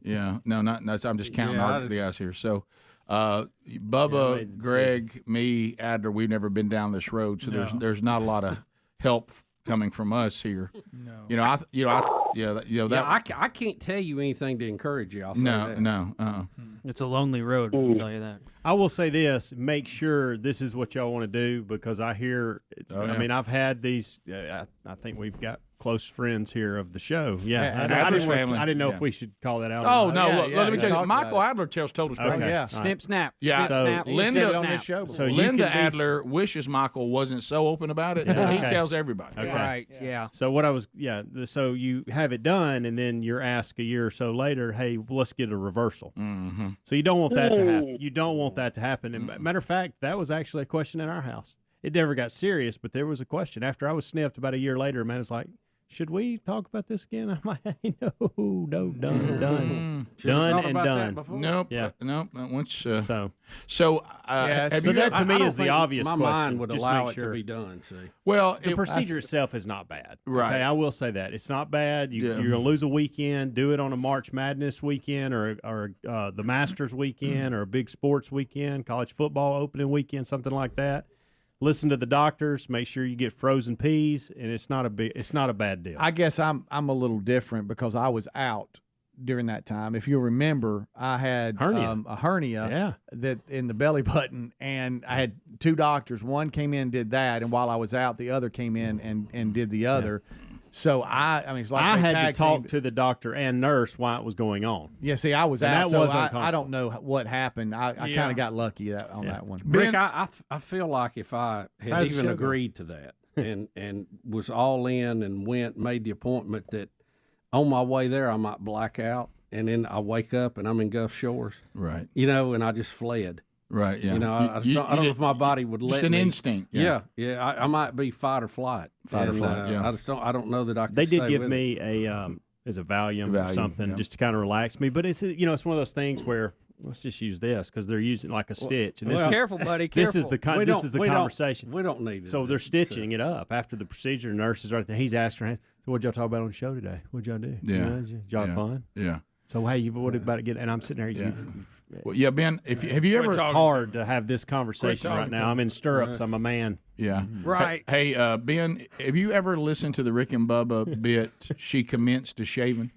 Yeah. No, not. I'm just counting the guys here. So, Bubba, Greg, me, Adler, we've never been down this road, so there's not a lot of help coming from us here. No. I can't tell you anything to encourage you. I'll say that. No. It's a lonely road. I'll tell you that. I will say this: make sure this is what y'all want to do, because I hear. I mean, I've had these. I think we've got close friends here of the show. Yeah, I didn't know if we should call that out. Oh no! Let me tell you, Michael Adler tells total stories. Okay. Yeah, snip, snap. Yeah, snip, snap. Linda on this show. So Linda Adler wishes Michael wasn't so open about it, but he tells everybody. Okay. Right. Yeah. So what I was, so you have it done, and then you're asked a year or so later, hey, let's get a reversal. Mm-hmm. So you don't want that to happen. You don't want that to happen. And matter of fact, that was actually a question in our house. It never got serious, but there was a question. After I was sniffed about a year later, a man was like, should we talk about this again? I'm like, hey, no, done and done. Nope. Yeah. Nope. Once. So that to me is the obvious my question. My mind would Just allow make it sure. to be done. See. Well, the procedure itself is not bad. Right. Okay, I will say that it's not bad. You're going to lose a weekend. Do it on a March Madness weekend, or the Masters weekend, or a big sports weekend, college football opening weekend, something like that. Listen to the doctors. Make sure you get frozen peas, and it's not a bad deal. I guess I'm a little different because I was out during that time. If you remember, I had a hernia that in the belly button, and I had 2 doctors. One came in and did that, and while I was out, the other came in and did the other. So I mean, it's like I they had to tag talk teamed. to the doctor and nurse while it was going on. Yeah, see, I was And out, that so was I don't know what happened. I kind of got lucky on that one. Rick, I feel like if I had How's the even show agreed to that and was all in and made the appointment, that on my way there I might black out, and then I wake up and I'm in Gulf Shores. Right. You know, and I just fled. Right, yeah. You know, I don't know if my body would let me. Just an instinct. Yeah, I might be fight or flight. Fight or flight, yeah. I don't know that I can They did stay give with me it. a Valium or something yeah. just to kind of relax me. But it's it's one of those things where let's just use this because they're using like a stitch. And this is, careful, buddy. This is Careful. the this is the conversation. We don't need it. So they're stitching it up after the procedure. The nurse is right there. He's asking her, "So what'd y'all talk about on the show today? What'd y'all do? Yeah. Did y'all have fun? Yeah. So hey, what about it? Get?" And I'm sitting there. Yeah. Well, yeah, Ben. Have you ever? It's hard to have this conversation right now. I'm in stirrups. I'm a man. Yeah. Right. Hey, Ben, have you ever listened to the Rick and Bubba bit? She commenced to shaving.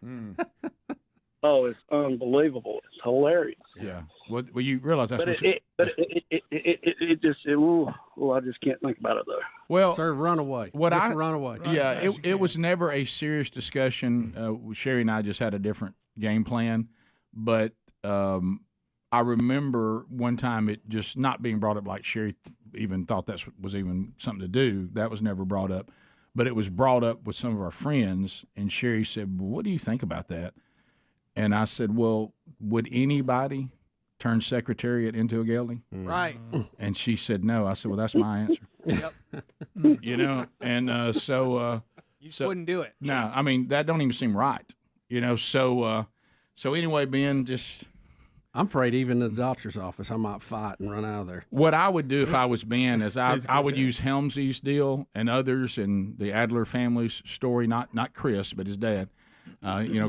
Oh, it's unbelievable. It's hilarious. Yeah. Well, you realize that's But what it just I just can't think about it though. well. Sir, run away. What Just I run away. Yeah, it was never a serious discussion. Sherry and I just had a different game plan, but I remember one time it just not being brought up. Like Sherry even thought that was even something to do. That was never brought up, but it was brought up with some of our friends, and Sherry said, well, "What do you think about that?" And I said, "Well, would anybody turn secretariat into a gelding?" Right. And she said, "No." I said, "Well, that's my answer." Yep. And so You just wouldn't do it. No, I mean that don't even seem right. So anyway, Ben, just I'm afraid even in the doctor's office I might fight and run out of there. what I would do if I was Ben is I would use Helmsley's deal and others in the Adler family's story, not Chris, but his dad.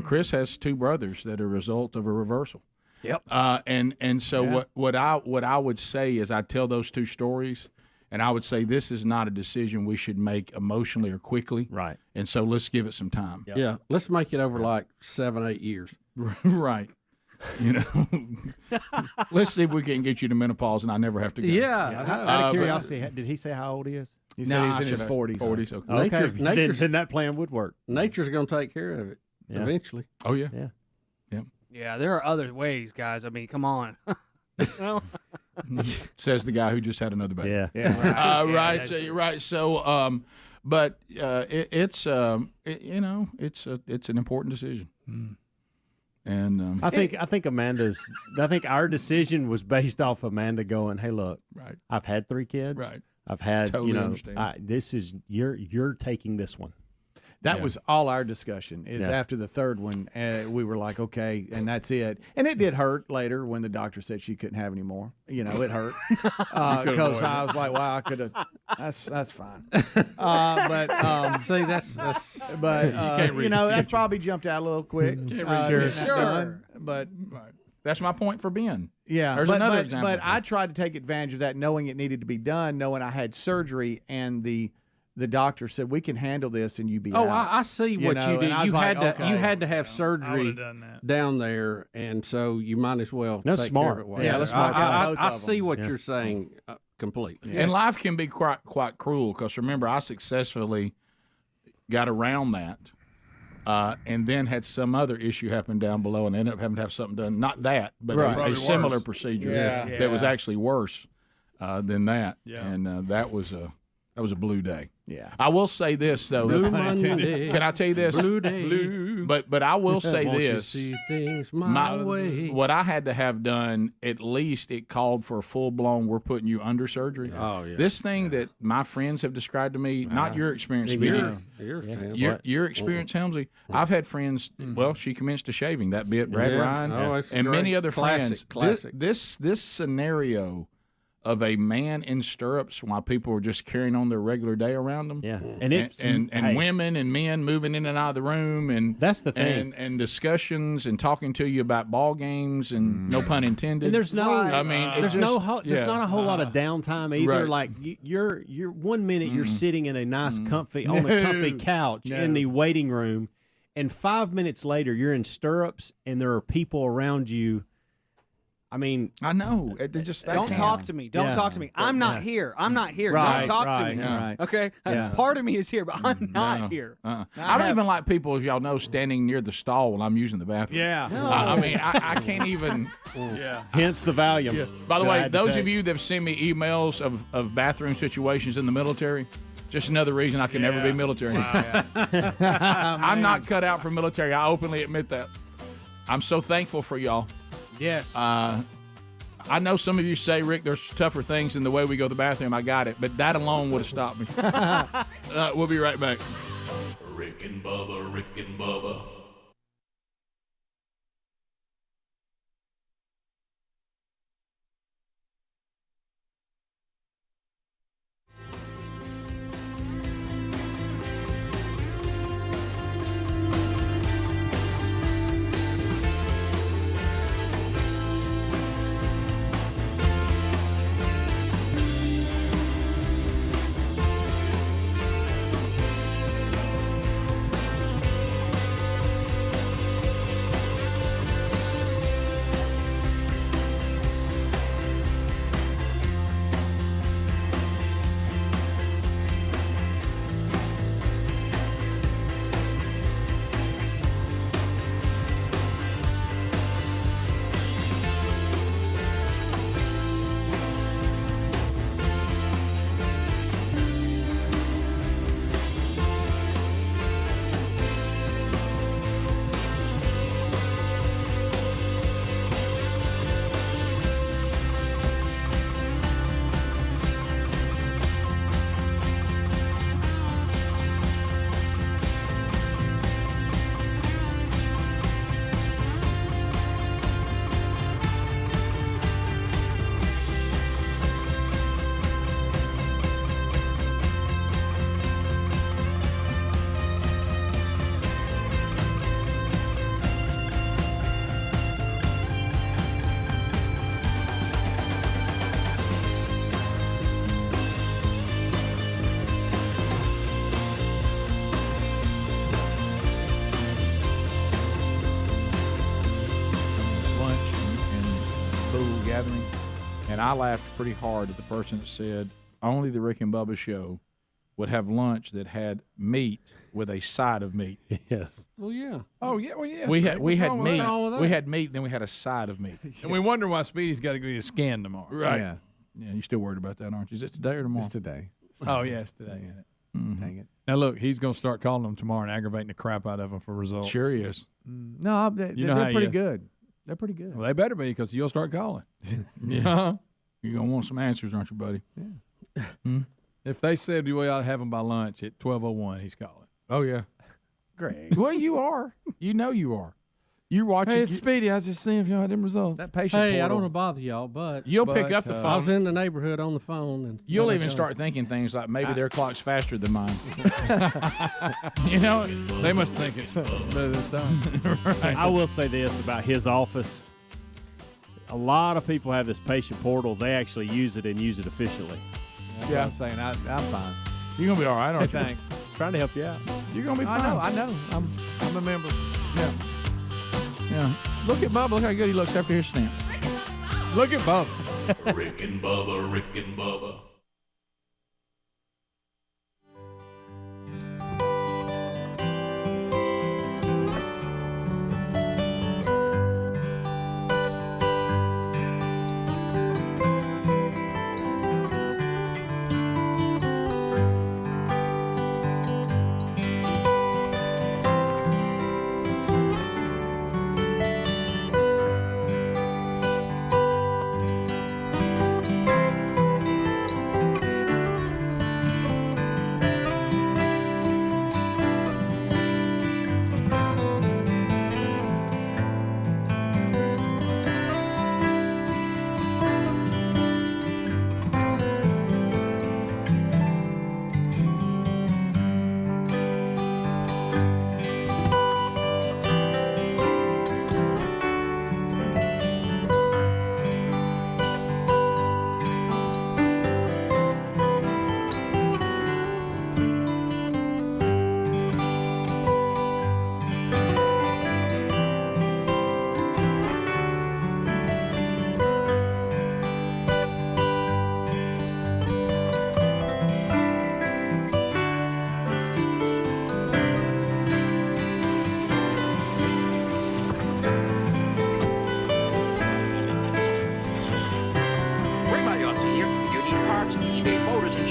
Chris has 2 brothers that are a result of a reversal. Yep. And so what I would say is I'd tell those 2 stories, and I would say this is not a decision we should make emotionally or quickly. Right. And so let's give it some time. Yeah, let's make it over like 7-8 years. Right. Let's see if we can get you to menopause and I never have to go. Yeah. Out of curiosity, did he say how old he is? He said he's in his 40s. 40s. Okay. Okay. Then that plan would work. Nature's going to take care of it eventually. Oh yeah. Yeah. Yeah, there are other ways, guys. I mean, come on. Says the guy who just had another baby. Yeah. Right. So, but it's an important decision. And I think our decision was based off Amanda going, "Hey, look, right. I've had 3 kids. Right. I've had, Totally understand. this is you're taking this one." That was all our discussion. Is after the 3rd one, we were like, okay, and that's it. And it did hurt later when the doctor said she couldn't have any more. It hurt because I was like, wow, I could have. That's fine. But see, that's. But that future. probably jumped out a little quick. Sure. But. That's my point for Ben. Yeah, There's another example. But I tried to take advantage of that, knowing it needed to be done, knowing I had surgery, and the doctor said we can handle this, and you be out. I see what you did. And You like, had to have I surgery would've done that. down there, and so you might as well. That's take smart. Care of it. Yeah, that's smart. Both I of them. see what you're saying completely. And life can be quite cruel because remember, I successfully got around that, and then had some other issue happen down below, and ended up having to have something done. Not that, but a similar worse. procedure Yeah. that was actually worse than that. Yeah. And that was a blue day. Yeah. I will say this though. Blue Monday. Can I tell you this? Blue day. But I will say Won't you this. see things my way. What I had to have done, at least it called for a full-blown, we're putting you under surgery. Oh, yeah. This thing that my friends have described to me, not your experience, Speedy. Your experience, Helmsley. I've had friends, well, she commenced to shaving, that bit, Brad Ryan, and great. many other friends. Classic. This scenario of a man in stirrups while people were just carrying on their regular day around them. Yeah. And women and men moving in and out of the room, and that's the thing. And discussions and talking to you about ball games, and no pun intended. And there's no, I mean, there's not a whole lot of downtime either. Right. Like you're 1 minute you're sitting in a nice comfy on a comfy couch in the waiting room, and 5 minutes later you're in stirrups and there are people around you. I mean, I know. Don't talk to me. Don't talk to me. I'm not here. I'm not here. Don't talk to me. Right. Okay? Part of me is here, but I'm not here. I don't even like people, as y'all know, standing near the stall while I'm using the bathroom. Yeah. No. I mean, I can't even. Yeah. Hence the Valium. Yeah. By the way, those of you that have sent me emails of bathroom situations in the military, just another reason I can never be military. Wow, I'm not cut out for military. I openly admit that. I'm so thankful for y'all. Yes. I know some of you say, Rick, there's tougher things in the way we go to the bathroom. I got it. But that alone would have stopped me. We'll be right back. Rick and Bubba, Rick and Bubba. Gathering, and I laughed pretty hard at the person that said only the Rick and Bubba show would have lunch that had meat with a side of meat. Yes. Well, yeah. Oh yeah. Well, yeah. We had meat. That? We had meat, then we had a side of meat, and we wonder why Speedy's got to go get a scan tomorrow. Right. Yeah. Yeah. You still worried about that, aren't you? Is it today or tomorrow? It's today. Oh yeah, it's today. Isn't it? Mm-hmm. Dang it. Now look, he's going to start calling them tomorrow and aggravating the crap out of them for results. Sure he is. No, they're how pretty he is. good. They're pretty good. Well, they better be because you'll start calling. Yeah. You're gonna want some answers, aren't you, buddy? Yeah. If they said we ought to have him by lunch at 12:01, he's calling. Oh yeah. Great. Well, you are. You know you are. You're watching. Hey, it's Speedy. I was just seeing if y'all had them results. That patient Hey, I portal. don't want to bother y'all, but You'll pick up the I phone. was in the neighborhood on the phone, and You'll even start thinking things like maybe their clock's faster than mine. You know, They must think it's better this time. right. I will say this about his office. A lot of people have this patient portal. They actually use it and use it efficiently. That's what I'm saying. I'm fine. You're gonna be all right, aren't Hey, you? thanks. Trying to help you out. You're gonna be fine. I know. I'm a member. Yeah. Yeah. Look at Bubba. Look how good he looks after his stamp. Look at Bubba. Rick and Bubba, Rick and Bubba.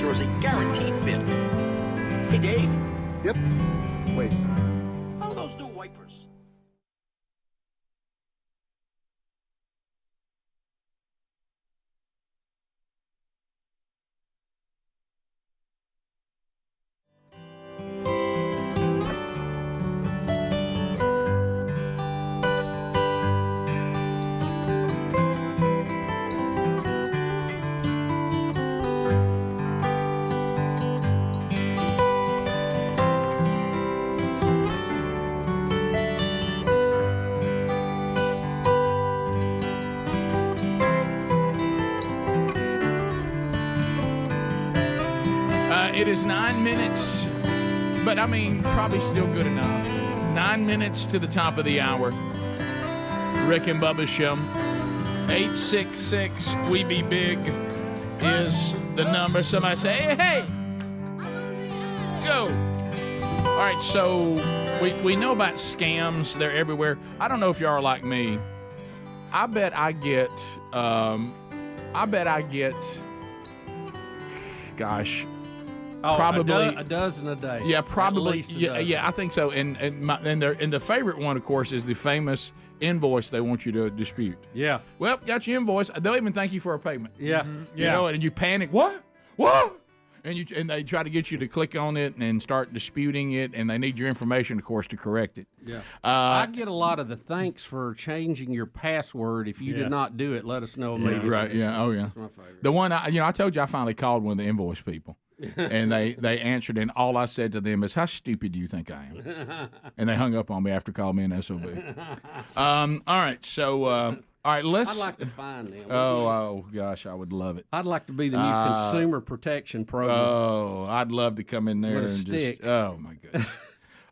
ensures a guaranteed fit. Hey, Dave. Yep. Wait. How are those new wipers? It is 9 minutes, but I mean, probably still good enough. 9 minutes to the top of the hour. Rick and Bubba Show. 866 We Be Big is the number. Somebody say, hey, go. All right, so we know about scams. They're everywhere. I don't know if y'all are like me. I bet I get, gosh, probably a dozen a day. Yeah, probably. At least a dozen. Yeah, I think so. And the favorite one, of course, is the famous invoice they want you to dispute. Yeah. Well, got your invoice. They'll even thank you for a payment. Yeah. You know, and you panic. What? And they try to get you to click on it and start disputing it, and they need your information, of course, to correct it. Yeah. I get a lot of the thanks for changing your password. If you did not do it, let us know immediately. Right. Yeah. Oh, yeah. That's my favorite. The one I told you I finally called one of the invoice people. And they answered, and all I said to them is, "How stupid do you think I am?" And they hung up on me after calling me an SOB. All right, so all right, let's. I'd like to find them. Oh gosh, I would love it. I'd like to be the new consumer protection program. Oh, I'd love to come in there With a and stick. just. Oh my goodness.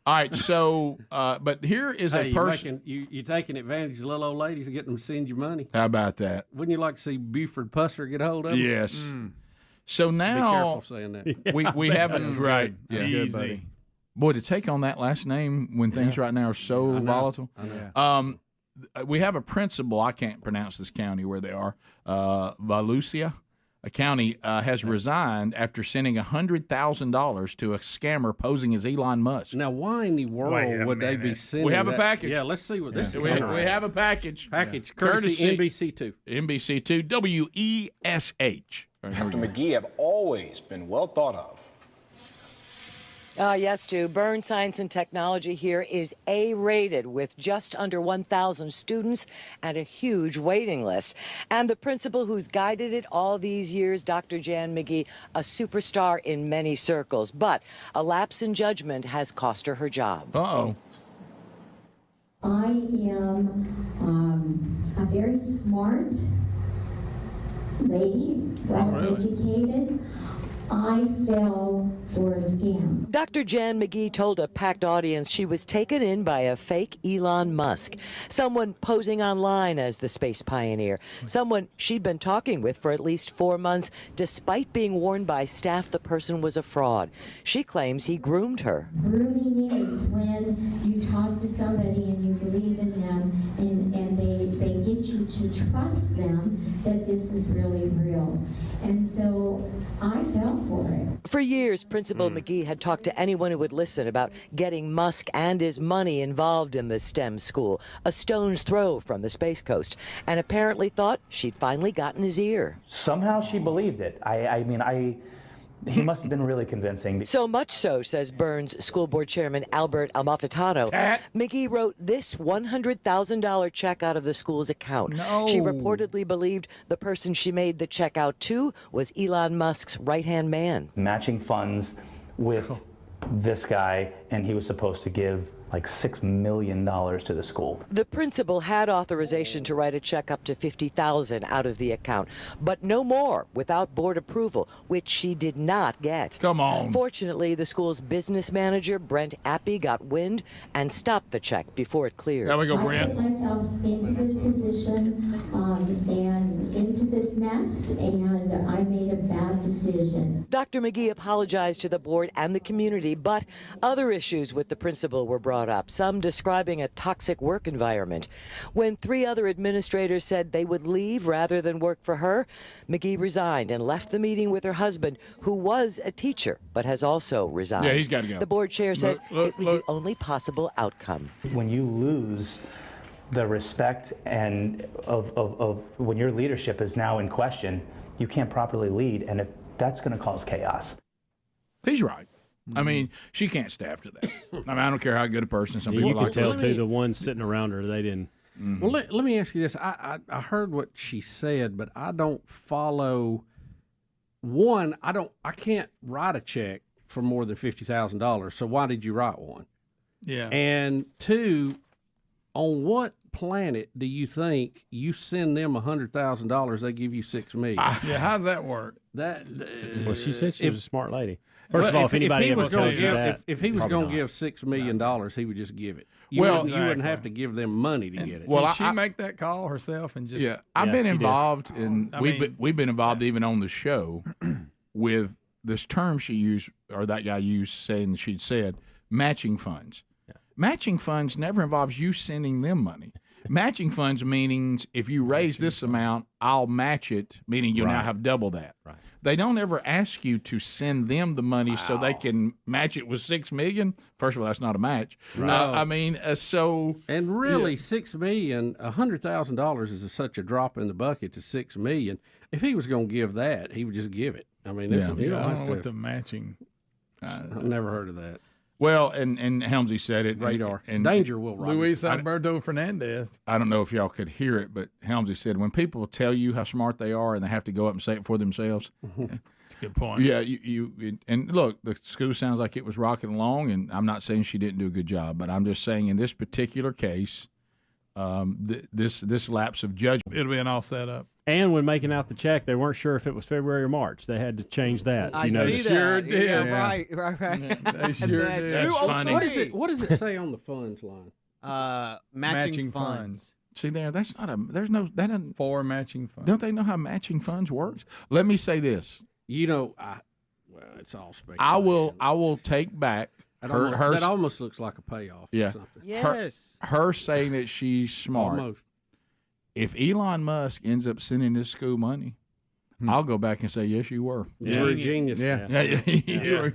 All right, so but here is a person. You taking advantage of little old ladies and getting them to send you money. How about that? Wouldn't you like to see Buford Pusser get hold of them? Yes. So now, be careful saying that. we haven't right. Yeah. Easy. Good, buddy. Boy, to take on that last name when things right now are so volatile. I know. We have a principal. I can't pronounce this county where they are. Volusia, a county, has resigned after sending $100,000 to a scammer posing as Elon Musk. Now, why in the world would they be sending? We have a that? package. Yeah, let's see what this is. We have a package. Courtesy NBC2. NBC2 WESH. Dr. McGee have always been well thought of. Yes, Stu. Burn Science and Technology here is A-rated with just under 1,000 students and a huge waiting list. And the principal who's guided it all these years, Dr. Jan McGee, a superstar in many circles. But a lapse in judgment has cost her her job. Uh-oh. I am a very smart lady, well-educated. I fell for a scam. Dr. Jan McGee told a packed audience she was taken in by a fake Elon Musk, someone posing online as the space pioneer, someone she'd been talking with for at least 4 months, despite being warned by staff the person was a fraud. She claims he groomed her. Grooming is when you talk to somebody and you believe in them and they get you to trust them that this is really real. And so I fell for it. For years, Principal McGee had talked to anyone who would listen about getting Musk and his money involved in the STEM school, a stone's throw from the Space Coast, and apparently thought she'd finally gotten his ear. Somehow she believed it. He must have been really convincing. So much so, says Burns School Board Chairman Albert Amalfitano, McGee wrote this $100,000 check out of the school's account. No. She reportedly believed the person she made the check out to was Elon Musk's right-hand man. Matching funds with this guy, and he was supposed to give like $6 million to the school. The principal had authorization to write a check up to $50,000 out of the account, but no more without board approval, which she did not get. Come on. Fortunately, the school's business manager, Brent Appy, got wind and stopped the check before it cleared. There we go, I Brent. put myself into this position and into this mess, and I made a bad decision. Dr. McGee apologized to the board and the community, but other issues with the principal were brought up, some describing a toxic work environment. When 3 other administrators said they would leave rather than work for her, McGee resigned and left the meeting with her husband, who was a teacher but has also resigned. Yeah, he's got to go. The board chair says it was the only possible outcome. When you lose the respect and of when your leadership is now in question, you can't properly lead, and if that's going to cause chaos. He's right. I mean, she can't stay after that. I mean, I don't care how good a person some people you like. can tell too, the ones sitting around her, they didn't. Mm-hmm. Well, let me ask you this. I heard what she said, but I don't follow. One, I can't write a check for more than $50,000. So why did you write one? Yeah. And 2, on what planet do you think you send them $100,000, they give you $6 million? Yeah, how's that work? Well, she said she was a smart lady. First of all, if anybody ever tells you that, if he was going to give $6 million, he would just give it. You wouldn't have to give them money to get it. Well, did she make that call herself and just? Yeah, I've been involved in. We've been involved even on the show with this term she used, or that guy used, saying she'd said matching funds. Yeah. Matching funds never involves you sending them money. Matching funds meaning if you raise this amount, I'll match it, meaning you now have double that. Right. They don't ever ask you to send them the money so they can match it with $6 million. First of all, that's not a match. No. I mean, and really, $6 million, $100,000 is such a drop in the bucket to $6 million. If he was going to give that, he would just give it. I mean, I don't know what the matching. I've never heard of that. Well, and Helmsy said it. Radar. And Danger, Will Robinson. Luis Alberto Fernandez. I don't know if y'all could hear it, but Helmsy said when people tell you how smart they are and they have to go up and say it for themselves. That's a good point. Yeah, and look, the school sounds like it was rocking along, and I'm not saying she didn't do a good job, but I'm just saying in this particular case, this lapse of judgment. It'll be an all set up. And when making out the check, they weren't sure if it was February or March. They had to change that. I see that. Sure did. Yeah, right. They sure did. That's funny. What does it say on the funds line? Matching funds. See there, that's not a. There's no that doesn't. For matching funds. Don't they know how matching funds works? Let me say this. Well, it's all speculation. I will take back. That almost looks like a payoff. Yeah. Or something. Yes. Her saying that she's smart. Almost. If Elon Musk ends up sending this school money, I'll go back and say, yes, you were. You were a genius. Yeah.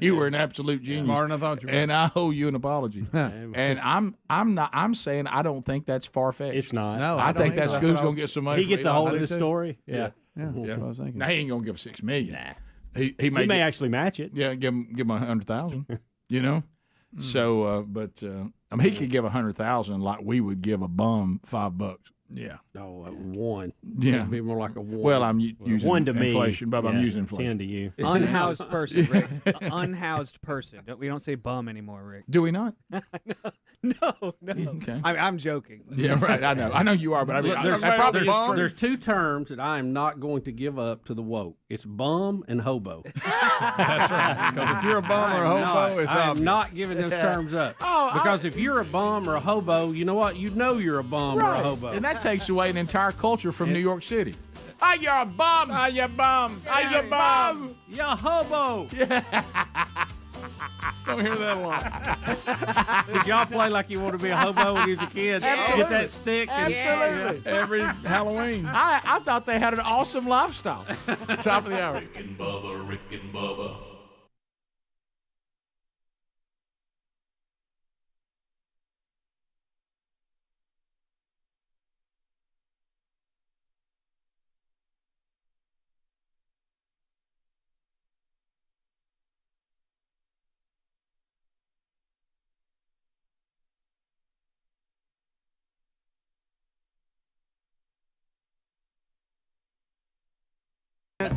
You were an absolute genius. Smarter than I thought you were. And I owe you an apology. And I'm saying I don't think that's far fetched. It's not. No, I think that school's going to get some money. He gets a hold of the story. Yeah. That's what I was thinking. Now he ain't going to give $6 million. Nah. He may actually match it. Yeah, give him $100,000. You know. So, but I mean, he could give $100,000 like we would give a bum $5. Yeah. No, one. Yeah. It'd be more like a one. Well, I'm using one to inflation, me. but I'm using inflation. 10 to you. Unhoused person, Rick. Unhoused person. We don't say bum anymore, Rick. Do we not? No. Okay. I'm joking. Yeah, right. I know you are, but I mean, there's two terms that I am not going to give up to the woke. It's bum and hobo. That's right. Because if you're a bum or a hobo, it's I obvious. am not giving those terms up. Because if you're a bum or a hobo, you know what? You know you're a bum or a hobo. And that takes away an entire culture from New York City. Ah, you're a bum. Ah, you bum. Ah, you bum. You're a hobo. Don't hear that a lot. Did y'all play like you want to be a hobo when you was a kid? Absolutely. Get that stick. Absolutely. Every Halloween. I thought they had an awesome lifestyle. Top of the hour. Rick and Bubba.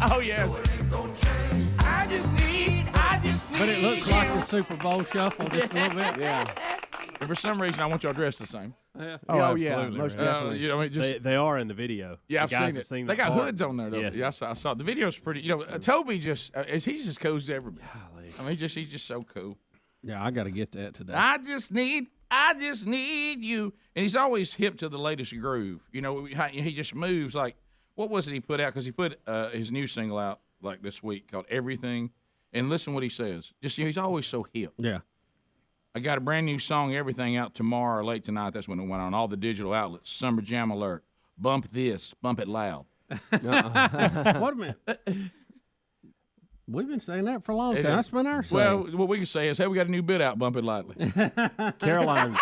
Oh, yeah. But it looks like the Super Bowl shuffle just a little bit. Yeah. And for some reason, I want y'all dressed the same. Oh, yeah, most definitely. You know, I mean, they are in the video. Yeah, the I've guys seen it. have They got the part. hoods on there, though. Yes. Yeah, I saw the video's pretty. You know, Toby just he's as cool as ever been. I mean, he's just so cool. Yeah, I got to get that today. I just need you, and he's always hip to the latest groove. You know, he just moves like what was it he put out? Because he put his new single out like this week called Everything. And listen what he says. Just, he's always so hip. Yeah. I got a brand new song, Everything, out tomorrow or late tonight. That's when it went on all the digital outlets. Summer Jam Alert. Bump this. Bump it loud. Wait a minute. We've been saying that for a long time. That's been our saying. Well, what we can say is, hey, we got a new bit out. Bump it lightly. Caroline's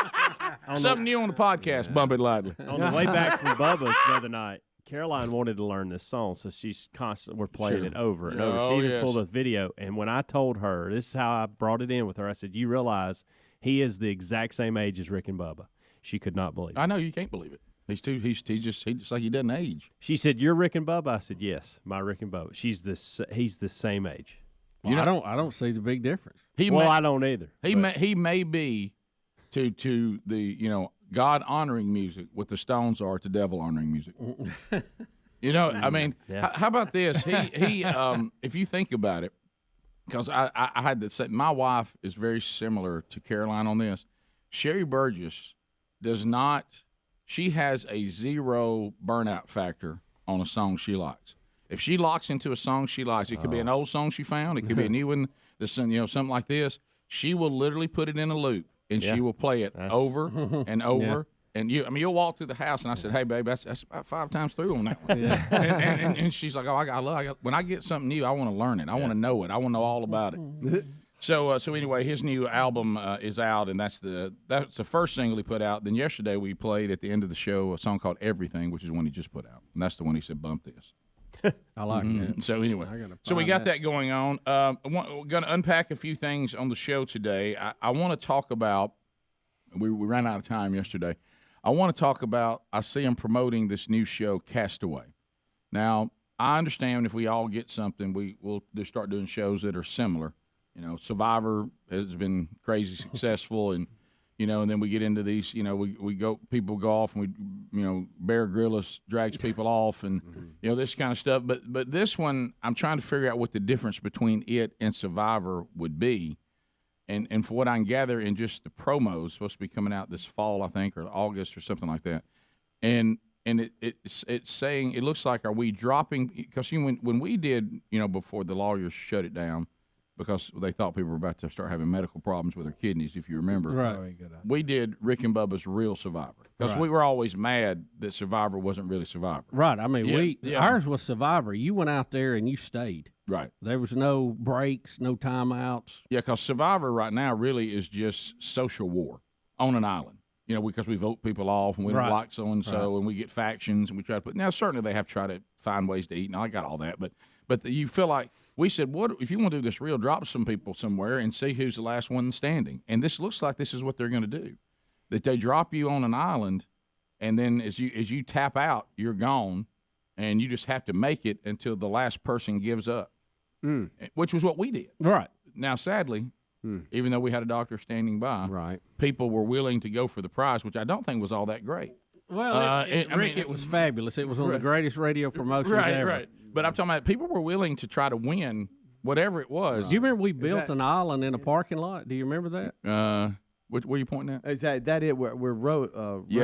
something new on the podcast. Bump it lightly. On the way back from Bubba's the other night, Caroline wanted to learn this song, so she's constantly we're playing it over and over. She even pulled a video, and when I told her, this is how I brought it in with her. I said, "You realize he is the exact same age as Rick and Bubba." She could not believe it. I know you can't believe it. He's just like he doesn't age. She said, "You're Rick and Bubba." I said, "Yes, my Rick and Bubba." He's the same age. Well, I don't see the big difference. I don't either. He may be to the God honoring music what the Stones are to devil honoring music. I mean, how about this? He if you think about it, because I had to say, my wife is very similar to Caroline on this. Sherry Burgess does not. She has a 0 burnout factor on a song she likes. If she locks into a song she likes, it could be an old song she found, it could be a new one, something like this. She will literally put it in a loop and she will play it over and over. And you'll walk through the house, and I said, "Hey, babe, that's about 5 times through on that one." And she's like, "Oh, when I get something new, I want to learn it. I want to know it. I want to know all about it." So anyway, his new album is out, and that's the first single he put out. Then yesterday we played at the end of the show a song called Everything, which is one he just put out, and that's the one he said, "Bump this." I like it. So anyway, so we got that going on. We're going to unpack a few things on the show today. I want to talk about. We ran out of time yesterday. I want to talk about. I see him promoting this new show, Castaway. Now I understand if we all get something, we'll just start doing shows that are similar. Survivor has been crazy successful, and and then we get into these. People go off, and Bear Grylls drags people off, and this kind of stuff. But this one, I'm trying to figure out what the difference between it and Survivor would be, and for what I can gather in just the promos, supposed to be coming out this fall, I think, or August or something like that, and it's saying it looks like, are we dropping? Because when we did before the lawyers shut it down. Because they thought people were about to start having medical problems with their kidneys, if you remember. Right. We did Rick and Bubba's Real Survivor. Because we were always mad that Survivor wasn't really Survivor. Right. I mean, ours was Survivor. You went out there and you stayed. Right. There was no breaks, no timeouts. Yeah, because Survivor right now really is just social war on an island. Because we vote people off and we don't like so-and-so and we get factions and we try to put – now, certainly they have to try to find ways to eat, and I got all that, but you feel like we said, what if you want to do this real, drop some people somewhere and see who's the last one standing. And this looks like this is what they're going to do, that they drop you on an island, and then as you tap out, you're gone, and you just have to make it until the last person gives up, which was what we did. Right. Now, sadly, even though we had a doctor standing by, people were willing to go for the prize, which I don't think was all that great. Well, it was fabulous. It was one of the greatest radio promotions ever. Right. But I'm talking about people were willing to try to win whatever it was. Do you remember we built an island in a parking lot? Do you remember that? What are you pointing at? Is that it? We're running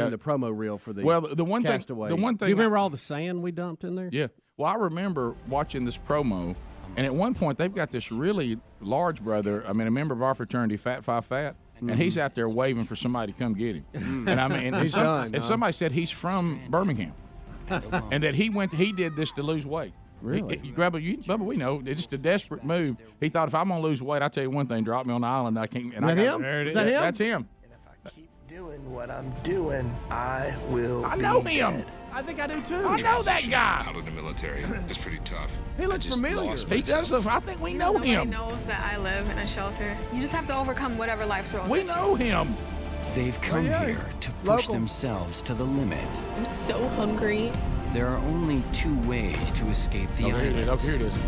the promo reel for the the one Castaway. thing. Do you remember all the sand we dumped in there? Yeah. Well, I remember watching this promo, and at one point they've got this really large brother. I mean, a member of our fraternity, Fat Five Fat. And he's out there waving for somebody to come get him. And I mean, and somebody said he's from Birmingham, and that he did this to lose weight. Really? Bubba, we know it's just a desperate move. He thought, if I'm gonna lose weight, I tell you one thing: drop me on the island. I can't. And Is that him? Is that him? That's him. And if I keep doing what I'm doing, I will. I know be him. dead. I think I do too. I know that guy. Out of the military. It's pretty tough. He looks familiar. He does. I think we know him. Nobody knows that I live in a shelter. You just have to overcome whatever life throws We at know you. him. They've come here to push themselves to the limit. I'm so hungry. There are only 2 ways to escape the island. Here it is.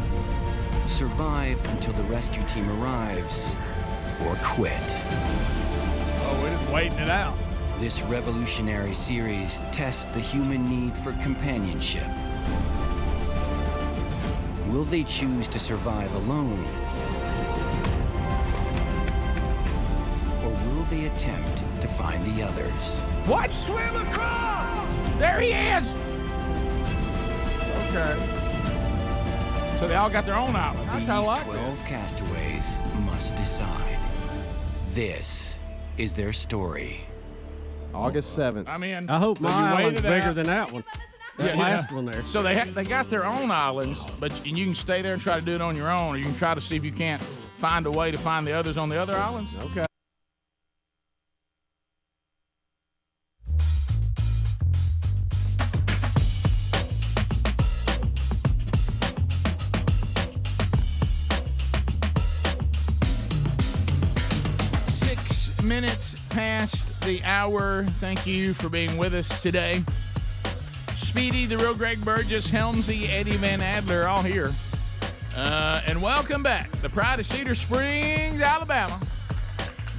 Survive until the rescue team arrives, or quit. Oh, we're just waiting it out. This revolutionary series tests the human need for companionship. Will they choose to survive alone? Or will they attempt to find the others? Watch swim across! There he is! Okay. So they all got their own island. I These kind of like 12 castaways must decide. This is their story. August 7th. I'm in. I hope my you island's waited bigger out. than that one. That last one there. So they got their own islands, and you can stay there and try to do it on your own, or you can try to see if you can't find a way to find the others on the other islands. Okay. Minutes past the hour. Thank you for being with us today. Speedy, the real Greg Burgess, Helmsy, Eddie Van Adler, all here. And welcome back. The pride of Cedar Springs, Alabama.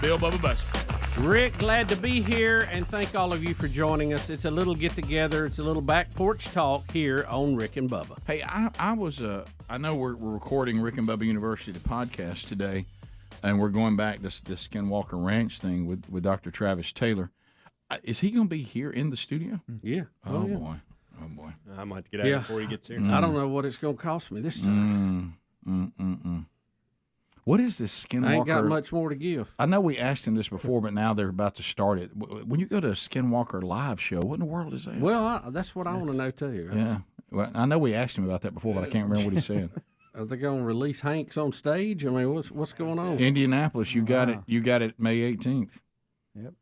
Bill Bubba Buster. Rick, glad to be here, and thank all of you for joining us. It's a little get-together. It's a little back porch talk here on Rick and Bubba. Hey, I know we're recording Rick and Bubba University, the podcast today. And we're going back to this Skinwalker Ranch thing with Dr. Travis Taylor. Is he going to be here in the studio? Yeah. Oh, yeah. boy. Oh, boy. I might get out before he gets here. I don't know what it's going to cost me this time. What is this Skinwalker? I ain't got much more to give. I know we asked him this before, but now they're about to start it. When you go to a Skinwalker live show, what in the world is that? Well, that's what I want to know, too. Yeah. Well, I know we asked him about that before, but I can't remember what he said. Are they going to release Hanks on stage? I mean, what's going on? Indianapolis, you got it. You got it May 18th. Yep.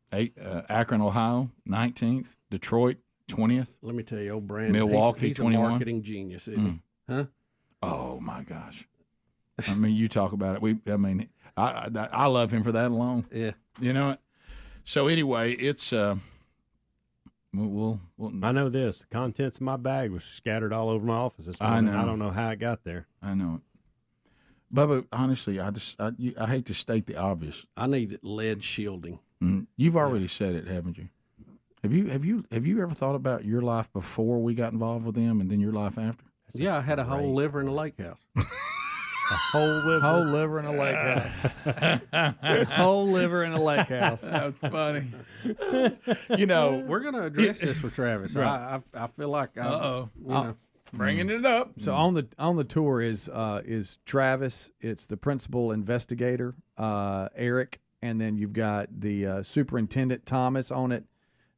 Akron, Ohio, 19th. Detroit, 20th. Let me tell you, old Brandon. Milwaukee, he's 21. a marketing genius, isn't he? Huh? Oh my gosh! I mean, you talk about it. I love him for that alone. Yeah. You know it. So anyway, it's we'll I know this. The contents of my bag was scattered all over my office this morning. I don't know how it got there. I know it. Bubba, honestly, I hate to state the obvious. I need lead shielding. You've already said it, haven't you? Have you ever thought about your life before we got involved with them, and then your life after? Yeah, I had a whole liver in a lake house. A whole liver in a lake house. Whole liver in a lake house. That's funny. We're going to address this with Travis. Right. I feel like bringing it up. So on the tour is Travis. It's the principal investigator, Eric, and then you've got the superintendent Thomas on it,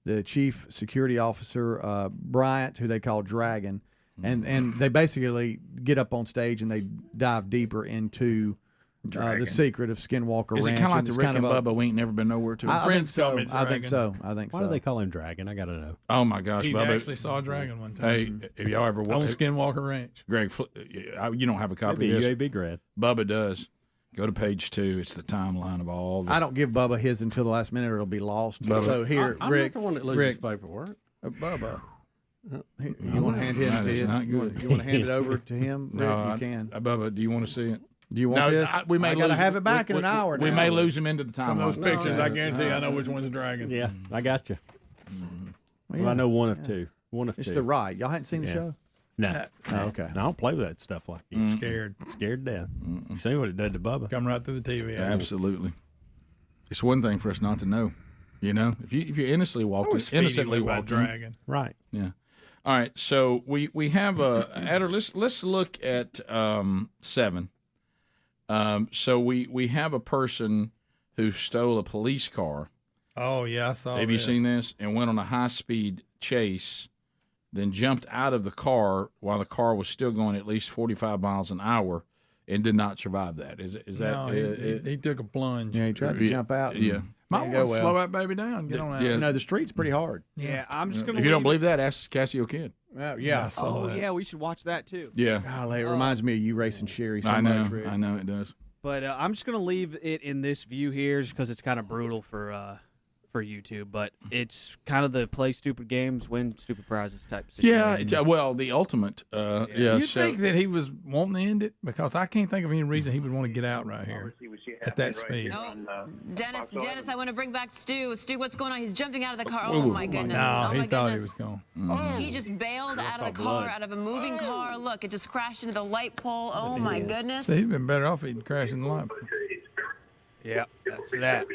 the chief security officer Bryant, who they call Dragon. And they basically get up on stage and they dive deeper into the secret of Skinwalker Ranch. Is it kind of like the Rick and Bubba? We ain't never been nowhere to. I think so. I think so. Why do they call him Dragon? I got to know. Oh my gosh, He Bubba! actually saw a dragon one time. Hey, have y'all ever on watched Skinwalker Ranch? Greg, you don't have a copy Maybe of this. UAB grad. Bubba does. Go to page 2. It's the timeline of all. I don't give Bubba his until the last minute, or it'll be lost. Bubba. So here, I'm Rick, not the one that loses Rick, paperwork. Bubba. You want to hand him to you? You want to hand it over to him? Rick, No, you can. Bubba, do you want to see it? Do you want this? We may I gotta lose, have it back in an hour. We now. may lose him into the timeline. Some of those pictures, I guarantee I know which one's a dragon. Yeah, I got you. Well, Well, I know one of two. One of It's two. the ride. Y'all hadn't seen the show? No. Oh, okay. I don't play with that stuff like you. Scared. Scared to death. You seen what it did to Bubba? Come right through the TV. Absolutely. It's one thing for us not to know. You know, if you innocently innocently walked in. dragon. Right. Yeah. All right. So we have Adder. Let's look at 7. So we have a person who stole a police car. Oh yeah, I saw. Have you seen this? And went on a high-speed chase, then jumped out of the car while the car was still going at least 45 miles an hour, and did not survive that. Is that? No, he took a plunge. Yeah, he tried to jump out. Yeah. Might want to slow that baby down. Get on that. Yeah. No, the street's pretty hard. Yeah, I'm just gonna. If you don't believe that, ask Cassio Kid. Yeah. I saw that. Yeah, we should watch that too. Yeah. Golly, it reminds me of you racing Sherry. So I know. much, Rick. I know it does. But I'm just gonna leave it in this view here, just because it's kind of brutal for YouTube. But it's kind of the play stupid games, win stupid prizes type situation. Yeah. Well, the ultimate. Yeah. You think that he was wanting to end it? Because I can't think of any reason he would want to get out right here at that speed. Dennis, I want to bring back Stu. Stu, what's going on? He's jumping out of the car. Oh my goodness. No, oh he my thought he goodness. was going. He just bailed out of the car, out of a moving car. Look, it just crashed into the light pole. Oh my goodness. So he'd been better off if he'd crashed in the light. Yeah, that's that.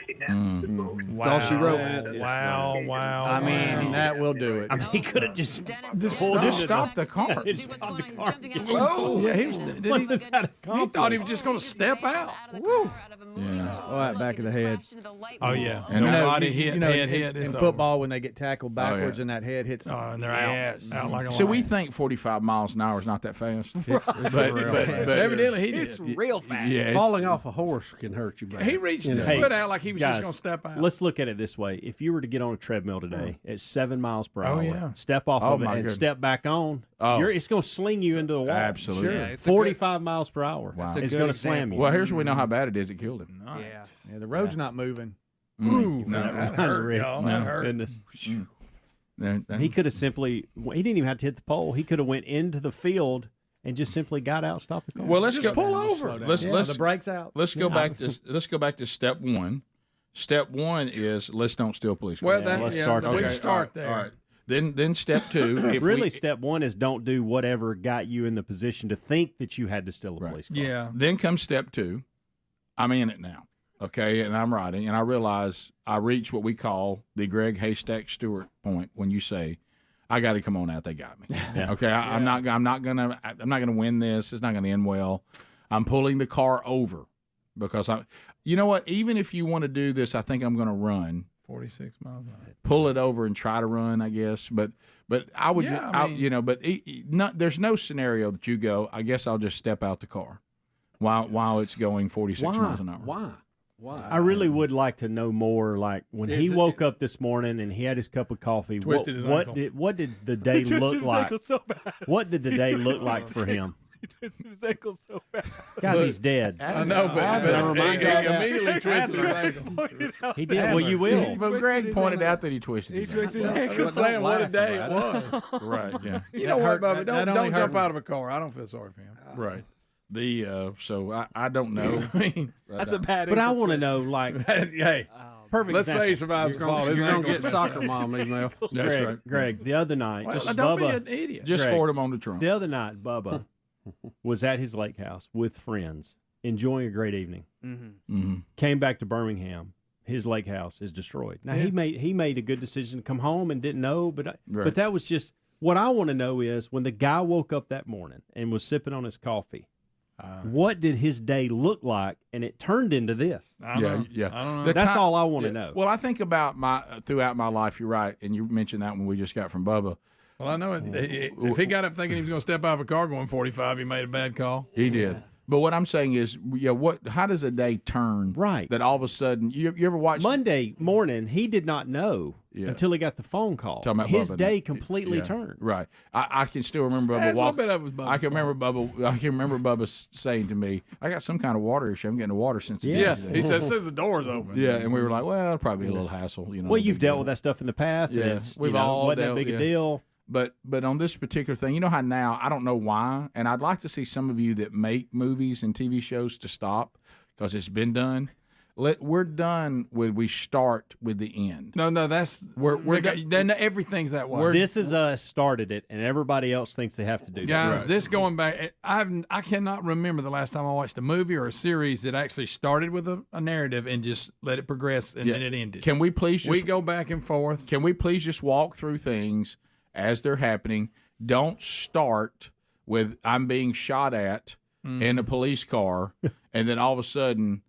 That's all she wrote. Wow. I mean, that will do it. I mean, he could have just stop the car. Stop the car. Oh, yeah. He thought he was just going to step out. Woo. Yeah. Oh, that back of the head. Oh, yeah. And body hit, head. In football, when they get tackled backwards and that head hits. And they're out like a So we lion. think 45 miles an hour is not that fast. But evidently he did. It's real fast. Yeah, Falling off a horse can hurt you bad. He reached his foot out like he was just going to step out. Let's look at it this way. If you were to get on a treadmill today at 7 miles per hour, yeah. step off of it my and goodness. step back on, it's going to sling you into the wall. Absolutely. Sure. Yeah, 45 miles per hour. Wow. It's going to slam you. Well, here's where we know how bad it is. It killed him. Yeah, the road's not moving. Ooh, No. that hurt, y'all. That hurt. Goodness. There- He could have simply, he didn't even have to hit the pole. He could have went into the field and just simply got out, stopped the car. Well, let's Just go. pull over. Let's the brakes out. Let's go back to step one. Step one is let's don't steal police cars. Well, let's we start can there. start there. All right. Then step two. If Really, step one is don't do whatever got you in the position to think that you had to steal a police car. Yeah. Then comes step two. I'm in it now. Okay, and I'm riding, and I realize I reach what we call the Greg Haystack Stewart point when you say, "I got to come on out. They got me." Yeah. Okay, I'm not gonna win this. It's not gonna end well. I'm pulling the car over because you know what? Even if you want to do this, I think I'm gonna run. 46 miles an hour. Pull it over and try to run, I guess. But I would, Yeah, I mean- But there's no scenario that you go. I guess I'll just step out the car while it's going 46 miles an hour. Why? I really would like to know more. Like when he woke up this morning and he had his cup of coffee. Twisted his ankle. What did the day look like? What did the day look like for him? He twisted his ankle so bad. Guys, he's dead. I know, but he immediately twisted his ankle. He did. Well, you will. But Greg pointed out that he twisted He his twisted his I'm ankle. just saying what a day it was. Right, yeah. You know what, Bubba? that only Don't jump hurt out of a car. I don't feel sorry for him. Right. So I don't know. I mean, That's a bad. But I ankle want to twist. know, like, hey, perfect. let's say he example. survives the fall. His You're gonna ankle's get soccer mom email. That's right. Greg, the other night, Well, just don't be Bubba, an idiot. Just Greg. forward him on the trunk. the other night, Bubba was at his lake house with friends, enjoying a great evening. Mm-hmm. Came back to Birmingham. His lake house is destroyed. Now he made a good decision to come home and didn't know, but that was just what I want to know is when the guy woke up that morning and was sipping on his coffee. What did his day look like? And it turned into this. I don't know. Yeah. I don't know. That's all I want to know. Well, I think about throughout my life. You're right, and you mentioned that when we just got from Bubba. Well, I know if he got up thinking he was going to step out of a car going 45, he made a bad call. He did. But what I'm saying is, how does a day turn? Right. That all of a sudden, you ever watch Monday morning, he did not know until he got the phone call. Talking about His Bubba, day completely turned. Right. I can still remember Bubba A little walking. bit of it was Bubba's I can remember Bubba saying to me, "I got some kind of water issue. I'm getting a water sensitivity." Yeah, he said, as soon as the door's open. Yeah, and we were like, "Well, it'll probably be a little hassle." Well, you've dealt with that stuff in the past. Yeah, and it's, we've all all wasn't dealt, that big yeah. a deal. But on this particular thing, you know how now, I don't know why, and I'd like to see some of you that make movies and TV shows to stop because it's been done. We're done with we start with the end. No, that's everything's that way. This is us started it, and everybody else thinks they have to do that. Guys, this going back, I cannot remember the last time I watched a movie or a series that actually started with a narrative and just let it progress and then it ended. Can we please just we go back and forth? Can we please just walk through things as they're happening? Don't start with I'm being shot at in a police car, and then all of a sudden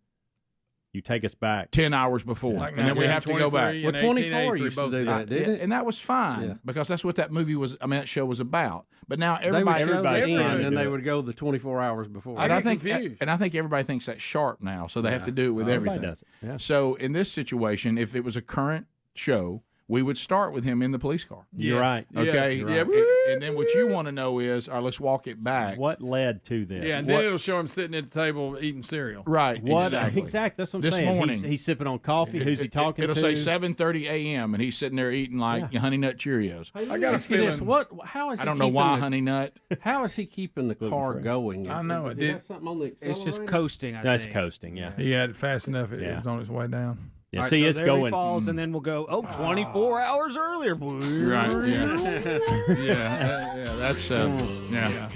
you take us back 10 hours before, Like and then we have to go back. Well, 24 used to do that, didn't it? And that was fine because that's what that movie was. I mean, that show was about. But now everybody, they would show the end, and they would go the 24 hours before. I think, confused. and I think everybody thinks that's sharp now, so they have to do it with Everybody everything. does it. Yeah. So in this situation, if it was a current show, we would start with him in the police car. You're right. Okay. Yes, Yeah. right. And then what you want to know is, all right, let's walk it back. What led to this? Yeah, and then it'll show him sitting at the table eating cereal. Right. What Exactly. That's what I'm This saying. morning. He's sipping on coffee. Who's he talking It'll to? say 7:30 a.m. and he's sitting there eating like Honey Nut Cheerios. I got a Ask you this, feeling. how is he I don't know keeping why the- Honey Nut. How is he keeping the car going? I know, Does it he did. have something on the It's just accelerator? coasting. I That's think. coasting. Yeah. He had it fast enough. It Yeah. was on its way down. Yeah. All right, See, so it's there going. he falls, and then we'll go. 24 hours earlier. Right. Yeah. Yeah. That's yeah.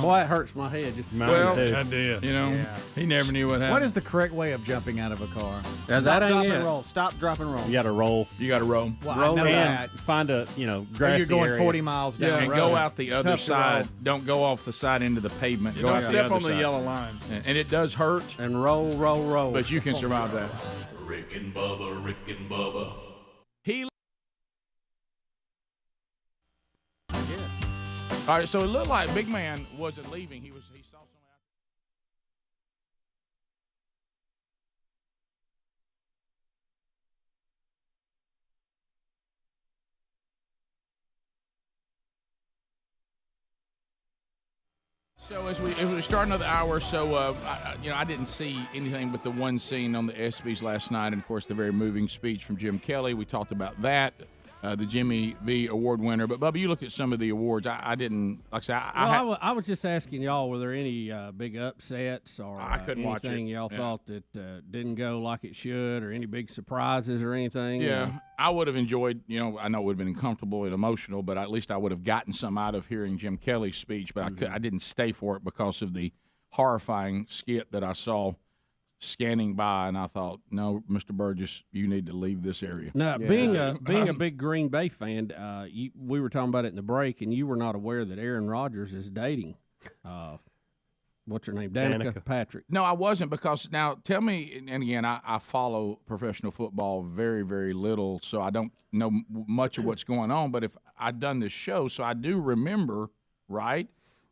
Boy, it hurts my head. Just Well, I did. you know, he never knew what happened. What is the correct way of jumping out of a car? that Stop, ain't drop, it. and roll. Stop, drop, and roll. You got to roll. You got to roll. Well, Roll I know and that. find a You're grassy going area. 40 miles down the And road. go out the other Tough to side. roll. Don't go off the side into the pavement. You Go don't out step the on other the side. yellow line. And it does hurt, And roll, roll, roll. but you can survive that. Rick and Bubba, Rick and Bubba. He. All right, so it looked like Big Man wasn't leaving. He saw some. So as we start another hour, I didn't see anything but the one scene on the ESPYs last night, and of course the very moving speech from Jim Kelly. We talked about that, the Jimmy V Award winner. But Bubba, you looked at some of the awards. I didn't, like I said, I was just asking y'all, were there any big upsets or I couldn't watch anything it. y'all Yeah. thought that didn't go like it should, or any big surprises or anything? Yeah, I would have enjoyed, I know it would have been uncomfortable and emotional, but at least I would have gotten some out of hearing Jim Kelly's speech, but I didn't stay for it because of the horrifying skit that I saw scanning by, and I thought, no, Mr. Burgess, you need to leave this area. Now, being a big Green Bay fan, we were talking about it in the break, and you were not aware that Aaron Rodgers is dating what's her name? Danica Patrick. No, I wasn't, because now tell me, and again, I follow professional football very, very little, so I don't know much of what's going on, but if I'd done this show, so I do remember, right,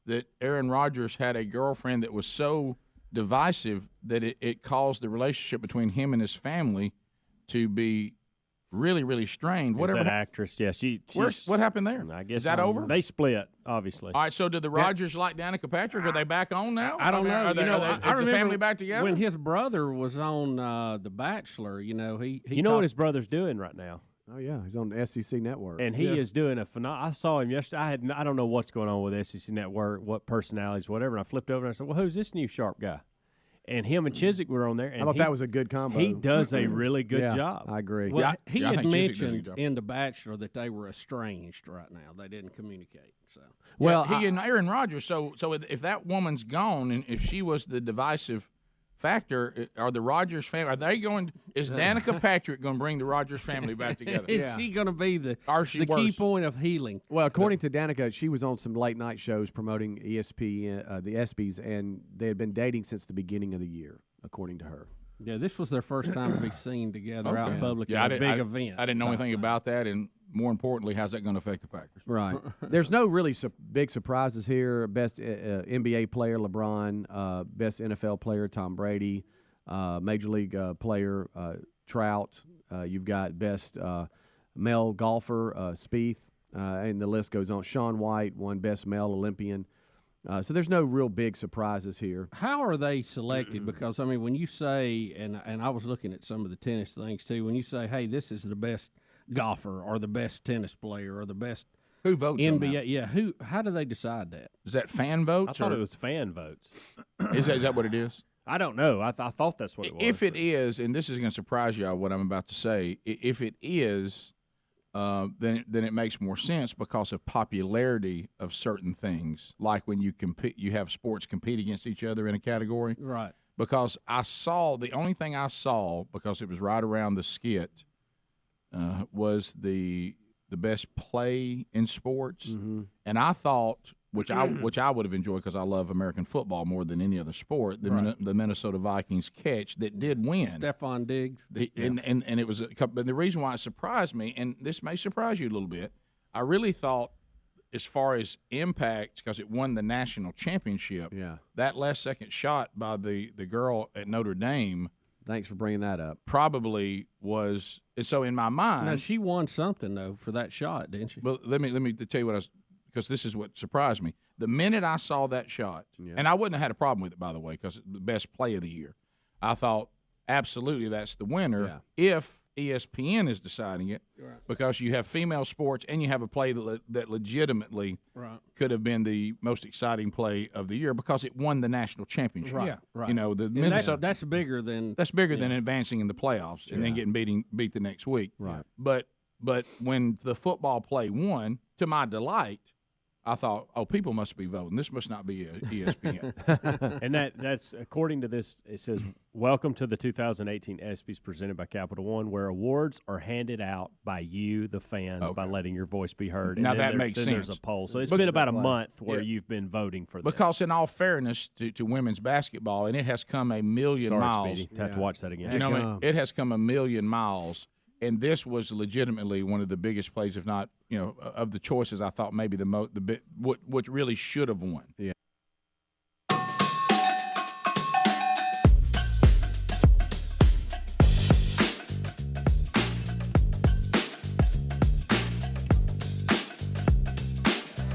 that Aaron Rodgers had a girlfriend that was so divisive that it caused the relationship between him and his family to be really, really strained. Whatever that actress, yeah, what happened there? I guess is that over? They split, obviously. All right. So did the Rodgers like Danica Patrick? Are they back on now? I don't know. Are they, I is the family back together? When his brother was on The Bachelor, he what his brother's doing right now. Oh yeah, he's on the SEC Network, and he is doing a phenomenal. I saw him yesterday. I don't know what's going on with SEC Network, what personalities, whatever. And I flipped over and I said, "Well, who's this new sharp guy?" And him and Chiswick were on there. And I thought that was a good combo. He does a really good job. I agree. Well, he had mentioned in The Bachelor that they were estranged right now. They didn't communicate. So he and Aaron Rodgers. So if that woman's gone, and if she was the divisive factor, are the Rodgers family? Are they going? Is Danica Patrick going to bring the Rodgers family back together? Is she going to be the key point of healing? Well, according to Danica, she was on some late night shows promoting ESPN, the ESPYs, and they had been dating since the beginning of the year, according to her. Yeah, this was their first time to be seen together out in public at a big event. I didn't know anything about that, and more importantly, how's that going to affect the Packers? Right. There's no really big surprises here. Best NBA player, LeBron. Best NFL player, Tom Brady. Major League player, Trout. You've got best male golfer, Spieth, and the list goes on. Shaun White won best male Olympian. So there's no real big surprises here. How are they selected? Because, I mean, when you say, and I was looking at some of the tennis things too, when you say, hey, this is the best golfer or the best tennis player or the best who votes NBA, on that? Yeah, how do they decide that? Is that fan votes? I thought it was fan votes. Is that what it is? I don't know. I thought that's what it was. If it is, and this is going to surprise y'all what I'm about to say, if it is, then it makes more sense because of popularity of certain things, like when you compete, you have sports compete against each other in a category. Right. Because the only thing I saw, because it was right around the skit, was the best play in sports, and I thought, which I would have enjoyed because I love American football more than any other sport, the Minnesota Vikings catch that did win. Stephon Diggs. And it was but the reason why it surprised me, and this may surprise you a little bit, I really thought as far as impact, because it won the national championship, that last second shot by the girl at Notre Dame. Thanks for bringing that up. Probably was, and so in my mind. Now, she won something though for that shot, didn't she? Well, let me tell you what because this is what surprised me. The minute I saw that shot, and I wouldn't have had a problem with it, by the way, because it's the best play of the year. I thought absolutely that's the winner if ESPN is deciding it, because you have female sports and you have a play that legitimately could have been the most exciting play of the year because it won the national championship. Right, right. You know, the Minnesota that's bigger than than advancing in the playoffs and then getting beat the next week. Right. But when the football play won, to my delight, I thought, oh, people must be voting. This must not be ESPN. And that's according to this. It says, "Welcome to the 2018 ESPYs presented by Capital One, where awards are handed out by you, the fans, by letting your voice be heard." Now and that makes then sense. There's a poll, so it's been about a month where you've been voting for this. Because in all fairness to women's basketball, and it has come a million miles. Speedy. Have to watch that again. You know, it has come a million miles. And this was legitimately one of the biggest plays, if not, of the choices. I thought maybe what really should have won. Yeah.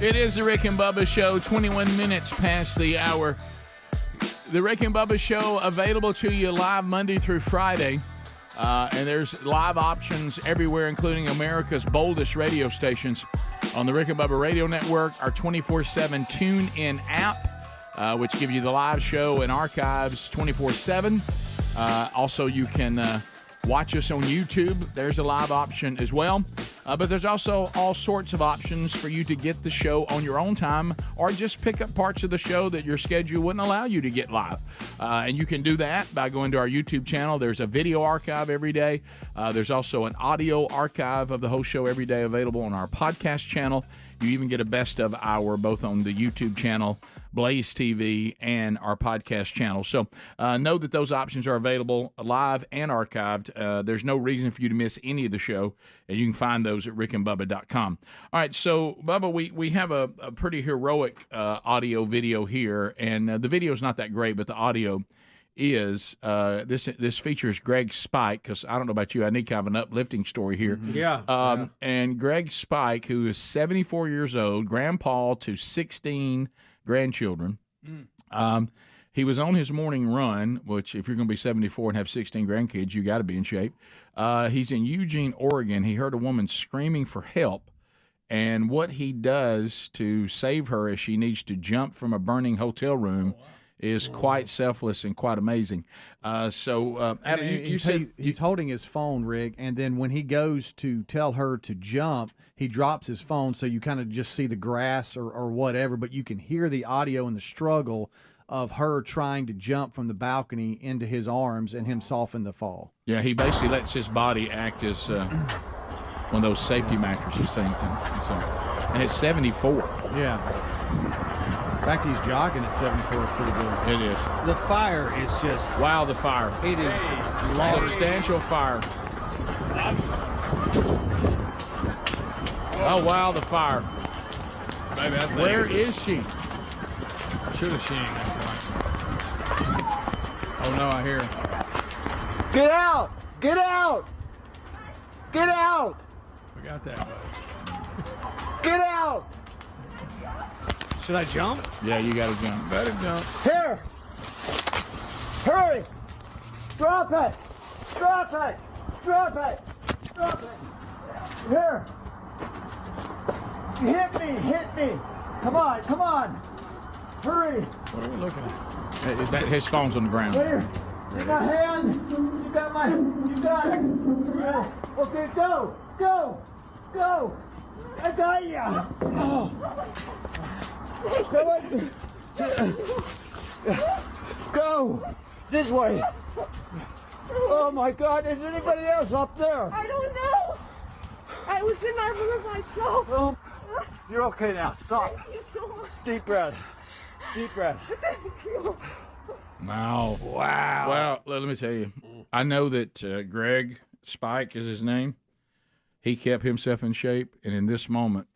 It is the Rick and Bubba Show, 21 minutes past the hour. The Rick and Bubba Show available to you live Monday through Friday. And there's live options everywhere, including America's boldest radio stations on the Rick and Bubba Radio Network, our 24/7 TuneIn app, which gives you the live show and archives 24/7. Also, you can watch us on YouTube. There's a live option as well. But there's also all sorts of options for you to get the show on your own time or just pick up parts of the show that your schedule wouldn't allow you to get live. And you can do that by going to our YouTube channel. There's a video archive every day. There's also an audio archive of the whole show every day available on our podcast channel. You even get a best of hour both on the YouTube channel, Blaze TV, and our podcast channel. So know that those options are available live and archived. There's no reason for you to miss any of the show, and you can find those at rickandbubba.com. All right, so, Bubba, we have a pretty heroic audio video here, and the video is not that great, but the audio is this features Greg Spike, because I don't know about you, I need kind of an uplifting story here. Yeah. And Greg Spike, who is 74 years old, grandpa to 16 grandchildren. He was on his morning run, which if you're going to be 74 and have 16 grandkids, you got to be in shape. He's in Eugene, Oregon. He heard a woman screaming for help, and what he does to save her as she needs to jump from a burning hotel room is quite selfless and quite amazing. Adam, you said he's holding his phone, Rick, and then when he goes to tell her to jump, he drops his phone, so you kind of just see the grass or whatever, but you can hear the audio and the struggle of her trying to jump from the balcony into his arms and him soften the fall. Yeah, he basically lets his body act as one of those safety mattresses things. And it's 74. Yeah. In fact, he's jogging at 74 is pretty good. It is. The fire is just... Wow, the fire. It is large. Substantial fire. Oh, wow, the fire. Where is she? Should have seen that point. Oh, no, I hear her. Get out! Get out! Get out! We got that, buddy. Get out! Should I jump? Yeah, you got to jump. Better jump. Here! Hurry! Drop it! Drop it! Drop it! Drop it! Here! Hit me! Hit me! Come on! Come on! Hurry! What are we looking at? His phone's on the ground. Here! You got hand! You got my... You got it! Here. Okay, go! Go! Go! I got ya! Oh. Go! This way! Oh my God, is anybody else up there? I don't know. I was in my room myself. Oh, you're okay now. Stop. Thank you so much. Deep breath. Deep breath. Thank you. Wow. Well, let me tell you, I know that Greg Spike is his name. He kept himself in shape, and in this moment,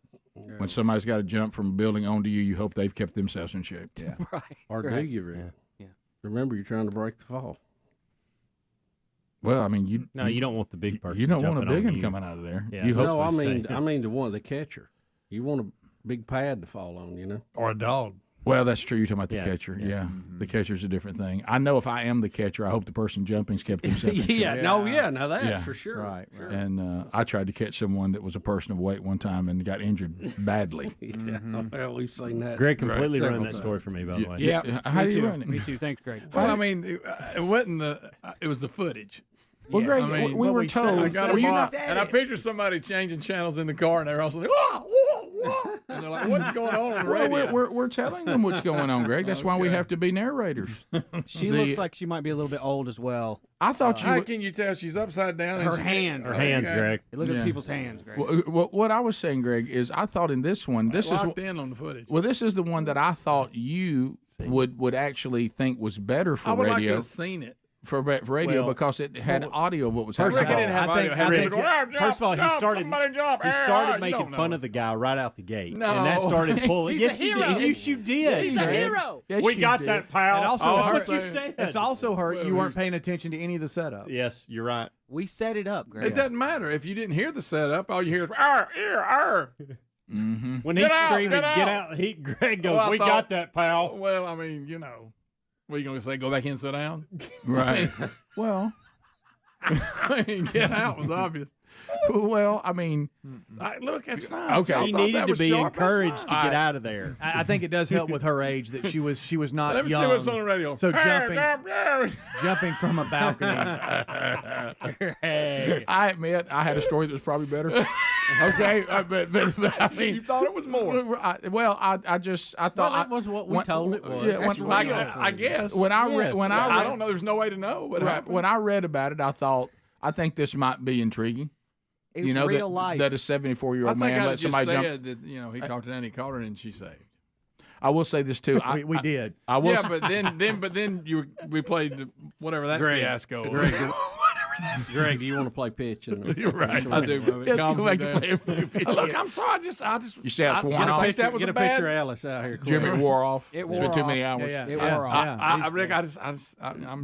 when somebody's got to jump from a building onto you, you hope they've kept themselves in shape. Yeah. Right. Or do you, Rick? Yeah. Remember, you're trying to break the fall. Well, I mean, you don't want the big person. You don't want a jumping big on one you. coming out of there. Yeah. You No, I hopefully mean the one, the catcher. You want a big pad to fall on, you know? Or a dog. Well, that's true. You're talking about the Yeah, catcher. yeah. Yeah. The catcher's a different thing. I know if I am the catcher, I hope the person jumping's kept himself in shape. Now that Yeah. for sure. Right. Sure. And I tried to catch someone that was a person of weight one time and got injured badly. Well, we've seen that. Greg completely several ruined that times. story for me, by the way. Yeah. How Me do you too. run it? Me too. Thanks, Greg. Well, I mean, it wasn't it was the footage. Well, Greg, we were told. And I picture somebody changing channels in the car, and they're also like, whoa, whoa, whoa. And they're like, what's going on the radio? We're telling them what's going on, Greg. That's why we have to be narrators. She looks like she might be a little bit old as well. I thought How can you tell she's upside down? Her hands, Greg. Look at people's hands, Greg. What I was saying, Greg, is I thought in this one, this is locked in on the footage. Well, this is the one that I thought you would actually think was better for I would radio. like to have seen it. For radio because it had audio of what was happening. First of all, he started making fun of the guy right out the gate. No. And that started pulling. He's a hero. Yes, you did. He's a hero. Yes, we you got did. that, pal. And also, That's what you said. It's also hurt you weren't paying attention to any of the setup. Yes, you're right. We set it up, Greg. It doesn't matter. If you didn't hear the setup, all you hear is, arr, ear, arr. Mm-hmm. When he's screaming, get out, Greg goes, we got that, pal. Well, I mean, what are you going to say, go back in and sit down? Right. Well, I mean, get out was obvious. Well, I mean, look, that's fine. Okay. She needed to be encouraged to get out of there. I think it does help with her age that she was not Let me young. see what's on the radio. So jumping from a balcony. I admit I had a story that was probably better. Okay, but I mean, you thought it was more. I thought that was what we told it was. Yeah, That's right, I guess. I don't know. There's no way to know what happened. When I read about it, I think this might be intriguing. It's real life. That a 74-year-old man let somebody jump. Said that he talked to Danny Carter and she saved. I will say this too. We did. I will. Yeah, but then we played whatever that fiasco was. Greg, do you want to play pitch? You're right. I do. Yes, Calm go me back to down. play pitch. Look, I'm sorry. I just. You say it's worn off. think that was Get a bad. picture of Alice out here. Jimmy, quick. it wore off. It It's wore been too off. many hours. It wore off. Rick, I'm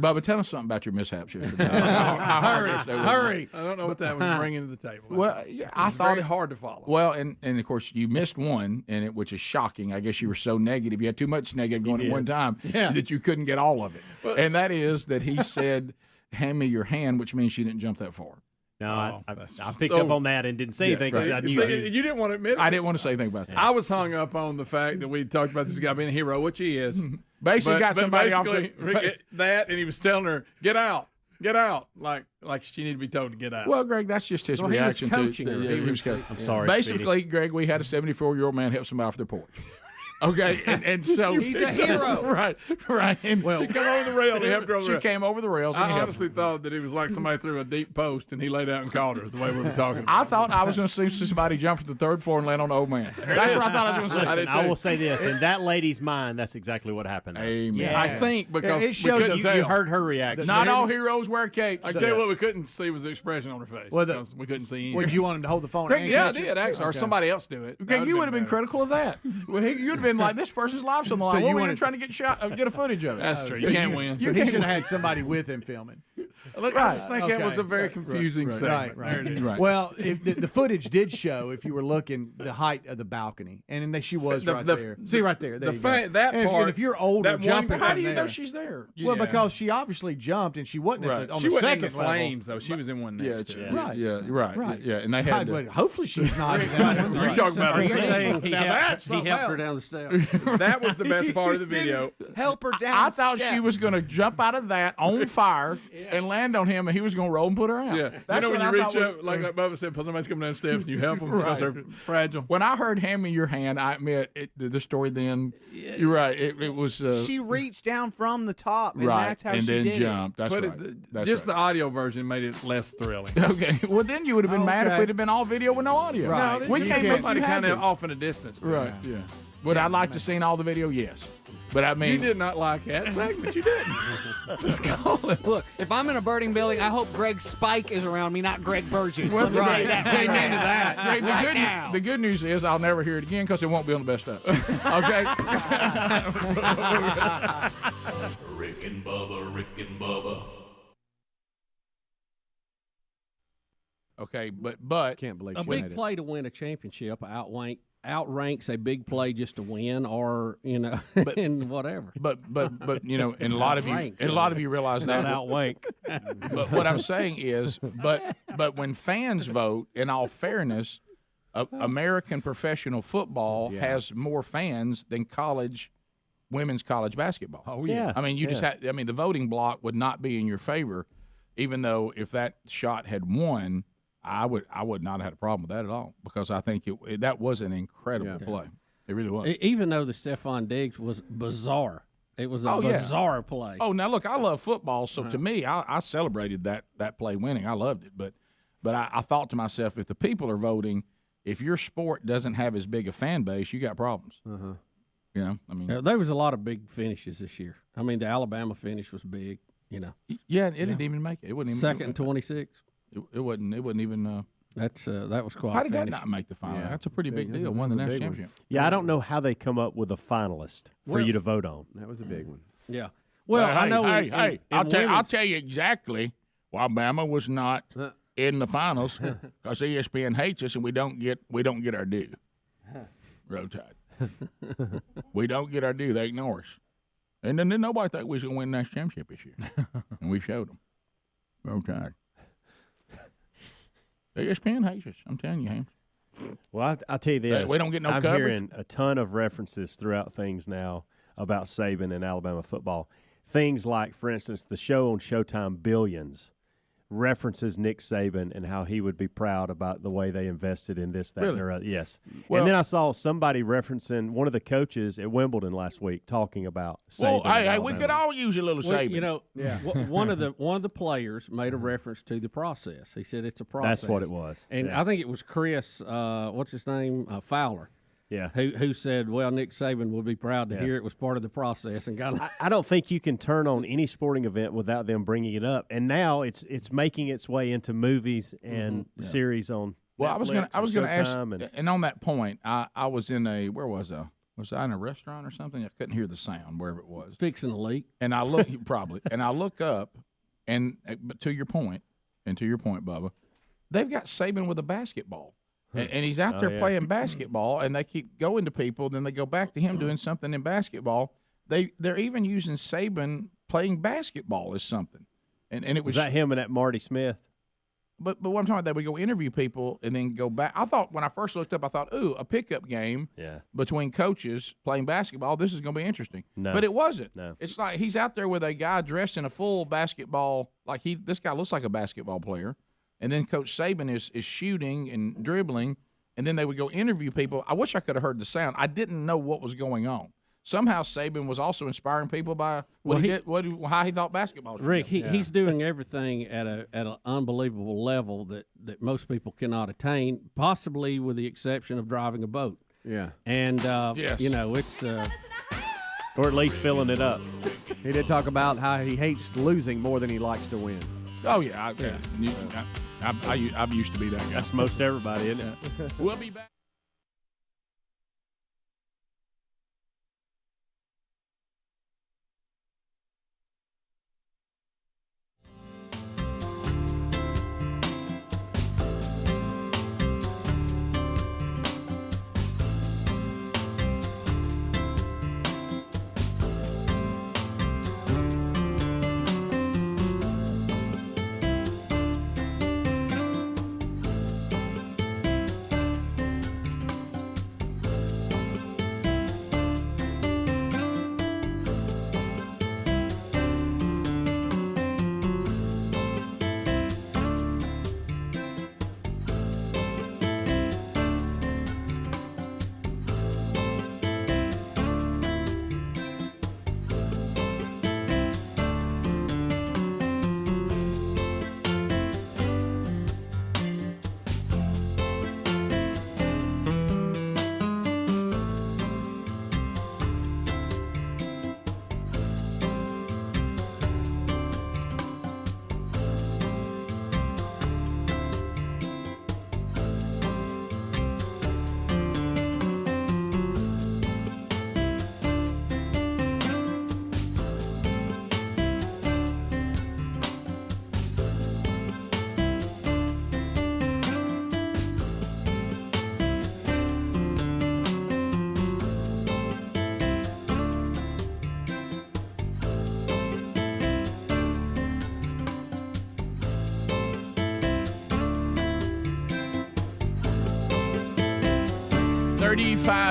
Bubba, tell us something about your mishaps yesterday. Hurry! I don't know what that was bringing to the table. Well, I It's thought very hard to follow. Well, and of course you missed one, which is shocking. I guess you were so negative. You had too much negative going at one time that you couldn't get all of it. And that is that he said, "Hand me your hand," which means she didn't jump that far. No, I picked up on that and didn't say anything because I knew you didn't want to admit it. I didn't want to say anything about that. I was hung up on the fact that we talked about this guy being a hero, which he is. Basically, got somebody off the that, and he was telling her, "Get out, like she needed to be told to get out." Well, Greg, that's just his reaction he was coaching her. He was coaching. I'm sorry. Basically, Greg, we had a 74-year-old man help somebody off their porch. Okay, and so he's a hero, right? And she came over the rail. And he helped her over. She came over the rails. I honestly thought that it was like somebody threw a deep post and he laid out and caught her. The way we were talking. I thought I was going to see somebody jump from the third floor and land on the old man. That's what I thought I was going to say. Listen, I will say this: in that lady's mind, that's exactly what happened. Amen. Yeah. I think because it showed we couldn't tell. You heard her reaction. Not all heroes wear capes. I tell you what, we couldn't see was the expression on her face. Well, we couldn't see anything. Would you want him to hold the phone? Greg, and Yeah, I catch it? did actually, or somebody else do it. Greg, you would have been critical of that. Well, you'd have been like, "This person's life's on the line." So What you were you wanted- trying to get a footage of it? That's true. You can't win. So he should have had somebody with him filming. Look, I just think it was a very confusing segment. Right. There it is. Right. Well, the footage did show, if you were looking, the height of the balcony, and she was right there. See right there. There you go. That And part. if you're older, that one jumping. How from do you know there- she's there? Well, Yeah. because she obviously jumped, and she wasn't Right. on She the wasn't second in the level. flames though. She was in one next to it. Right. Right. Yeah, and they had. But hopefully she's not. You talking about Are a you scene. saying he Now helped, that's he something helped her else. down the steps? That was the best part of the video. Help her down. I thought she was going to jump out of that on fire and land on him, and he was going to roll and put her out. Yeah, That's when what you I reach thought up, like Bubba said, somebody's coming down the steps and you help them because they're fragile. When I heard "Hand me your hand," I admit the story. Then you're right. It was. She reached down from the top, and right, that's how and she then did jumped. That's But right. That's just right. the audio version made it less thrilling. Okay. Well, then you would have been mad if Okay. it had been all video with no audio. Right. No, We you came get in somebody you had kind of to. off in a distance. Right. Yeah. Would I like to seen all the video? Yes. But I mean, You did not like that segment. You didn't. Let's call it. Look, if I'm in a burning building, I hope Greg Spike is around me, not Greg Burgess. Well, Let me say that. Amen to that. Greg, the good news is I'll never hear it again because it won't be on the best of. Okay. Rick and Bubba, Rick and Bubba. Okay, but Can't believe A she big made it. play to win a championship outranks a big play just to win, or and whatever. But and a lot of you realize that. Not outwank. But what I'm saying is, but when fans vote, in all fairness, American professional football has more fans than women's college basketball. Oh yeah. I mean, you just had. I mean, the voting block would not be in your favor. even though if that shot had won, I would not have had a problem with that at all, because I think that was an incredible play. It really was. Even though the Stephon Diggs was bizarre. It was a bizarre play. Oh, now look, I love football, so to me, I celebrated that play winning. I loved it, but I thought to myself, if the people are voting, if your sport doesn't have as big a fan base, you got problems. You know, I mean, there was a lot of big finishes this year. I mean, the Alabama finish was big. You know. Yeah, it didn't even make it. It wasn't even second and 26. It wasn't even. That was quite. How did that not make the final? Yeah. That's a pretty big deal. Won the national championship. Yeah, I don't know how they come up with a finalist for you to vote on. That was a big one. Yeah. Well, I know. Hey, I'll tell you exactly why Bama was not in the finals, because ESPN hates us and we don't get our due. Roll Tide. We don't get our due. They ignore us, and then nobody thought we was going to win the national championship this year, and we showed them. Roll Tide. ESPN hates us. I'm telling you, Hams. Well, I'll tell you this. We don't get no I'm coverage. hearing a ton of references throughout things now about Saban and Alabama football. Things like, for instance, the show on Showtime, Billions, references Nick Saban and how he would be proud about the way they invested in this, that, and the other. Yes. Well, and then I saw somebody referencing one of the coaches at Wimbledon last week talking about Saban. Well, hey, we could all use a little Saban. You know, one of the players made a reference to the process. He said it's a process. That's what it was. And I think it was Chris, what's his name, Fowler. Yeah, who said, well, Nick Saban would be proud to hear it was part of the process. And I don't think you can turn on any sporting event without them bringing it up. And now it's making its way into movies and series on Netflix. I was going to ask, and on that point, I was in where was I? Was I in a restaurant or something? I couldn't hear the sound wherever it was. Fixing a leak. And I look probably, and I look up, but to your point, Bubba, they've got Saban with a basketball. And he's out there playing basketball, and they keep going to people. Then they go back to him doing something in basketball. They're even using Saban playing basketball as something. And it was that him and that Marty Smith. But what I'm talking about, they would go interview people and then go back. I thought when I first looked up, I thought, ooh, a pickup game between coaches playing basketball. This is going to be interesting. No. But it wasn't. No. It's like he's out there with a guy dressed in a full basketball. This guy looks like a basketball player. And then Coach Saban is shooting and dribbling, and then they would go interview people. I wish I could have heard the sound. I didn't know what was going on. Somehow Saban was also inspiring people by how he thought basketball was. Rick, he's doing everything at an unbelievable level that most people cannot attain, possibly with the exception of driving a boat. Yeah. And, you know, it's or at least filling it up. He did talk about how he hates losing more than he likes to win. Oh, yeah. I used to be that guy. That's most everybody, isn't it? We'll be back.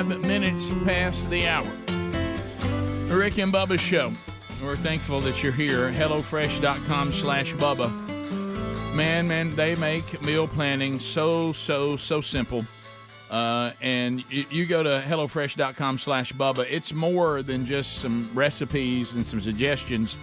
Minutes past the hour. Rick and Bubba Show. We're thankful that you're here. HelloFresh.com/Bubba. Man, they make meal planning so simple. And you go to HelloFresh.com/Bubba. It's more than just some recipes and some suggestions.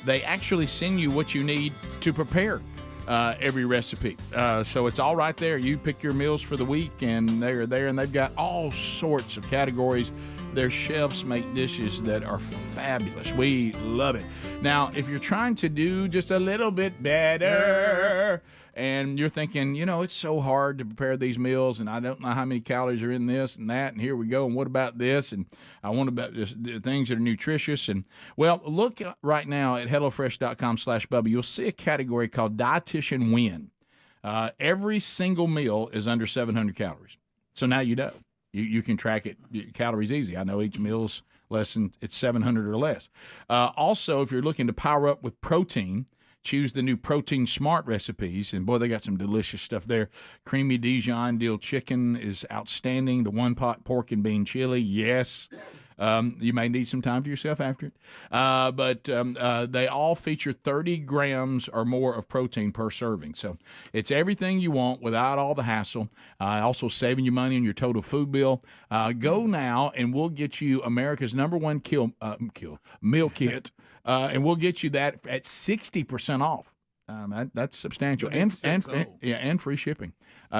They actually send you what you need to prepare every recipe. So it's all right there. You pick your meals for the week, and they're there, and they've got all sorts of categories. Their chefs make dishes that are fabulous. We love it. Now, if you're trying to do just a little bit better, and you're thinking, it's so hard to prepare these meals, and I don't know how many calories are in this and that, and here we go, and what about this, and I want about this, the things that are nutritious. And well, look right now at HelloFresh.com/Bubba. You'll see a category called Dietitian Win. Every single meal is under 700 calories. So now you know. You can track it calories easy. I know each meal's less than it's 700 or less. Also, if you're looking to power up with protein, choose the new Protein Smart recipes. And boy, they got some delicious stuff there. Creamy Dijon dill chicken is outstanding. The one-pot pork and bean chili, yes. You may need some time to yourself after it. But they all feature 30 grams or more of protein per serving. So it's everything you want without all the hassle. Also saving you money on your total food bill. Go now, and we'll get you America's #1 meal kit. And we'll get you that at 60% off. That's substantial. And free shipping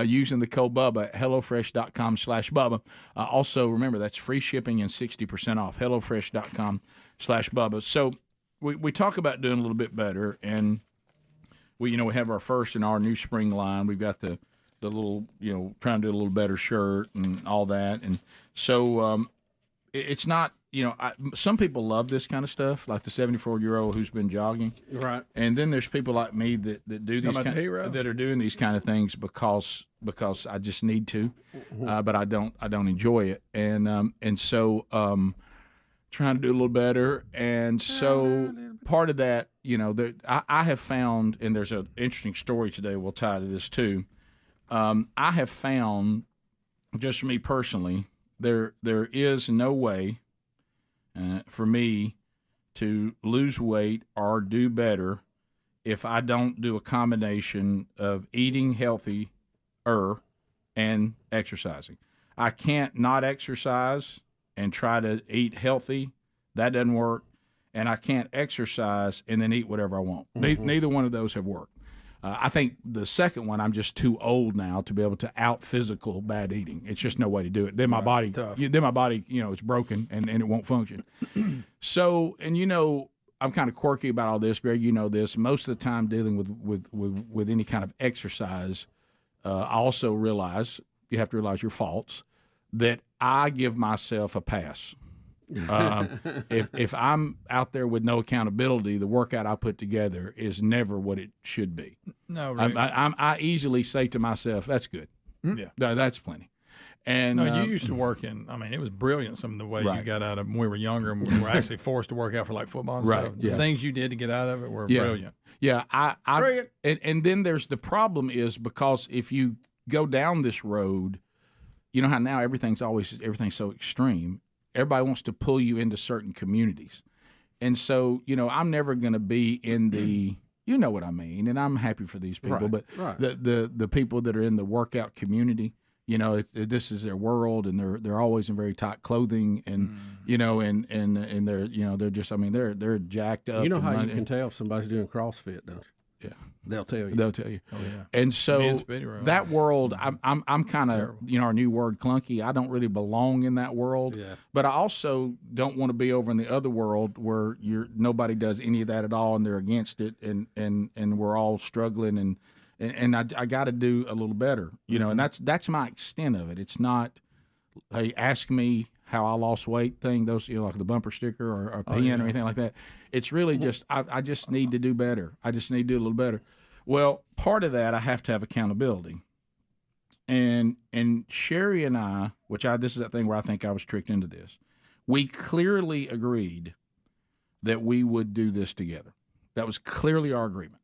using the code Bubba at HelloFresh.com/Bubba. Also, remember, that's free shipping and 60% off. HelloFresh.com/Bubba. So we talk about doing a little bit better, and we have our first in our new spring line. We've got the little, trying to do a little better shirt and all that. And so it's not, some people love this kind of stuff, like the 74-year-old who's been jogging. Right. And then there's people like me that do these that are doing these kind of things because I just need to, but I don't enjoy it. And so trying to do a little better. And so part of that, I have found, and there's an interesting story today we'll tie to this too. I have found, just for me personally, there is no way for me to lose weight or do better if I don't do a combination of eating healthy and exercising. I can't not exercise and try to eat healthy. That doesn't work. And I can't exercise and then eat whatever I want. Neither one of those have worked. I think the second one, I'm just too old now to be able to out physical bad eating. It's just no way to do it. Then my body, it's broken and it won't function. So, and I'm kind of quirky about all this, Greg. You know this. Most of the time, dealing with any kind of exercise, I also realize you have to realize your faults. That I give myself a pass. If I'm out there with no accountability, the workout I put together is never what it should be. No, really. I easily say to myself, "That's good. Yeah, that's plenty." And you used to work in. I mean, it was brilliant. Some of the ways you got out of when we were younger, and we were actually forced to work out for like football and stuff. The things you did to get out of it were brilliant. Yeah, and then there's the problem is because if you go down this road, you know how now everything's so extreme. Everybody wants to pull you into certain communities. And so, I'm never going to be in the, you know what I mean, and I'm happy for these people, but the people that are in the workout community, this is their world, and they're always in very tight clothing, and and they're just, they're jacked up. You know how you can tell if somebody's doing CrossFit, don't you? Yeah, they'll tell you. Oh yeah. And so that world, I'm kind of, our new word, clunky. I don't really belong in that world. Yeah. But I also don't want to be over in the other world where nobody does any of that at all, and they're against it, and we're all struggling, and I got to do a little better, and that's my extent of it. It's not, hey, ask me how I lost weight thing, those, like the bumper sticker or a pen or anything like that. It's really just, I just need to do better. I just need to do a little better. Well, part of that, I have to have accountability. And Sherry and I, this is that thing where I think I was tricked into this. We clearly agreed that we would do this together. That was clearly our agreement.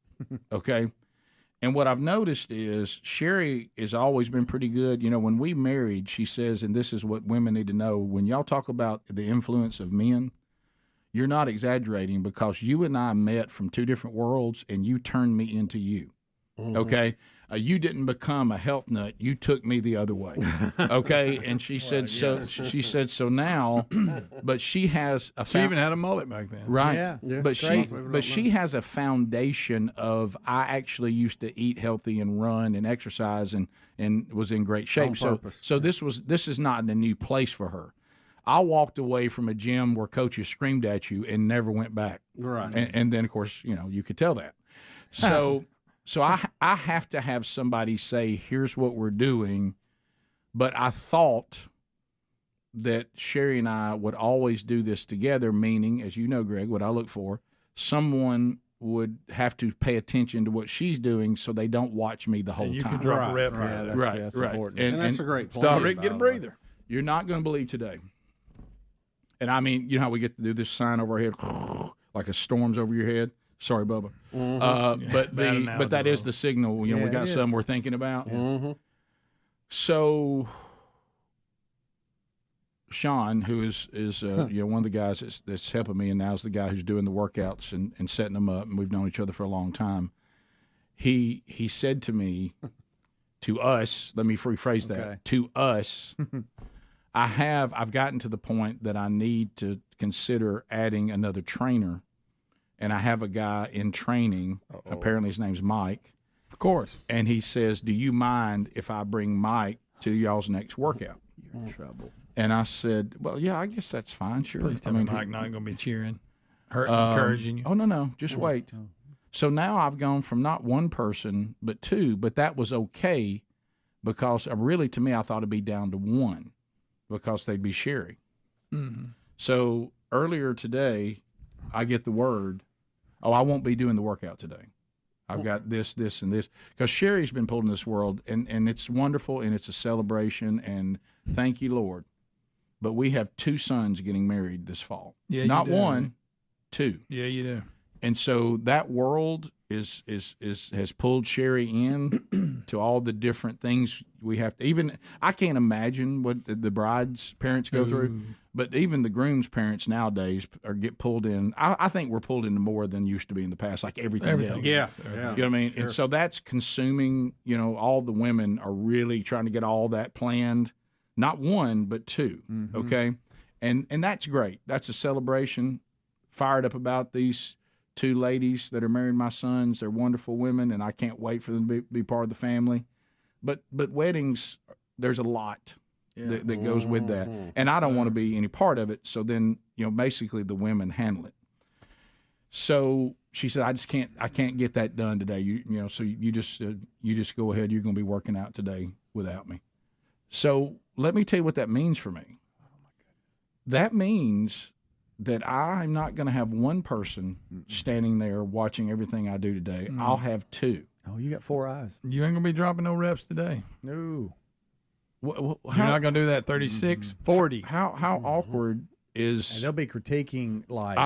Okay. And what I've noticed is Sherry has always been pretty good. When we married, she says, and this is what women need to know, when y'all talk about the influence of men, you're not exaggerating, because you and I met from two different worlds, and you turned me into you. Okay. You didn't become a health nut. You took me the other way. Okay. And she said, so now, but she has She even had a mullet back then. Right. Yeah. But she has a foundation of, I actually used to eat healthy and run and exercise and was in great shape. So this is not a new place for her. I walked away from a gym where coaches screamed at you and never went back. Right. And then of course, you could tell that. So I have to have somebody say, here's what we're doing. But I thought that Sherry and I would always do this together, meaning, as you know, Greg, what I look for, someone would have to pay attention to what she's doing so they don't watch me the whole And you time. can drop a rep. That's important. And that's a great point. Stop, Rick, get a breather. You're not going to believe today. And I mean, you know how we get to do this sign over our head, like a storm's over your head? Sorry, Bubba. But that is the signal. We got something we're thinking about. Mm-hmm. So Sean, who is one of the guys that's helping me, and now is the guy who's doing the workouts and setting them up, and we've known each other for a long time. He said to me, to us, let me rephrase that, to us, I've gotten to the point that I need to consider adding another trainer. And I have a guy in training. Apparently his name's Mike. Of course. And he says, do you mind if I bring Mike to y'all's next workout? You're in trouble. And I said, well, yeah, I guess that's fine. Sure. Please tell me Mike not going to be cheering, encouraging you. Oh, no. Just wait. So now I've gone from not one person, but two. But that was okay because really, to me, I thought it'd be down to one because they'd be Sherry. Mm-hmm. So earlier today, I get the word, I won't be doing the workout today. I've got this, and this. Because Sherry's been pulled in this world, and it's wonderful, and it's a celebration, and thank you, Lord. But we have 2 sons getting married this fall. Yeah, not you do. 1, 2. Yeah, you do. And so that world has pulled Sherry in to all the different things we have to. Even I can't imagine what the bride's parents go through, but even the groom's parents nowadays get pulled in. I think we're pulled into more than used to be in the past, like everything else. Yeah. You know what I mean? Sure. And so that's consuming. All the women are really trying to get all that planned. Not 1, but 2. Mm-hmm. Okay, and that's great. That's a celebration. Fired up about these 2 ladies that are marrying my sons. They're wonderful women, and I can't wait for them to be part of the family. But weddings, there's a lot that goes with that, and I don't want to be any part of it. So then, basically the women handle it. So she said, I can't get that done today. So you just go ahead. You're going to be working out today without me. So let me tell you what that means for me. That means that I'm not going to have one person standing there watching everything I do today. I'll have 2. Oh, you got 4 eyes. You ain't going to be dropping no reps today. No. You're not going to do that 36, 40. How awkward is... And they'll be critiquing, like,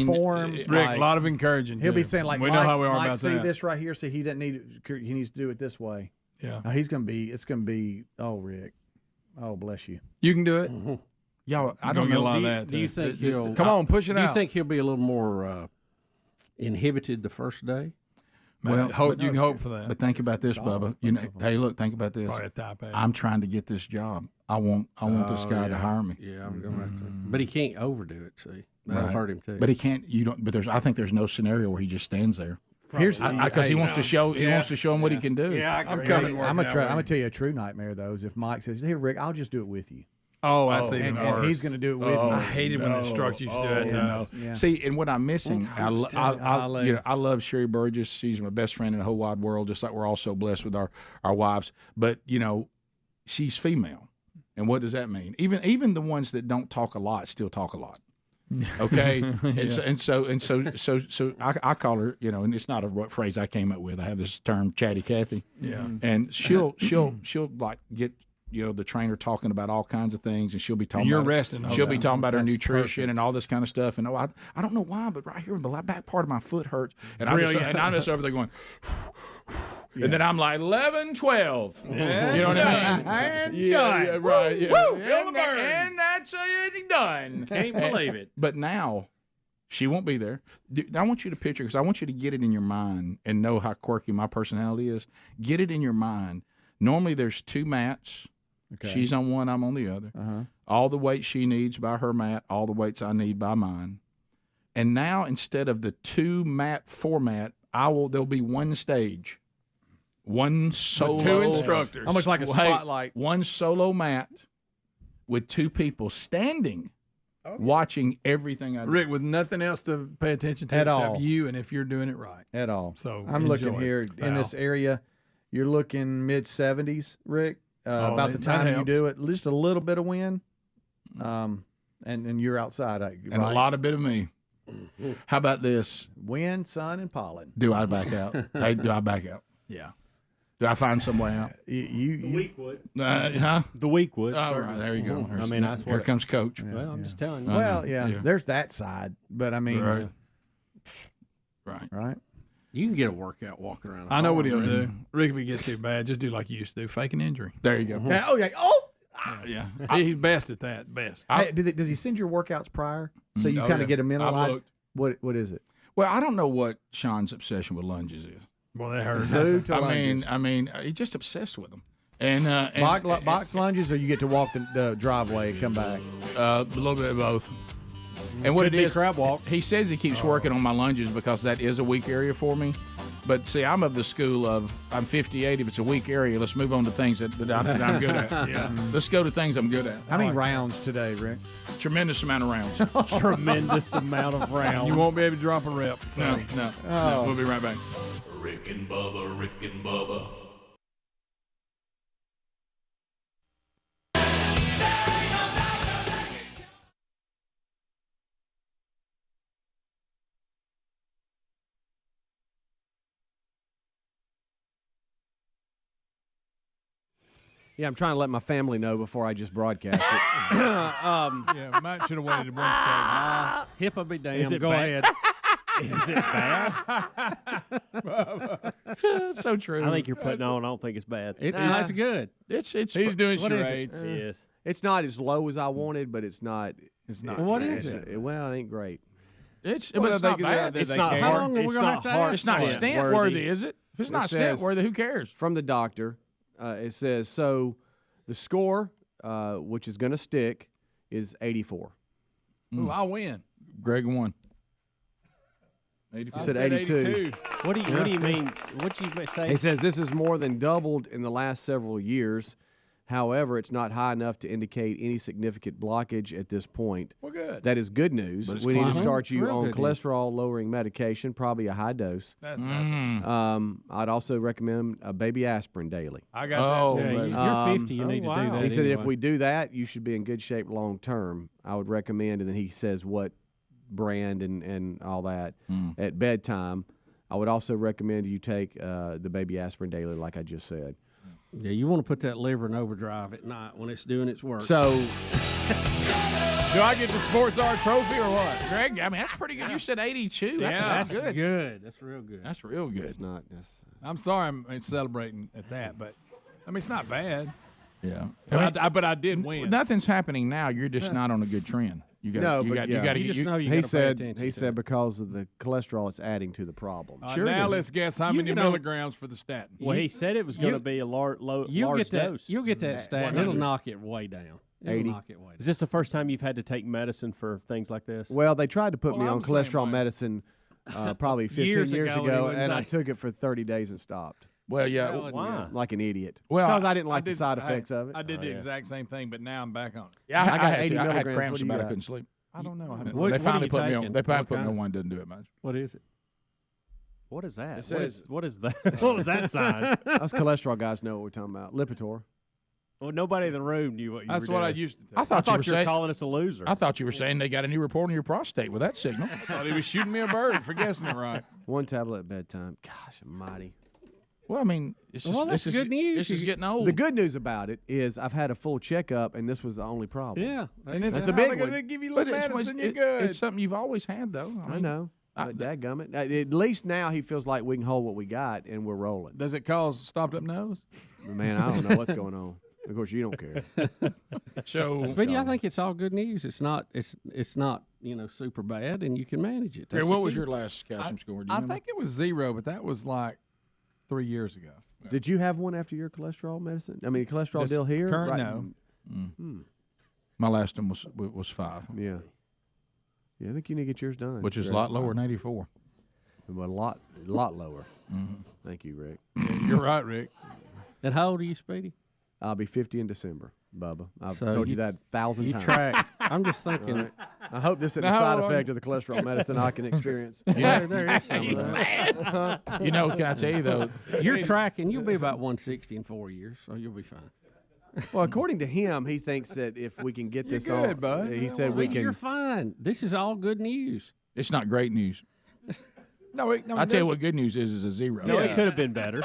form. Rick, a lot of encouraging. He'll be saying, like, we Mike, know how we are Mike, about see that. this right here, so he doesn't he needs to do it this way. Yeah. It's going to be, oh, Rick. Oh, bless you. You can do it. Mm-hmm. Y'all, I don't know. get a lot of that. Do you think he'll... Come on, push it out. Do you think he'll be a little more inhibited the first day? Man, you can hope for that. But think about this, Bubba. Hey, look, think about this. Probably a type A. I'm trying to get this job. I want this guy to hire me. Yeah, I'm going to have to. But he can't overdo it, see. That'll hurt him, too. But he can't, but I think there's no scenario where he just stands there. Because he wants to show him what he can do. Yeah, I'm coming. I'm gonna tell you a true nightmare though is if Mike says, "Hey Rick, I'll just do it with you." Oh, that's even worse. And he's going to do it with you. I hated when the instructor used to do that to us. Yeah. See, and what I'm missing, I love Sherry Burgess. She's my best friend in the whole wide world, just like we're all so blessed with our wives. But, she's female. And what does that mean? Even the ones that don't talk a lot still talk a lot. Okay, and so I call her, and it's not a phrase I came up with. I have this term, Chatty Cathy. Yeah, and she'll like get the trainer talking about all kinds of things, and she'll be talking. And you're about resting. She'll be talking about her nutrition perfect. and all this kind of stuff. And I don't know why, but right here in the back part of my foot hurts, and I'm just over there going. Yeah. And then I'm like 11, 12. Yeah. You know what I mean? And done. Yeah, right. Yeah. Woo, feel the burn. And that's done. Can't believe it. But now She won't be there. I want you to picture, because I want you to get it in your mind and know how quirky my personality is. Get it in your mind. Normally there's 2 mats. Okay. She's on one, I'm on the other. All the weights she needs by her mat, all the weights I need by mine. And now instead of the 2 mat format, there'll be one stage. One solo. With 2 instructors. Almost like a spotlight. One solo mat with 2 people standing. Watching everything I do. Rick, with nothing else to pay attention to At except all. you and if you're doing it right. At all. So I'm looking enjoy here it, in pal. this area. You're looking mid-70s, Rick. About the that time you helps. do it, just a little bit of wind, and you're outside. And a lot of bit of me. How about this? Wind, sun, and pollen. Do I back out? Hey, do I back out? Yeah. Do I find some way out? The weak would. Huh? The weak would. Oh, right, there you go. I mean, that's here what. comes Coach. Well, I'm just telling you. Well, there's that side, but I mean, right. You can get a workout walking around. I know what he'll do. Rick, if he gets too bad, just do like you used to do, fake an injury. There you go. Yeah. He's best at that, best. Hey, does he send your workouts prior so you kind of get a mental I've eye? looked. What is it? Well, I don't know what Sean's obsession with lunges is. Well, they hurt. Glued to lunges. I mean, he's just obsessed with them. And box lunges, or you get to walk the driveway and come back? A little bit of both. And what Could it be is, crab walk. he says he keeps working on my lunges because that is a weak area for me. But see, I'm of the school of I'm 58. If it's a weak area, let's move on to things that I'm good at. Yeah, let's go to things I'm good at. How many rounds today, Rick? Tremendous amount of rounds. Tremendous amount of rounds. You won't be able to drop a rep. So. No. We'll be right back. Rick and Bubba, Rick and Bubba. Yeah, I'm trying to let my family know before I just broadcast it. Yeah, Matt should have waited 1 second. HIPAA be damned. Is it Go bad? ahead. Is it bad? So true. I think you're putting on. I don't think it's bad. It's nice and good. It's He's doing What is it? charades. Yes. It's not as low as I wanted, but it's not. It's not. What is it? Well, it ain't great. but it's not bad. It's not How hard. long are we It's gonna not have to hard. It's not stent worthy, is it? If it's not stent says- worthy, who cares? From the doctor, it says, so the score, which is going to stick, is 84. Ooh, I'll win. Greg won. You said 82. What do you mean? What do you say? He says this is more than doubled in the last several years. However, it's not high enough to indicate any significant blockage at this point. Well, good. That is good news. But it's We need to climbing. start you Real on good cholesterol-lowering medication, probably a high dose. That's nothing. I'd also recommend a baby asprin daily. I got that. Yeah, Too. you're 50. You need to do that. He said if anyway. we do that, you should be in good shape long term. I would recommend, and then he says what brand and all that at bedtime. I would also recommend you take the baby aspirin daily, like I just said. Yeah, you want to put that liver in overdrive at night when it's doing its work. So, Do I get the Sports Art trophy or what? Greg, I mean, that's pretty good. You said 82. That's good. good. That's real good. That's real good. it's not. I'm sorry I'm celebrating at that, but I mean it's not bad. Yeah. But I did win. Nothing's happening now. You're just not on a good trend. You got. No, you but got. yeah. You got to You get. just know you He got to pay said. attention. He to said it. because of the cholesterol, it's adding to the problem. Sure it now is. let's guess how You many can o- milligrams for the statin. Well, he said it was going to be a large You'll get that. dose. You'll get that stat. It'll knock it way down. It'll 80. knock it way down. Is this the first time you've had to take medicine for things like this? Well, they tried to put me Well, on I'm the same cholesterol way. medicine probably 15 Years years ago, and he ago, wouldn't and I take- took it for 30 days and stopped. Well, yeah. Well, Why? Like an idiot. Well, because I didn't like the did- side effects of it. I did the exact same thing, but now I'm back on it. Yeah, I got had 80 to. I had milligrams. cramps What do you about I got? couldn't sleep. I don't know. What They are finally you put me on. taking? They finally What put me kind? on one. Doesn't do it much. What is it? What is that? It says- What is that? What was that sign? Us cholesterol guys know what we're talking about. Lipitor. Well, nobody in the room knew what you That's were what doing. I used to take. I thought you were you were saying. calling us a loser. I thought you were saying they got a new report on your prostate with that signal. I thought he was shooting me a bird for guessing it right. One tablet at bedtime. Gosh almighty. Well, I mean, it's just, Well, that's this is good news. This is getting old. The good news about it is I've had a full checkup, and this was the only problem. Yeah. And this That's is a how big they're one. going to give you But little it's, medicine. You're it- good. it's something you've always had, though. I know. But dadgummit. At least now he feels like we can hold what we got, and we're rolling. Does it cause stopped up nose? Man, I don't know what's going on. Of course, you don't care. So, Speedy, I think it's all good news. It's not super bad, and you can manage it. What was your last calcium score? I think it was 0, but that was like 3 years ago. Did you have one after your cholesterol medicine? I mean, cholesterol deal here? Current, right? no. My last one was 5. Yeah. Yeah, I think you need to get yours done. Which is a lot lower than 84. But a lot lower. Mm-hmm. Thank you, Rick. You're right, Rick. And how old are you, Speedy? I'll be 50 in December, Bubba. I've So told you that 1,000 you times. track. I'm just thinking. All right. I hope this isn't a side effect of the cholesterol medicine I can experience. Yeah, there is some of that. Can I tell you, though? You're tracking. You'll be about 160 in 4 years, so you'll be fine. Well, according to him, he thinks that if we can get this good, on, bud. he said we can. You're fine. This is all good news. It's not great news. No, I tell you what good news is a 0. No, it could have been better.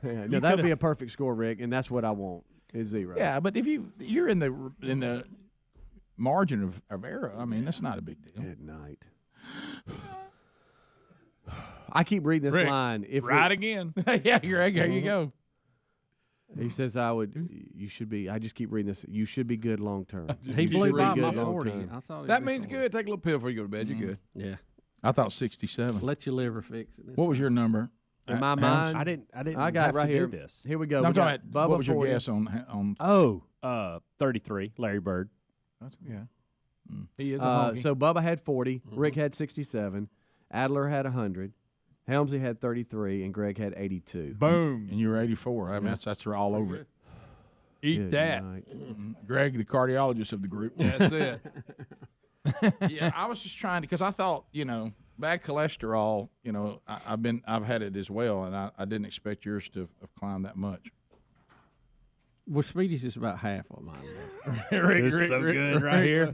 Yeah, no, that would be a perfect score, Rick, and that's what I want is 0. Yeah, but if you're in the margin of error, I mean, that's not a big deal. At night. I keep reading this Rick, line. again. Yeah, Greg, there you go. He says, you should be, I just keep reading this, you should be good long term. He blew by my 40. I thought That means good. Take a little pill before you go to bed. Mm-hmm. You're good. Yeah. I thought 67. Let your liver fix it. What was your number? In my mind, I didn't. I got have it right to here. Do this. Here we go. No, I'm We got talking Bubba about, what was your 40. guess on? 33. Larry Bird. That's yeah. He is a honky. So Bubba had 40, Rick had 67, Adler had 100, Helmsley had 33, and Greg had 82. Boom. And you were 84. I mean, that's all over it. Eat Good that. night. Greg, the cardiologist of the group. That's it. Yeah, I was just trying to, because I thought, bad cholesterol, I've had it as well, and I didn't expect yours to have climbed that much. Well, Speedy's is about half of mine. This is so good right here.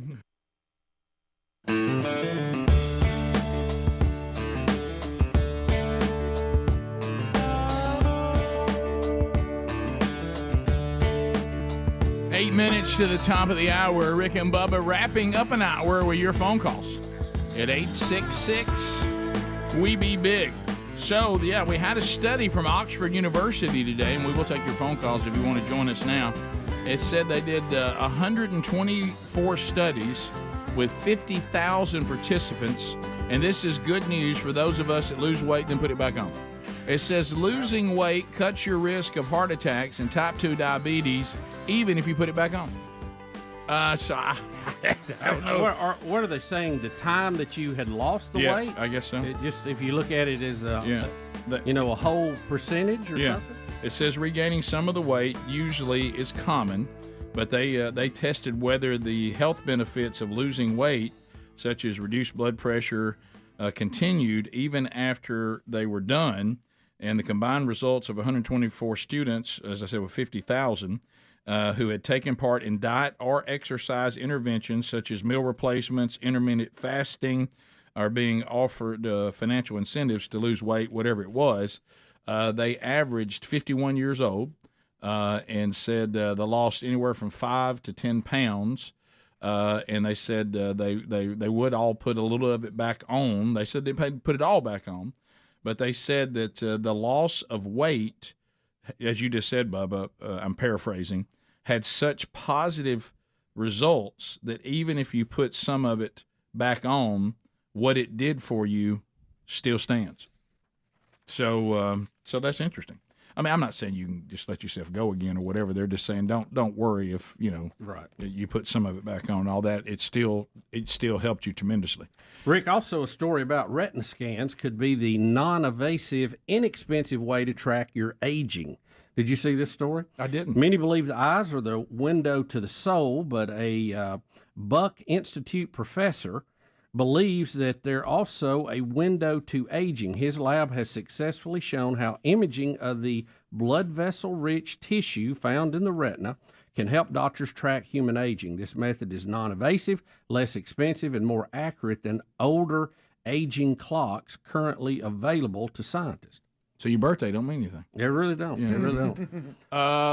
Eight minutes to the top of the hour. Rick and Bubba wrapping up an hour with your phone calls at 866-WE-BE-BIG. So, yeah, we had a study from Oxford University today, and we will take your phone calls if you want to join us now. It said they did 124 studies with 50,000 participants, and this is good news for those of us that lose weight then put it back on. It says losing weight cuts your risk of heart attacks and type 2 diabetes, even if you put it back on. So I don't know. What are they saying? The time that you had lost the weight? I guess so. It just if you look at it as a whole percentage or something. It says regaining some of the weight usually is common, but they tested whether the health benefits of losing weight, such as reduced blood pressure, continued even after they were done. And the combined results of 124 students, as I said, with 50,000, who had taken part in diet or exercise interventions such as meal replacements, intermittent fasting, are being offered financial incentives to lose weight, whatever it was. They averaged 51 years old and said they lost anywhere from 5 to 10 pounds. And they said they would all put a little of it back on. They said they put it all back on. But they said that the loss of weight, as you just said, Bubba, I'm paraphrasing, had such positive results that even if you put some of it back on, what it did for you still stands. So that's interesting. I mean, I'm not saying you can just let yourself go again or whatever. They're just saying don't worry if you put some of it back on. All that it still helped you tremendously. Rick, also a story about retina scans could be the non-invasive, inexpensive way to track your aging. Did you see this story? I didn't. Many believe the eyes are the window to the soul, but a Buck Institute professor believes that they're also a window to aging. His lab has successfully shown how imaging of the blood vessel-rich tissue found in the retina can help doctors track human aging. This method is non-invasive, less expensive, and more accurate than older aging clocks currently available to scientists. So your birthday don't mean anything. They really don't. Yeah. They really don't.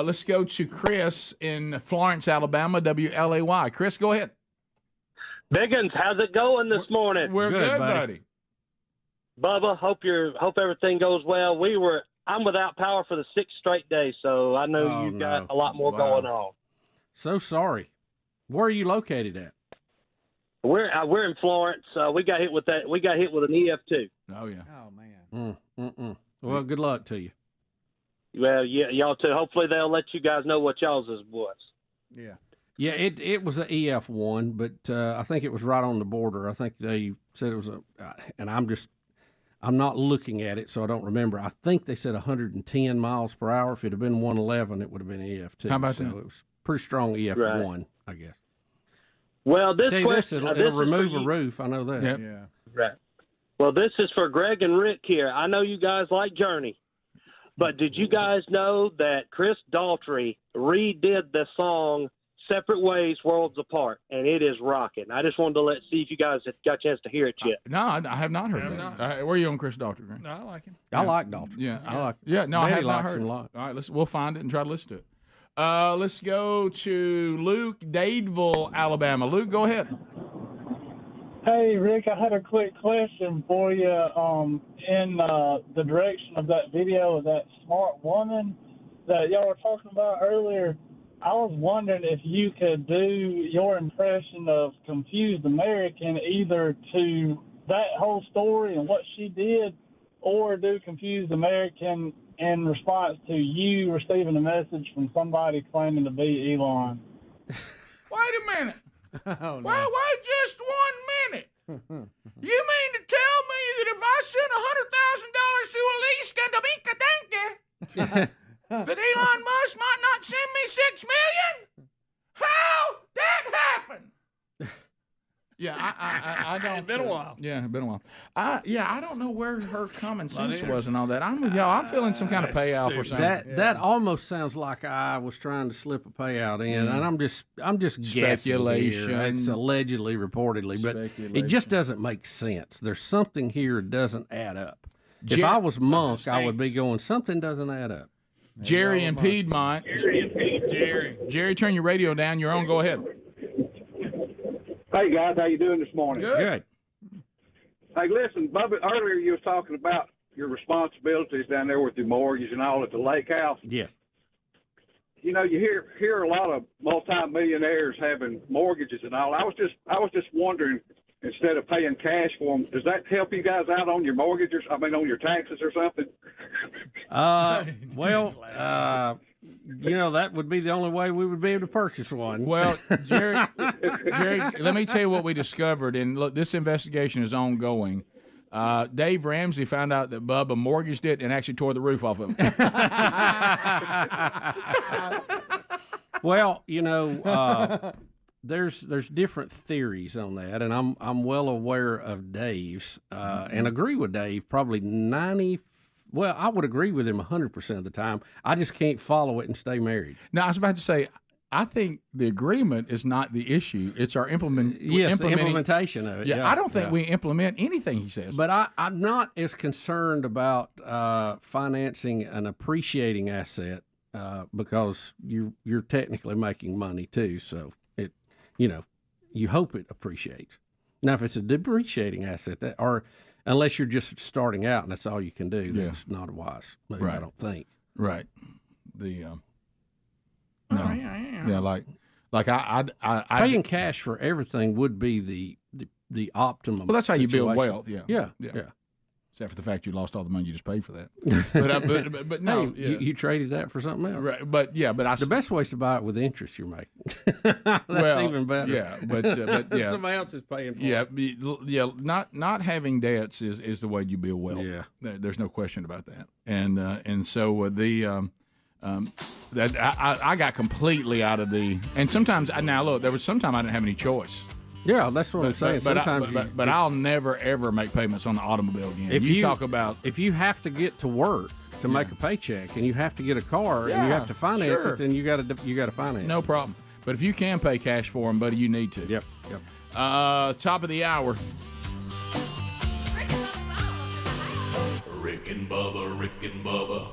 Let's go to Chris in Florence, Alabama, WLAY. Chris, go ahead. Biggins, how's it going this morning? We're good, buddy. Bubba, hope everything goes well. We were I'm without power for the 6th straight day, so I know you've got a lot more going on. So sorry. Where are you located at? We're in Florence. We got hit with that. We got hit with an EF2. Oh yeah. Oh man. Well, good luck to you. Well, yeah, y'all too. Hopefully they'll let you guys know what y'all's was. Yeah. Yeah, it was an EF1, but I think it was right on the border. I think they said it was and I'm not looking at it, so I don't remember. I think they said 110 miles per hour. If it had been 111, it would have been EF2. How about so that? It was pretty strong EF1, I guess. Well, this question, it'll remove a you. roof. I know that. Yep. Yeah. Right. Well, this is for Greg and Rick here. I know you guys like Journey, but did you guys know that Chris Daughtry redid the song "Separate Ways, Worlds Apart," and it is rocking. I just wanted to see if you guys have got a chance to hear it yet. No, I have not heard that. Where are you on Chris Daughtry? Grant? No, I like him. I like Dalton. Yeah, I like. Yeah, no, I Betty have not likes heard him it. a lot. All right, we'll find it and try to listen to it. Let's go to Luke, Dadeville, Alabama. Luke, go ahead. Hey, Rick, I had a quick question for you. In the direction of that video of that smart woman that y'all were talking about earlier, I was wondering if you could do your impression of Confused American either to that whole story and what she did, or do Confused American in response to you receiving a message from somebody claiming to be Elon. Wait a minute. Oh, no. Wait just 1 minute. You mean to tell me that if I send $100,000 to Aliska that Elon Musk might not send me $6 million? How that happen? Yeah, I don't. It's been a while. Yeah, it's been a while. I don't know where her common sense was and all that. I'm with y'all. I'm feeling some kind of payoff or something. That almost sounds like I was trying to slip a payout in, and I'm just guessing Speculation. here. It's allegedly, reportedly, but it just doesn't make sense. There's something here that doesn't add up. If I was Monk, I would be going, something doesn't add up. Jerry in Piedmont. Jerry, turn your radio down. You're on. Go ahead. Hey guys, how you doing this morning? Good. Hey, listen, Bubba. Earlier you was talking about your responsibilities down there with your mortgage and all at the lake house. Yes. You know, you hear a lot of multi-millionaires having mortgages and all. I was just wondering, instead of paying cash for them, does that help you guys out on your mortgages? I mean, on your taxes or something? That would be the only way we would be able to purchase one. Well, Jerry, let me tell you what we discovered, and look, this investigation is ongoing. Dave Ramsey found out that Bubba mortgaged it and actually tore the roof off of it. Well, there's different theories on that, and I'm well aware of Dave's, and agree with Dave probably 90. Well, I would agree with him 100% of the time. I just can't follow it and stay married. Now, I was about to say, I think the agreement is not the issue. It's our implementation of it. Yeah, I don't think we implement anything he says. But I'm not as concerned about financing an appreciating asset because you're technically making money too. So you hope it appreciates. Now, if it's a depreciating asset, unless you're just starting out and that's all you can do, that's not a wise move, Right. I don't think. Right. Like I paying cash for everything would be the optimum. Well, that's how you build situation. wealth. Yeah. Yeah. Except for the fact you lost all the money you just paid for that. But no, hey, you traded that for something else. Right. But the best way is to buy it with interest you're making. That's even better. Yeah. But yeah. Somebody else is paying for it. Yeah. Not having debts is the way you build wealth. Yeah. There's no question about that. And so that I got completely out of the. And sometimes there was some time I didn't have any choice. Yeah, that's what I'm saying. But I'll never ever make payments on the automobile again. If you have to get to work to make a paycheck and you have to get a car and you have to finance it, then you got to finance. No problem. But if you can pay cash for them, buddy, you need to. Yep. Top of the hour. Rick and Bubba, Rick and Bubba.